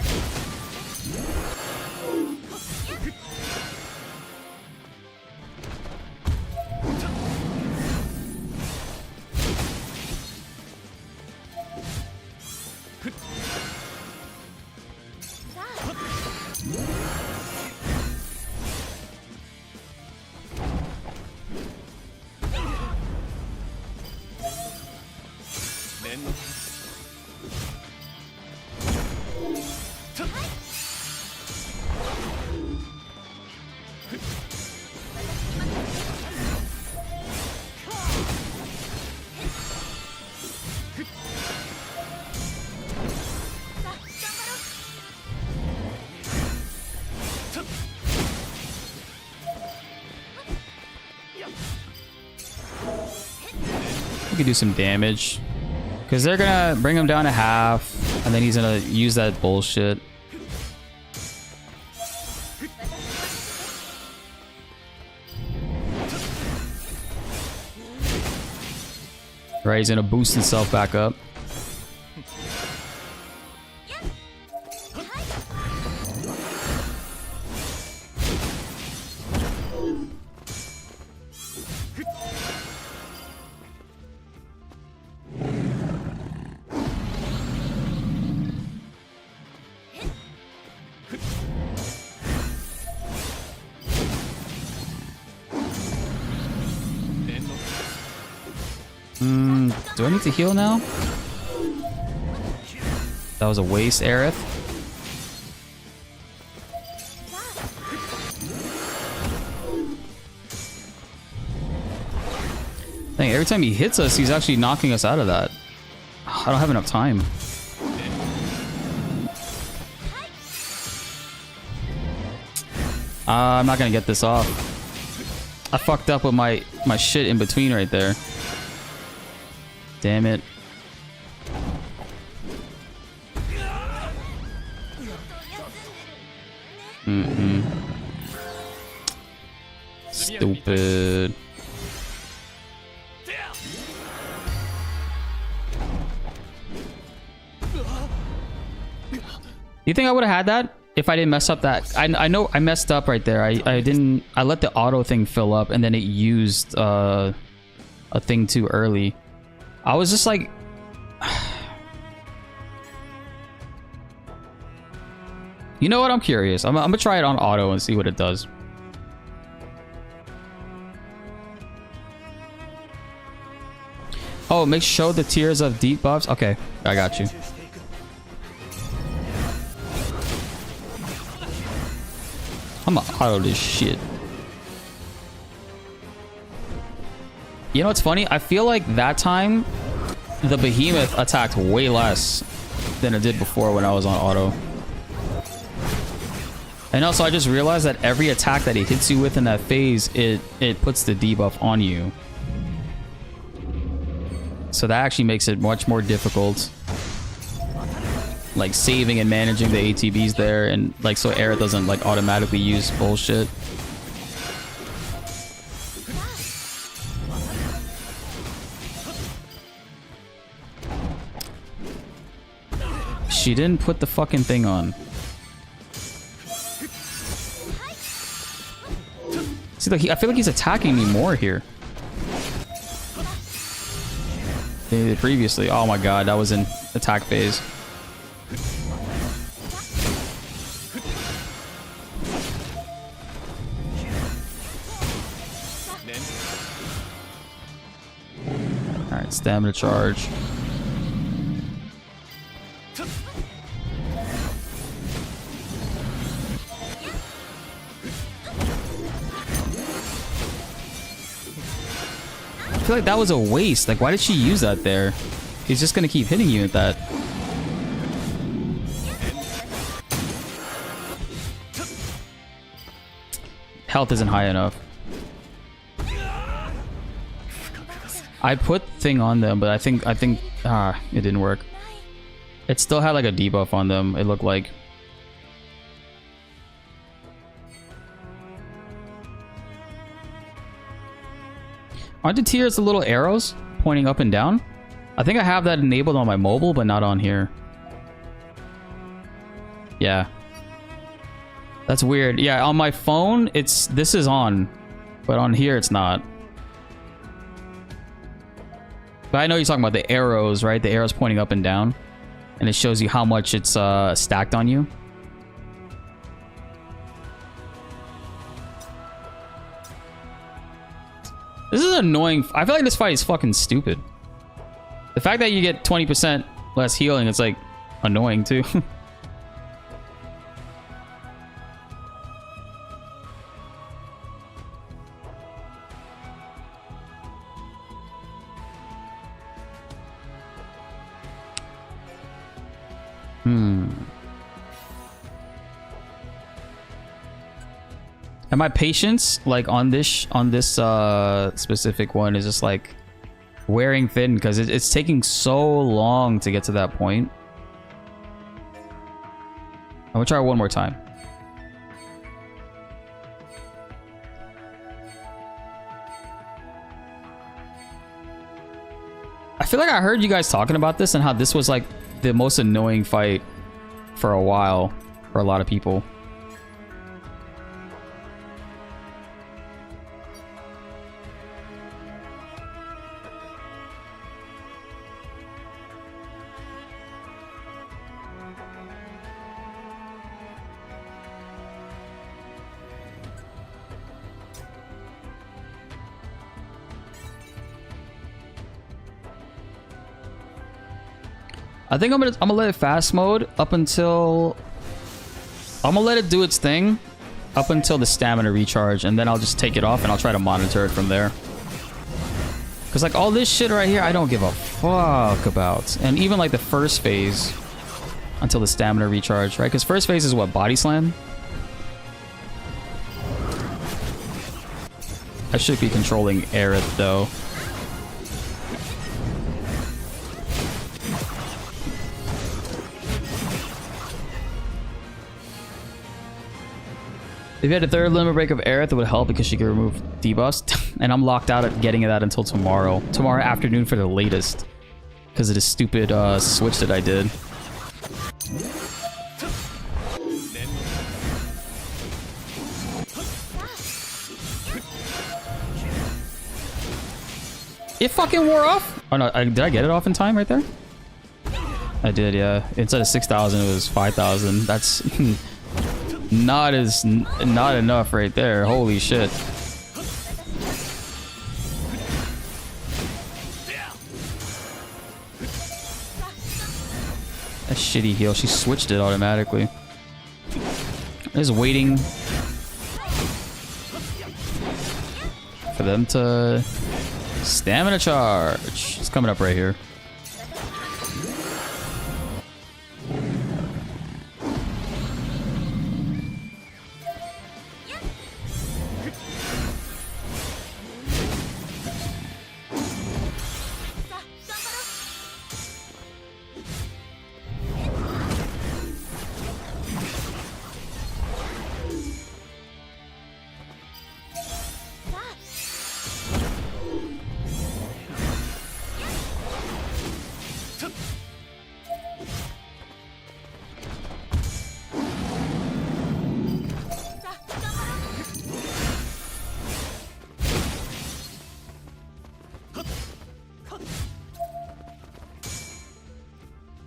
We could do some damage because they're gonna bring him down to half and then he's gonna use that bullshit. Right, he's gonna boost himself back up. Do I need to heal now? That was a waste, Aerith. Dang, every time he hits us, he's actually knocking us out of that. I don't have enough time. I'm not gonna get this off. I fucked up with my shit in between right there. Damn it. Stupid. You think I would have had that if I didn't mess up that? I know I messed up right there. I let the auto thing fill up and then it used a thing too early. I was just like, you know what? I'm curious. I'm gonna try it on auto and see what it does. Oh, show the tiers of deep buffs. Okay, I got you. I'm gonna auto this shit. You know what's funny? I feel like that time the behemoth attacked way less than it did before when I was on auto. And also I just realized that every attack that it hits you with in that phase, it puts the debuff on you. So that actually makes it much more difficult. Like saving and managing the ATBs there, and like so Aerith doesn't like automatically use bullshit. She didn't put the fucking thing on. See, like I feel like he's attacking me more here than he did previously. Oh my god, that was in attack phase. Alright, stamina charge. I feel like that was a waste. Like, why did she use that there? He's just gonna keep hitting you with that. Health isn't high enough. I put thing on them, but I think it didn't work. It still had like a debuff on them, it looked like. Aren't the tiers the little arrows pointing up and down? I think I have that enabled on my mobile, but not on here. Yeah. That's weird. Yeah, on my phone, this is on, but on here it's not. But I know you're talking about the arrows, right? The arrows pointing up and down, and it shows you how much it's stacked on you. This is annoying. I feel like this fight is fucking stupid. The fact that you get 20% less healing, it's like annoying too. And my patience, like on this specific one, is just like wearing thin because it's taking so long to get to that point. I'm gonna try one more time. I feel like I heard you guys talking about this and how this was like the most annoying fight for a while for a lot of people. I think I'm gonna let it fast mode up until I'm gonna let it do its thing up until the stamina recharge, and then I'll just take it off and I'll try to monitor it from there. Cause like all this shit right here, I don't give a fuck about. And even like the first phase until the stamina recharge, right? Cause first phase is what, body slam? I should be controlling Aerith though. If you had a third limit break of Aerith, it would help because she could remove debuffs. And I'm locked out at getting that until tomorrow. Tomorrow afternoon for the latest. Because of the stupid switch that I did. It fucking wore off? Oh no, did I get it off in time right there? I did, yeah. Instead of 6,000, it was 5,000. That's not enough right there. Holy shit. A shitty heal. She switched it automatically. Just waiting for them to stamina charge. It's coming up right here.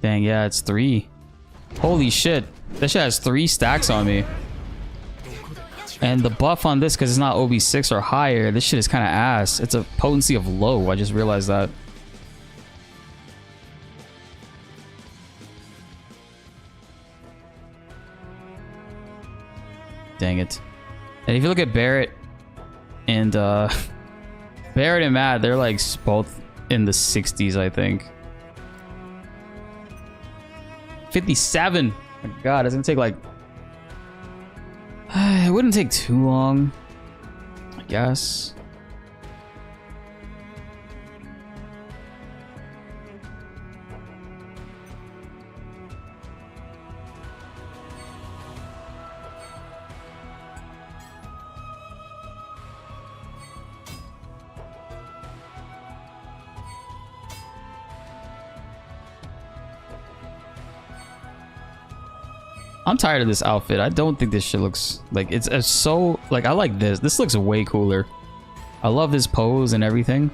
Dang, yeah, it's 3. Holy shit. That shit has 3 stacks on me. And the buff on this, because it's not OB6 or higher, this shit is kind of ass. It's a potency of low. I just realized that. Dang it. And if you look at Barrett and Barrett and Matt, they're like both in the 60s, I think. 57. Oh my god, it's gonna take like it wouldn't take too long, I guess. I'm tired of this outfit. I don't think this shit looks like it's so like I like this. This looks way cooler. I love this pose and everything.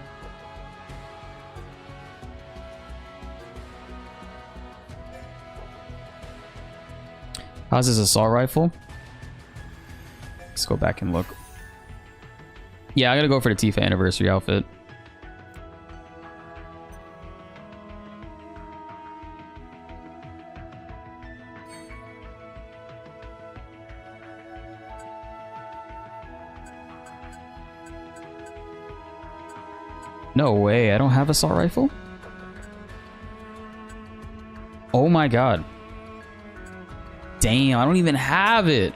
How's this assault rifle? Let's go back and look. Yeah, I gotta go for the Tifa anniversary outfit. No way, I don't have assault rifle? Oh my god. Damn, I don't even have it.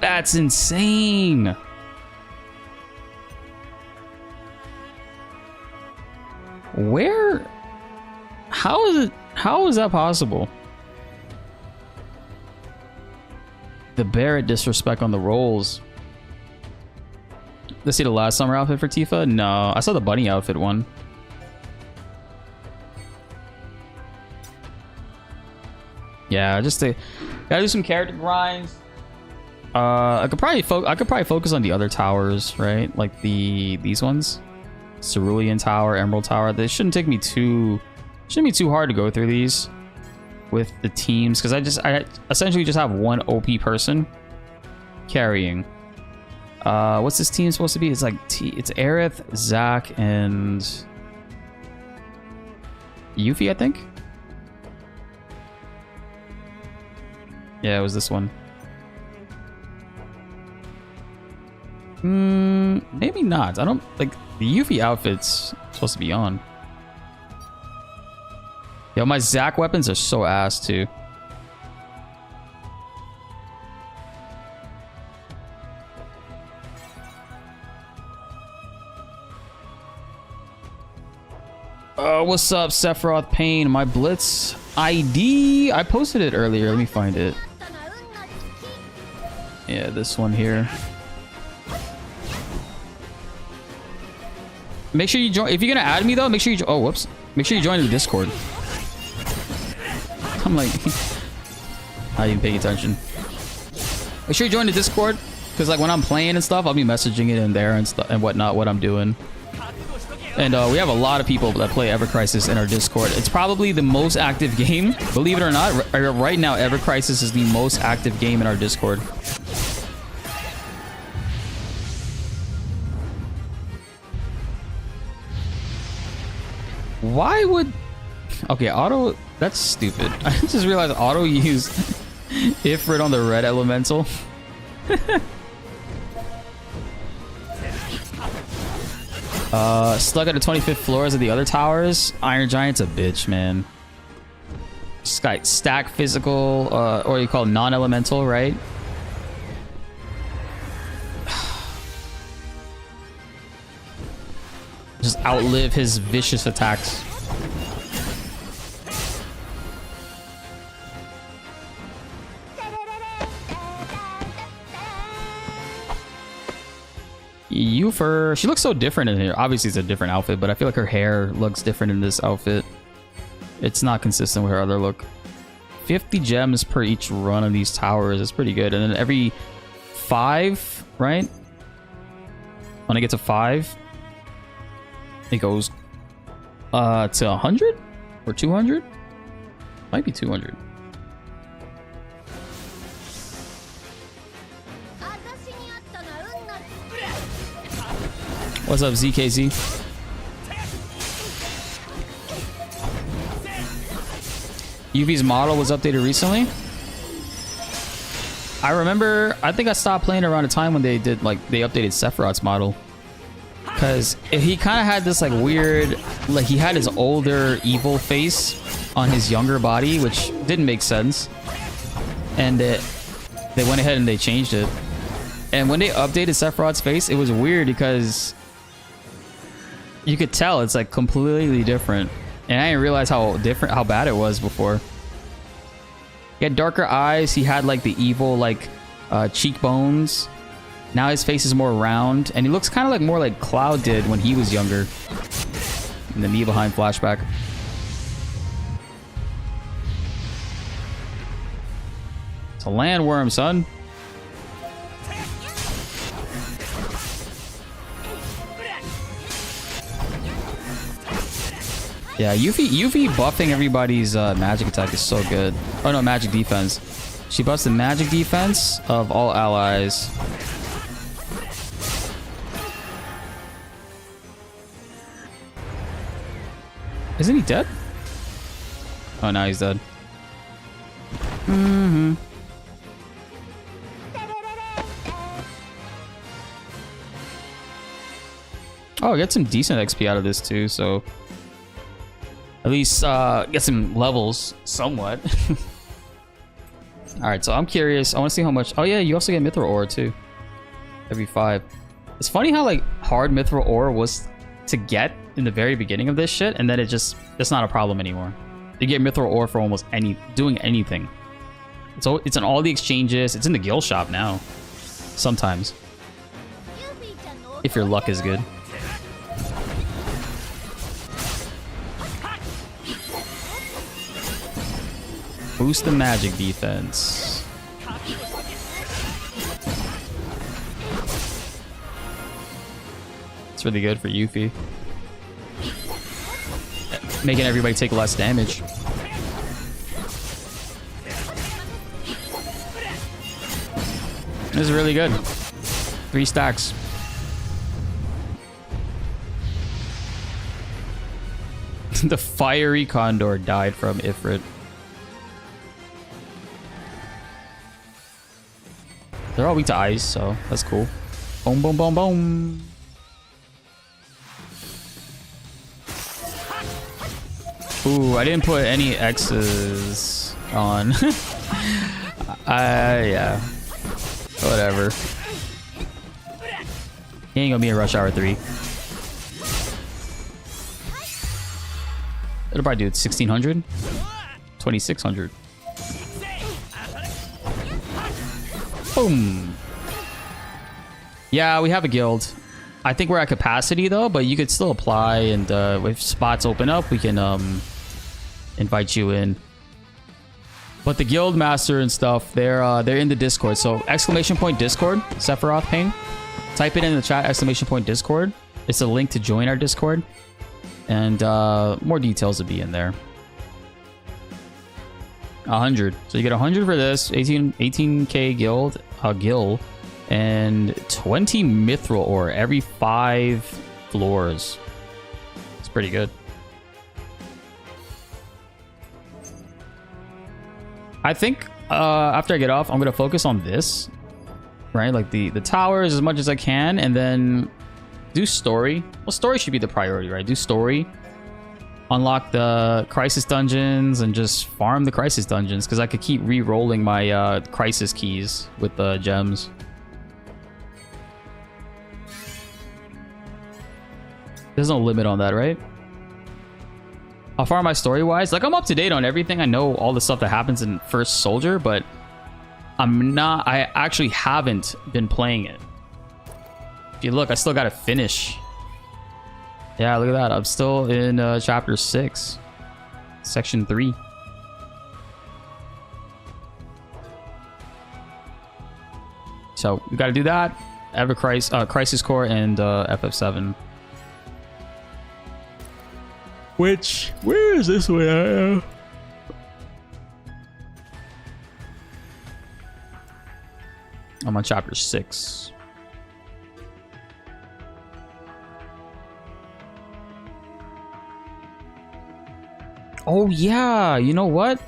That's insane. Where? How is that possible? The Barrett disrespect on the rolls. Let's see the last summer outfit for Tifa? No, I saw the bunny outfit one. Yeah, just to gotta do some character grinds. I could probably focus on the other towers, right? Like these ones, Cerulean Tower, Emerald Tower. They shouldn't be too hard to go through these with the teams, because I essentially just have one OP person carrying. What's this team supposed to be? It's like it's Aerith, Zac, and Yuffie, I think. Yeah, it was this one. Maybe not. I don't like the Yuffie outfit's supposed to be on. Yo, my Zac weapons are so ass too. What's up, Sephiroth Payne? My Blitz ID. I posted it earlier. Let me find it. Yeah, this one here. Make sure you join. If you're gonna add me though, make sure you. Oh, whoops. Make sure you join the Discord. I'm like, not even paying attention. Make sure you join the Discord, because like when I'm playing and stuff, I'll be messaging it in there and stuff and whatnot, what I'm doing. And we have a lot of people that play Ever Crisis in our Discord. It's probably the most active game, believe it or not. Right now, Ever Crisis is the most active game in our Discord. Why would... Okay, auto... That's stupid. I just realized auto used Ifrit on the red elemental. Stuck at the 25th floors of the other towers. Iron Giant's a bitch, man. Stack physical, or you call it non-elemental, right? Just outlive his vicious attacks. Yuffie, she looks so different in here. Obviously it's a different outfit, but I feel like her hair looks different in this outfit. It's not consistent with her other look. 50 gems per each run of these towers is pretty good. And then every 5, right? When I get to 5, it goes to 100 or 200? Might be 200. What's up, ZKZ? Yuffie's model was updated recently. I remember, I think I stopped playing around the time when they did, like, they updated Sephiroth's model. Because he kind of had this, like, weird, like, he had his older evil face on his younger body, which didn't make sense. And they went ahead and they changed it. And when they updated Sephiroth's face, it was weird because you could tell it's like completely different. And I didn't realize how bad it was before. He had darker eyes. He had like the evil like cheekbones. Now his face is more round, and he looks kind of like more like Cloud did when he was younger. In the Nibelheim flashback. It's a landworm, son. Yeah, Yuffie buffing everybody's magic attack is so good. Oh no, magic defense. She buffs the magic defense of all allies. Isn't he dead? Oh, now he's dead. Mm-hmm. Oh, I get some decent XP out of this too, so at least get some levels somewhat. All right, so I'm curious. I want to see how much. Oh yeah, you also get Mithril ore too. Every 5. It's funny how like hard Mithril ore was to get in the very beginning of this shit, and then it's not a problem anymore. You get Mithril ore for almost doing anything. It's in all the exchanges. It's in the guild shop now. Sometimes, if your luck is good. Boost the magic defense. It's really good for Yuffie. Making everybody take less damage. This is really good. 3 stacks. The fiery condor died from Ifrit. They're all weak to ice, so that's cool. Boom, boom, boom, boom. Ooh, I didn't put any X's on. Yeah. Whatever. He ain't gonna be in Rush Hour 3. It'll probably do it 1600, 2600. Boom. Yeah, we have a guild. I think we're at capacity though, but you could still apply, and if spots open up, we can invite you in. But the guild master and stuff, they're in the Discord. So !Discord, Sephiroth Pain. Type it in the chat, !Discord. It's a link to join our Discord. And more details will be in there. 100. So you get 100 for this, 18k guild, gil, and 20 mithril ore every 5 floors. It's pretty good. I think after I get off, I'm gonna focus on this, right? Like the towers as much as I can, and then do story. Well, story should be the priority, right? Do story, unlock the crisis dungeons, and just farm the crisis dungeons, because I could keep re-rolling my crisis keys with the gems. There's no limit on that, right? How far am I story-wise? Like, I'm up to date on everything. I know all the stuff that happens in First Soldier, but I actually haven't been playing it. If you look, I still gotta finish. Yeah, look at that. I'm still in chapter 6, section 3. So we gotta do that. Crisis Core and FF7. Where is this way? I'm on chapter 6. Oh yeah, you know what?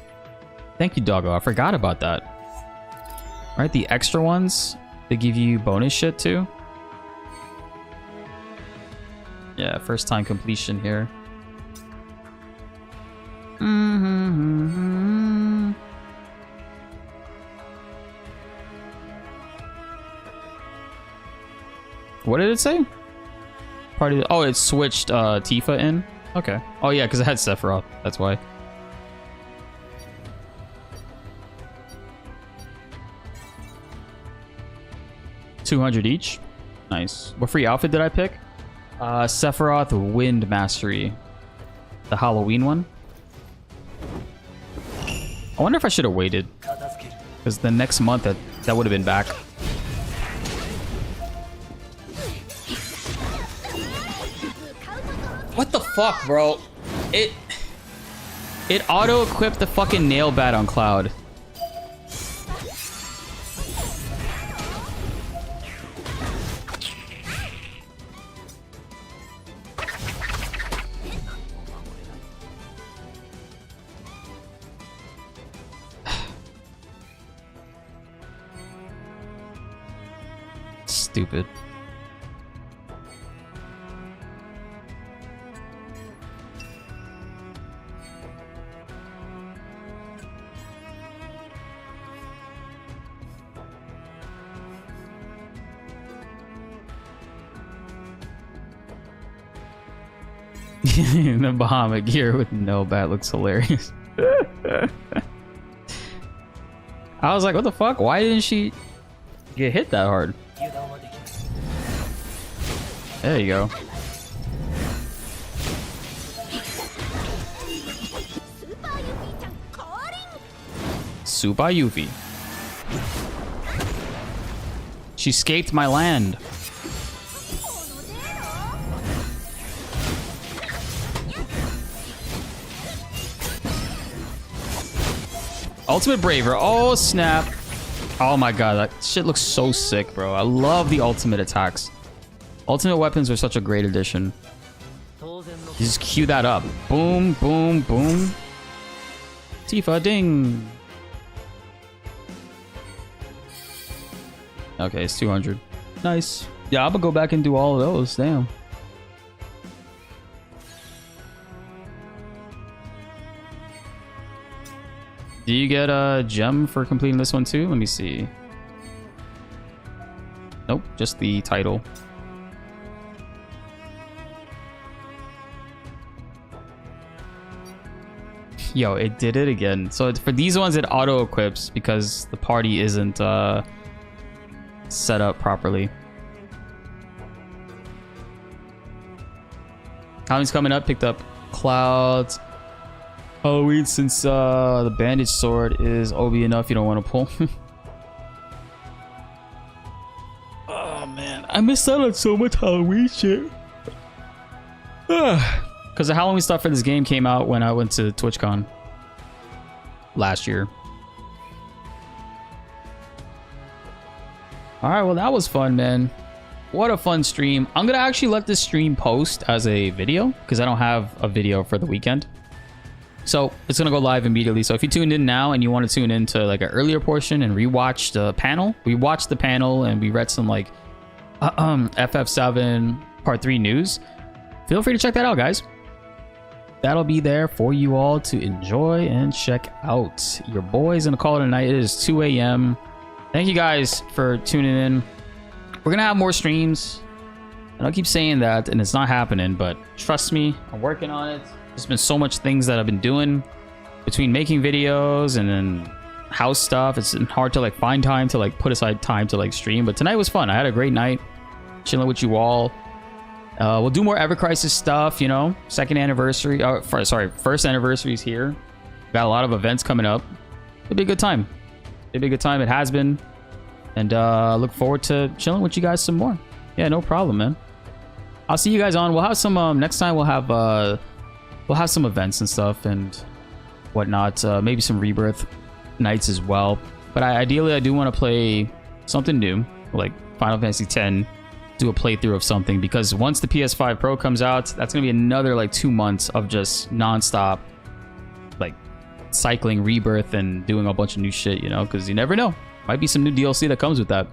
Thank you, Doggo. I forgot about that. Right, the extra ones, they give you bonus shit too. Yeah, first time completion here. What did it say? Party. Oh, it switched Tifa in. Okay. Oh yeah, because it had Sephiroth. That's why. $200 each. Nice. What free outfit did I pick? Sephiroth Wind Mastery, the Halloween one. I wonder if I should have waited, because the next month that would have been back. What the fuck, bro? It auto-equipped the fucking nail bat on Cloud. Stupid. The Bahamut gear with no bat looks hilarious. I was like, what the fuck? Why didn't she get hit that hard? There you go. Super Yuffie. She escaped my land. Ultimate Braver. Oh, snap. Oh my god, that shit looks so sick, bro. I love the ultimate attacks. Ultimate weapons are such a great addition. Just cue that up. Boom, boom, boom. Tifa ding. Okay, it's 200. Nice. Yeah, I'm gonna go back and do all of those. Damn. Do you get a gem for completing this one too? Let me see. Nope, just the title. Yo, it did it again. So for these ones, it auto equips because the party isn't set up properly. Halloween's coming up. Picked up Clouds. Halloween, since the bandage sword is OB enough, you don't want to pull. Oh man, I missed out on so much Halloween shit. Because the Halloween stuff for this game came out when I went to TwitchCon last year. All right, well that was fun, man. What a fun stream. I'm gonna actually let this stream post as a video because I don't have a video for the weekend. So it's gonna go live immediately. So if you tuned in now and you want to tune into like an earlier portion and rewatch the panel, we watched the panel and we read some like Ff7 Part 3 news. Feel free to check that out, guys. That'll be there for you all to enjoy and check out. Your boys gonna call it a night. It is 2 a.m. Thank you guys for tuning in. We're gonna have more streams. And I'll keep saying that and it's not happening, but trust me, I'm working on it. There's been so much things that I've been doing between making videos and then house stuff. It's hard to like find time to like put aside time to like stream. But tonight was fun. I had a great night chilling with you all. We'll do more Ever Crisis stuff, you know. Second anniversary. First anniversary is here. Got a lot of events coming up. It'll be a good time. It'll be a good time. It has been. And look forward to chilling with you guys some more. Yeah, no problem, man. I'll see you guys on. We'll have some next time. We'll have some events and stuff and whatnot. Maybe some Rebirth nights as well. But ideally, I do want to play something new, like Final Fantasy X. Do a playthrough of something because once the PS5 Pro comes out, that's gonna be another like 2 months of just non-stop like cycling Rebirth and doing a bunch of new shit, you know, because you never know. Might be some new DLC that comes with that.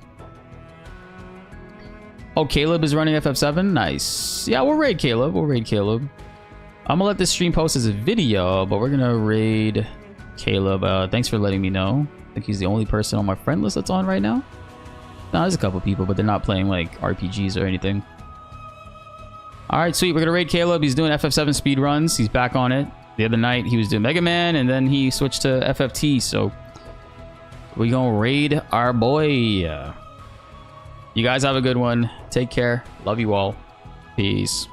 Oh, Caleb is running FF7. Nice. Yeah, we'll raid Caleb. I'm gonna let this stream post as a video, but we're gonna raid Caleb. Thanks for letting me know. I think he's the only person on my friend list that's on right now. No, there's a couple people, but they're not playing like RPGs or anything. All right, sweet. We're gonna raid Caleb. He's doing FF7 speed runs. He's back on it. The other night he was doing Mega Man, and then he switched to FFT. So we gonna raid our boy. You guys have a good one. Take care. Love you all. Peace.